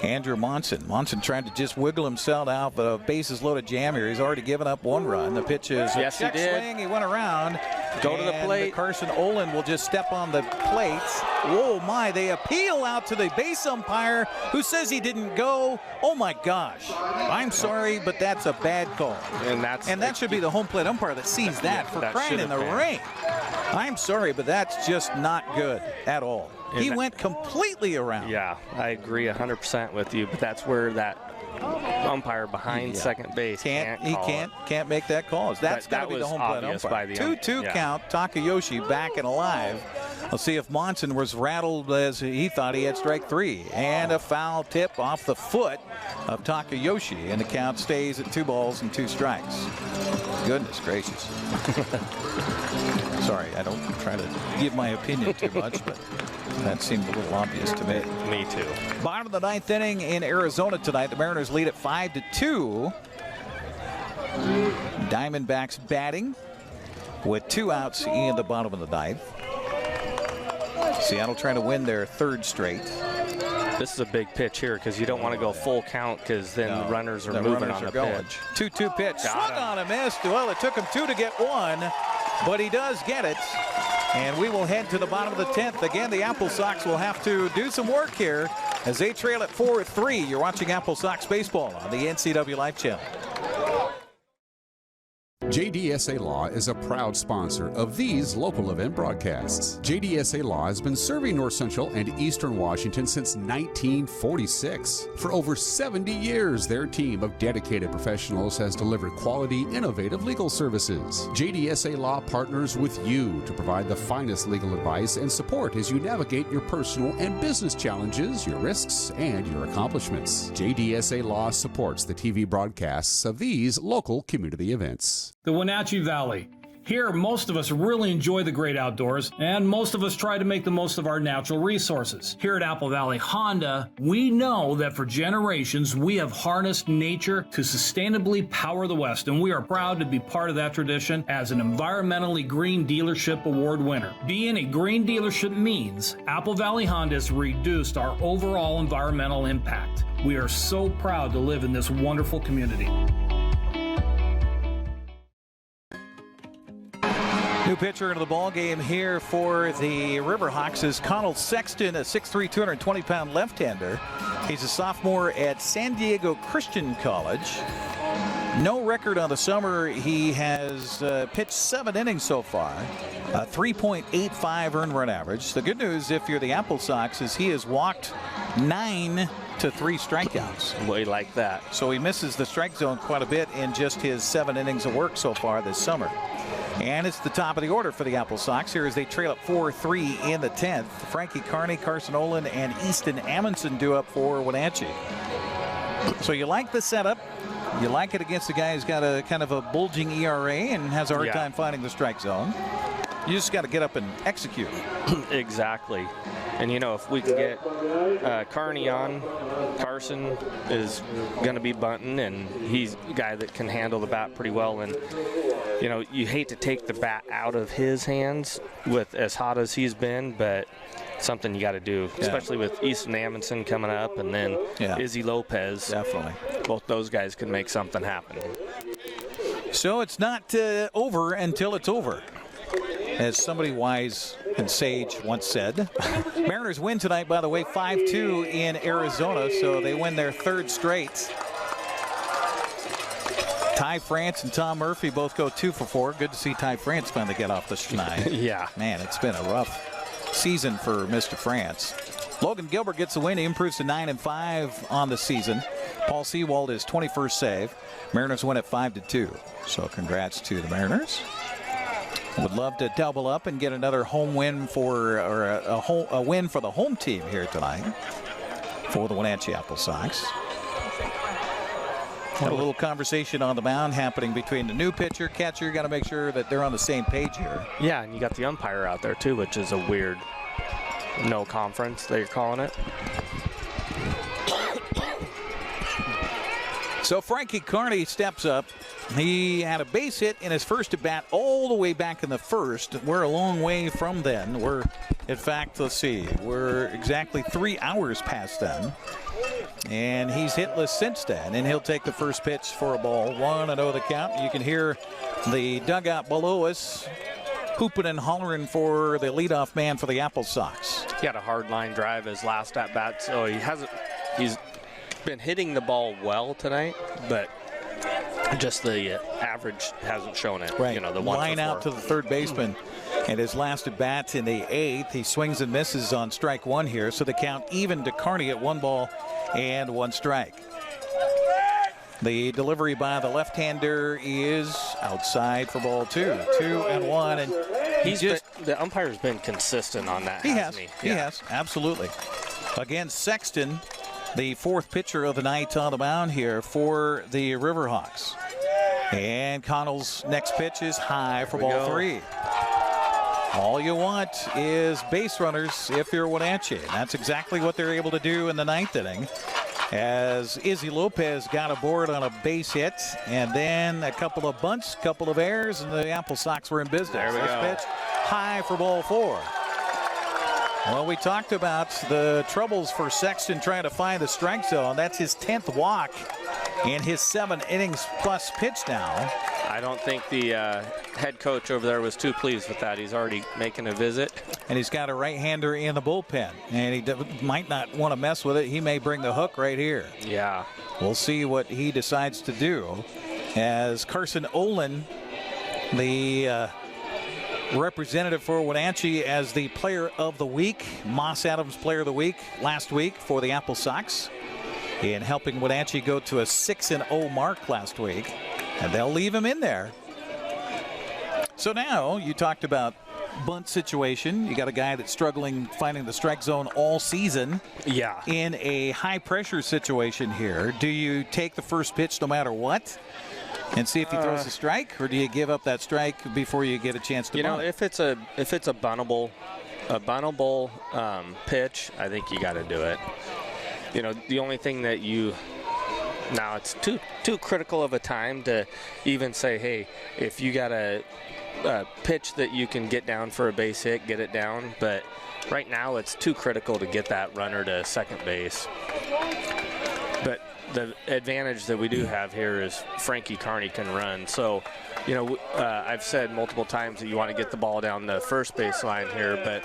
Andrew Monson. Monson tried to just wiggle himself out, but a bases loaded jam here. He's already given up 1 run. The pitch is a check swing. He went around. Go to the plate. Carson Ohland will just step on the plate. Whoa, my. They appeal out to the base umpire who says he didn't go. Oh, my gosh. I'm sorry, but that's a bad call. And that should be the home plate umpire that sees that for crying in the rain. I'm sorry, but that's just not good at all. He went completely around. Yeah, I agree 100% with you, but that's where that umpire behind second base can't make that call. That's got to be the home plate umpire. 2-2 count. Takayoshi back and alive. We'll see if Monson was rattled as he thought he had strike 3, and a foul tip off the foot of Takayoshi, and the count stays at 2 balls and 2 strikes. Goodness gracious. Sorry, I don't try to give my opinion too much, but that seemed a little obvious to me. Me too. Bottom of the 9th inning in Arizona tonight. The Mariners lead at 5-2. Diamondbacks batting with 2 outs in the bottom of the 9th. Seattle trying to win their 3rd straight. This is a big pitch here because you don't want to go full count because then the runners are moving on the pitch. 2-2 pitch. Swung on and missed. Well, it took him 2 to get 1, but he does get it. And we will head to the bottom of the 10th. Again, the AppleSox will have to do some work here as they trail at 4-3. You're watching AppleSox Baseball on the NCWLIFE Channel. JDSA Law is a proud sponsor of these local event broadcasts. JDSA Law has been serving North Central and Eastern Washington since 1946. For over 70 years, their team of dedicated professionals has delivered quality, innovative legal services. JDSA Law partners with you to provide the finest legal advice and support as you navigate your personal and business challenges, your risks, and your accomplishments. JDSA Law supports the TV broadcasts of these local community events. The Wenatchee Valley. Here, most of us really enjoy the great outdoors, and most of us try to make the most of our natural resources. Here at Apple Valley Honda, we know that for generations, we have harnessed nature to sustainably power the West, and we are proud to be part of that tradition as an environmentally green dealership award winner. Being a green dealership means Apple Valley Honda has reduced our overall environmental impact. We are so proud to live in this wonderful community. New pitcher into the ball game here for the Riverhawks is Connell Sexton, a 6'3", 220-pound left-hander. He's a sophomore at San Diego Christian College. No record on the summer. He has pitched 7 innings so far, a 3.85 earned run average. The good news, if you're the AppleSox, is he has walked 9 to 3 strikeouts. We like that. So he misses the strike zone quite a bit in just his 7 innings of work so far this summer. And it's the top of the order for the AppleSox here as they trail up 4-3 in the 10th. Frankie Carney, Carson Ohland, and Easton Amundsen due up for Wenatchee. So you like the setup. You like it against a guy who's got a kind of a bulging ERA and has a hard time finding the strike zone. You just got to get up and execute. Exactly. And, you know, if we can get Carney on, Carson is going to be bunting, and he's a guy that can handle the bat pretty well. And, you know, you hate to take the bat out of his hands with as hot as he's been, but something you got to do, especially with Easton Amundsen coming up and then Izzy Lopez. Definitely. Both those guys can make something happen. So it's not over until it's over, as somebody wise and sage once said. Mariners win tonight, by the way, 5-2 in Arizona, so they win their 3rd straight. Ty France and Tom Murphy both go 2 for 4. Good to see Ty France finally get off the schneid. Yeah. Man, it's been a rough season for Mr. France. Logan Gilbert gets the win. He improves to 9-5 on the season. Paul Sewald is 21st save. Mariners win at 5-2. So congrats to the Mariners. Would love to double up and get another home win for, or a win for the home team here tonight for the Wenatchee AppleSox. Had a little conversation on the mound happening between the new pitcher, catcher. Got to make sure that they're on the same page here. Yeah, and you got the umpire out there too, which is a weird no conference that you're calling it. So Frankie Carney steps up. He had a base hit in his first at bat all the way back in the first. We're a long way from then. We're, in fact, let's see, we're exactly 3 hours past then. And he's hitless since then, and he'll take the first pitch for a ball. 1-0 the count. You can hear the dugout below us hooping and hollering for the leadoff man for the AppleSox. He had a hard line drive his last at bat, so he's been hitting the ball well tonight, but just the average hasn't shown it. Right. You know, the line out to the third baseman. And his last at bat in the 8th, he swings and misses on strike 1 here. So the count even to Carney at 1 ball and 1 strike. The delivery by the left-hander is outside for ball 2. 2-1, and the umpire's been consistent on that. He has, absolutely. Again, Sexton, the 4th pitcher of the night on the mound here for the Riverhawks. And Connell's next pitch is high for ball 3. All you want is base runners if you're Wenatchee. And that's exactly what they're able to do in the 9th inning, as Izzy Lopez got aboard on a base hit, and then a couple of bunts, couple of errors, and the AppleSox were in business. There we go. Pitch high for ball 4. Well, we talked about the troubles for Sexton trying to find the strike zone. That's his 10th walk in his 7 innings plus pitch now. I don't think the head coach over there was too pleased with that. He's already making a visit. And he's got a right-hander in the bullpen, and he might not want to mess with it. He may bring the hook right here. Yeah. We'll see what he decides to do, as Carson Ohland, the representative for Wenatchee, as the player of the week, Moss Adams player of the week last week for the AppleSox, in helping Wenatchee go to a 6-0 mark last week. And they'll leave him in there. So now you talked about bunt situation. You got a guy that's struggling finding the strike zone all season. Yeah. In a high pressure situation here, do you take the first pitch no matter what and see if he throws a strike, or do you give up that strike before you get a chance to bunt? You know, if it's a buntable pitch, I think you got to do it. You know, the only thing that now it's too critical of a time to even say, hey, if you got a pitch that you can get down for a base hit, get it down. But right now it's too critical to get that runner to second base. But the advantage that we do have here is Frankie Carney can run. So, I've said multiple times that you want to get the ball down the first baseline here, but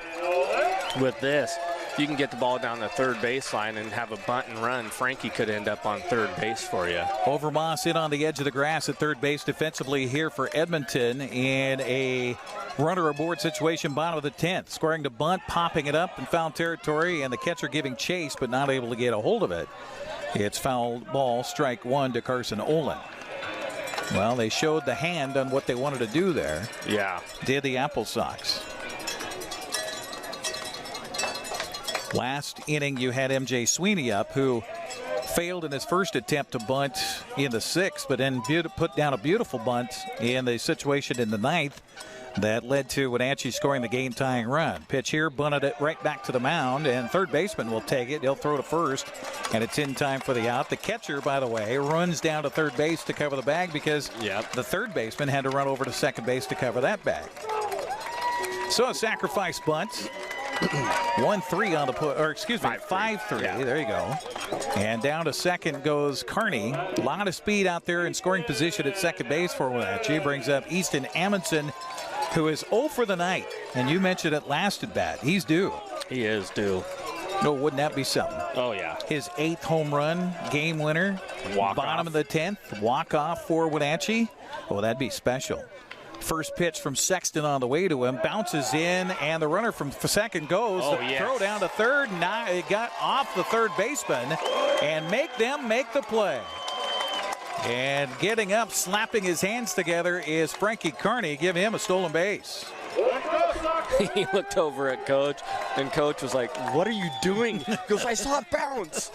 with this, if you can get the ball down the third baseline and have a bunt and run, Frankie could end up on third base for you. Overmars in on the edge of the grass at third base defensively here for Edmonton in a runner aboard situation, bottom of the 10th. Scoring the bunt, popping it up in foul territory, and the catcher giving chase but not able to get a hold of it. It's foul ball, strike one to Carson Ohland. Well, they showed the hand on what they wanted to do there. Yeah. Did the AppleSox. Last inning, you had M.J. Sweeney up, who failed in his first attempt to bunt in the 6th, but then put down a beautiful bunt in the situation in the 9th that led to Wenatchee scoring the game-tying run. Pitch here, bunted it right back to the mound, and third baseman will take it. He'll throw to first, and it's in time for the out. The catcher, by the way, runs down to third base to cover the bag because the third baseman had to run over to second base to cover that bag. So a sacrifice bunt. 1-3 on the put, or excuse me, 5-3. Yeah. There you go. And down to second goes Carney. A lot of speed out there in scoring position at second base for Wenatchee. Brings up Easton Amundsen, who is 0 for the night. And you mentioned it last at bat. He's due. He is due. No, wouldn't that be something? Oh, yeah. His 8th home run, game winner, bottom of the 10th, walk-off for Wenatchee. Oh, that'd be special. First pitch from Sexton on the way to him, bounces in, and the runner from second goes. Throw down to third. Now it got off the third baseman, and make the play. And getting up, slapping his hands together is Frankie Carney. Give him a stolen base. He looked over at Coach, and Coach was like, "What are you doing?" He goes, "I saw it bounce."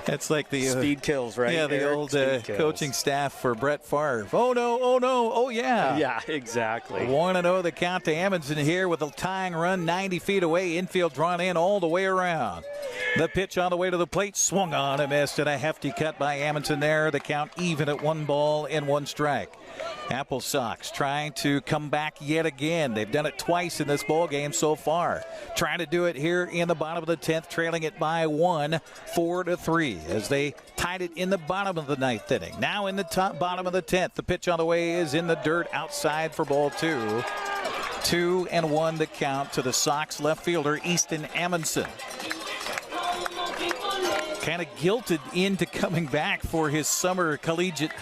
That's like the speed kills, right? Yeah, the old coaching staff for Brett Favre. Oh no! Oh no! Oh yeah! Yeah, exactly. 1-0 the count to Amundsen here with a tying run, 90 feet away. Infield drawn in all the way around. The pitch on the way to the plate, swung on and missed, and a hefty cut by Amundsen there. The count even at 1 ball and 1 strike. AppleSox trying to come back yet again. They've done it twice in this ball game so far. Trying to do it here in the bottom of the 10th, trailing it by 1, 4-3, as they tied it in the bottom of the 9th inning. Now in the bottom of the 10th, the pitch on the way is in the dirt outside for ball 2. 2-1 the count to the Sox left fielder Easton Amundsen. Kind of guilted into coming back for his summer collegiate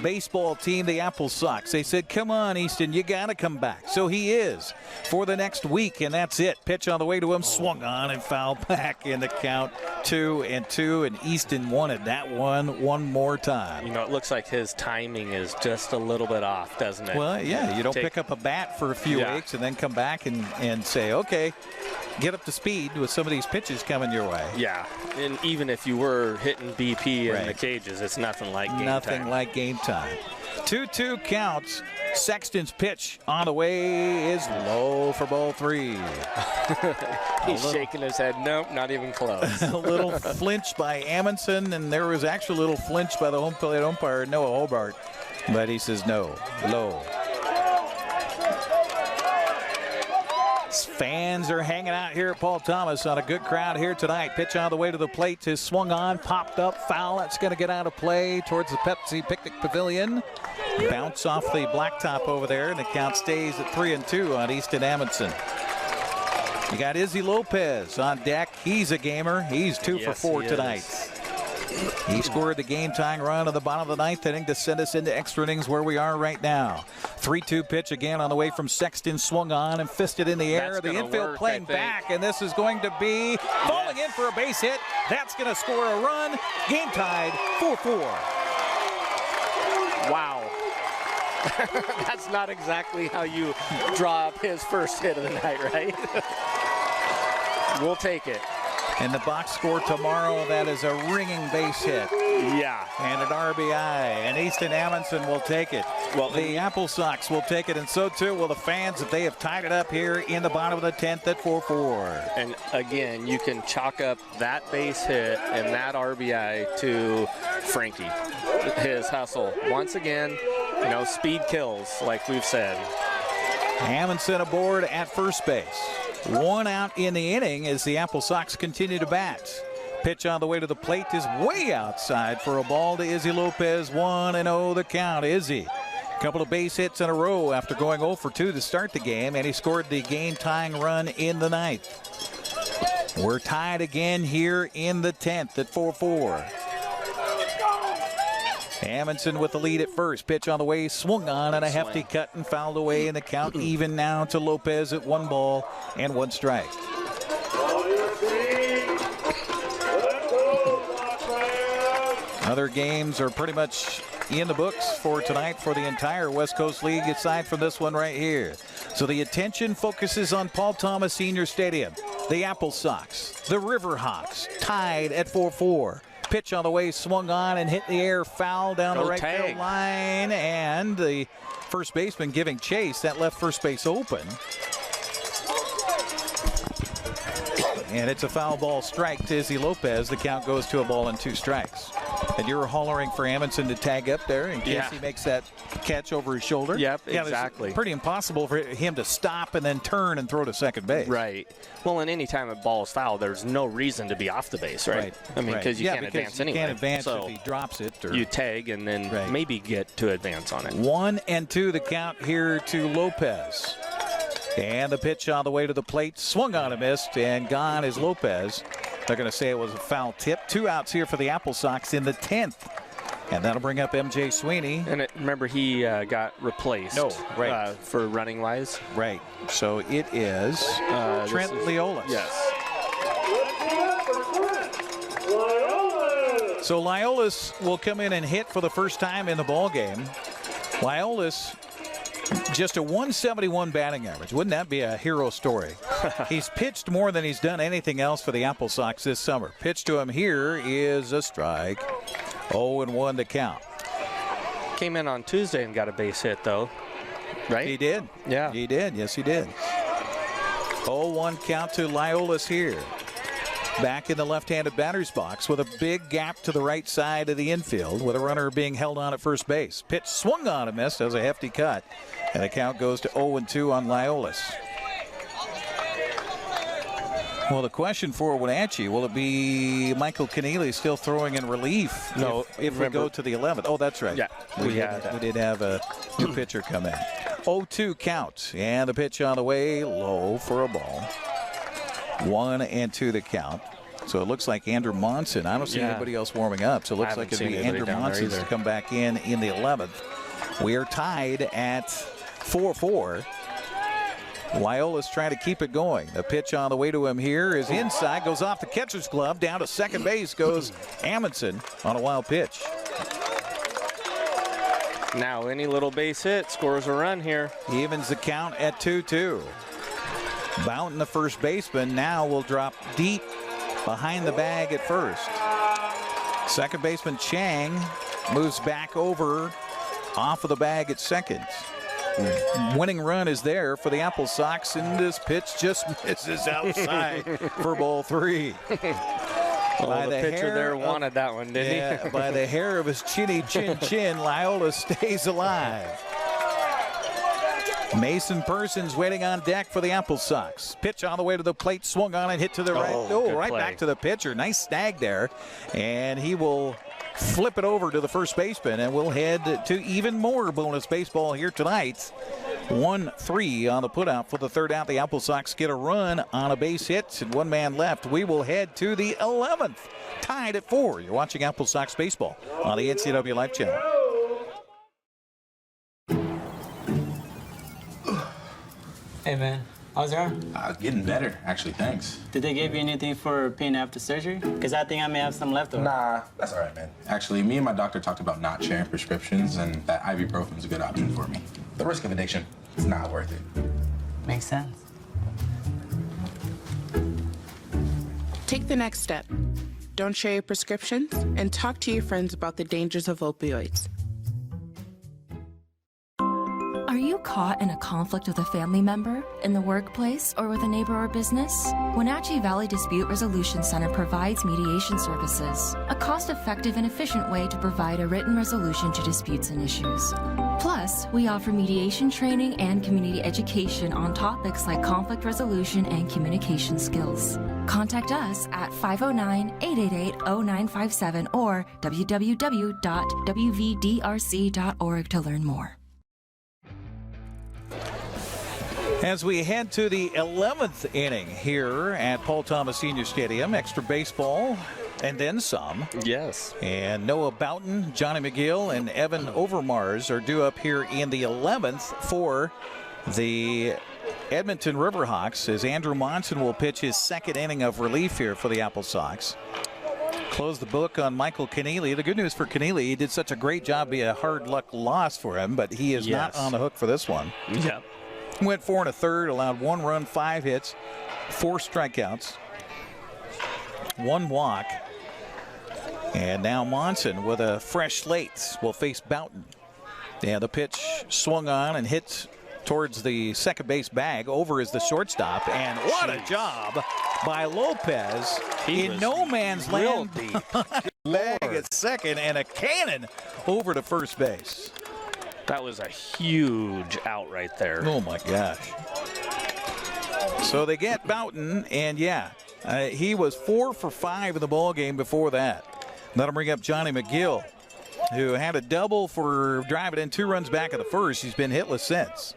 baseball team, the AppleSox. They said, "Come on, Easton, you got to come back." So he is for the next week, and that's it. Pitch on the way to him, swung on and fouled back in the count. 2-2, and Easton wanted that one more time. It looks like his timing is just a little bit off, doesn't it? Well, yeah, you don't pick up a bat for a few weeks and then come back and say, okay, get up to speed with some of these pitches coming your way. Yeah, and even if you were hitting BP in the cages, it's nothing like game time. Nothing like game time. 2-2 counts. Sexton's pitch on the way is low for ball 3. He's shaking his head. Nope, not even close. A little flinch by Amundsen, and there was actually a little flinch by the home plate umpire, Noah Hobart. But he says no, low. Fans are hanging out here at Paul Thomas on a good crowd here tonight. Pitch on the way to the plate is swung on, popped up, foul. It's going to get out of play towards the Pepsi Picnic Pavilion. Bounce off the blacktop over there, and the count stays at 3-2 on Easton Amundsen. You got Izzy Lopez on deck. He's a gamer. He's 2 for 4 tonight. He scored the game-tying run at the bottom of the 9th inning to send us into extra innings where we are right now. 3-2 pitch again on the way from Sexton, swung on and fisted in the air. The infield playing back, and this is going to be falling in for a base hit. That's going to score a run. Game tied 4-4. Wow. That's not exactly how you draw up his first hit of the night, right? We'll take it. And the box score tomorrow, that is a ringing base hit. Yeah. And an RBI. And Easton Amundsen will take it. Well, the AppleSox will take it, and so too will the fans if they have tied it up here in the bottom of the 10th at 4-4. And again, you can chalk up that base hit and that RBI to Frankie. His hustle. Once again, speed kills, like we've said. Amundsen aboard at first base. 1 out in the inning as the AppleSox continue to bat. Pitch on the way to the plate is way outside for a ball to Izzy Lopez. 1-0 the count. Izzy, couple of base hits in a row after going 0 for 2 to start the game, and he scored the game-tying run in the ninth. We're tied again here in the 10th at 4-4. Amundsen with the lead at first. Pitch on the way, swung on, and a hefty cut and fouled away, and the count even now to Lopez at 1 ball and 1 strike. Other games are pretty much in the books for tonight for the entire West Coast League, aside from this one right here. So the attention focuses on Paul Thomas Senior Stadium. The AppleSox, the Riverhawks, tied at 4-4. Pitch on the way, swung on and hit the air, foul down the right field line, and the first baseman giving chase. That left first base open. And it's a foul ball strike to Izzy Lopez. The count goes to a ball and 2 strikes. And you're hollering for Amundsen to tag up there in case he makes that catch over his shoulder. Yep, exactly. It's pretty impossible for him to stop and then turn and throw to second base. Right. Well, and any time a ball is fouled, there's no reason to be off the base, right? I mean, because you can't advance anyway. You can't advance so if he drops it. Or you tag and then maybe get to advance on it. 1-2 the count here to Lopez. And the pitch on the way to the plate, swung on and missed, and gone is Lopez. They're going to say it was a foul tip. 2 outs here for the AppleSox in the 10th. And that'll bring up M.J. Sweeney. And remember, he got replaced for running-wise. Right. So it is Trent Leolis. Yes. So Leolis will come in and hit for the first time in the ballgame. Leolis, just a 171 batting average. Wouldn't that be a hero story? He's pitched more than he's done anything else for the AppleSox this summer. Pitch to him here is a strike. 0-1 to count. Came in on Tuesday and got a base hit, though. Right? He did. Yeah. He did. Yes, he did. 0-1 count to Leolis here. Back in the left-handed batter's box with a big gap to the right side of the infield with a runner being held on at first base. Pitch swung on and missed as a hefty cut. And the count goes to 0-2 on Leolis. Well, the question for Wenatchee, will it be Michael Keneally still throwing in relief? No, if we go to the 11th. Oh, that's right. Yeah, we did have a new pitcher come in. 0-2 count, and the pitch on the way, low for a ball. 1-2 the count. So it looks like Andrew Monson. I don't see anybody else warming up, so it looks like it'd be Andrew Monson to come back in the 11th. We are tied at 4-4. Leolis trying to keep it going. The pitch on the way to him here is inside, goes off the catcher's glove. Down to second base goes Amundsen on a wild pitch. Now any little base hit scores a run here. Evens the count at 2-2. Boughton, the first baseman, now will drop deep behind the bag at first. Second baseman Chang moves back over off of the bag at second. Winning run is there for the AppleSox, and this pitch just misses outside for ball 3. By the pitcher there wanted that one, didn't he? By the hair of his chinny chin, Leolis stays alive. Mason Persons waiting on deck for the AppleSox. Pitch on the way to the plate, swung on and hit to the right. Right back to the pitcher. Nice snag there, and he will flip it over to the first baseman, and we'll head to even more bonus baseball here tonight. 1-3 on the putout for the third out. The AppleSox get a run on a base hit and 1 man left. We will head to the 11th, tied at 4. You're watching AppleSox baseball on the NCWLIFE Channel. Hey man, how's it going? Getting better, actually, thanks. Did they give you anything for pain after surgery? Because I think I may have some left over. Nah, that's all right, man. Actually, me and my doctor talked about not sharing prescriptions, and that ibuprofen is a good option for me. The risk of addiction is not worth it. Makes sense. Take the next step. Don't share your prescriptions, and talk to your friends about the dangers of opioids. Are you caught in a conflict with a family member, in the workplace, or with a neighbor or business? Wenatchee Valley Dispute Resolution Center provides mediation services, a cost-effective and efficient way to provide a written resolution to disputes and issues. Plus, we offer mediation training and community education on topics like conflict resolution and communication skills. Contact us at 509-888-0957 or www.wvdrc.org to learn more. As we head to the 11th inning here at Paul Thomas Senior Stadium, extra baseball and then some. Yes. And Noah Boughton, Johnny McGill, and Evan Overmars are due up here in the 11th for the Edmonton Riverhawks, as Andrew Monson will pitch his second inning of relief here for the AppleSox. Close the book on Michael Keneally. The good news for Keneally, he did such a great job, be a hard luck loss for him, but he is not on the hook for this one. Yeah. Went 4 1/3, allowed 1 run, 5 hits, 4 strikeouts, 1 walk. And now Monson with a fresh slate will face Boughton. Yeah, the pitch swung on and hit towards the second base bag. Over is the shortstop, and what a job by Lopez in no man's land. Bag at second and a cannon over to first base. That was a huge out right there. Oh my gosh. So they get Boughton, and he was 4 for 5 in the ball game before that. That'll bring up Johnny McGill, who had a double for driving in 2 runs back of the first. He's been hitless since.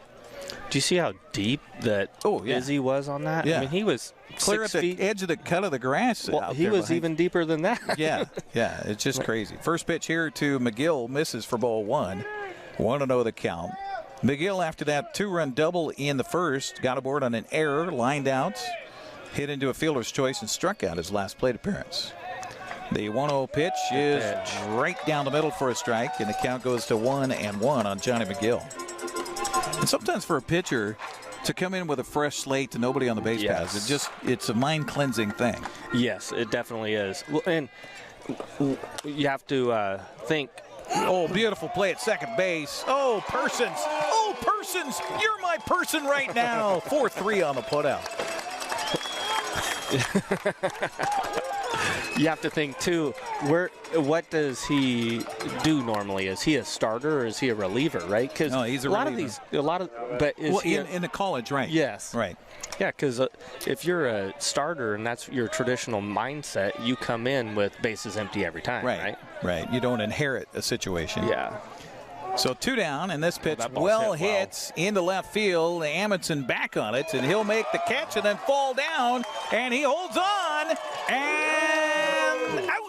Do you see how deep that Izzy was on that? Yeah. I mean, he was clear at the edge of the cut of the grass. Well, he was even deeper than that. Yeah, it's just crazy. First pitch here to McGill, misses for ball 1. 1-0 the count. McGill, after that 2-run double in the first, got aboard on an error, lined out, hit into a fielder's choice, and struck out his last plate appearance. The 1-0 pitch is right down the middle for a strike, and the count goes to 1-1 on Johnny McGill. And sometimes for a pitcher to come in with a fresh slate to nobody on the base paths, it's a mind-cleansing thing. Yes, it definitely is. Well, and you have to think. Oh, beautiful play at second base. Oh, Persons. Oh, Persons. You're my person right now. 4-3 on the putout. You have to think too. What does he do normally? Is he a starter or is he a reliever? Right? Because he's a reliever. But is he in the college, right? Yes. Right. Yeah, because if you're a starter and that's your traditional mindset, you come in with bases empty every time, right? Right. You don't inherit a situation. Yeah. So 2 down, and this pitch hits into left field. Amundsen back on it, and he'll make the catch and then fall down, and he holds on, and out.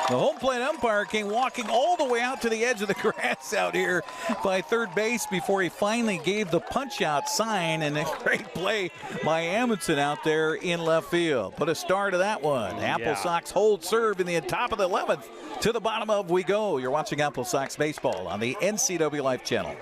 The home plate umpire came walking all the way out to the edge of the grass out here by third base before he finally gave the punch-out sign, and a great play by Amundsen out there in left field. Put a star to that one. AppleSox hold serve in the top of the 11th. To the bottom of we go. You're watching AppleSox baseball on the NCWLIFE Channel.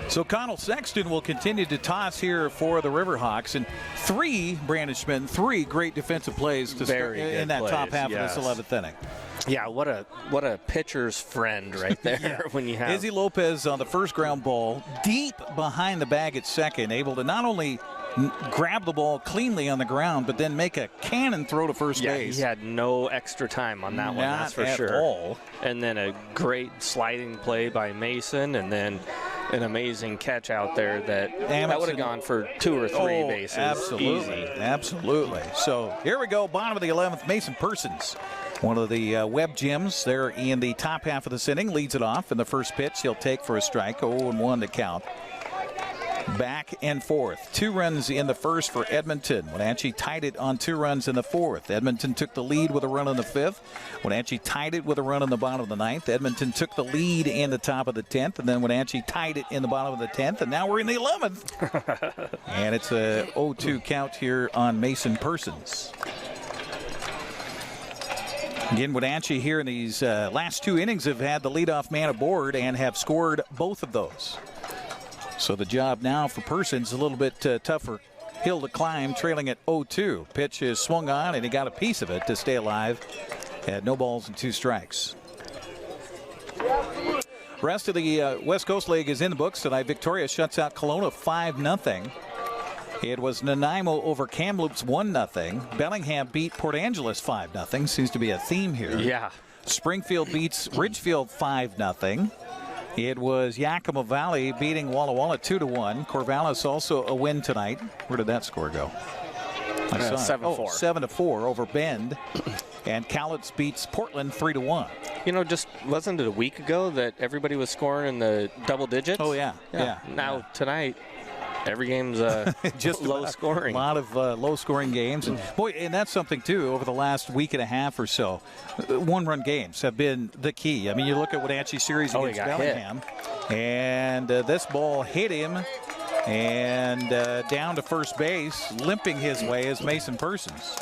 So Connell Sexton will continue to toss here for the Riverhawks, and Brandon Schmitten, 3 great defensive plays to start in that top half of this 11th inning. Yeah, what a pitcher's friend right there. When you have Izzy Lopez on the first ground ball, deep behind the bag at second, able to not only grab the ball cleanly on the ground, but then make a cannon throw to first base. He had no extra time on that one, that's for sure. Not at all. And then a great sliding play by Mason, and then an amazing catch out there that would have gone for 2 or 3 bases. Absolutely, easy. Absolutely. So here we go, bottom of the 11th, Mason Persons. One of the Webb Gyms there in the top half of this inning, leads it off, and the first pitch he'll take for a strike, 0-1 to count. Back and forth. 2 runs in the first for Edmonton. Wenatchee tied it on 2 runs in the 4th. Edmonton took the lead with a run in the 5th. Wenatchee tied it with a run in the bottom of the 9th. Edmonton took the lead in the top of the 10th, and then Wenatchee tied it in the bottom of the 10th, and now we're in the 11th. And it's a 0-2 count here on Mason Persons. Again, Wenatchee here in these last 2 innings have had the leadoff man aboard and have scored both of those. So the job now for Persons a little bit tougher hill to climb, trailing at 0-2. Pitch is swung on, and he got a piece of it to stay alive at no balls and 2 strikes. Rest of the West Coast League is in the books tonight. Victoria shuts out Kelowna 5-0. It was Nanaimo over Kamloops 1-0. Bellingham beat Port Angeles 5-0. Seems to be a theme here. Yeah. Springfield beats Ridgefield 5-0. It was Yakima Valley beating Walla Walla 2-1. Corvallis also a win tonight. Where did that score go? 7-4. 7-4 over Bend. And Cowlitz beats Portland 3-1. You know, just wasn't it a week ago that everybody was scoring in the double digits? Oh, yeah. Now, tonight, every game's just low scoring. A lot of low scoring games. And boy, and that's something too over the last week and a half or so. 1-run games have been the key. I mean, you look at Wenatchee series against Bellingham, and this ball hit him and down to first base, limping his way is Mason Persons.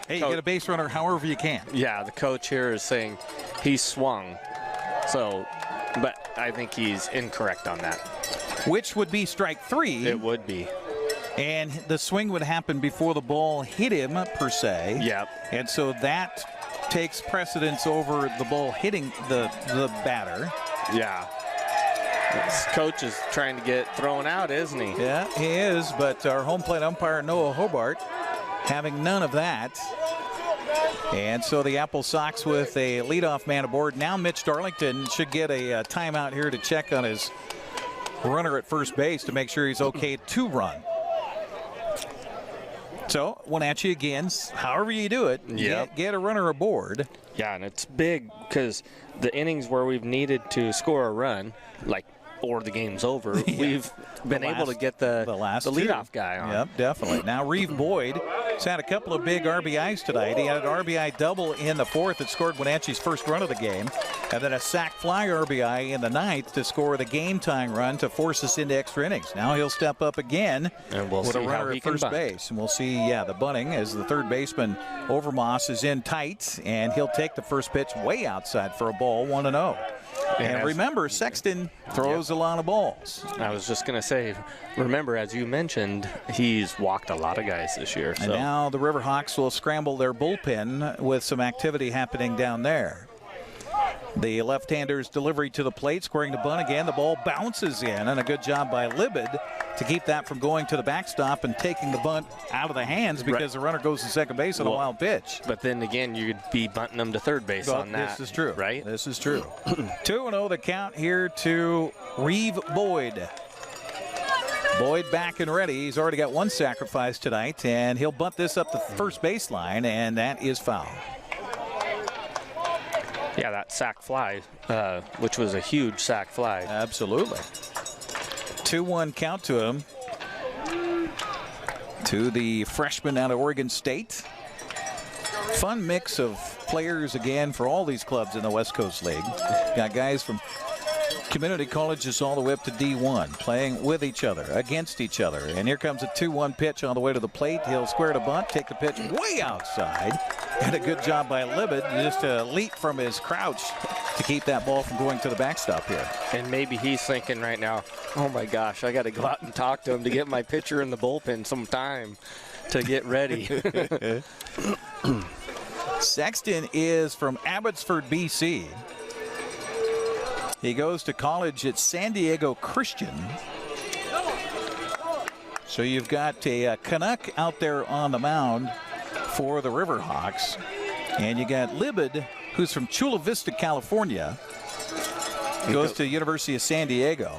Hey, you get a base runner however you can. Yeah, the coach here is saying he swung. So, but I think he's incorrect on that. Which would be strike 3. It would be. And the swing would happen before the ball hit him, per se. Yep. And so that takes precedence over the ball hitting the batter. Yeah. This coach is trying to get thrown out, isn't he? Yeah, he is. But our home plate umpire, Noah Hobart, having none of that. And so the AppleSox with a leadoff man aboard. Now Mitch Darlington should get a timeout here to check on his runner at first base to make sure he's okay to run. So Wenatchee again, however you do it, get a runner aboard. Yeah, and it's big because the innings where we've needed to score a run, or the game's over, we've been able to get the leadoff guy on. Yep, definitely. Now Reeve Boyd has had a couple of big RBIs tonight. He had an RBI double in the 4th that scored Wenatchee's first run of the game, and then a sac fly RBI in the 9th to score the game-tying run to force us into extra innings. Now he'll step up again with a runner at first base, and we'll see, the bunting as the third baseman Overmoss is in tight, and he'll take the first pitch way outside for a ball, 1-0. And remember, Sexton throws a lot of balls. I was just going to say, remember, as you mentioned, he's walked a lot of guys this year. And now the Riverhawks will scramble their bullpen with some activity happening down there. The left-hander's delivery to the plate, squaring the bunt again. The ball bounces in, and a good job by Libid to keep that from going to the backstop and taking the bunt out of the hands because the runner goes to second base on a wild pitch. But then again, you'd be bunting them to third base on that. This is true. Right? This is true. 2-0 the count here to Reeve Boyd. Boyd back and ready. He's already got one sacrifice tonight, and he'll bunt this up the first baseline, and that is foul. Yeah, that sac fly, which was a huge sac fly. Absolutely. 2-1 count to him. To the freshman out of Oregon State. Fun mix of players again for all these clubs in the West Coast League. Got guys from community colleges all the way up to D1 playing with each other, against each other. And here comes a 2-1 pitch on the way to the plate. He'll square to bunt, take the pitch way outside. And a good job by Libid just to leap from his crouch to keep that ball from going to the backstop here. And maybe he's thinking right now, oh my gosh, I got to go out and talk to him to get my pitcher in the bullpen some time to get ready. Sexton is from Abbotsford, BC. He goes to college at San Diego Christian. So you've got a Canuck out there on the mound for the Riverhawks. And you got Libid, who's from Chula Vista, California. Goes to University of San Diego.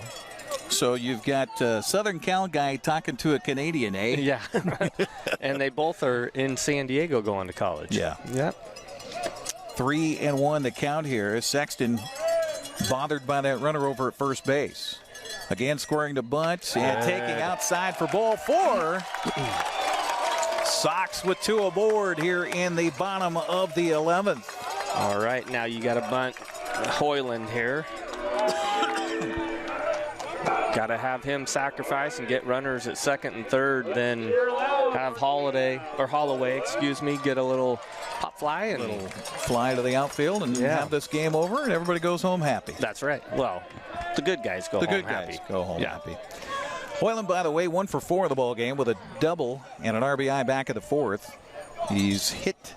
So you've got Southern Cal guy talking to a Canadian, eh? Yeah. And they both are in San Diego going to college. Yeah. Yep. 3-1 the count here. Sexton bothered by that runner over at first base. Again, scoring the bunt and taking outside for ball 4. Sox with 2 aboard here in the bottom of the 11th. All right, now you got a bunt. Hoyland here. Got to have him sacrifice and get runners at second and third, then have Holloway, get a little pop fly and little fly to the outfield and have this game over, and everybody goes home happy. That's right. Well, the good guys go home happy. The good guys go home happy. Hoyland, by the way, 1 for 4 in the ball game with a double and an RBI back in the 4th. He's hit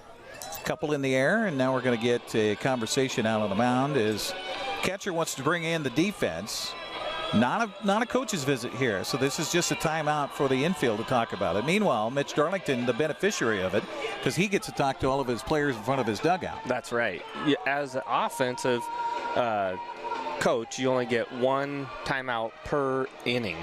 a couple in the air, and now we're going to get a conversation out on the mound as catcher wants to bring in the defense. Not a coach's visit here, so this is just a timeout for the infield to talk about it. Meanwhile, Mitch Darlington, the beneficiary of it, because he gets to talk to all of his players in front of his dugout. That's right. As an offensive coach, you only get 1 timeout per inning.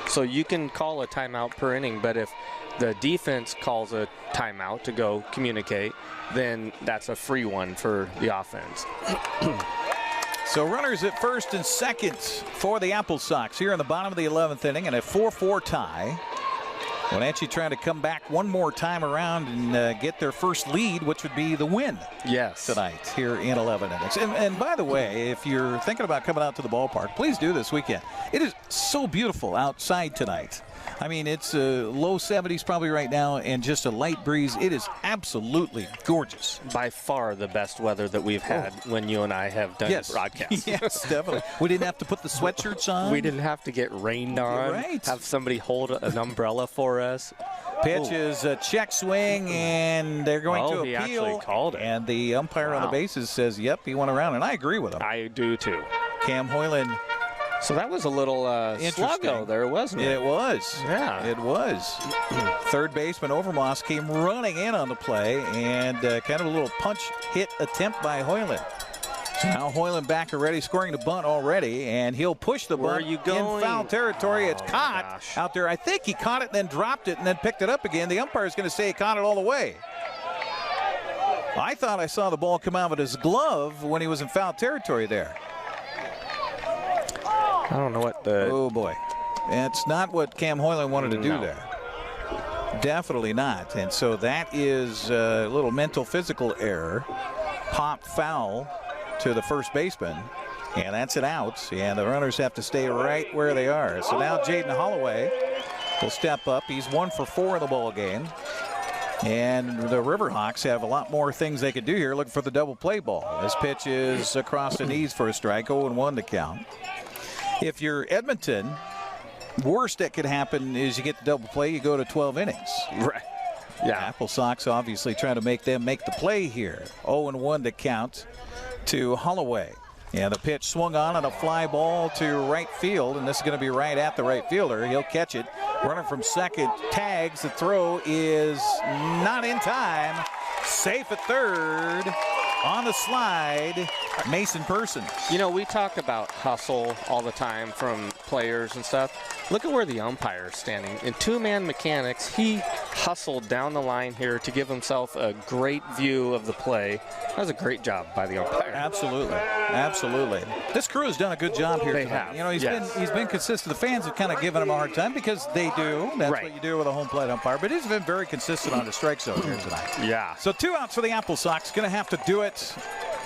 So you can call a timeout per inning, but if the defense calls a timeout to go communicate, then that's a free one for the offense. So runners at first and second for the AppleSox here in the bottom of the 11th inning, and a 4-4 tie. Wenatchee trying to come back one more time around and get their first lead, which would be the win tonight here in 11 innings. And by the way, if you're thinking about coming out to the ballpark, please do this weekend. It is so beautiful outside tonight. I mean, it's low 70s probably right now and just a light breeze. It is absolutely gorgeous. By far the best weather that we've had when you and I have done broadcasts. Yes, definitely. We didn't have to put the sweatshirts on. We didn't have to get rained on. Right. Have somebody hold an umbrella for us. Pitch is a check swing, and they're going to appeal. He actually called it. And the umpire on the bases says, yep, he went around, and I agree with him. I do, too. Cam Hoyland. So that was a little sluggo there, wasn't it? It was. Yeah. It was. Third baseman Overmars came running in on the play, and kind of a little punch hit attempt by Hoyland. So now Hoyland back already, scoring the bunt already, and he'll push the bunt in foul territory. It's caught out there. I think he caught it and then dropped it and then picked it up again. The umpire is going to say he caught it all the way. I thought I saw the ball come out of his glove when he was in foul territory there. I don't know what the... Oh, boy. It's not what Cam Hoyland wanted to do there. Definitely not. And so that is a little mental physical error. Pop foul to the first baseman. And that's it out. And the runners have to stay right where they are. So now Jaden Holloway will step up. He's 1 for 4 in the ball game. And the Riverhawks have a lot more things they could do here, looking for the double play ball. This pitch is across the knees for a strike, 0-1 to count. If you're Edmonton, worst that could happen is you get the double play, you go to 12 innings. Right. Yeah. AppleSox obviously trying to make them make the play here. 0-1 to count to Holloway. And the pitch swung on a fly ball to right field, and this is going to be right at the right fielder. He'll catch it. Runner from second tags. The throw is not in time. Safe at third. On the slide, Mason Persons. You know, we talk about hustle all the time from players and stuff. Look at where the umpire is standing. In two-man mechanics, he hustled down the line here to give himself a great view of the play. That was a great job by the umpire. Absolutely. Absolutely. This crew has done a good job here They tonight. have. You know, he's been consistent. The fans have kind of given him a hard time because they do. That's what you do with a home plate umpire. But he's been very consistent on the strike zone here tonight. Yeah. So 2 outs for the AppleSox. Going to have to do it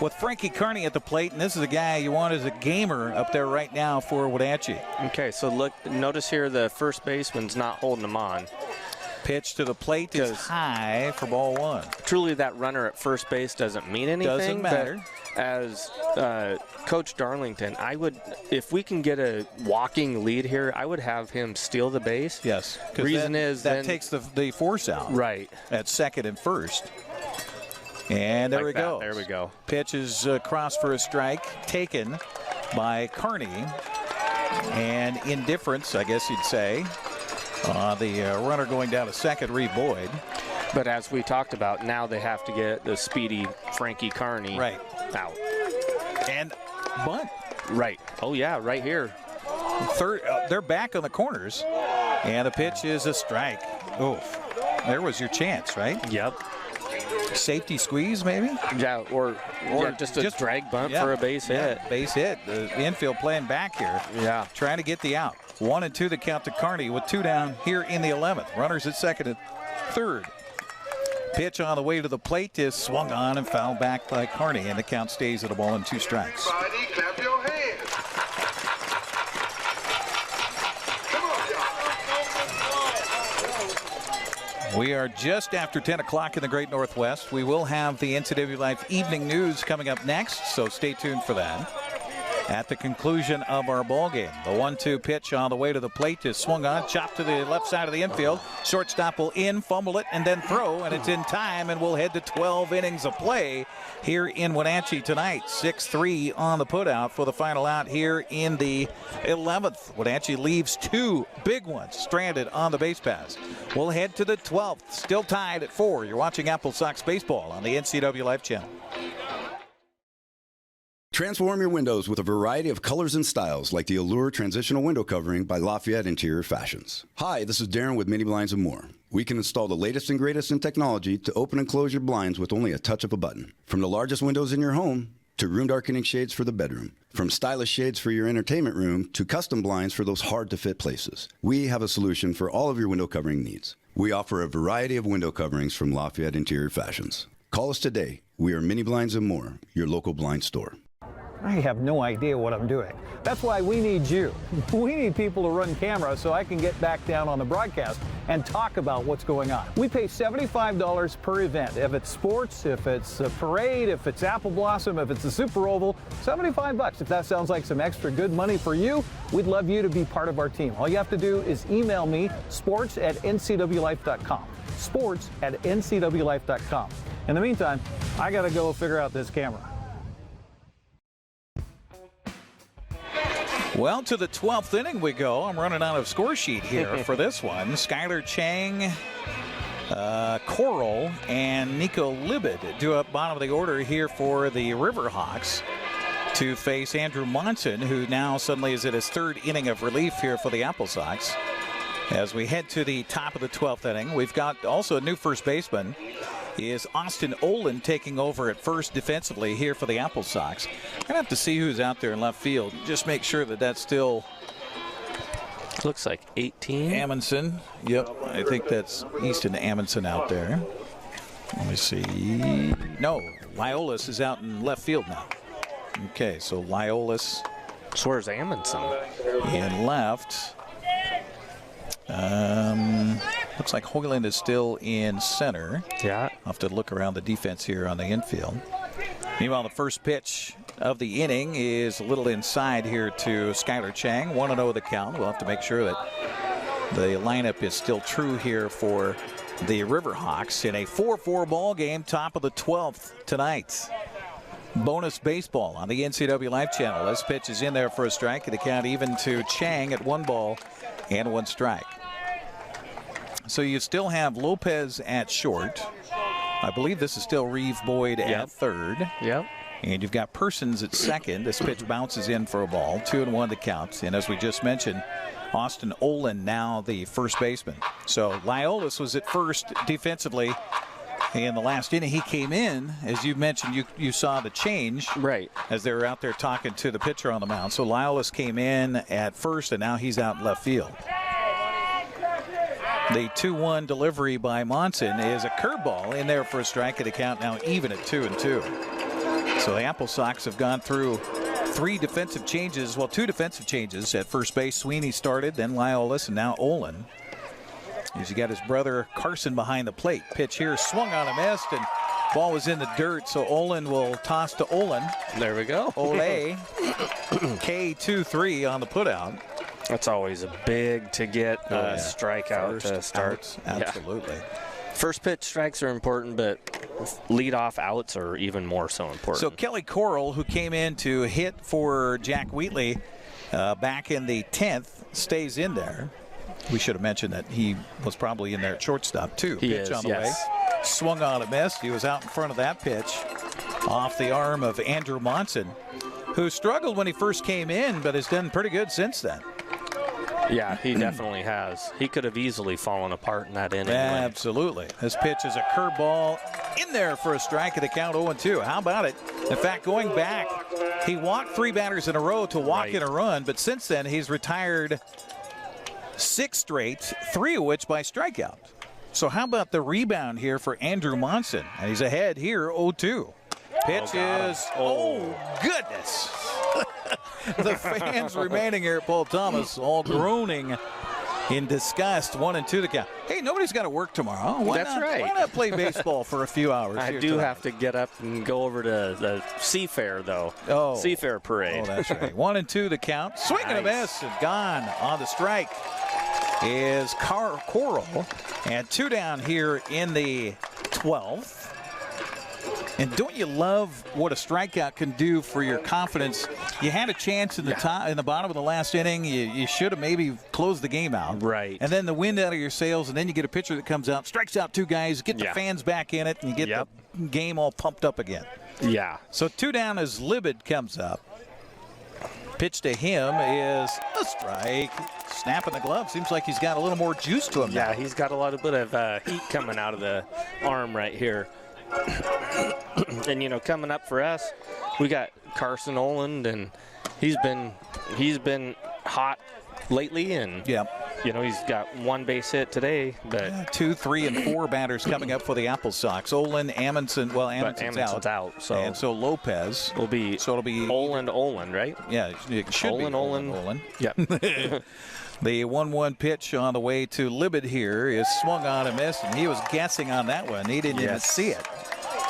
with Frankie Carney at the plate, and this is a guy you want as a gamer up there right now for Wenatchee. Okay, so look, notice here the first baseman's not holding him on. Pitch to the plate is high for ball 1. Truly, that runner at first base doesn't mean anything. Doesn't matter. As Coach Darlington, I would, if we can get a walking lead here, I would have him steal the base. Yes. Reason is that takes the force out. Right. At second and first. And there we go. There we go. Pitch is cross for a strike, taken by Carney. And indifference, I guess you'd say. The runner going down to second, Reed Boyd. But as we talked about, now they have to get the speedy Frankie Carney out. And bunt. Right. Oh, yeah, right here. Third, they're back on the corners, and the pitch is a strike. Oof. There was your chance, right? Yep. Safety squeeze, maybe? Yeah, or just a drag bunt for a base hit. Base hit. The infield playing back here. Yeah. Trying to get the out. 1-2 the count to Carney with 2 down here in the 11th. Runners at second and third. Pitch on the way to the plate is swung on and fouled back by Carney, and the count stays at a ball and 2 strikes. Everybody clap your hands. We are just after 10 o'clock in the Great Northwest. We will have the NCWLIFE Evening News coming up next, so stay tuned for that. At the conclusion of our ball game, the 1-2 pitch on the way to the plate is swung on, chopped to the left side of the infield. Shortstop will fumble it, and then throw, and it's in time, and we'll head to 12 innings of play here in Wenatchee tonight. 6-3 on the putout for the final out here in the 11th. Wenatchee leaves 2 big ones stranded on the base paths. We'll head to the 12th, still tied at 4. You're watching AppleSox Baseball on the NCWLIFE Channel. Transform your windows with a variety of colors and styles like the Allure Transitional Window Covering by Lafayette Interior Fashions. Hi, this is Darren with Mini Blinds and More. We can install the latest and greatest in technology to open and close your blinds with only a touch of a button. From the largest windows in your home to room darkening shades for the bedroom. From stylish shades for your entertainment room to custom blinds for those hard-to-fit places. We have a solution for all of your window covering needs. We offer a variety of window coverings from Lafayette Interior Fashions. Call us today. We are Mini Blinds and More, your local blind store. I have no idea what I'm doing. That's why we need you. We need people to run camera so I can get back down on the broadcast and talk about what's going on. We pay $75 per event. If it's sports, if it's a parade, if it's Apple Blossom, if it's a Super Oval, $75. If that sounds like some extra good money for you, we'd love you to be part of our team. All you have to do is email me, sports@ncwlife.com. sports@ncwlife.com. In the meantime, I got to go figure out this camera. Well, to the 12th inning we go. I'm running out of score sheet here for this one. Skylar Chang, Coral, and Nico Libid due up bottom of the order here for the Riverhawks to face Andrew Monson, who now suddenly is at his 3rd inning of relief here for the AppleSox. As we head to the top of the 12th inning, we've got also a new first baseman. Is Carson Ohland taking over at first defensively here for the AppleSox. I'm going to have to see who's out there in left field. Just make sure that that's still... Looks like 18. Amundsen. Yep, I think that's Easton Amundsen out there. Let me see. No, Liolis is out in left field now. Okay, so Liolis. So where's Amundsen? In left. Looks like Hoyland is still in center. Yeah. I'll have to look around the defense here on the infield. Meanwhile, the first pitch of the inning is a little inside here to Skylar Chang. 1-0 the count. We'll have to make sure that the lineup is still true here for the Riverhawks in a 4-4 ball game, top of the 12th tonight. Bonus baseball on the NCWLIFE Channel. This pitch is in there for a strike, and the count even to Chang at 1 ball and 1 strike. So you still have Lopez at short. I believe this is still Reeve Boyd at third. Yep. And you've got Persons at second. This pitch bounces in for a ball. 2-1 the count. And as we just mentioned, Carson Ohland now the first baseman. So Liolis was at first defensively in the last inning. He came in, as you mentioned, you saw the change. Right. As they were out there talking to the pitcher on the mound. So Liolis came in at first, and now he's out in left field. The 2-1 delivery by Monson is a curveball in there for a strike, and the count now even at 2-2. So the AppleSox have gone through 3 defensive changes, well, 2 defensive changes at first base. Sweeney started, then Liolis, and now Ohland. He's got his brother Carson behind the plate. Pitch here swung on a missed, and ball was in the dirt, so Ohland will toss to Ohland. There we go. Ole. K2-3 on the putout. That's always a big to get a strikeout to start. Absolutely. Yeah. First pitch strikes are important, but leadoff outs are even more so important. So Kelly Coral, who came in to hit for Jack Wheatley back in the 10th, stays in there. We should have mentioned that he was probably in there at shortstop, too. He pitch is, on the yes. way. Swung on and missed. He was out in front of that pitch off the arm of Andrew Monson, who struggled when he first came in, but has done pretty good since then. Yeah, he definitely has. He could have easily fallen apart in that inning. Absolutely. This pitch is a curveball in there for a strike at the count 0-2. How about it? In fact, going back, he walked 3 batters in a row to walk in a run, but since then he's retired 6 straight, 3 of which by strikeout. So how about the rebound here for Andrew Monson? And he's ahead here 0-2. Pitch is, goodness. The fans remaining here at Paul Thomas all groaning in disgust. 1-2 the count. Hey, nobody's got to work tomorrow. That's right. Why not play baseball for a few hours? I do have to get up and go over to the Seafair, though. Seafair parade. Oh, that's right. 1-2 the count. Swing and a miss, and gone on the strike is Coral. And 2 down here in the 12th. And don't you love what a strikeout can do for your confidence? You had a chance in the in the bottom of the last inning. You should have maybe closed the game out. Right. And then the wind out of your sails, and then you get a pitcher that comes out, strikes out 2 guys, get the fans back in it, and you get the game all pumped up again. Yeah. So 2 down as Libid comes up. Pitch to him is a strike. Snapping the glove. Seems like he's got a little more juice to him now. Yeah, he's got a lot of bit of heat coming out of the arm right here. And, you know, coming up for us, we got Carson Ohland, and he's been hot lately, and you know, he's got 1 base hit today, but 2, 3, and 4 batters coming up for the AppleSox. Ohland, Amundsen. Well, Amundsen's out. So and so Lopez will be. So it'll be Ohland, right? Yeah, it should be Ohland. Yep. The 1-1 pitch on the way to Libid here is swung on and missed, and he was guessing on that one. He didn't even see it.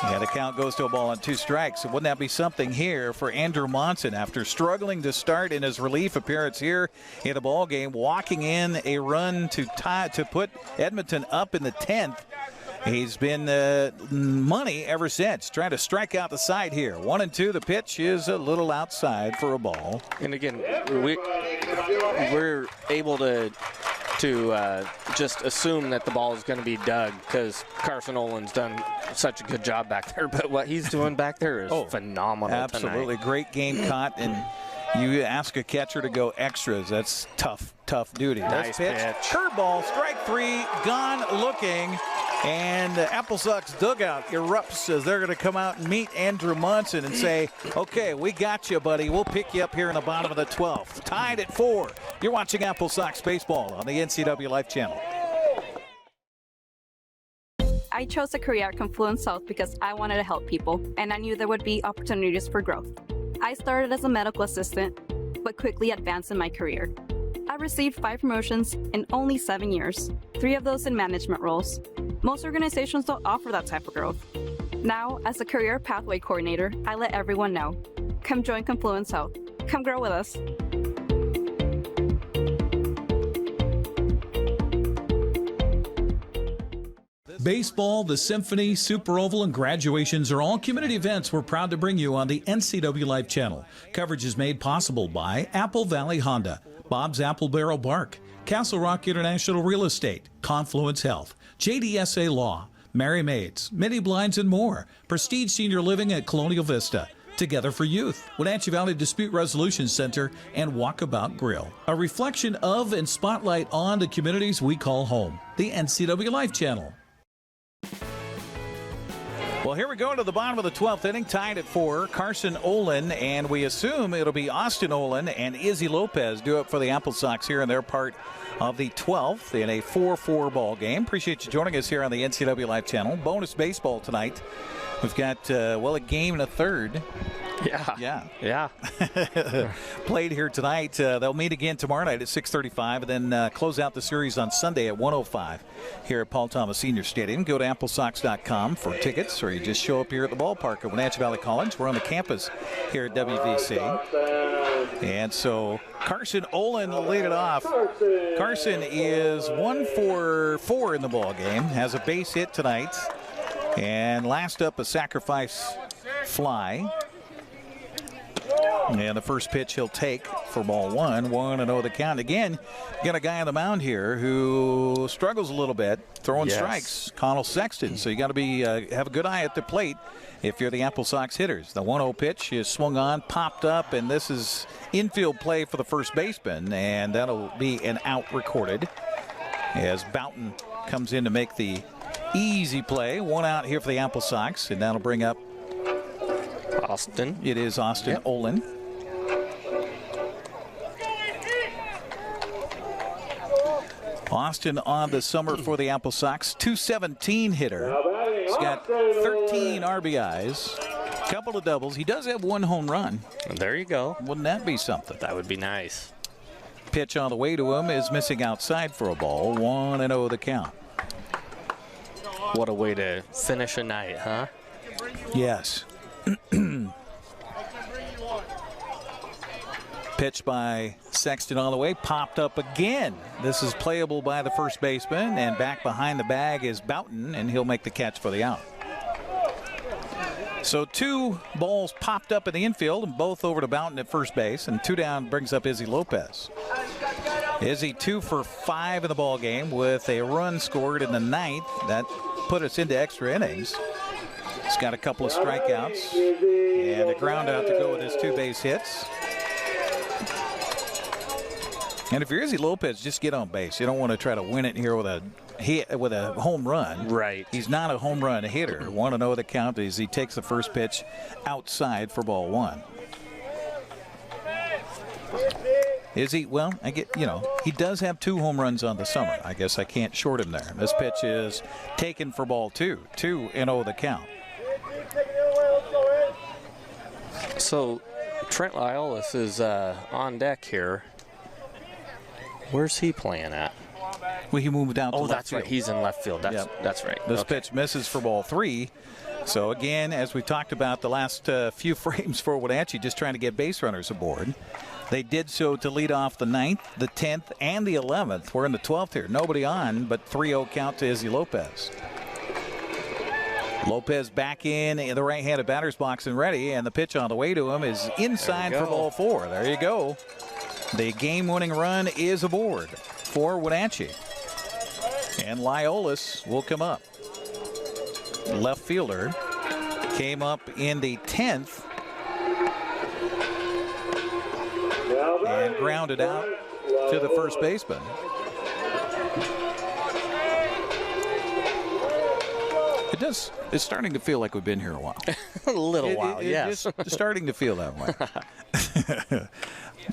Yeah, the count goes to a ball on 2 strikes. So wouldn't that be something here for Andrew Monson after struggling to start in his relief appearance here in the ball game, walking in a run to put Edmonton up in the 10th. He's been money ever since, trying to strike out the side here. 1-2, the pitch is a little outside for a ball. And again, we're able to just assume that the ball is going to be dug because Carson Ohland's done such a good job back there. But what he's doing back there is phenomenal. Absolutely. Tonight. Great game caught, and you ask a catcher to go extras. That's tough duty. Nice pitch. Curveball, strike 3, gone looking. And the AppleSox dugout erupts as they're going to come out and meet Andrew Monson and say, okay, we got you, buddy. We'll pick you up here in the bottom of the 12th. Tied at 4. You're watching AppleSox Baseball on the NCWLIFE Channel. I chose a career at Confluence South because I wanted to help people, and I knew there would be opportunities for growth. I started as a medical assistant, but quickly advanced in my career. I received 5 promotions in only 7 years, 3 of those in management roles. Most organizations don't offer that type of growth. Now, as a career pathway coordinator, I let everyone know. Come join Confluence Health. Come grow with us. Baseball, the Symphony, Super Oval, and graduations are all community events we're proud to bring you on the NCWLIFE Channel. Coverage is made possible by Apple Valley Honda, Bob's Apple Barrel Bark, Castle Rock International Real Estate, Confluence Health, JDSA Law, Mary Maids, Mini Blinds, and more. Prestige Senior Living at Colonial Vista. Together for Youth, Wenatchee Valley Dispute Resolution Center, and Walkabout Grill. A reflection of and spotlight on the communities we call home. The NCWLIFE Channel. Well, here we go to the bottom of the 12th inning, tied at 4. Carson Ohland, and we assume it'll be Austin Ohland and Izzy Lopez do it for the AppleSox here in their part of the 12th in a 4-4 ball game. Appreciate you joining us here on the NCWLIFE Channel. Bonus baseball tonight. We've got, a game and a third. Yeah. Played here tonight. They'll meet again tomorrow night at 6:35 and then close out the series on Sunday at 1:05 here at Paul Thomas Senior Stadium. Go to AppleSox.com for tickets, or you just show up here at the ballpark at Wenatchee Valley College. We're on the campus here at WVC. And so Carson Ohland will lead it off. Carson is 1 for 4 in the ball game, has a base hit tonight, and last up a sacrifice fly. And the first pitch he'll take for ball 1. 1-0 the count. Again, got a guy on the mound here who struggles a little bit throwing strikes, Connell Sexton. So you got to be have a good eye at the plate if you're the AppleSox hitters. The 1-0 pitch is swung on, popped up, and this is infield play for the first baseman, and that'll be an out recorded as Boughton comes in to make the easy play. 1 out here for the AppleSox, and that'll bring up Austin. It is Austin Ohland. Austin on the summer for the AppleSox, 217 hitter. He's got 13 RBIs, a couple of doubles. He does have 1 home run. There you go. Wouldn't that be something? That would be nice. Pitch on the way to him is missing outside for a ball. 1-0 the count. What a way to finish a night, huh? Yes. Pitch by Sexton on the way, popped up again. This is playable by the first baseman, and back behind the bag is Boughton, and he'll make the catch for the out. So 2 balls popped up in the infield, and both over to Boughton at first base, and 2 down brings up Izzy Lopez. Izzy 2 for 5 in the ball game with a run scored in the 9th. That put us into extra innings. He's got a couple of strikeouts and a ground out to go with his 2 base hits. And if you're Izzy Lopez, just get on base. You don't want to try to win it here with a home run. Right. He's not a home run hitter. 1-0 the count as he takes the first pitch outside for ball 1. Izzy, well, I get, he does have 2 home runs on the summer. I guess I can't short him there. This pitch is taken for ball 2. 2-0 the count. So Trent Lyolis is on deck here. Where's he playing at? Well, he moved down to left that's field. right. He's in left field. That's right. This pitch misses for ball 3. So again, as we talked about the last few frames for Wenatchee, just trying to get base runners aboard. They did so to lead off the 9th, the 10th, and the 11th. We're in the 12th here. Nobody on, but 3-0 count to Izzy Lopez. Lopez back in the right-handed batter's box and ready, and the pitch on the way to him is inside for ball 4. There you go. The game-winning run is aboard for Wenatchee. And Lyolis will come up. Left fielder came up in the 10th and grounded out to the first baseman. It's starting to feel like we've been here a while. A little while, yes. It's starting to feel that way.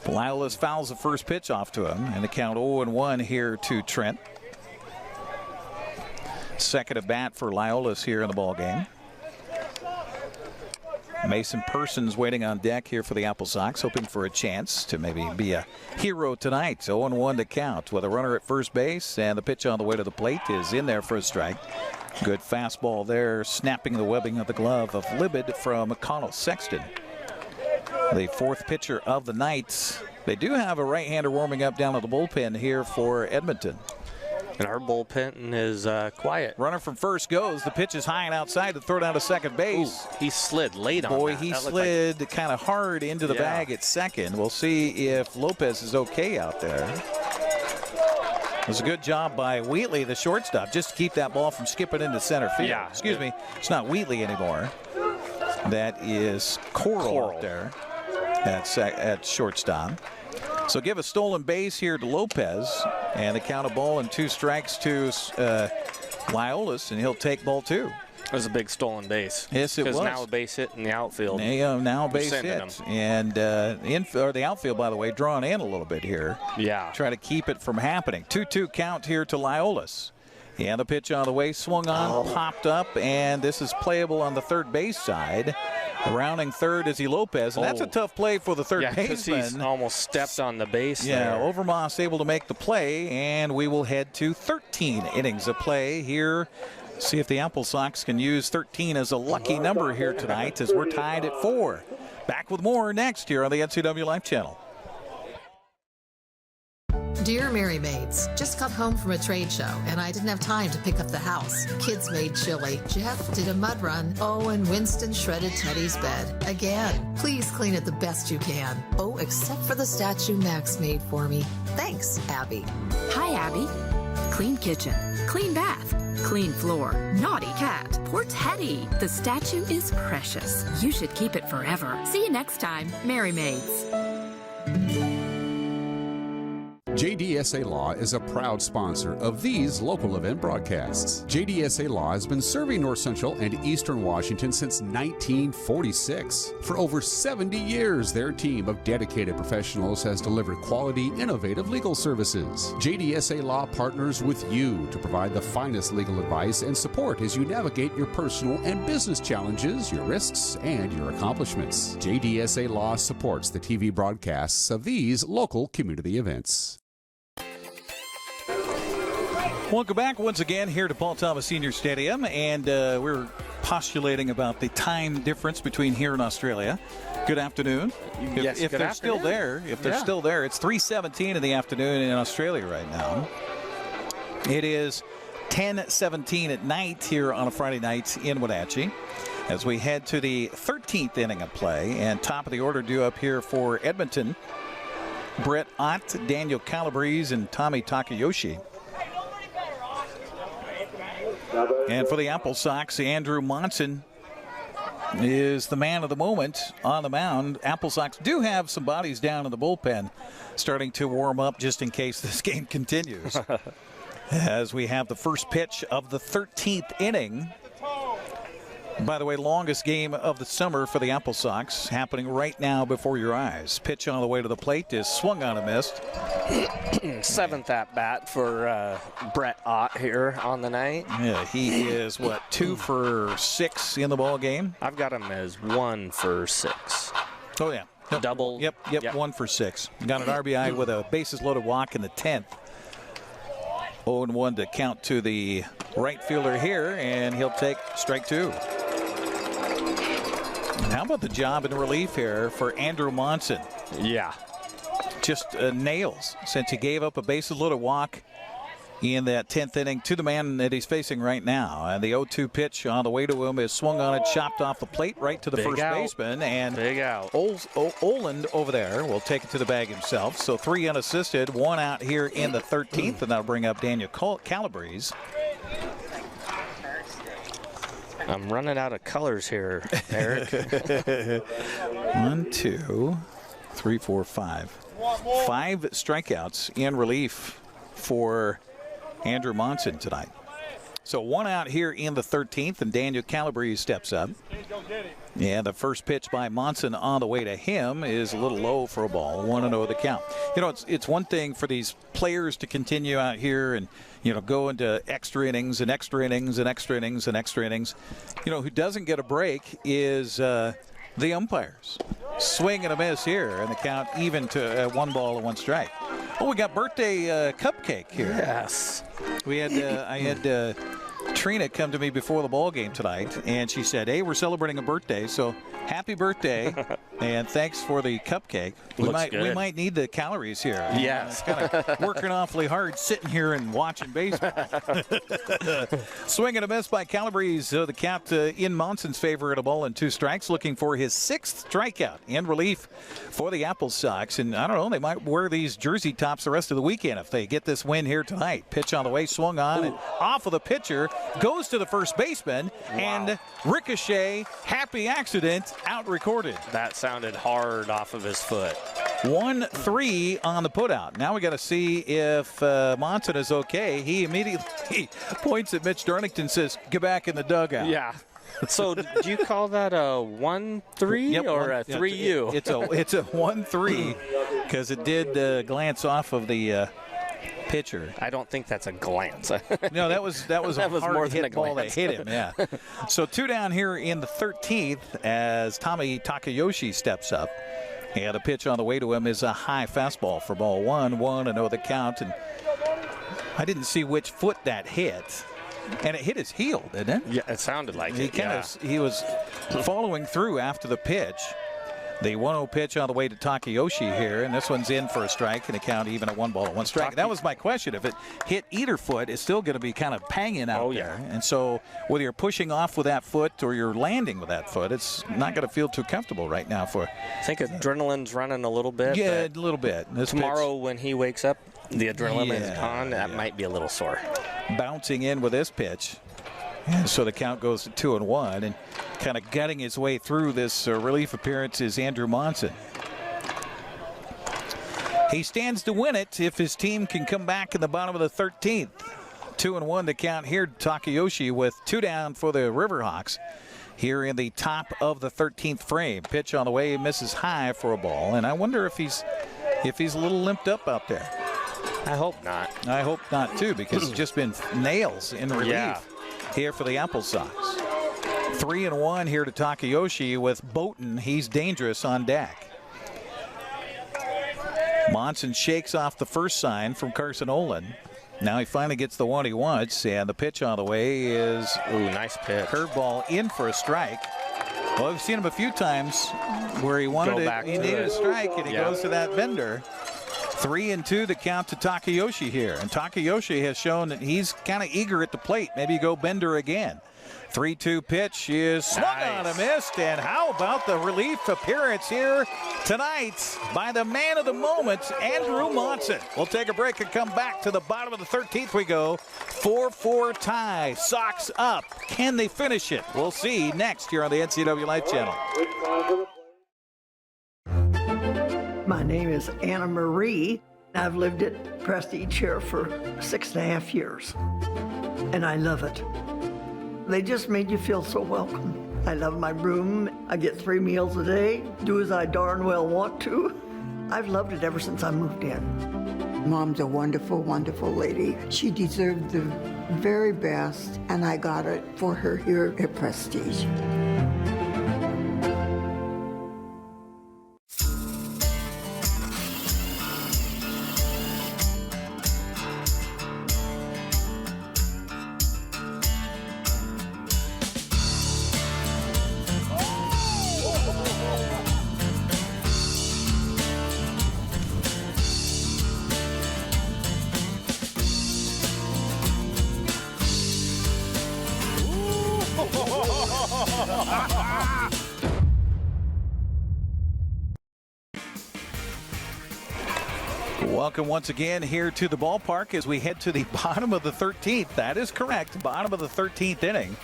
Lyolis fouls the first pitch off to him, and the count 0-1 here to Trent. Second at bat for Lyolis here in the ball game. Mason Persons waiting on deck here for the AppleSox, hoping for a chance to maybe be a hero tonight. 0-1 to count with a runner at first base, and the pitch on the way to the plate is in there for a strike. Good fastball there, snapping the webbing of the glove of Libid from Connell Sexton. The 4th pitcher of the night. They do have a right-hander warming up down at the bullpen here for Edmonton. And our bullpen is quiet. Runner from first goes. The pitch is high and outside to throw down to second base. Ooh, he slid late on that. Boy, he slid kind of hard into the bag at second. We'll see if Lopez is okay out there. It was a good job by Wheatley, the shortstop, just to keep that ball from skipping into center field. Yeah. Excuse me, it's not Wheatley anymore. That is Coral out there at shortstop. So give a stolen base here to Lopez, and the count of ball and 2 strikes to Lyolis, and he'll take ball 2. It was a big stolen base. Yes, it was. Because now a base hit in the outfield. Now a base hit. And the outfield, by the way, drawn in a little bit here. Yeah. Try to keep it from happening. 2-2 count here to Lyolis. And the pitch on the way, swung on, popped up, and this is playable on the third base side. Rounding third is Lopez, and that's a tough play for the third baseman. He's almost stepped on the base there. there. Overmoss able to make the play, and we will head to 13 innings of play here. See if the AppleSox can use 13 as a lucky number here tonight, as we're tied at 4. Back with more next here on the NCWLIFE Channel. Dear Mary Maids, just got home from a trade show and I didn't have time to pick up the house. Kids made chili. Jeff did a mud run. Oh, and Winston shredded Teddy's bed. Again, please clean it the best you can. Oh, except for the statue Max made for me. Thanks, Abby. Hi, Abby. Clean kitchen, clean bath, clean floor, naughty cat, poor Teddy. The statue is precious. You should keep it forever. See you next time, Mary Maids. JDSA Law is a proud sponsor of these local event broadcasts. JDSA Law has been serving North Central and Eastern Washington since 1946. For over 70 years, their team of dedicated professionals has delivered quality, innovative legal services. JDSA Law partners with you to provide the finest legal advice and support as you navigate your personal and business challenges, your risks, and your accomplishments. JDSA Law supports the TV broadcasts of these local community events. Welcome back once again here to Paul Thomas Senior Stadium, and we're postulating about the time difference between here and Australia. Good afternoon. Yes, if good they're afternoon. still there, still there, it's 3:17 in the afternoon in Australia right now. It is 10:17 at night here on a Friday night in Wenatchee as we head to the 13th inning of play, and top of the order due up here for Edmonton, Brett Ott, Daniel Calabrese, and Tommy Takayoshi. And for the AppleSox, Andrew Monson is the man of the moment on the mound. AppleSox do have some bodies down in the bullpen starting to warm up just in case this game continues. As we have the first pitch of the 13th inning. By the way, longest game of the summer for the AppleSox happening right now before your eyes. Pitch on the way to the plate is swung on and missed. 7th at bat for Brett Ott here on the night. Yeah, he is 2 for 6 in the ball game. I've got him as 1 for 6. Oh yeah, Double. Yep. 1 for 6. Got an RBI with a bases loaded walk in the 10th. 0-1 to count to the right fielder here, and he'll take strike 2. How about the job in relief here for Andrew Monson? Yeah. Just nails since he gave up a bases loaded walk in that 10th inning to the man that he's facing right now. And the 0-2 pitch on the way to him is swung on it, chopped off the plate right to the first baseman. And big out. Ohland over there will take it to the bag himself. So 3 unassisted, 1 out here in the 13th, and that'll bring up Daniel Calabrese. I'm running out of colors here, Eric. 1, 2, 3, 4, 5. 5 strikeouts in relief for Andrew Monson tonight. So 1 out here in the 13th, and Daniel Calabrese steps up. Yeah, the first pitch by Monson on the way to him is a little low for a ball. 1-0 the count. You know, it's one thing for these players to continue out here and, go into extra innings and extra innings and extra innings and extra innings. Who doesn't get a break is the umpires. Swing and a miss here, and the count even to 1 ball and 1 strike. Oh, we got birthday cupcake here. Yes. We had I had Trina come to me before the ball game tonight, and she said, "Hey, we're celebrating a birthday, so happy birthday, and thanks for the cupcake." We might need the calories here. Yes. Kind of working awfully hard, sitting here and watching baseball. Swing and a miss by Calabrese. The count in Monson's favor at a ball and 2 strikes, looking for his 6th strikeout in relief for the AppleSox. And I don't know, they might wear these jersey tops the rest of the weekend if they get this win here tonight. Pitch on the way, swung on and off of the pitcher, goes to the first baseman, and ricochet, happy accident, out recorded. That sounded hard off of his foot. 1-3 on the putout. Now we got to see if Monson is okay. He immediately points at Mitch Darlington, says, "Get back in the dugout." Yeah. So do you call that a 1-3 or a 3U? It's a 1-3 because it did glance off of the pitcher. I don't think that's a glance. No, that was that was a hard more than hit a ball glance. that hit him. Yeah. So 2 down here in the 13th as Tommy Takayoshi steps up. And a pitch on the way to him is a high fastball for ball 1. 1-0 the count. And I didn't see which foot that hit. And it hit his heel, didn't it? Yeah, it sounded like He was following through after the pitch. The 1-0 pitch on the way to Takayoshi here, and this one's in for a strike, and a count even at 1-1 strike. That was my question. If it hit either foot, it's still going to be kind of panging out there. And so whether you're pushing off with that foot or you're landing with that foot, it's not going to feel too comfortable right now for. I think adrenaline's running a little bit. Yeah, a little bit. Tomorrow when he wakes up, the adrenaline is gone. That might be a little sore. Bouncing in with this pitch. And so the count goes to 2-1, and kind of gutting his way through this relief appearance is Andrew Monson. He stands to win it if his team can come back in the bottom of the 13th. 2-1 to count here. Takayoshi with 2 down for the Riverhawks here in the top of the 13th frame. Pitch on the way, misses high for a ball, and I wonder if he's a little limped up out there. I hope not. I hope not too, because it's just been nails in relief here for the AppleSox. 3-1 here to Takayoshi with Boughton. He's dangerous on deck. Monson shakes off the first sign from Carson Ohland. Now he finally gets the one he wants, and the pitch on the way is nice pitch. Curveball in for a strike. Well, we've seen him a few times where he needed a strike, and he goes to that bender. 3-2 the count to Takayoshi here, and Takayoshi has shown that he's kind of eager at the plate. Maybe go bender again. 3-2 pitch is swung on and missed, and how about the relief appearance here tonight by the man of the moment, Andrew Monson. We'll take a break and come back. To the bottom of the 13th we go. 4-4 tie. Sox up. Can they finish it? We'll see next here on the NCWLIFE Channel. My name is Anna Marie. I've lived at Prestige here for 6.5 years, and I love it. They just made you feel so welcome. I love my room. I get 3 meals a day, do as I darn well want to. I've loved it ever since I moved in. Mom's a wonderful, wonderful lady. She deserved the very best, and I got it for her here at Prestige. Welcome once again here to the ballpark as we head to the bottom of the 13th. That is correct, bottom of the 13th inning,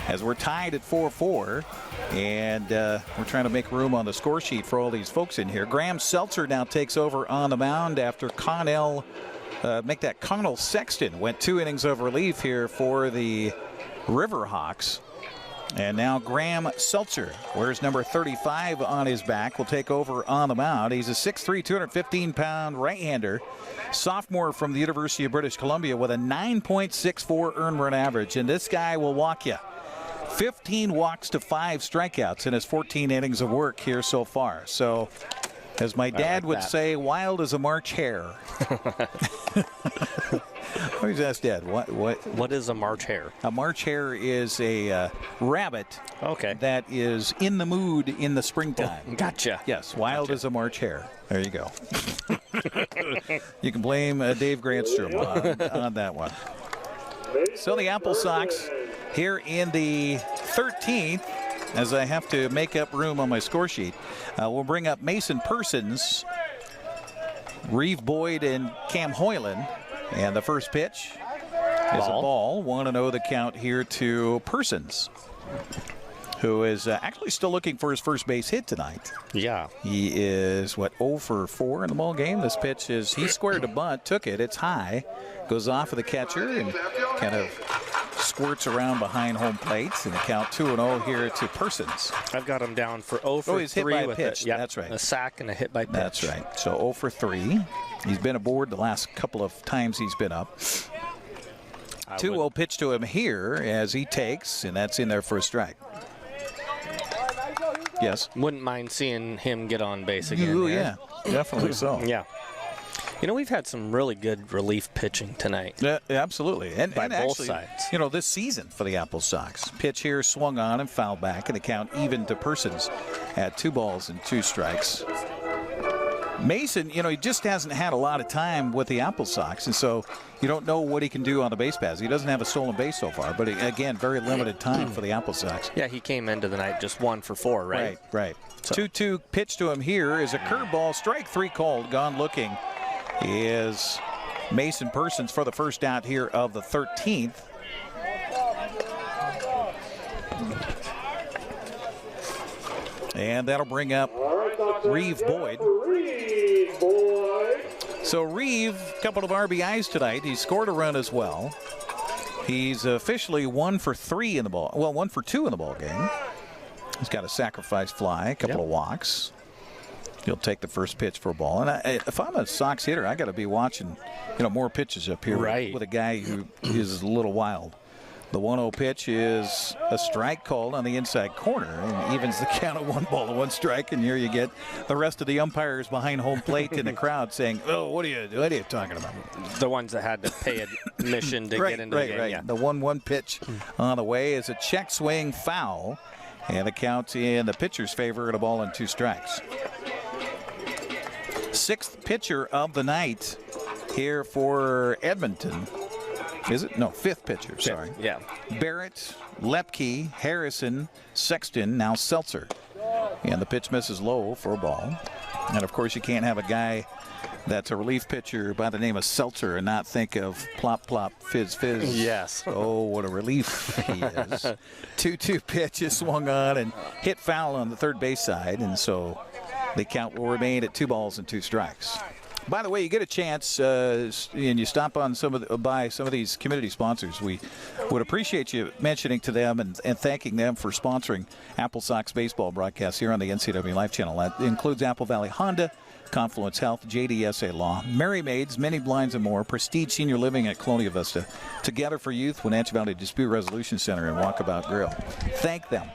as we're tied at 4-4. And we're trying to make room on the score sheet for all these folks in here. Graham Seltzer now takes over on the mound after Connell Sexton went 2 innings of relief here for the Riverhawks. And now Graham Seltzer wears number 35 on his back. Will take over on the mound. He's a 6'3", 215-pound right-hander, sophomore from the University of British Columbia with a 9.64 earned run average. And this guy will walk you. 15 walks to 5 strikeouts in his 14 innings of work here so far. So, as my dad would say, wild as a March hare. I always ask Dad, what is a March hare? A March hare is a rabbit that is in the mood in the springtime. Oh, gotcha. Yes, wild as a March hare. There you go. You can blame Dave Granstrom on that one. So the AppleSox here in the 13th, as I have to make up room on my score sheet, we'll bring up Mason Persons, Reeve Boyd, and Cam Hoyland. And the first pitch is a ball. 1-0 the count here to Persons, who is actually still looking for his first base hit tonight. Yeah. He is, 0 for 4 in the ball game. This pitch is, he squared a bunt, took it. It's high, goes off of the catcher, and kind of squirts around behind home plate. And the count 2-0 here to Persons. I've got him down for 0 for 3. He's hit by a pitch. Yeah, that's right. A sack and a hit by pitch. That's right. So 0 for 3. He's been aboard the last couple of times he's been up. 2-0 pitch to him here as he takes, and that's in there for a strike. Yes. Wouldn't mind seeing him get on base again. Ooh, yeah, definitely so. Yeah. You know, we've had some really good relief pitching tonight. Absolutely. And by both actually, sides. You know, this season for the AppleSox. Pitch here, swung on and fouled back, and the count even to Persons at 2 balls and 2 strikes. Mason, you know, he just hasn't had a lot of time with the AppleSox, and so you don't know what he can do on the base paths. He doesn't have a stolen base so far, but again, very limited time for the AppleSox. Yeah, he came into the night just 1 for 4, right? Right. So. 2-2 pitch to him here is a curveball. Strike 3 called. Gone looking is Mason Persons for the first out here of the 13th. And that'll bring up Reeve Boyd. So Reeve, a couple of RBIs tonight. He scored a run as well. He's officially 1 for 3 in the ball. Well, 1 for 2 in the ball game. He's got a sacrifice fly, a couple of walks. He'll take the first pitch for a ball. And if I'm a Sox hitter, I got to be watching, you know, more pitches up here with a guy who is a little wild. The 1-0 pitch is a strike called on the inside corner and evens the count of 1 ball and 1 strike. And here you get the rest of the umpires behind home plate in the crowd saying, "Oh, what are you talking about?" The ones that had to pay admission to get into the game. Yeah. The 1-1 pitch on the way is a check swing foul, and the count in the pitcher's favor at a ball and 2 strikes. 6th pitcher of the night here for Edmonton. Is it? No, 5th pitcher, sorry. Yeah. Barrett, Lepke, Harrison, Sexton, now Seltzer. And the pitch misses low for a ball. And, of course, you can't have a guy that's a relief pitcher by the name of Seltzer and not think of plop, plop, fizz, fizz. Yes. Oh, what a relief he is. 2-2 pitch is swung on and hit foul on the third base side. And so the count will remain at 2 balls and 2 strikes. By the way, you get a chance and you stop on by some of these community sponsors. We would appreciate you mentioning to them and thanking them for sponsoring AppleSox baseball broadcasts here on the NCWLIFE Channel. That includes Apple Valley Honda, Confluence Health, JDSA Law, Mary Maids, Many Blinds and More, Prestige Senior Living at Colonial Vista, Together for Youth, Wenatchee Valley Dispute Resolution Center, and Walkabout Grill. Thank them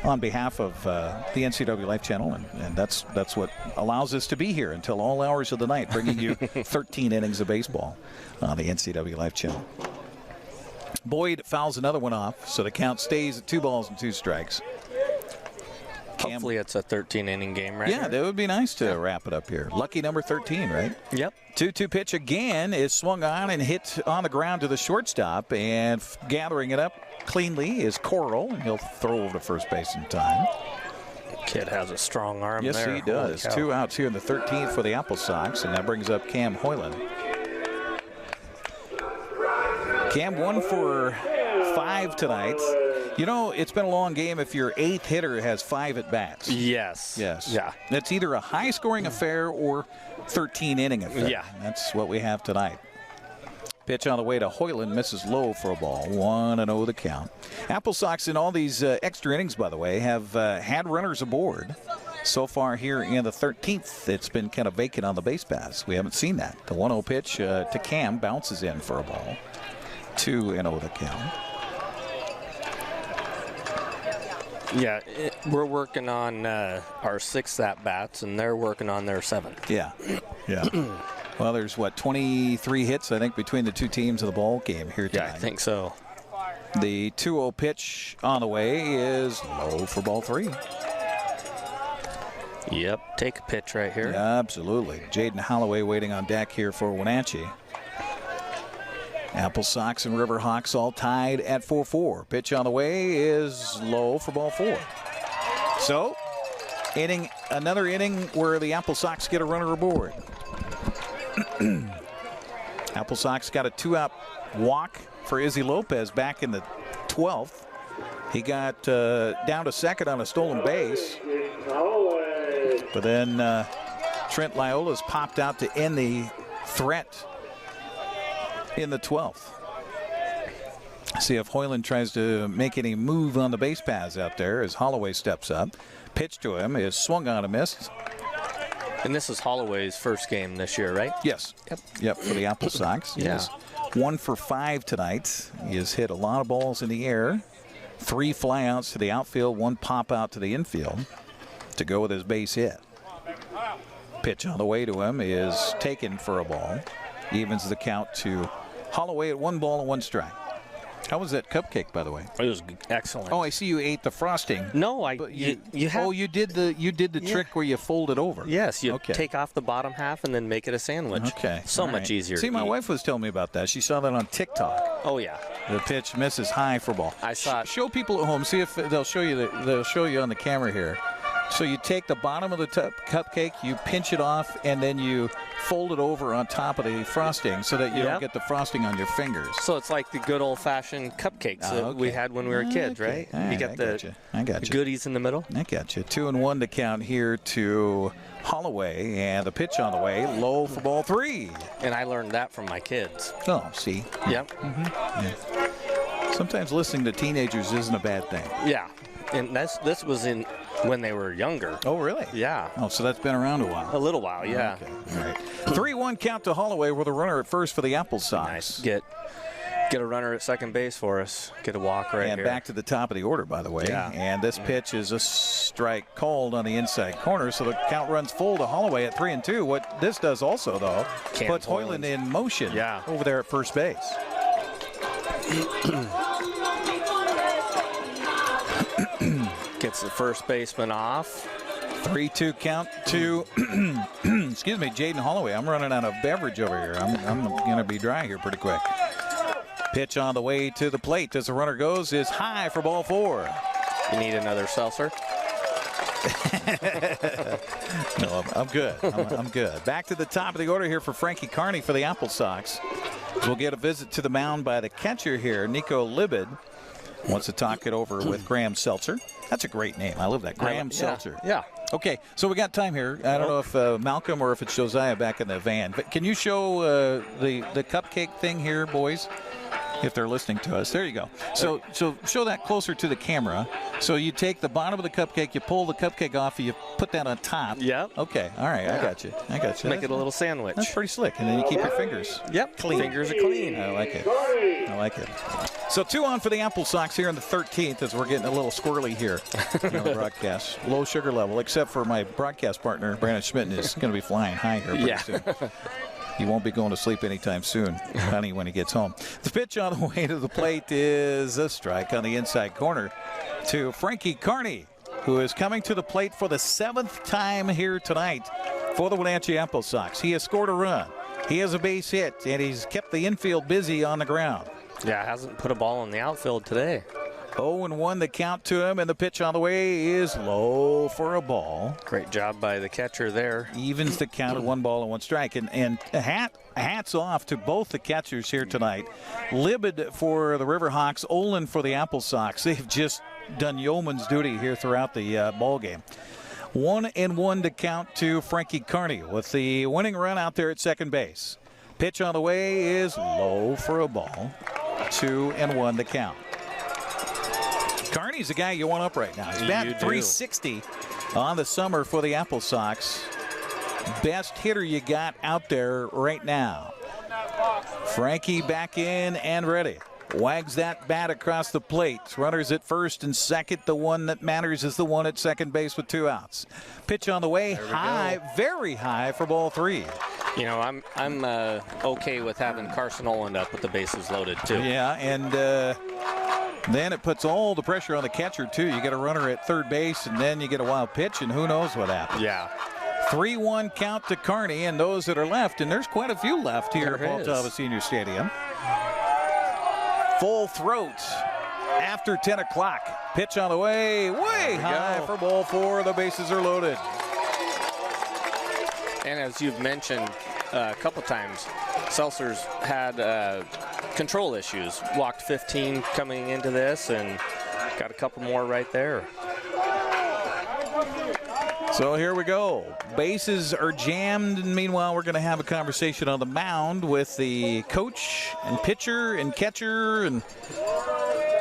on behalf of the NCWLIFE Channel, and that's what allows us to be here until all hours of the night, bringing you 13 innings of baseball on the NCWLIFE Channel. Boyd fouls another one off, so the count stays at 2 balls and 2 strikes. Hopefully it's a 13-inning game, right? Yeah, that would be nice to wrap it up here. Lucky number 13, right? Yep. 2-2 pitch again is swung on and hit on the ground to the shortstop, and gathering it up cleanly is Coral, and he'll throw over to first base in time. Kid has a strong arm there. Yes, he does. 2 outs here in the 13th for the AppleSox, and that brings up Cam Hoyland. Cam 1 for 5 tonight. You know, it's been a long game if your 8th hitter has 5 at-bats. Yes. Yeah. It's either a high-scoring affair or 13-inning affair. Yeah. That's what we have tonight. Pitch on the way to Hoyland, misses low for a ball. 1-0 the count. AppleSox in all these extra innings, by the way, have had runners aboard. So far here in the 13th, it's been kind of vacant on the base paths. We haven't seen that. The 1-0 pitch to Cam bounces in for a ball. 2-0 the count. Yeah, we're working on our 6th at-bats, and they're working on their 7th. Yeah. Well, there's, 23 hits, I think, between the two teams in the ball game here tonight. Yeah, I think so. The 2-0 pitch on the way is low for ball 3. Yep, take a pitch right here. Yeah, absolutely. Jaden Holloway waiting on deck here for Wenatchee. AppleSox and Riverhawks all tied at 4-4. Pitch on the way is low for ball 4. So, another inning where the AppleSox get a runner aboard. AppleSox got a 2-out walk for Izzy Lopez back in the 12th. He got down to second on a stolen base. But then Trent Liola's popped out to end the threat in the 12th. See if Hoyland tries to make any move on the base paths out there as Holloway steps up. Pitch to him is swung on and missed. And this is Holloway's first game this year, right? Yes. Yep, for the AppleSox. Yeah. Yes. 1 for 5 tonight. He has hit a lot of balls in the air. 3 flyouts to the outfield, 1 pop out to the infield to go with his base hit. Pitch on the way to him is taken for a ball. Evens the count to Holloway at 1 ball and 1 strike. How was that cupcake, by the way? It was excellent. Oh, I see you ate the frosting. No, you did the trick where you fold it over. Yes, you take off the bottom half and then make it a sandwich. Okay. So much easier. See, to my eat. wife was telling me about that. She saw that on TikTok. Oh yeah. The pitch misses high for ball. I saw it. Show people at home. See if they'll show you. They'll show you on the camera here. So you take the bottom of the cupcake, you pinch it off, and then you fold it over on top of the frosting so that you don't get the frosting on your fingers. So it's like the good old-fashioned cupcakes that we had when we were kids, right? All right, You got the goodies in the middle. I got you. 2-1 to count here to Holloway, and the pitch on the way, low for ball 3. And I learned that from my kids. Oh, see? Yep. Yeah. Sometimes listening to teenagers isn't a bad thing. Yeah. And this was in when they were younger. Oh, really? Yeah. Oh, so that's been around a while. A little while, yeah. Okay. All right. 3-1 count to Holloway with a runner at first for the AppleSox. Nice. Get a runner at second base for us. Get a walk right and here. Back to the top of the order, by the way. Yeah. And this pitch is a strike called on the inside corner, so the count runs full to Holloway at 3-2. What this does also, though, puts Ohland in motion over there at first base. Gets the first baseman off. 3-2 count to, excuse me, Jaden Holloway. I'm running out of beverage over here. I'm going to be dry here pretty quick. Pitch on the way to the plate as the runner goes is high for ball 4. You need another seltzer? No, I'm good. I'm good. Back to the top of the order here for Frankie Carney for the AppleSox. We'll get a visit to the mound by the catcher here, Nico Libid. Wants to talk it over with Graham Seltzer. That's a great name. I love that. Graham Seltzer. Yeah. Okay, so we got time here. I don't know if Malcolm or if it's Josiah back in the van. But can you show the cupcake thing here, boys? If they're listening to us. There you go. So show that closer to the camera. So you take the bottom of the cupcake, you pull the cupcake off, and you put that on top. Yep. Okay. All right. Yeah. I got you. Make it a little sandwich. That's pretty slick. And then you keep your fingers clean. Fingers are clean. I like it. So 2 on for the AppleSox here in the 13th as we're getting a little squirrely here on the broadcast. Low sugar level, except for my broadcast partner, Brandon Schmitten, is going to be flying high here pretty soon. He won't be going to sleep anytime soon, honey, when he gets home. The pitch on the way to the plate is a strike on the inside corner to Frankie Carney, who is coming to the plate for the 7th time here tonight for the Wenatchee AppleSox. He has scored a run. He has a base hit, and he's kept the infield busy on the ground. Yeah, hasn't put a ball in the outfield today. 0-1 the count to him, and the pitch on the way is low for a ball. Great job by the catcher there. Evens the count at 1 ball and 1 strike. And hats off to both the catchers here tonight. Libid for the Riverhawks, Ohland for the AppleSox. They've just done yeoman's duty here throughout the ball game. 1-1 to count to Frankie Carney with the winning run out there at second base. Pitch on the way is low for a ball. 2-1 to count. Carney's the guy you want up right now. He's batting 360 on the summer for the AppleSox. Best hitter you got out there right now. Frankie back in and ready. Wags that bat across the plate. Runners at first and second. The one that matters is the one at second base with 2 outs. Pitch on the way, high, very high for ball 3. You know, I'm okay with having Carson Ohland up with the bases loaded too. Yeah, and then it puts all the pressure on the catcher too. You get a runner at third base, and then you get a wild pitch, and who knows what happens. Yeah. 3-1 count to Carney, and those that are left, and there's quite a few left here at Baltava Senior Stadium. Full throat after 10 o'clock. Pitch on the way, way high for ball 4. The bases are loaded. And as you've mentioned a couple times, Seltzer's had control issues. Walked 15 coming into this and got a couple more right there. So here we go. Bases are jammed, and meanwhile we're going to have a conversation on the mound with the coach and pitcher and catcher, and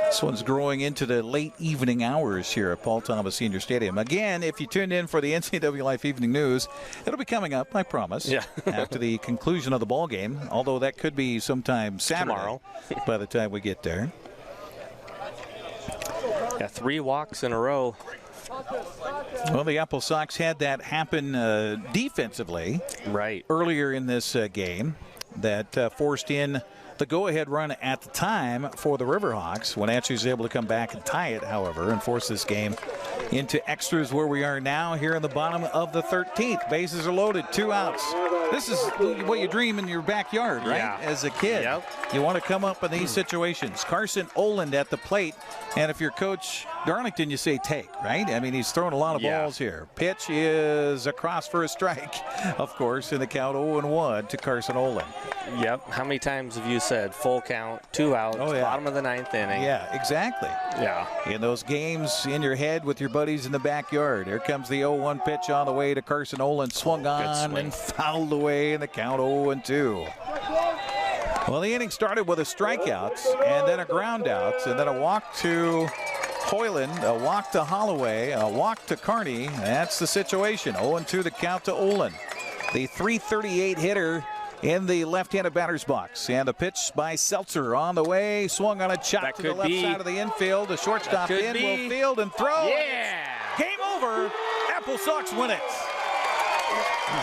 this one's growing into the late evening hours here at Baltava Senior Stadium. Again, if you tuned in for the NCWLIFE Evening News, it'll be coming up, I promise, after the conclusion of the ball game, although that could be sometime Saturday tomorrow by the time we get there. Yeah, 3 walks in a row Well, the AppleSox had that happen defensively earlier in this game that forced in the go-ahead run at the time for the Riverhawks. Wenatchee was able to come back and tie it, however, and force this game into extras where we are now here in the bottom of the 13th. Bases are loaded, 2 outs. This is what you dream in your backyard, right? Yeah. As a kid. Yep. You want to come up in these situations. Carson Ohland at the plate, and if you're Coach Darlington, you say take, right? I mean, he's throwing a lot of balls here. Pitch is across for a strike, of course, in the count 0-1 to Carson Ohland. Yep. How many times have you said full count, 2 outs, bottom of the 9th inning? Yeah, exactly. Yeah. In those games in your head with your buddies in the backyard. Here comes the 0-1 pitch on the way to Carson Ohland. Swung on and fouled away in the count 0-2. Well, the inning started with a strikeout and then a ground out and then a walk to Hoyland, a walk to Holloway, a walk to Carney. That's the situation. 0-2 the count to Ohland. The .338 hitter in the left-handed batter's box. And the pitch by Seltzer on the way. Swung on a chop to the left side of the infield. The shortstop in will field and throw. Yeah! Game over. AppleSox win it.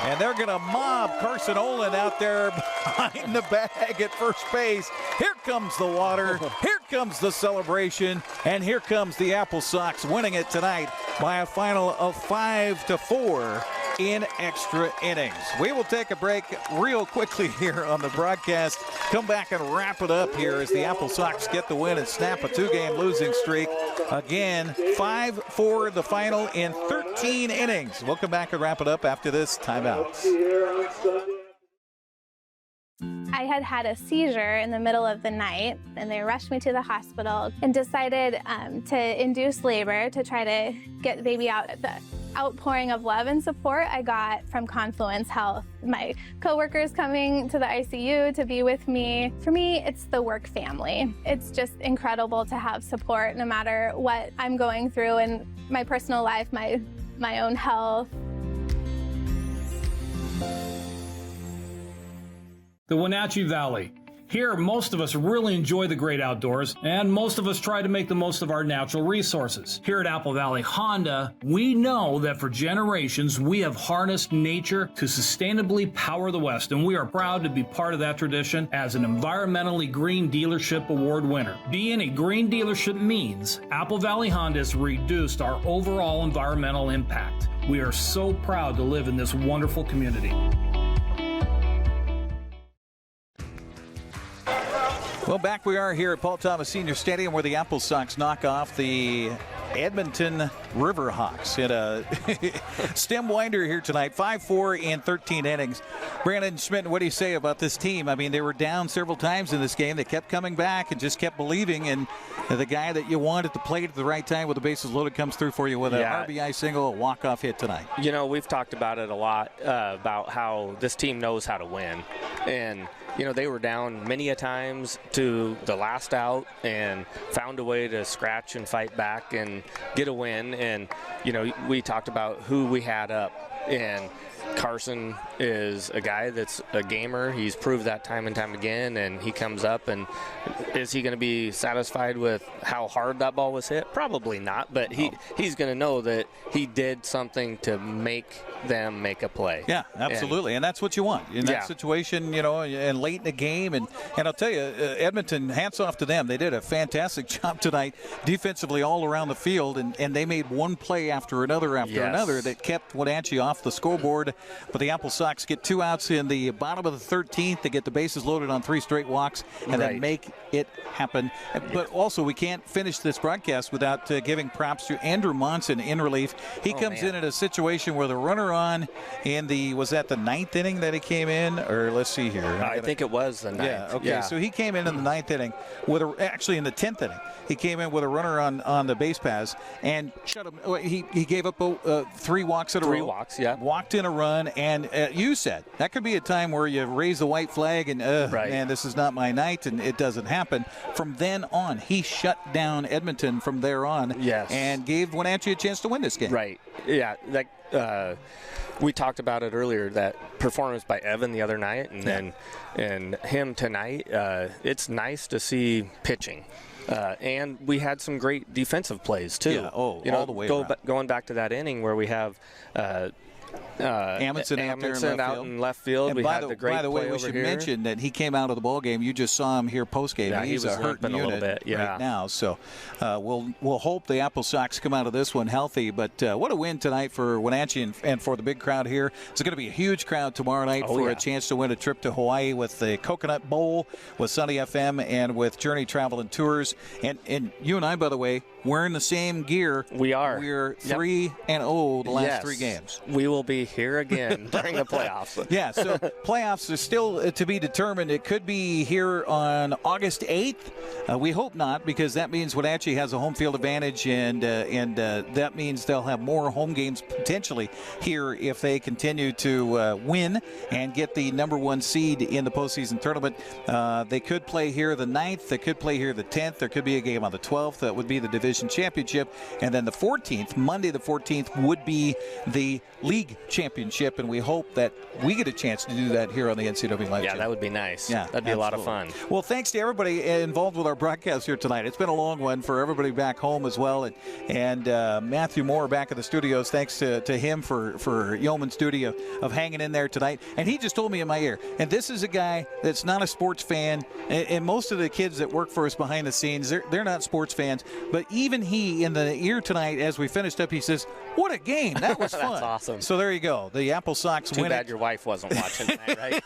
And they're going to mob Carson Ohland out there behind the bag at first base. Here comes the water. Here comes the celebration. And here comes the AppleSox winning it tonight by a final of 5-4 in extra innings. We will take a break real quickly here on the broadcast. Come back and wrap it up here as the AppleSox get the win and snap a 2-game losing streak. Again, 5-4 the final in 13 innings. We'll come back and wrap it up after this timeout. I had a seizure in the middle of the night, and they rushed me to the hospital and decided to induce labor to try to get the baby out. The outpouring of love and support I got from Confluence Health. My coworkers coming to the ICU to be with me. For me, it's the work family. It's just incredible to have support no matter what I'm going through in my personal life, my own health. The Wenatchee Valley. Here, most of us really enjoy the great outdoors, and most of us try to make the most of our natural resources. Here at Apple Valley Honda, we know that for generations, we have harnessed nature to sustainably power the West, and we are proud to be part of that tradition as an environmentally green dealership award winner. Being a green dealership means Apple Valley Honda has reduced our overall environmental impact. We are so proud to live in this wonderful community. Well, back we are here at Paul Thomas Senior Stadium where the AppleSox knock off the Edmonton Riverhawks in a stem winder here tonight. 5-4 in 13 innings. Brandon Schmitten, what do you say about this team? I mean, they were down several times in this game. They kept coming back and just kept believing. And the guy that you want at the plate at the right time with the bases loaded comes through for you with an RBI single, a walk-off hit tonight. You know, we've talked about it a lot, about how this team knows how to win. And you know, they were down many a times to the last out and found a way to scratch and fight back and get a win. And, you know, we talked about who we had up. And Carson is a guy that's a gamer. He's proved that time and time again, and he comes up, and is he going to be satisfied with how hard that ball was hit? Probably not, but he's going to know that he did something to make them make a play. Yeah, absolutely, and that's what you want in that situation, you know, and late in the game. And I'll tell you, Edmonton, hats off to them. They did a fantastic job tonight defensively all around the field, and they made one play after another another that kept Wenatchee off the scoreboard. But the AppleSox get 2 outs in the bottom of the 13th. They get the bases loaded on 3 straight walks and then make it happen. But also, we can't finish this broadcast without giving props to Andrew Monson in relief. He comes in a situation where the runner on in the, was that the 9th inning that he came in? Or let's see here. I think it was the 9th. Yeah, okay. So he came in the 9th inning, with actually in the 10th inning. He came in with a runner on the base pass and shut him. He gave up 3 walks in a row. 3 walks, yeah. Walked in a run, and you said that could be a time where you raise the white flag and, man, this is not my night, and it doesn't happen. From then on, he shut down Edmonton from there on and gave Wenatchee a chance to win this game. Right. Yeah. We talked about it earlier, that performance by Evan the other night, and then him tonight. It's nice to see pitching. And we had some great defensive plays, too. Yeah, all the way around. Going back to that inning where we have Amundsen out in left field. And we by had the great by the way, play we over should here. mention that he came out of the ball game. You just saw him here post game. Yeah, He's he was a hurting limping a unit little bit, yeah. right now. So we'll hope the AppleSox come out of this one healthy. But what a win tonight for Wenatchee and for the big crowd here. It's going to be a huge crowd tomorrow night for a chance to win a trip to Hawaii with the Coconut Bowl, with Sunny FM, and with Journey Travel and Tours. And you and I, by the way, wearing the same gear. We are. We're 3-0 the last 3 games. We will be here again during the playoffs. Yeah, so playoffs are still to be determined. It could be here on August 8th. We hope not, because that means Wenatchee has a home field advantage, and that means they'll have more home games potentially here if they continue to win and get the number 1 seed in the postseason tournament. They could play here the 9th. They could play here the 10th. There could be a game on the 12th. That would be the division championship. And then the 14th, Monday the 14th, would be the league championship. And we hope that we get a chance to do that here on the NCWLIFE Channel. Yeah, that would be nice. Yeah, that'd be a lot of fun. Well, thanks to everybody involved with our broadcast here tonight. It's been a long one for everybody back home as well. And Matthew Moore back in the studios, thanks to him for yeoman's duty of hanging in there tonight. And he just told me in my ear, and this is a guy that's not a sports fan, and most of the kids that work for us behind the scenes, they're not sports fans, but even he in the ear tonight as we finished up, he says, what a game. That was fun. That's awesome. So there you go. The AppleSox win it. Too bad your wife wasn't watching tonight, right?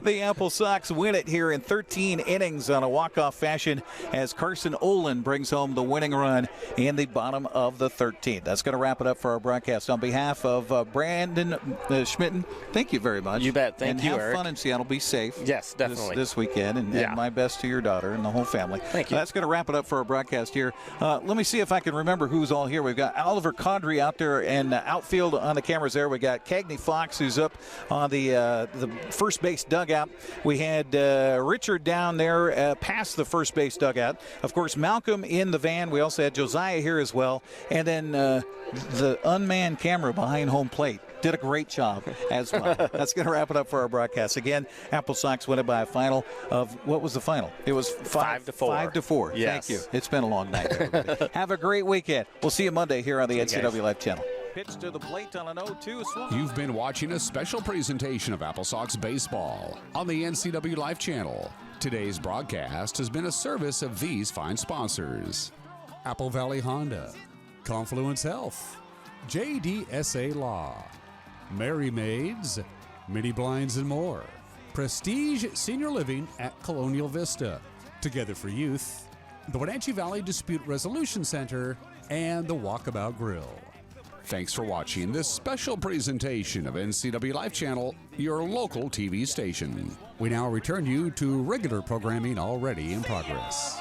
The AppleSox win it here in 13 innings on a walk-off fashion as Carson Ohland brings home the winning run in the bottom of the 13th. That's going to wrap it up for our broadcast. On behalf of Brandon Schmitten, thank you very much. You bet. Thank you, have Eric. fun in Seattle. Be safe. Yes, definitely. This weekend, and my best to your daughter and the whole family. Thank you. That's going to wrap it up for our broadcast here. Let me see if I can remember who's all here. We've got Oliver Condry out there and outfield on the cameras there. We got Cagney Fox, who's up on the first base dugout. We had Richard down there past the first base dugout. Of course, Malcolm in the van. We also had Josiah here as well. And then the unmanned camera behind home plate did a great job as well. That's going to wrap it up for our broadcast. Again, AppleSox win it by a final of, what was the final? It was 5-4. 5-4. Yes. Thank you. It's been a long night, everybody. Have a great weekend. We'll see you Monday here on the NCWLIFE Channel. Pitch to the plate on an 0-2 swing. You've been watching a special presentation of AppleSox Baseball on the NCWLIFE Channel. Today's broadcast has been a service of these fine sponsors: Apple Valley Honda, Confluence Health, JDSA Law, Mary Maids, Mini Blinds and more, Prestige Senior Living at Colonial Vista, Together for Youth, the Wenatchee Valley Dispute Resolution Center, and the Walkabout Grill. Thanks for watching this special presentation of NCWLIFE Channel, your local TV station. We now return you to regular programming already in progress.